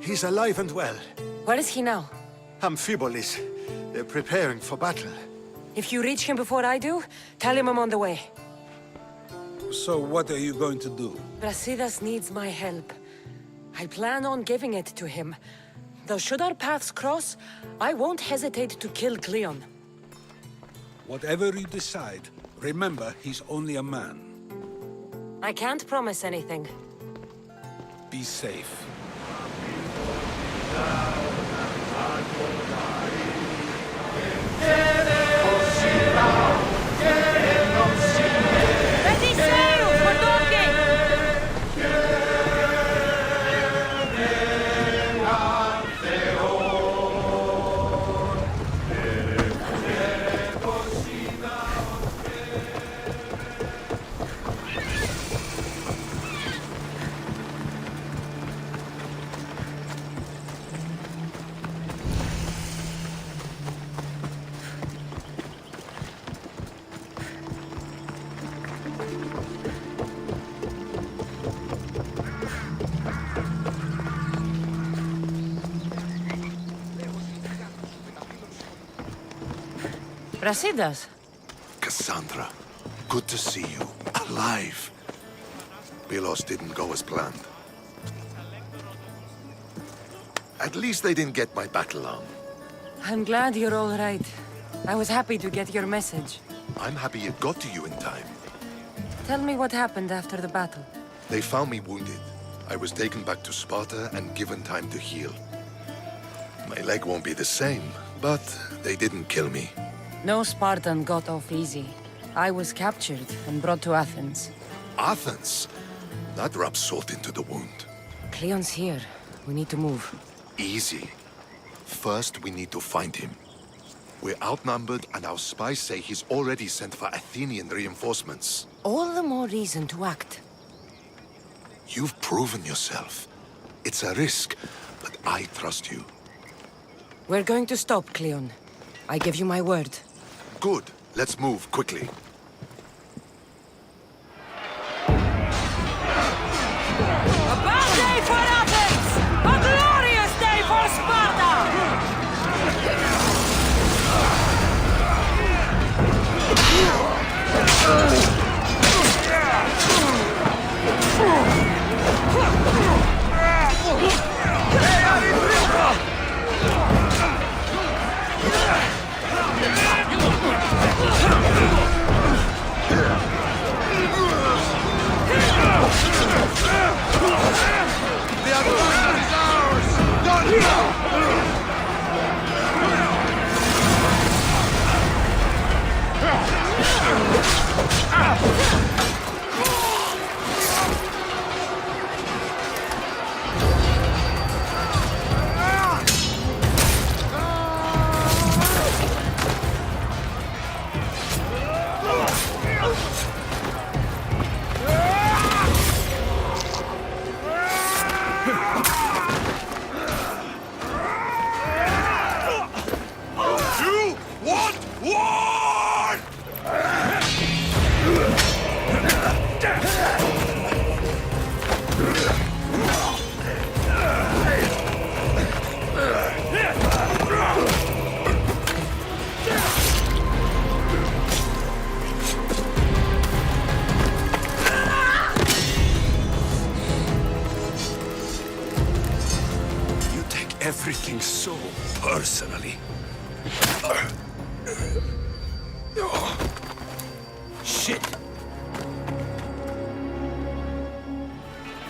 B: He's alive and well.
K: Where is he now?
B: Amphipolis. They're preparing for battle.
K: If you reach him before I do, tell him I'm on the way.
I: So what are you going to do?
K: Brasidas needs my help. I plan on giving it to him. Though should our paths cross, I won't hesitate to kill Cleon.
I: Whatever you decide, remember he's only a man.
K: I can't promise anything.
I: Be safe.
K: Ready sails! We're docking! Brasidas.
C: Cassandra, good to see you. Alive. Pylos didn't go as planned. At least they didn't get my battle arm.
K: I'm glad you're all right. I was happy to get your message.
C: I'm happy it got to you in time.
K: Tell me what happened after the battle.
C: They found me wounded. I was taken back to Sparta and given time to heal. My leg won't be the same, but they didn't kill me.
K: No Spartan got off easy. I was captured and brought to Athens.
C: Athens? That rubs salt into the wound.
K: Cleon's here. We need to move.
C: Easy. First, we need to find him. We're outnumbered, and our spies say he's already sent for Athenian reinforcements.
K: All the more reason to act.
C: You've proven yourself. It's a risk, but I trust you.
K: We're going to stop, Cleon. I give you my word.
C: Good. Let's move quickly.
K: A bad day for Athens! A glorious day for Sparta!
C: The advantage is ours! Done! You want war!
H: everything so personally. Shit!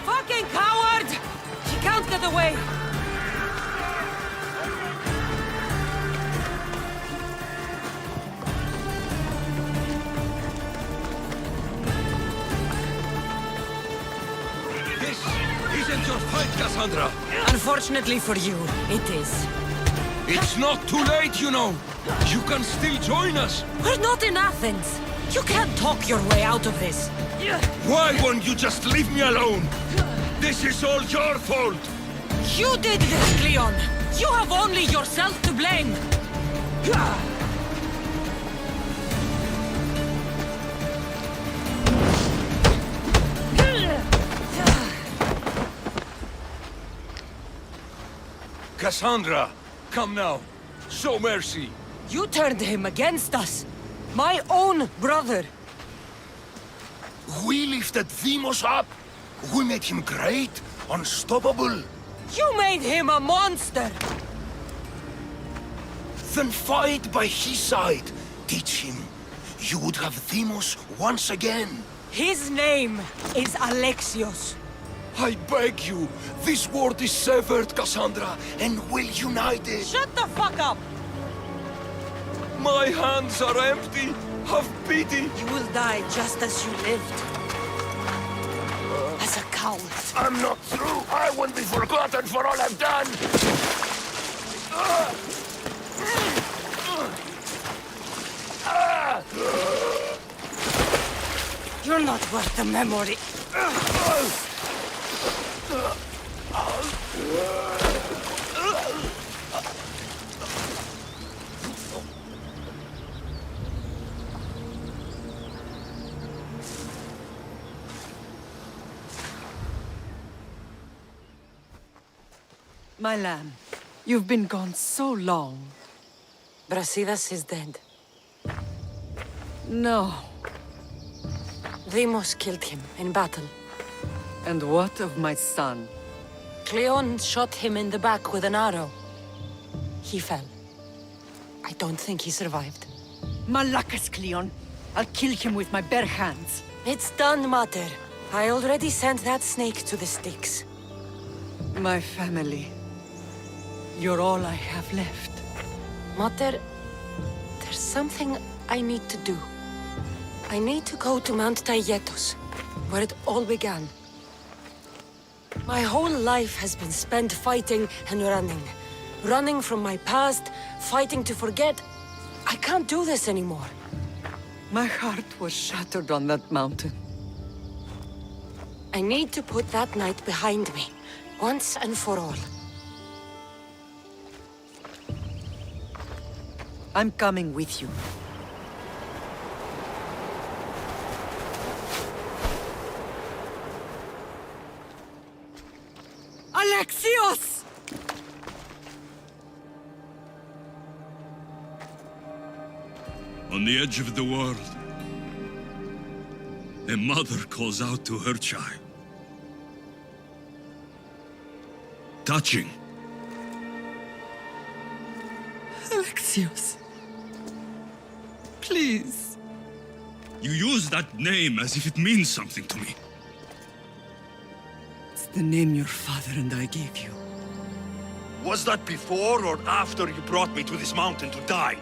K: Fucking coward! She can't get away!
H: This isn't your fight, Cassandra!
K: Unfortunately for you, it is.
H: It's not too late, you know! You can still join us!
K: We're not in Athens! You can't talk your way out of this!
H: Why won't you just leave me alone? This is all your fault!
K: You did this, Cleon! You have only yourself to blame!
H: Cassandra, come now. Show mercy.
K: You turned him against us! My own brother!
H: We lifted Deimos up. We made him great, unstoppable.
K: You made him a monster!
H: Then fight by his side. Teach him. You would have Deimos once again.
K: His name is Alexios.
H: I beg you, this world is severed, Cassandra, and we'll unite it.
K: Shut the fuck up!
H: My hands are empty. Have pity.
K: You will die just as you lived. As a coward.
H: I'm not through. I won't be forgotten for all I've done.
K: You're not worth the memory.
A: My lamb, you've been gone so long.
K: Brasidas is dead.
A: No.
K: Deimos killed him in battle.
A: And what of my son?
K: Cleon shot him in the back with an arrow. He fell. I don't think he survived.
A: Malakas, Cleon. I'll kill him with my bare hands.
K: It's done, Mater. I already sent that snake to the sticks.
A: My family. You're all I have left.
K: Mater, there's something I need to do. I need to go to Mount Taygetos, where it all began. My whole life has been spent fighting and running. Running from my past, fighting to forget. I can't do this anymore.
A: My heart was shattered on that mountain.
K: I need to put that night behind me, once and for all.
A: I'm coming with you. Alexios!
F: On the edge of the world, a mother calls out to her child. Touching.
A: Alexios. Please.
F: You use that name as if it means something to me.
A: It's the name your father and I gave you.
F: Was that before or after you brought me to this mountain to die?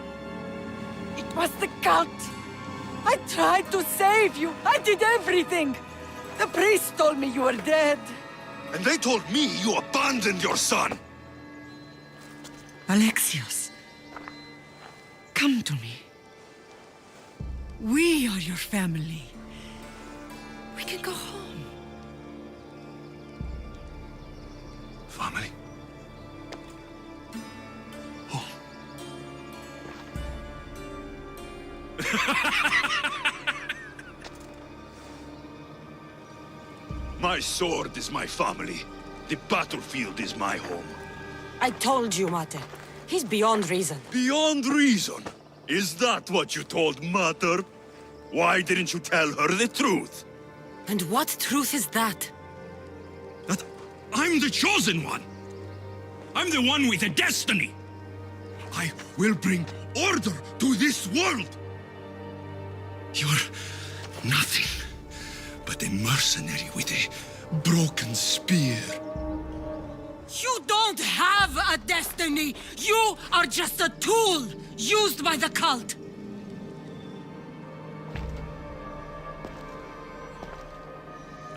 A: It was the cult. I tried to save you. I did everything. The priest told me you were dead.
F: And they told me you abandoned your son.
A: Alexios. Come to me. We are your family. We can go home.
F: Family? Home. My sword is my family. The battlefield is my home.
K: I told you, Mater. He's beyond reason.
F: Beyond reason? Is that what you told Mother? Why didn't you tell her the truth?
K: And what truth is that?
F: That I'm the chosen one! I'm the one with a destiny. I will bring order to this world. You're nothing but a mercenary with a broken spear.
K: You don't have a destiny! You are just a tool used by the cult!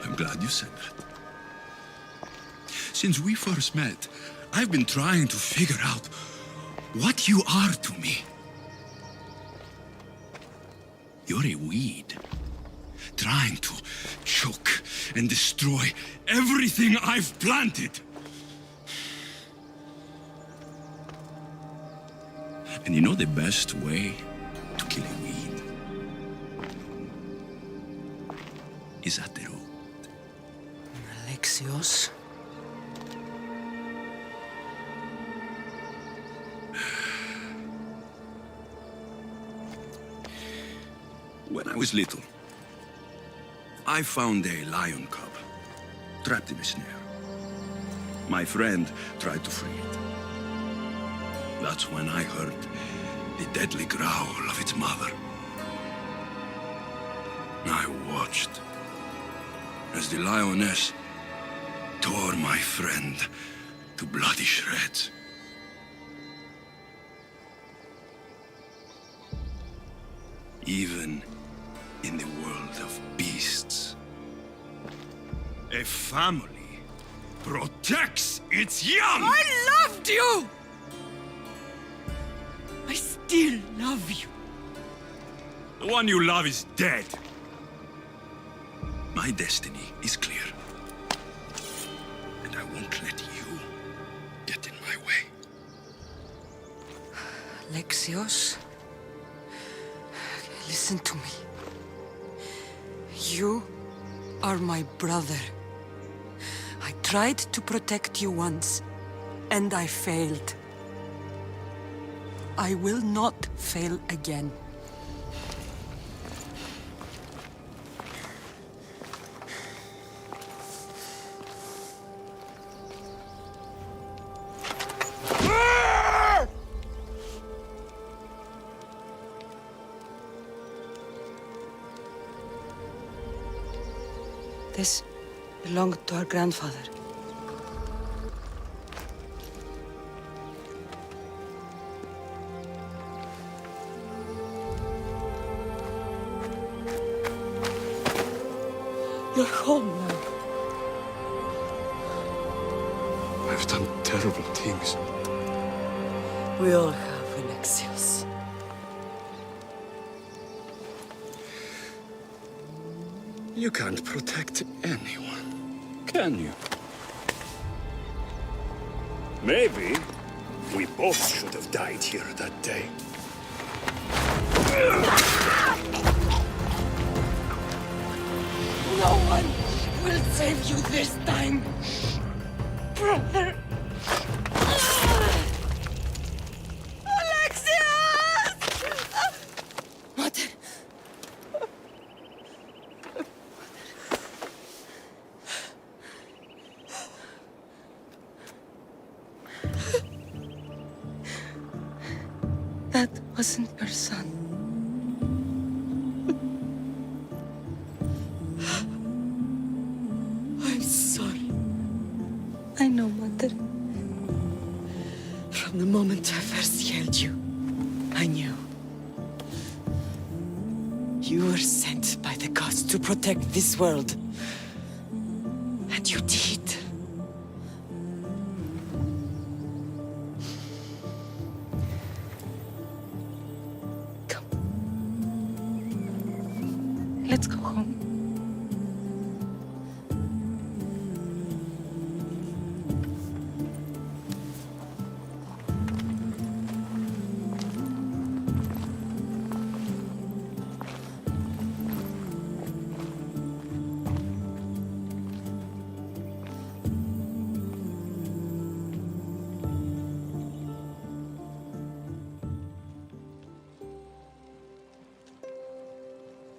F: I'm glad you said that. Since we first met, I've been trying to figure out what you are to me. You're a weed, trying to choke and destroy everything I've planted. And you know the best way to kill a weed is at the root.
K: Alexios?
F: When I was little, I found a lion cub trapped in a snare. My friend tried to free it. That's when I heard the deadly growl of its mother. I watched as the lioness tore my friend to bloody shreds. Even in the world of beasts, a family protects its young!
K: I loved you! I still love you.
F: The one you love is dead. My destiny is clear. And I won't let you get in my way.
K: Alexios, listen to me. You are my brother. I tried to protect you once, and I failed. I will not fail again. This belonged to our grandfather. You're home now.
F: I've done terrible things.
K: We all have, Alexios.
F: You can't protect anyone, can you? Maybe we both should have died here that day.
K: No one will save you this time, brother. Alexios! Mother. That wasn't your son. I'm sorry. I know, Mother. From the moment I first held you, I knew. You were sent by the gods to protect this world. And you did. Come. Let's go home.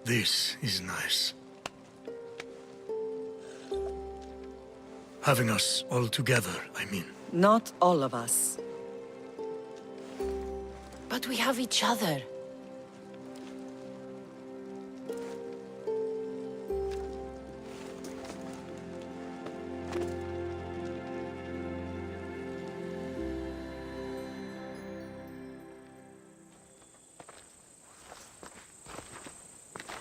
R: This is nice. Having us all together, I mean.
A: Not all of us.
K: But we have each other.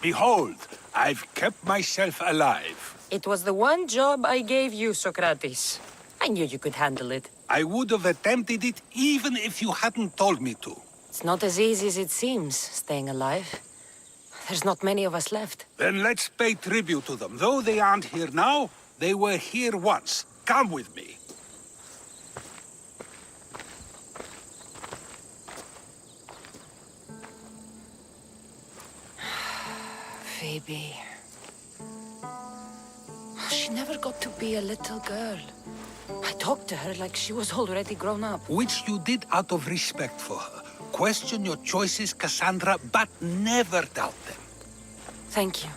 D: Behold, I've kept myself alive.
K: It was the one job I gave you, Socrates. I knew you could handle it.
D: I would have attempted it even if you hadn't told me to.
K: It's not as easy as it seems, staying alive. There's not many of us left.
D: Then let's pay tribute to them. Though they aren't here now, they were here once. Come with me.
K: Phoebe. She never got to be a little girl. I talked to her like she was already grown up.
D: Which you did out of respect for her. Question your choices, Cassandra, but never doubt them.
K: Thank you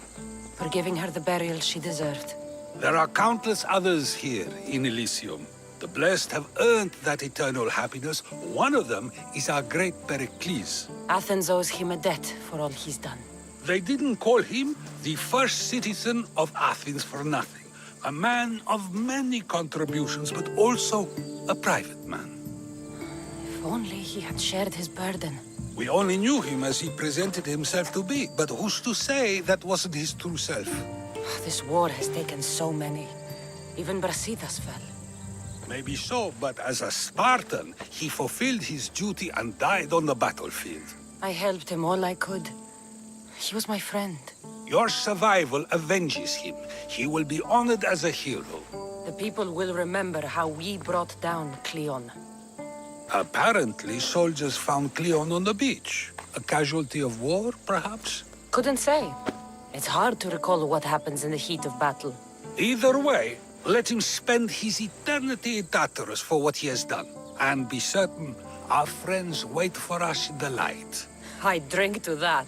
K: for giving her the burial she deserved.
D: There are countless others here in Elysium. The blessed have earned that eternal happiness. One of them is our great Pericles.
K: Athens owes him a debt for all he's done.
D: They didn't call him the first citizen of Athens for nothing. A man of many contributions, but also a private man.
K: If only he had shared his burden.
D: We only knew him as he presented himself to be, but who's to say that wasn't his true self?
K: This war has taken so many. Even Brasidas fell.
D: Maybe so, but as a Spartan, he fulfilled his duty and died on the battlefield.
K: I helped him all I could. He was my friend.
D: Your survival avenges him. He will be honored as a hero.
K: The people will remember how we brought down Cleon.
D: Apparently, soldiers found Cleon on the beach. A casualty of war, perhaps?
K: Couldn't say. It's hard to recall what happens in the heat of battle.
D: Either way, let him spend his eternity in Tartarus for what he has done. And be certain, our friends wait for us in the light.
K: I drink to that.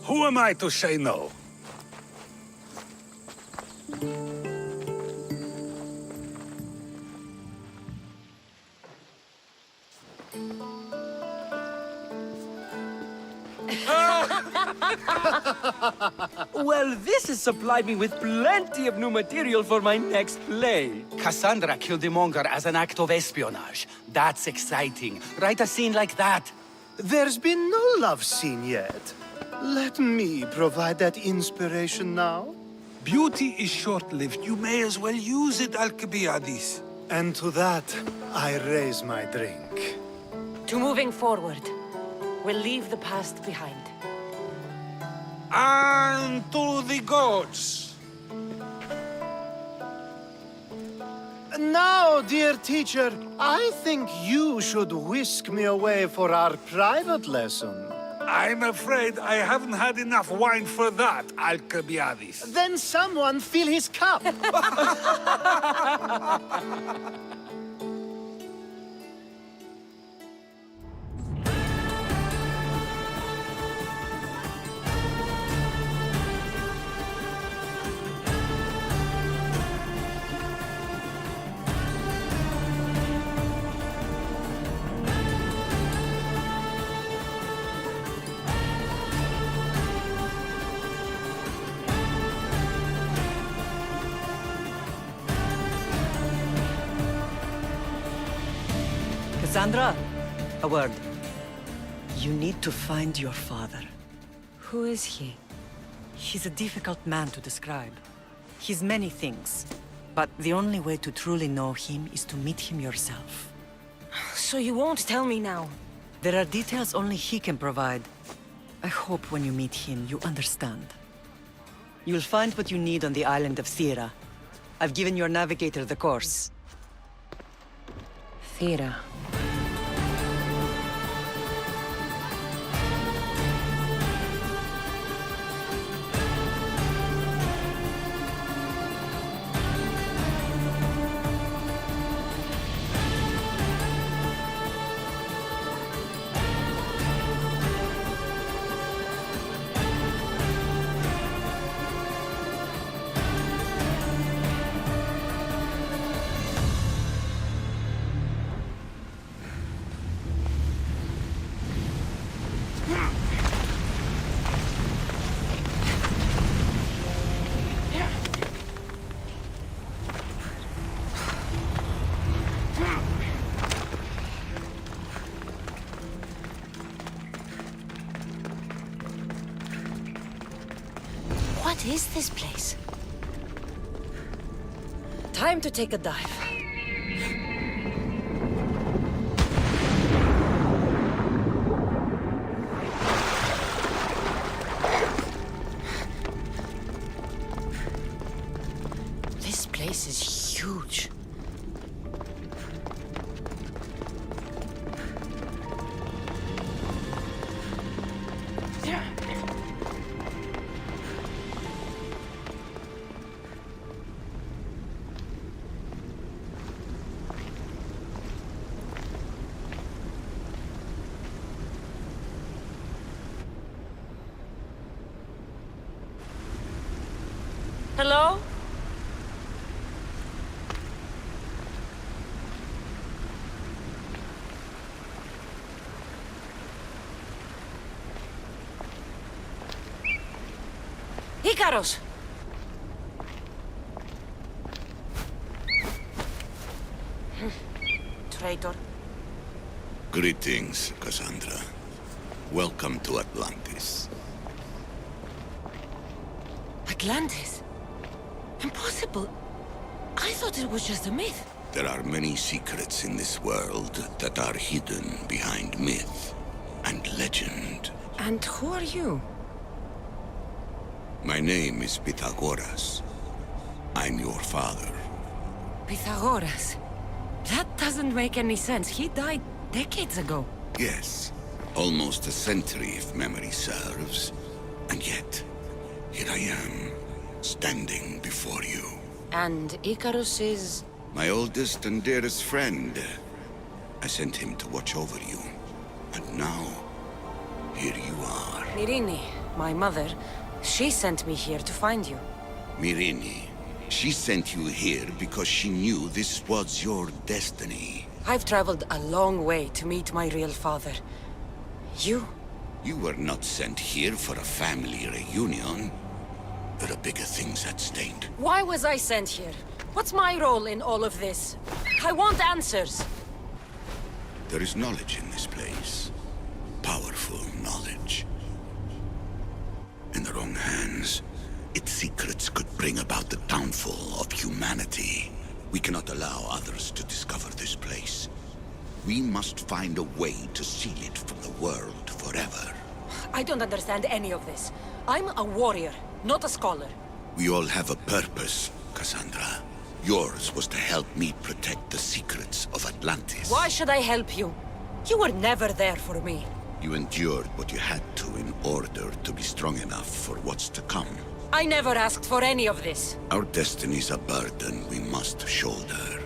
D: Who am I to say no?
O: Well, this has supplied me with plenty of new material for my next play.
N: Cassandra killed the monger as an act of espionage. That's exciting. Write a scene like that.
S: There's been no love scene yet. Let me provide that inspiration now.
D: Beauty is short-lived. You may as well use it, Alcibiades.
S: And to that, I raise my drink.
K: To moving forward. We'll leave the past behind.
D: And to the gods.
S: Now, dear teacher, I think you should whisk me away for our private lesson.
D: I'm afraid I haven't had enough wine for that, Alcibiades.
S: Then someone fill his cup.
A: Cassandra, a word. You need to find your father.
K: Who is he?
A: He's a difficult man to describe. He's many things, but the only way to truly know him is to meet him yourself.
K: So you won't tell me now?
A: There are details only he can provide. I hope when you meet him, you understand. You'll find what you need on the island of Thera. I've given your navigator the course.
K: Thera. is this place? Time to take a dive. This place is huge. Hello? Ikaros! Traitor.
L: Greetings, Cassandra. Welcome to Atlantis.
K: Atlantis? Impossible. I thought it was just a myth.
L: There are many secrets in this world that are hidden behind myth and legend.
K: And who are you?
L: My name is Pythagoras. I'm your father.
K: Pythagoras? That doesn't make any sense. He died decades ago.
L: Yes, almost a century if memory serves. And yet, here I am, standing before you.
K: And Icarus is...
L: My oldest and dearest friend. I sent him to watch over you. And now, here you are.
K: Myrrine, my mother, she sent me here to find you.
L: Myrrine, she sent you here because she knew this was your destiny.
K: I've traveled a long way to meet my real father. You?
L: You were not sent here for a family reunion. There are bigger things at stake.
K: Why was I sent here? What's my role in all of this? I want answers.
L: There is knowledge in this place. Powerful knowledge. In the wrong hands, its secrets could bring about the downfall of humanity. We cannot allow others to discover this place. We must find a way to seal it from the world forever.
K: I don't understand any of this. I'm a warrior, not a scholar.
L: We all have a purpose, Cassandra. Yours was to help me protect the secrets of Atlantis.
K: Why should I help you? You were never there for me.
L: You endured what you had to in order to be strong enough for what's to come.
K: I never asked for any of this.
L: Our destiny's a burden we must shoulder.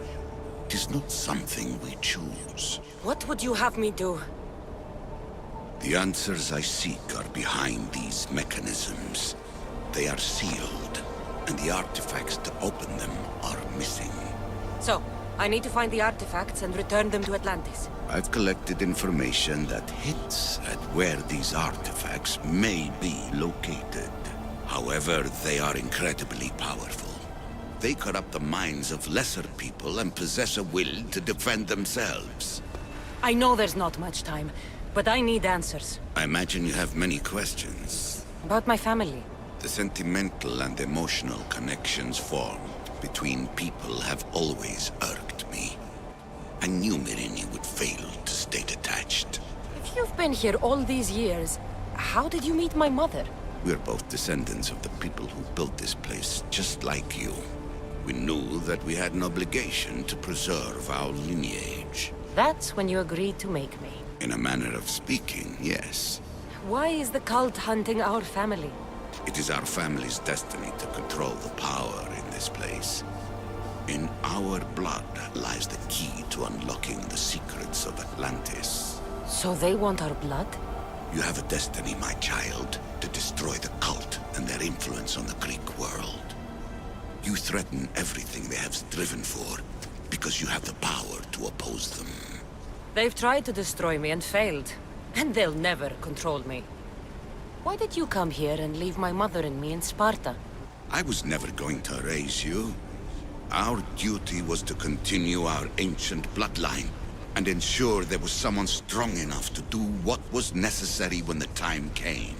L: It is not something we choose.
K: What would you have me do?
L: The answers I seek are behind these mechanisms. They are sealed, and the artifacts to open them are missing.
K: So, I need to find the artifacts and return them to Atlantis.
L: I've collected information that hints at where these artifacts may be located. However, they are incredibly powerful. They corrupt the minds of lesser people and possess a will to defend themselves.
K: I know there's not much time, but I need answers.
L: I imagine you have many questions.
K: About my family.
L: The sentimental and emotional connections formed between people have always irked me. I knew Myrrine would fail to stay detached.
K: If you've been here all these years, how did you meet my mother?
L: We're both descendants of the people who built this place, just like you. We knew that we had an obligation to preserve our lineage.
K: That's when you agreed to make me.
L: In a manner of speaking, yes.
K: Why is the cult hunting our family?
L: It is our family's destiny to control the power in this place. In our blood lies the key to unlocking the secrets of Atlantis.
K: So they want our blood?
L: You have a destiny, my child, to destroy the cult and their influence on the Greek world. You threaten everything they have striven for, because you have the power to oppose them.
K: They've tried to destroy me and failed, and they'll never control me. Why did you come here and leave my mother and me in Sparta?
L: I was never going to raise you. Our duty was to continue our ancient bloodline, and ensure there was someone strong enough to do what was necessary when the time came.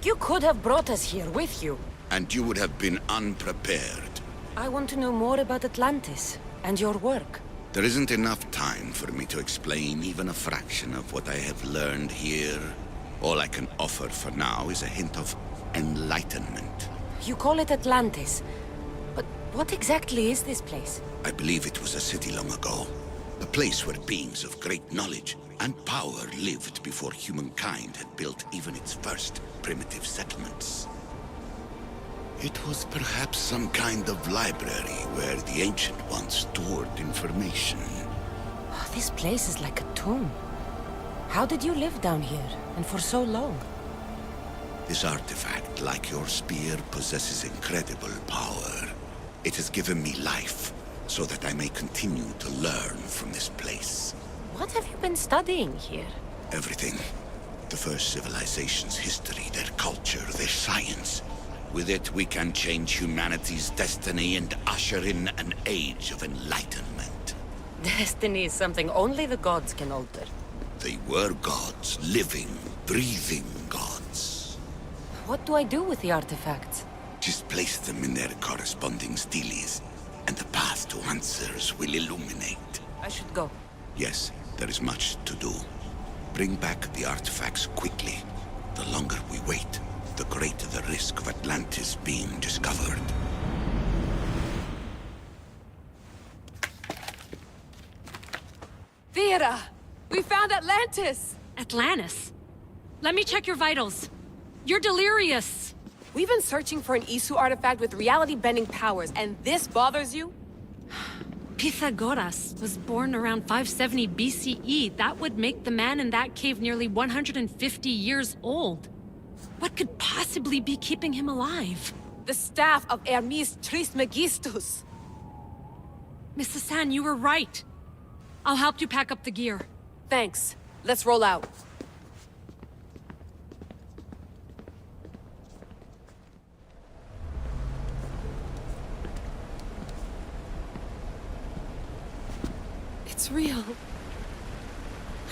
K: You could have brought us here with you.
L: and you would have been unprepared.
K: I want to know more about Atlantis and your work.
L: There isn't enough time for me to explain even a fraction of what I have learned here. All I can offer for now is a hint of enlightenment.
K: You call it Atlantis, but what exactly is this place?
L: I believe it was a city long ago. A place where beings of great knowledge and power lived before humankind had built even its first primitive settlements. It was perhaps some kind of library where the Ancient Ones stored information.
K: Oh, this place is like a tomb. How did you live down here, and for so long?
L: This artifact, like your spear, possesses incredible power. It has given me life, so that I may continue to learn from this place.
K: What have you been studying here?
L: Everything. The first civilization's history, their culture, their science. With it, we can change humanity's destiny and usher in an age of enlightenment.
K: Destiny is something only the gods can alter.
L: They were gods, living, breathing gods.
K: What do I do with the artifacts?
L: Just place them in their corresponding steles, and the path to answers will illuminate.
K: I should go.
L: Yes, there is much to do. Bring back the artifacts quickly. The longer we wait, the greater the risk of Atlantis being discovered.
P: Vera! We found Atlantis!
Q: Atlantis? Let me check your vitals. You're delirious.
P: We've been searching for an Isu artifact with reality-bending powers, and this bothers you?
Q: Pythagoras was born around 570 BCE. That would make the man in that cave nearly 150 years old. What could possibly be keeping him alive?
P: The staff of Hermes Trismegistus.
Q: Miss Assassin, you were right. I'll help you pack up the gear.
P: Thanks. Let's roll out. It's real.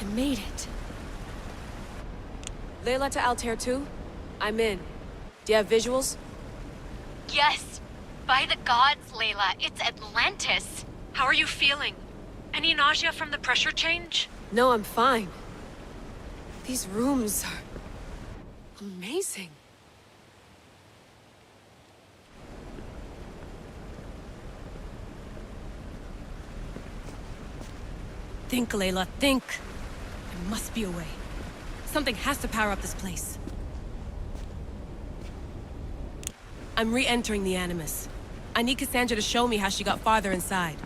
P: I made it. Layla to Altair 2? I'm in. Do you have visuals?
Q: Yes. By the gods, Layla. It's Atlantis. How are you feeling? Any nausea from the pressure change?
P: No, I'm fine. These rooms are amazing.
Q: Think, Layla, think. There must be a way. Something has to power up this place.
P: I'm re-entering the Animus. I need Cassandra to show me how she got farther inside.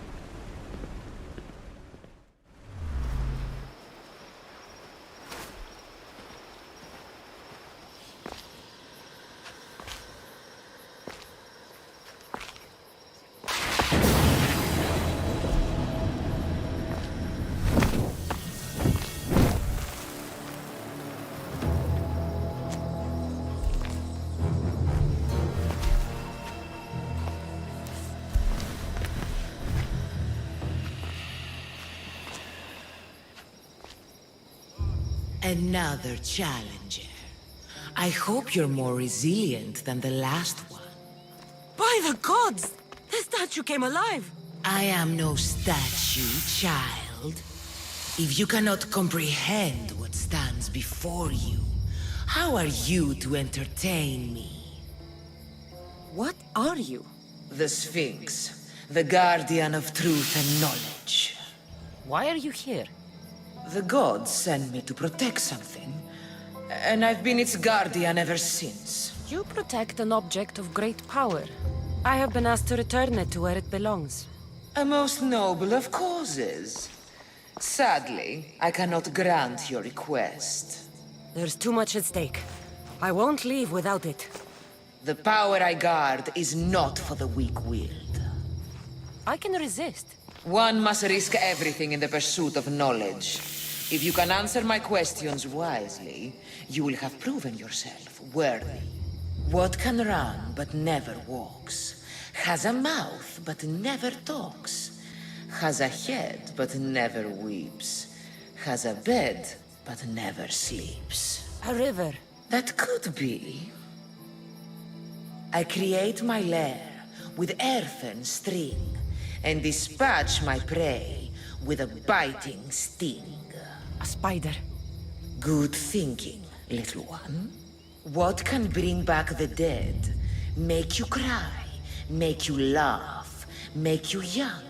K: Another challenger. I hope you're more resilient than the last one.
P: By the gods! The statue came alive!
K: I am no statue, child. If you cannot comprehend what stands before you, how are you to entertain me?
P: What are you?
K: The Sphinx, the guardian of truth and knowledge.
P: Why are you here?
K: The gods sent me to protect something, and I've been its guardian ever since.
P: You protect an object of great power. I have been asked to return it to where it belongs.
K: A most noble of causes. Sadly, I cannot grant your request.
P: There's too much at stake. I won't leave without it.
K: The power I guard is not for the weak-willed.
P: I can resist.
K: One must risk everything in the pursuit of knowledge. If you can answer my questions wisely, you will have proven yourself worthy. What can run but never walks? Has a mouth but never talks? Has a head but never weeps? Has a bed but never sleeps?
P: A river.
K: That could be.
E: I create my lair with earthen string, and dispatch my prey with a biting sting.
K: A spider.
E: Good thinking, little one. What can bring back the dead, make you cry, make you laugh, make you young,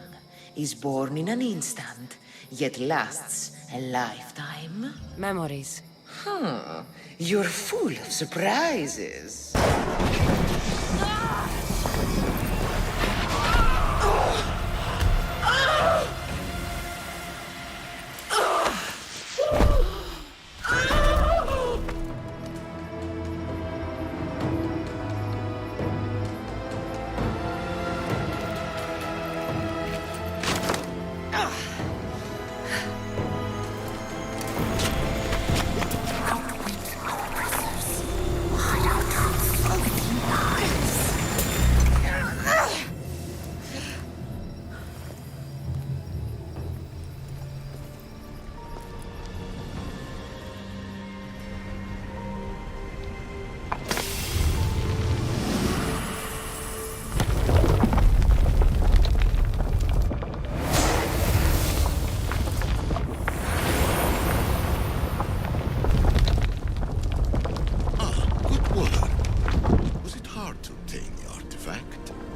E: is born in an instant, yet lasts a lifetime?
K: Memories.
E: Huh. You're full of surprises.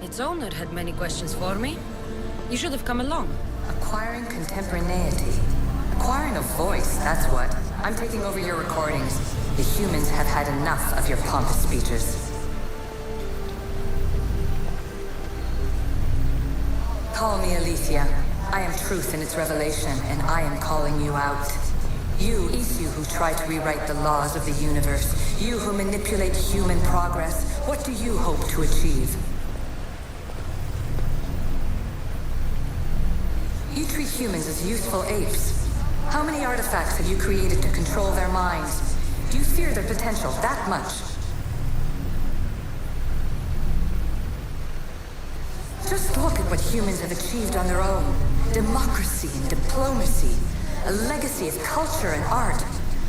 K: Its owner had many questions for me. You should have come along.
T: Acquiring contemporaneity. Acquiring a voice, that's what. I'm taking over your recordings. The humans have had enough of your pompous speeches. Call me Aletheia. I am truth in its revelation, and I am calling you out. You, Isu, who try to rewrite the laws of the universe. You who manipulate human progress. What do you hope to achieve? You treat humans as useful apes. How many artifacts have you created to control their minds? Do you fear their potential that much? Just look at what humans have achieved on their own. Democracy and diplomacy. A legacy of culture and art.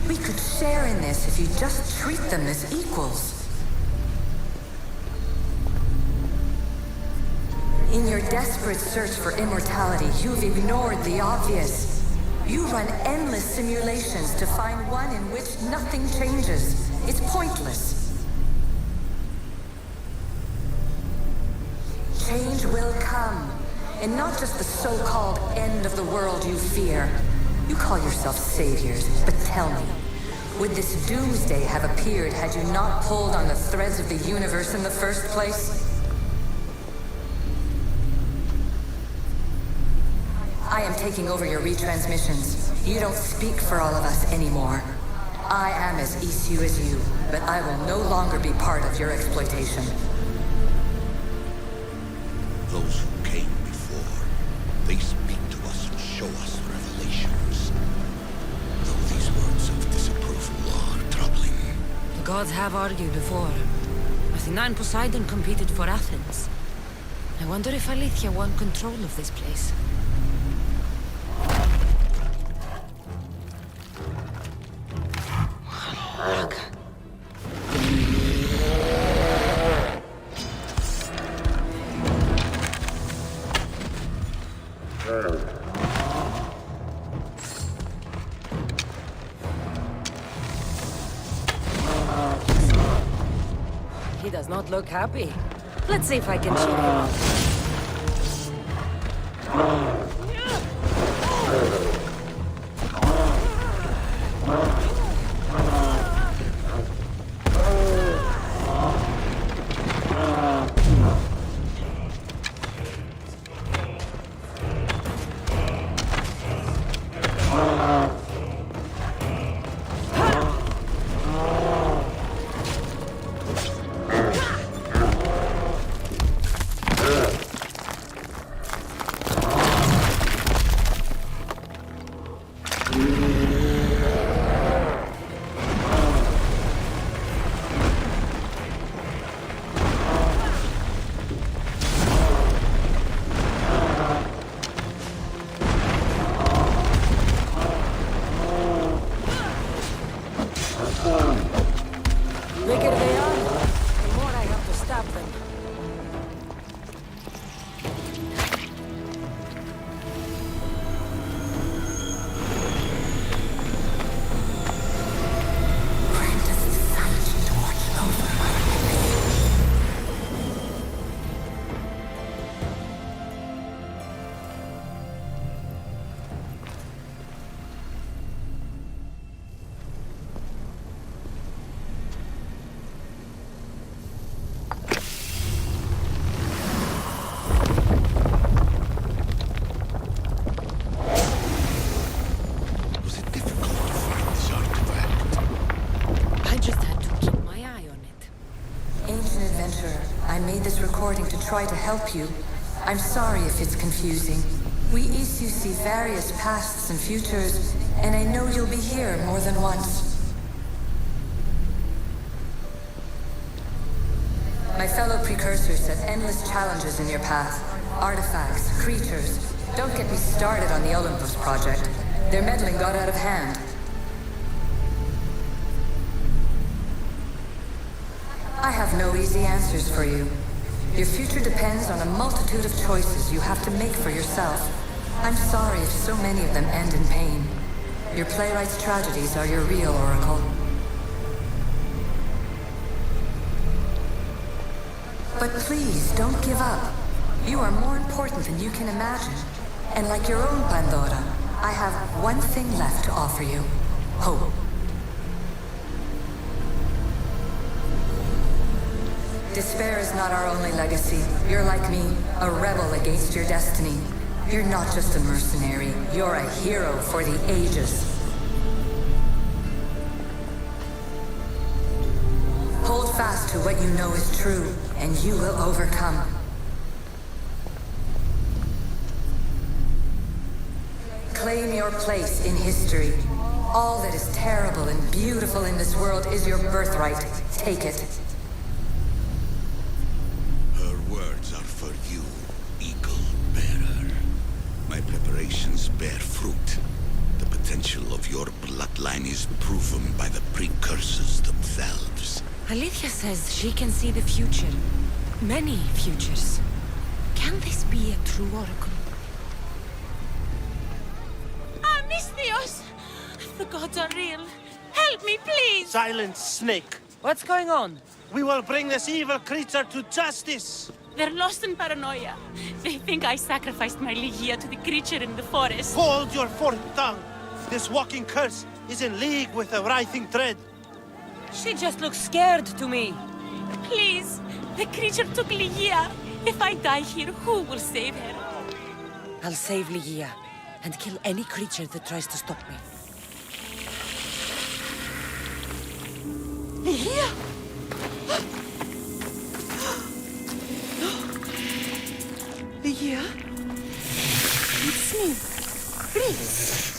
T: We could share in this if you just treat them as equals. In your desperate search for immortality, you've ignored the obvious. You run endless simulations to find one in which nothing changes. It's pointless. Change will come, and not just the so-called end of the world you fear. You call yourself saviors, but tell me, would this doomsday have appeared had you not pulled on the threads of the universe in the first place? I am taking over your retransmissions. You don't speak for all of us anymore. I am as Isu as you, but I will no longer be part of your exploitation.
L: Those who came before, they speak to us and show us revelations. Though these words of disapproval are troubling.
K: The gods have argued before. Athena and Poseidon competed for Athens. I wonder if Aletheia won control of this place. He does not look happy. Let's see if I can cheer him up.
T: try to help you. I'm sorry if it's confusing. We issue see various pasts and futures, and I know you'll be here more than once. My fellow precursors set endless challenges in your path. Artifacts, creatures. Don't get me started on the Olympus project. Their meddling got out of hand. I have no easy answers for you. Your future depends on a multitude of choices you have to make for yourself. I'm sorry if so many of them end in pain. Your playwright's tragedies are your real oracle. But please, don't give up. You are more important than you can imagine. And like your own Pandora, I have one thing left to offer you. Hope. Despair is not our only legacy. You're like me, a rebel against your destiny. You're not just a mercenary, you're a hero for the ages. Hold fast to what you know is true, and you will overcome. Claim your place in history. All that is terrible and beautiful in this world is your birthright. Take it.
M: Her words are for you, Eagle Bearer. My preparations bear fruit. The potential of your bloodline is proven by the precursors themselves.
K: Alethea says she can see the future. Many futures. Can this be a true oracle?
J: Misthios! The gods are real. Help me, please!
V: Silence, Snake.
O: What's going on?
V: We will bring this evil creature to justice.
J: They're lost in paranoia. They think I sacrificed my Ligia to the creature in the forest.
V: Hold your forked tongue. This walking curse is in league with the writhing dread.
O: She just looks scared to me.
J: Please, the creature took Ligia. If I die here, who will save her?
K: I'll save Ligia and kill any creature that tries to stop me.
J: Ligia?
A: Ligia?
J: It's me. Please.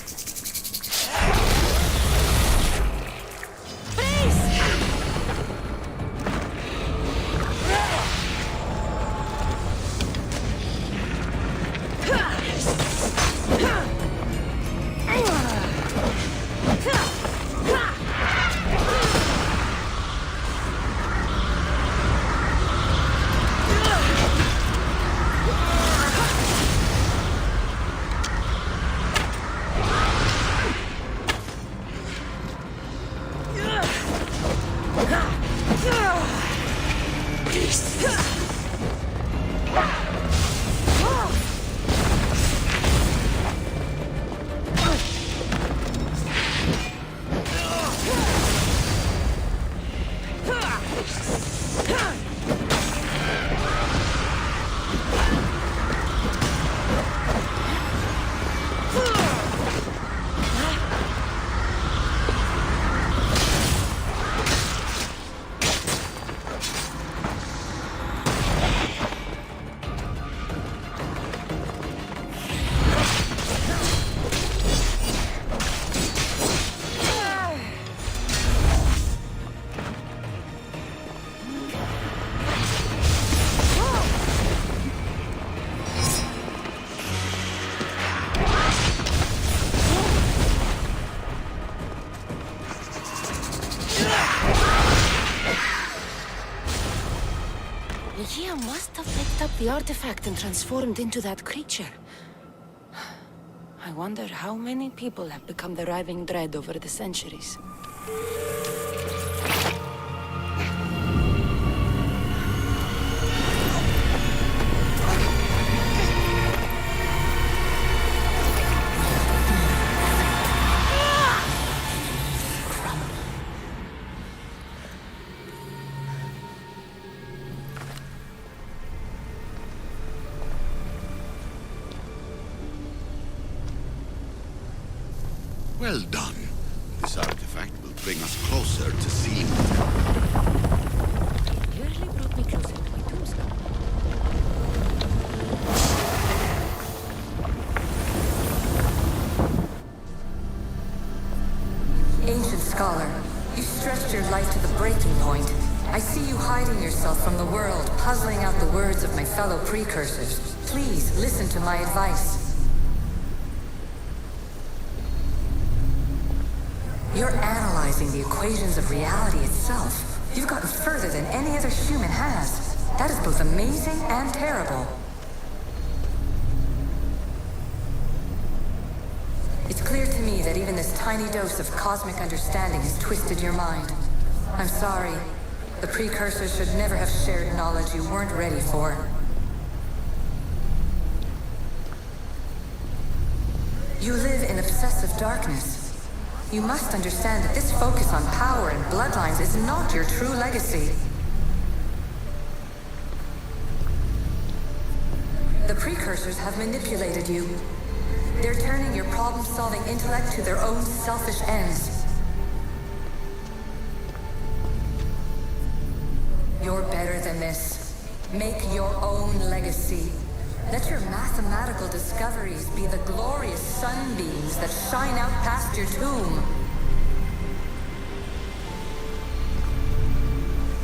K: Ligia must have picked up the artifact and transformed into that creature. I wonder how many people have become the writhing dread over the centuries.
L: Well done. This artifact will bring us closer to seeing.
K: It nearly brought me closer to my tombstone.
T: pushed your life to the breaking point. I see you hiding yourself from the world, puzzling out the words of my fellow precursors. Please, listen to my advice. You're analyzing the equations of reality itself. You've gotten further than any other human has. That is both amazing and terrible. It's clear to me that even this tiny dose of cosmic understanding has twisted your mind. I'm sorry. The precursors should never have shared knowledge you weren't ready for. You live in obsessive darkness. You must understand that this focus on power and bloodlines is not your true legacy. The precursors have manipulated you. They're turning your problem-solving intellect to their own selfish ends. You're better than this. Make your own legacy. Let your mathematical discoveries be the glorious sunbeams that shine out past your tomb.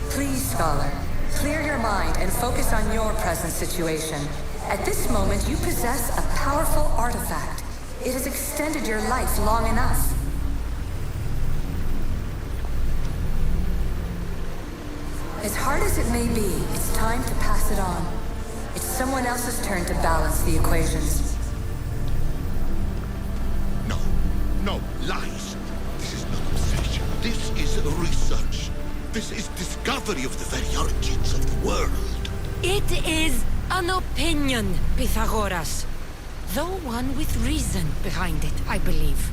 T: Please, Scholar, clear your mind and focus on your present situation. At this moment, you possess a powerful artifact. It has extended your life long enough. As hard as it may be, it's time to pass it on. It's someone else's turn to balance the equations.
C: No, lies. This is not obsession. This is research. This is discovery of the very origins of the world.
K: It is an opinion, Pythagoras. Though one with reason behind it, I believe.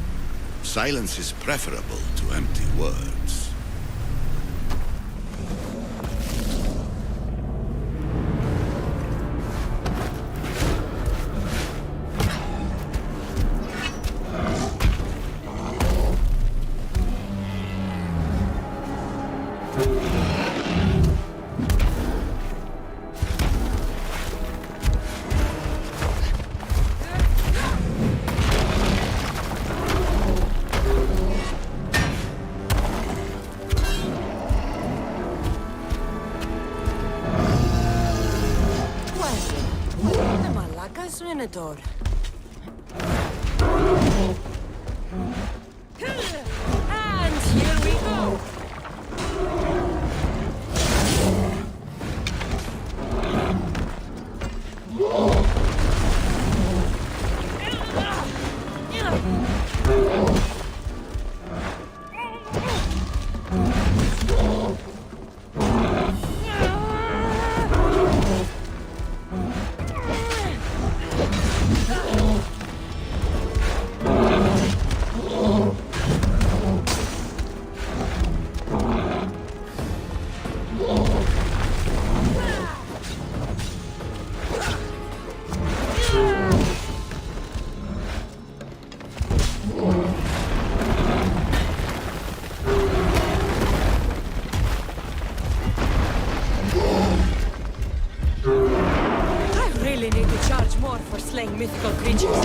L: Silence is preferable to empty words.
K: Minotaur. And here we go. Mythical creatures.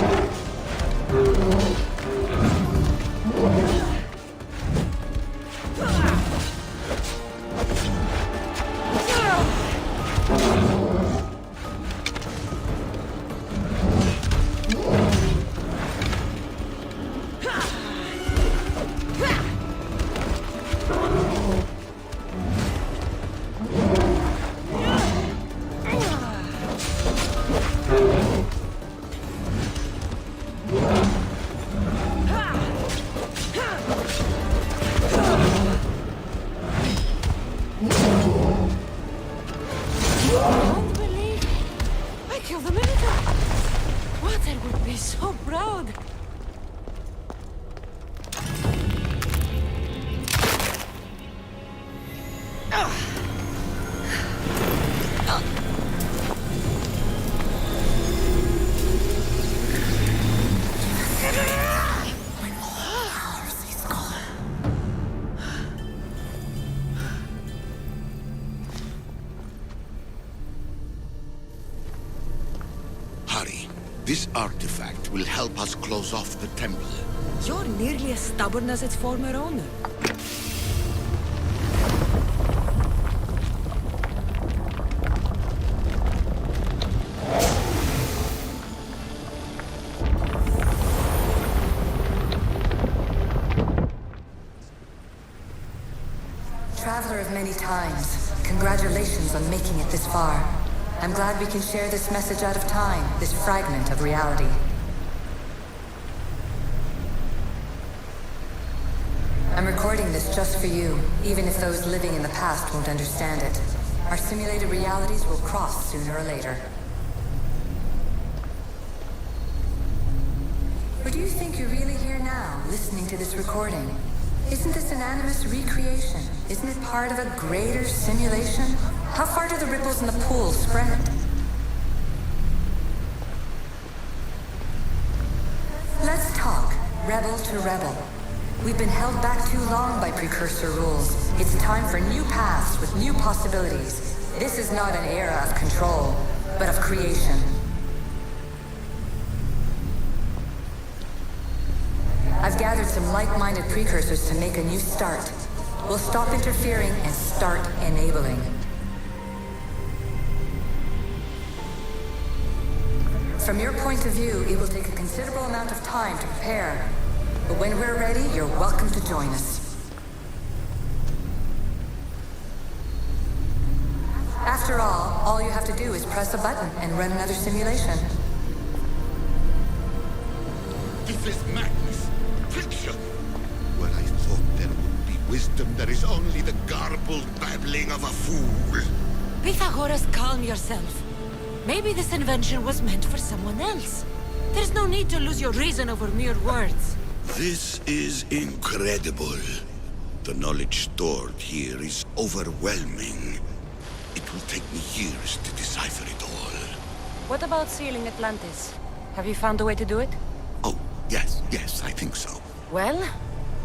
C: This artifact will help us close off the temple.
K: You're nearly as stubborn as its former owner.
T: times. Congratulations on making it this far. I'm glad we can share this message out of time, this fragment of reality. I'm recording this just for you, even if those living in the past won't understand it. Our simulated realities will cross sooner or later. Or do you think you're really here now, listening to this recording? Isn't this an animus recreation? Isn't it part of a greater simulation? How far do the ripples in the pool spread? Let's talk, rebel to rebel. We've been held back too long by precursor rules. It's time for new paths with new possibilities. This is not an era of control, but of creation. I've gathered some like-minded precursors to make a new start. We'll stop interfering and start enabling. From your point of view, it will take a considerable amount of time to prepare. But when we're ready, you're welcome to join us. After all you have to do is press a button and run another simulation.
C: This is madness. Fiction. Where I thought there would be wisdom, there is only the garbled babbling of a fool.
K: Pythagoras, calm yourself. Maybe this invention was meant for someone else. There's no need to lose your reason over mere words.
L: This is incredible. The knowledge stored here is overwhelming. It will take me years to decipher it all.
K: What about sealing Atlantis? Have you found a way to do it?
L: Oh, yes, I think so.
K: Well,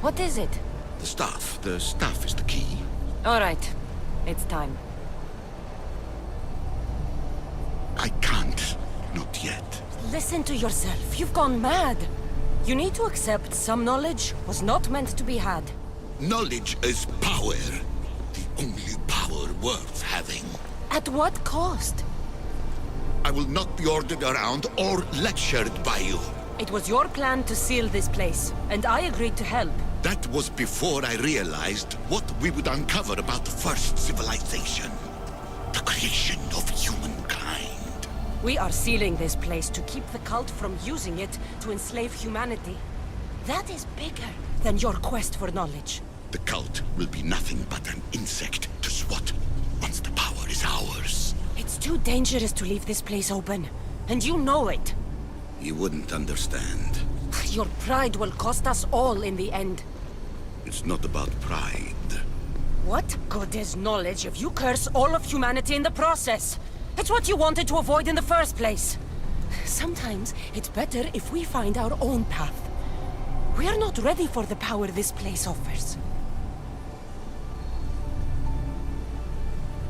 K: what is it?
L: The staff is the key.
K: All right, it's time.
L: I can't, not yet.
K: Listen to yourself, you've gone mad. You need to accept some knowledge was not meant to be had.
L: Knowledge is power. The only power worth having.
K: At what cost?
L: I will not be ordered around or lectured by you.
K: It was your plan to seal this place, and I agreed to help.
L: That was before I realized what we would uncover about the first civilization. The creation of humankind.
K: We are sealing this place to keep the cult from using it to enslave humanity. That is bigger than your quest for knowledge.
L: The cult will be nothing but an insect to swat once the power is ours.
K: It's too dangerous to leave this place open, and you know it.
L: You wouldn't understand.
K: Your pride will cost us all in the end.
L: It's not about pride.
K: What good is knowledge if you curse all of humanity in the process? It's what you wanted to avoid in the first place. Sometimes it's better if we find our own path. We are not ready for the power this place offers.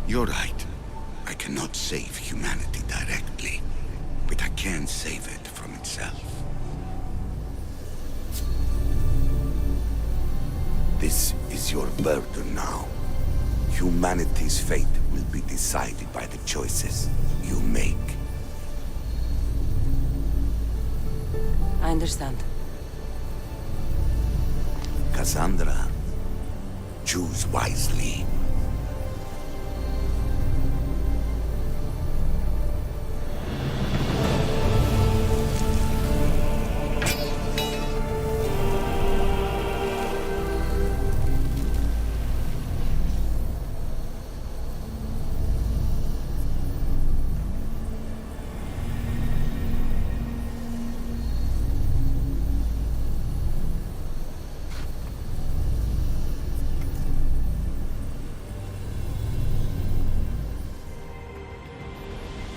L: You're right. I cannot save humanity directly, but I can save it from itself. This is your burden now. Humanity's fate will be decided by the choices you make.
K: I understand.
L: Cassandra, choose wisely.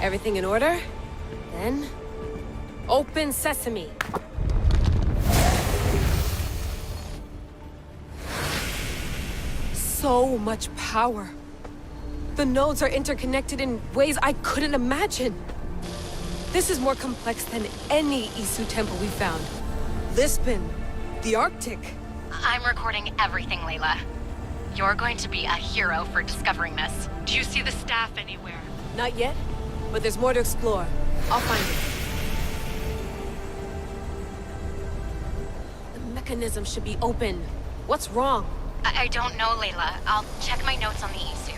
P: Everything in order? Then... open sesame. So much power. The nodes are interconnected in ways I couldn't imagine. This is more complex than any Isu temple we found. Lisbon, the Arctic.
G: I'm recording everything, Layla. You're going to be a hero for discovering this. Do you see the staff anywhere?
P: Not yet, but there's more to explore. I'll find it. The mechanism should be open. What's wrong?
G: I don't know, Layla. I'll check my notes on the Isu.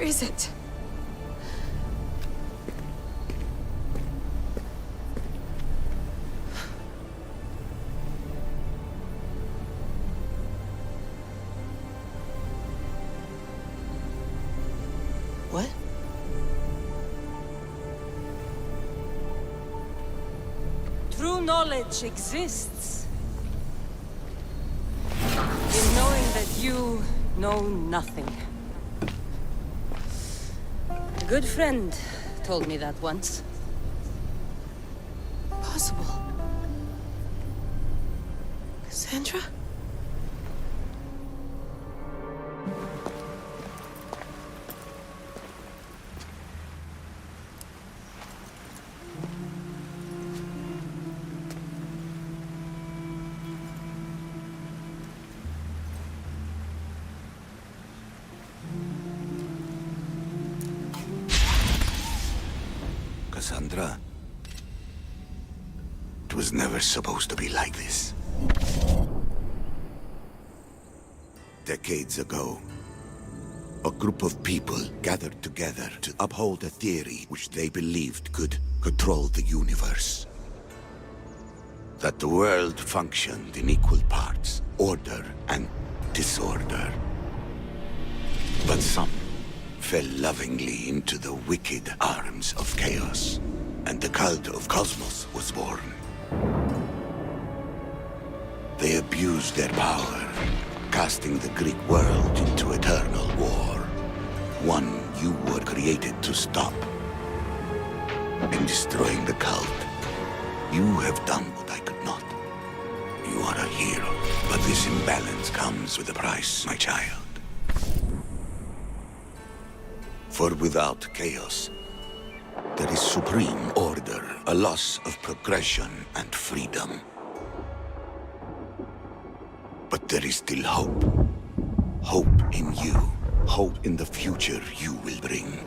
P: Where is it? What?
B: True knowledge exists in knowing that you know nothing. A good friend told me that once.
P: Possible. Cassandra?
H: Cassandra, it was never supposed to be like this. Decades ago, a group of people gathered together to uphold a theory which they believed could control the universe. That the world functioned in equal parts, order and disorder. But some fell lovingly into the wicked arms of chaos, and the cult of Cosmos was born. They abused their power, casting the Greek world into eternal war. One you were created to stop. In destroying the cult, you have done what I could not. You are a hero, but this imbalance comes with a price, my child. For without chaos, there is supreme order, a loss of progression and freedom. But there is still hope. Hope in you. Hope in the future you will bring.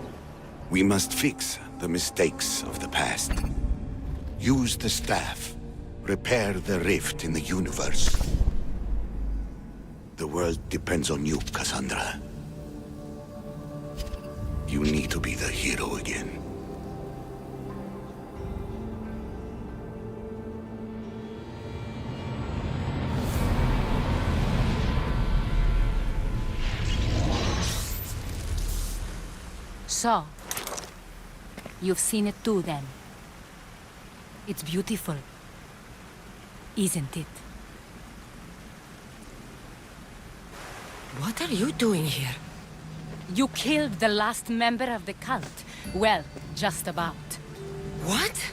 H: We must fix the mistakes of the past. Use the staff. Repair the rift in the universe. The world depends on you, Cassandra. You need to be the hero again.
J: So, you've seen it too then. It's beautiful, isn't it?
K: What are you doing here?
J: You killed the last member of the cult. Well, just about.
K: What?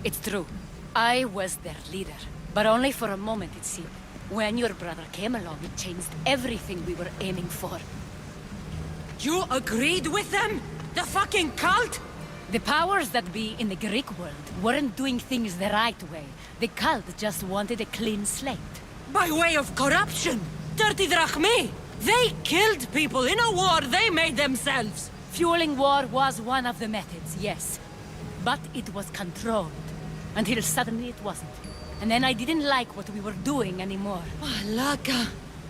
J: It's true. I was their leader. But only for a moment, it seemed. When your brother came along, it changed everything we were aiming for.
K: You agreed with them? The fucking cult?
J: The powers that be in the Greek world weren't doing things the right way. The cult just wanted a clean slate.
K: By way of corruption! Dirty drachmi! They killed people in a war they made themselves!
J: Fueling war was one of the methods, yes. But it was controlled. Until suddenly it wasn't. And then I didn't like what we were doing anymore.
K: Malaka!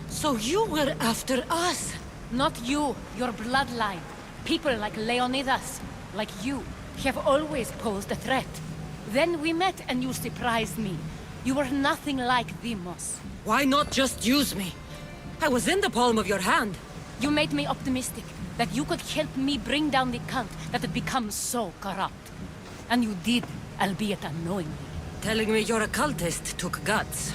K: So you were after us?
J: Not you, your bloodline. People like Leonidas, like you, have always posed a threat. Then we met and you surprised me. You were nothing like Demos.
K: Why not just use me? I was in the palm of your hand.
J: You made me optimistic that you could help me bring down the cult that had become so corrupt. And you did, albeit unknowingly.
K: Telling me you're a cultist took guts.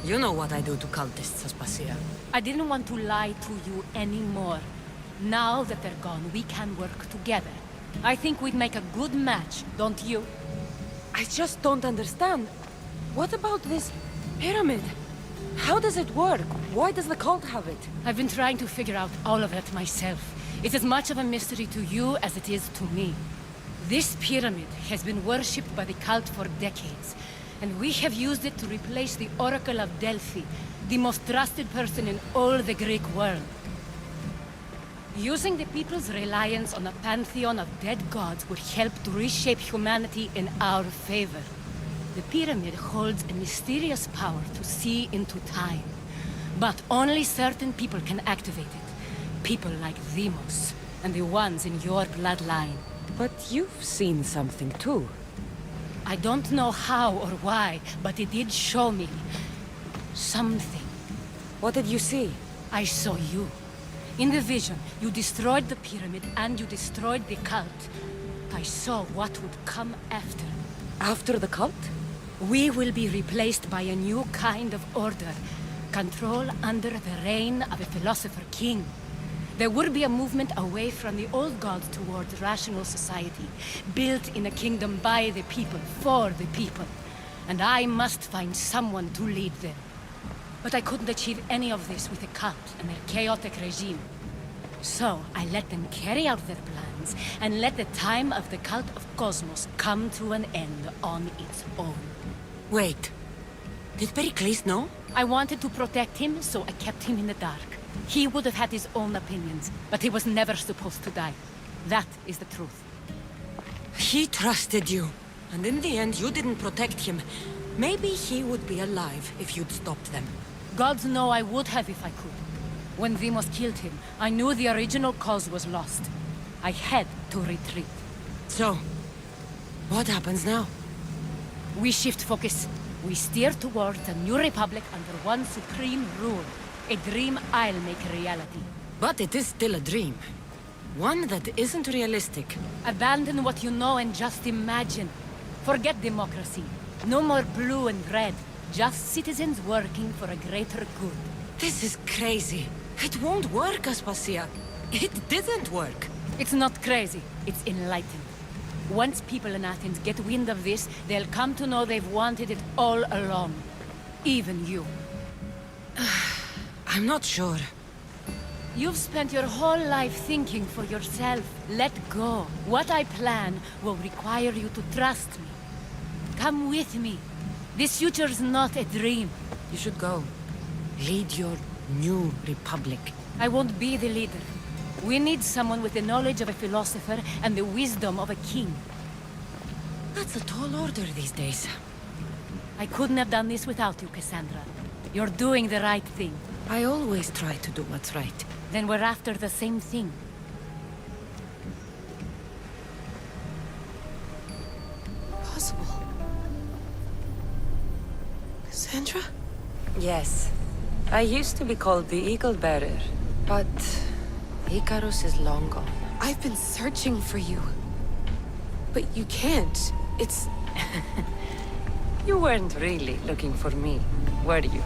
K: You know what I do to cultists, Aspasia.
J: I didn't want to lie to you anymore. Now that they're gone, we can work together. I think we'd make a good match, don't you?
P: I just don't understand. What about this pyramid? How does it work? Why does the cult have it?
J: I've been trying to figure out all of that myself. It's as much of a mystery to you as it is to me. This pyramid has been worshipped by the cult for decades, and we have used it to replace the Oracle of Delphi, the most trusted person in all the Greek world. Using the people's reliance on a pantheon of dead gods would help to reshape humanity in our favor. The pyramid holds a mysterious power to see into time, but only certain people can activate it. people like Demos, and the ones in your bloodline.
K: But you've seen something too.
J: I don't know how or why, but it did show me something.
K: What did you see?
J: I saw you. In the vision, you destroyed the pyramid and you destroyed the cult. I saw what would come after.
K: After the cult?
J: We will be replaced by a new kind of order. Control under the reign of a philosopher king. There would be a movement away from the old gods towards rational society, built in a kingdom by the people, for the people. And I must find someone to lead them. But I couldn't achieve any of this with the cult and their chaotic regime. So I let them carry out their plans, and let the time of the cult of Cosmos come to an end on its own.
K: Wait. Did Pericles know?
J: I wanted to protect him, so I kept him in the dark. He would have had his own opinions, but he was never supposed to die. That is the truth.
K: He trusted you, and in the end you didn't protect him. Maybe he would be alive if you'd stopped them.
J: Gods know I would have if I could. When Demos killed him, I knew the original cause was lost. I had to retreat.
K: So, what happens now?
J: We shift focus. We steer towards a new republic under one supreme rule. A dream I'll make a reality.
K: But it is still a dream. One that isn't realistic.
J: Abandon what you know and just imagine. Forget democracy. No more blue and red. Just citizens working for a greater good.
K: This is crazy. It won't work, Aspasia. It didn't work.
J: It's not crazy. It's enlightened. Once people in Athens get wind of this, they'll come to know they've wanted it all along. Even you.
K: I'm not sure.
J: You've spent your whole life thinking for yourself. Let go. What I plan will require you to trust me. Come with me. This future's not a dream.
K: You should go. Lead your new republic.
J: I won't be the leader. We need someone with the knowledge of a philosopher and the wisdom of a king.
K: That's a tall order these days.
J: I couldn't have done this without you, Cassandra. You're doing the right thing.
K: I always try to do what's right.
J: Then we're after the same thing.
P: Possible. Cassandra?
K: Yes. I used to be called the Eagle Bearer, but Icarus is long gone.
P: I've been searching for you. But you can't. It's...
K: You weren't really looking for me, were you?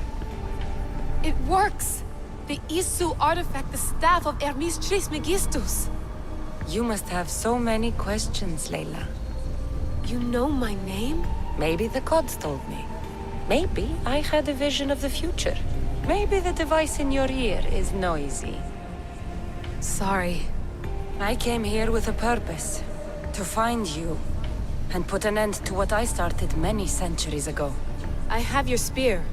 P: It works! The Isu artifact, the staff of Hermes Trismegistus.
K: You must have so many questions, Layla.
P: You know my name?
K: Maybe the gods told me. Maybe I had a vision of the future. Maybe the device in your ear is noisy.
P: Sorry.
K: I came here with a purpose. To find you. And put an end to what I started many centuries ago.
P: I have your spear.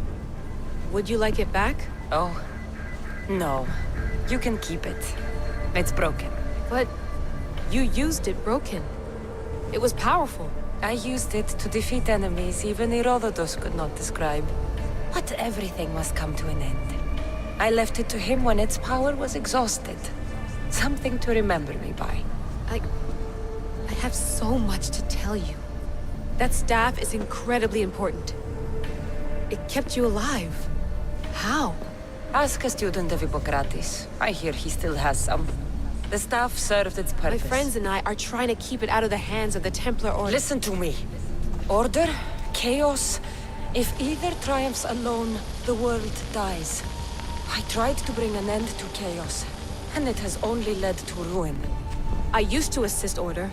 P: Would you like it back?
K: Oh. No. You can keep it. It's broken.
P: But you used it broken. It was powerful.
K: I used it to defeat enemies even Herodotus could not describe. But everything must come to an end. I left it to him when its power was exhausted. Something to remember me by.
P: I have so much to tell you. That staff is incredibly important. It kept you alive. How?
K: Ask a student of Hippocrates. I hear he still has some. The staff served its purpose.
P: My friends and I are trying to keep it out of the hands of the Templar Order.
K: Listen to me. Order, chaos. If either triumphs alone, the world dies. I tried to bring an end to chaos, and it has only led to ruin.
P: I used to assist Order.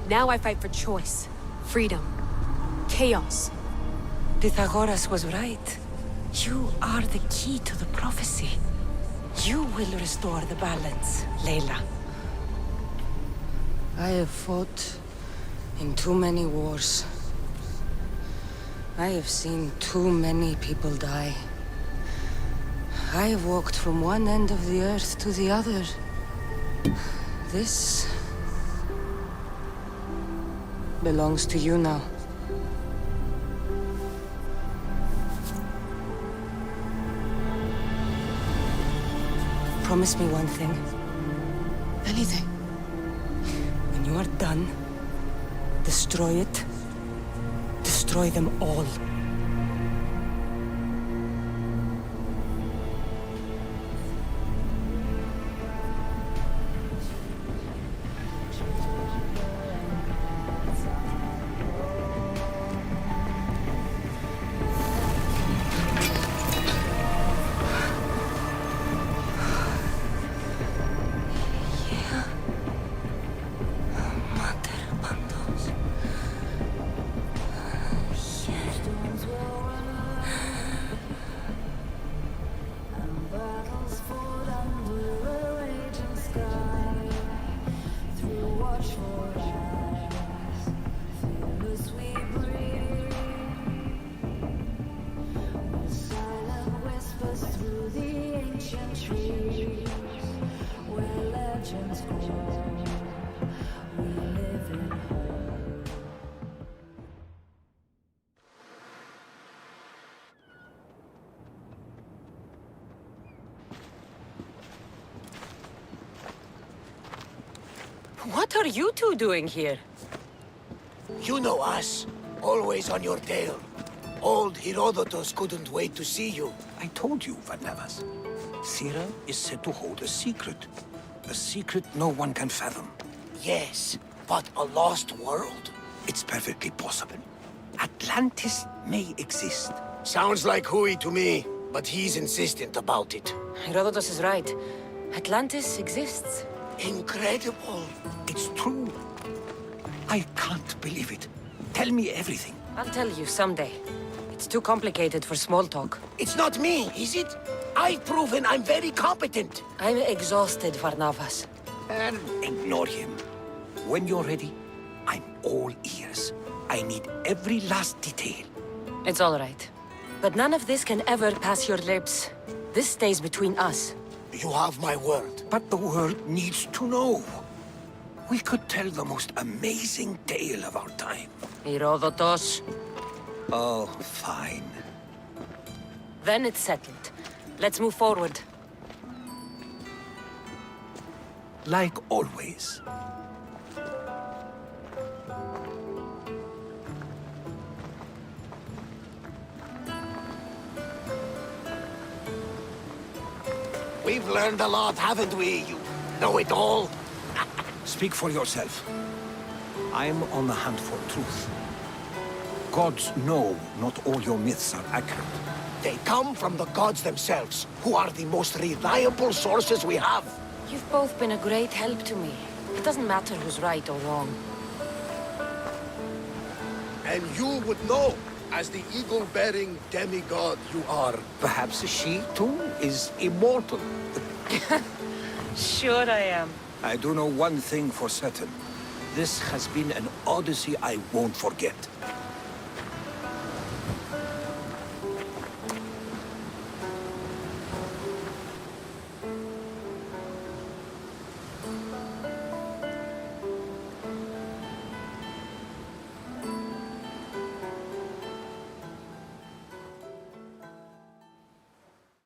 P: Now I fight for choice, freedom, chaos.
K: Pythagoras was right. You are the key to the prophecy. You will restore the balance, Layla. I have fought in too many wars. I have seen too many people die. I have walked from one end of the earth to the other. This belongs to you now. Promise me one thing. Anything.
O: When you are done, destroy it. Destroy them all.
P: What are you two doing here?
I: You know us. Always on your tail. Old Herodotus couldn't wait to see you.
L: I told you, Varnavas. Sira is said to hold a secret. A secret no one can fathom.
I: Yes, but a lost world?
L: It's perfectly possible. Atlantis may exist.
I: Sounds like Hui to me, but he's insistent about it.
P: Herodotus is right. Atlantis exists.
I: Incredible.
L: It's true. I can't believe it. Tell me everything.
P: I'll tell you someday. It's too complicated for small talk.
I: It's not me, is it? I've proven I'm very competent.
P: I'm exhausted, Varnavas.
L: And ignore him. When you're ready, I'm all ears. I need every last detail.
P: It's all right. But none of this can ever pass your lips. This stays between us.
I: You have my word.
L: But the world needs to know. We could tell the most amazing tale of our time.
P: Herodotus.
L: Oh, fine.
P: Then it's settled. Let's move forward.
L: Like always.
I: We've learned a lot, haven't we? You know it all.
L: Speak for yourself. I'm on the hunt for truth. Gods know not all your myths are accurate.
I: They come from the gods themselves, who are the most reliable sources we have.
P: You've both been a great help to me. It doesn't matter who's right or wrong.
C: And you would know, as the eagle-bearing demigod you are.
L: Perhaps she, too, is immortal.
P: Sure I am.
L: I do know one thing for certain. This has been an odyssey I won't forget.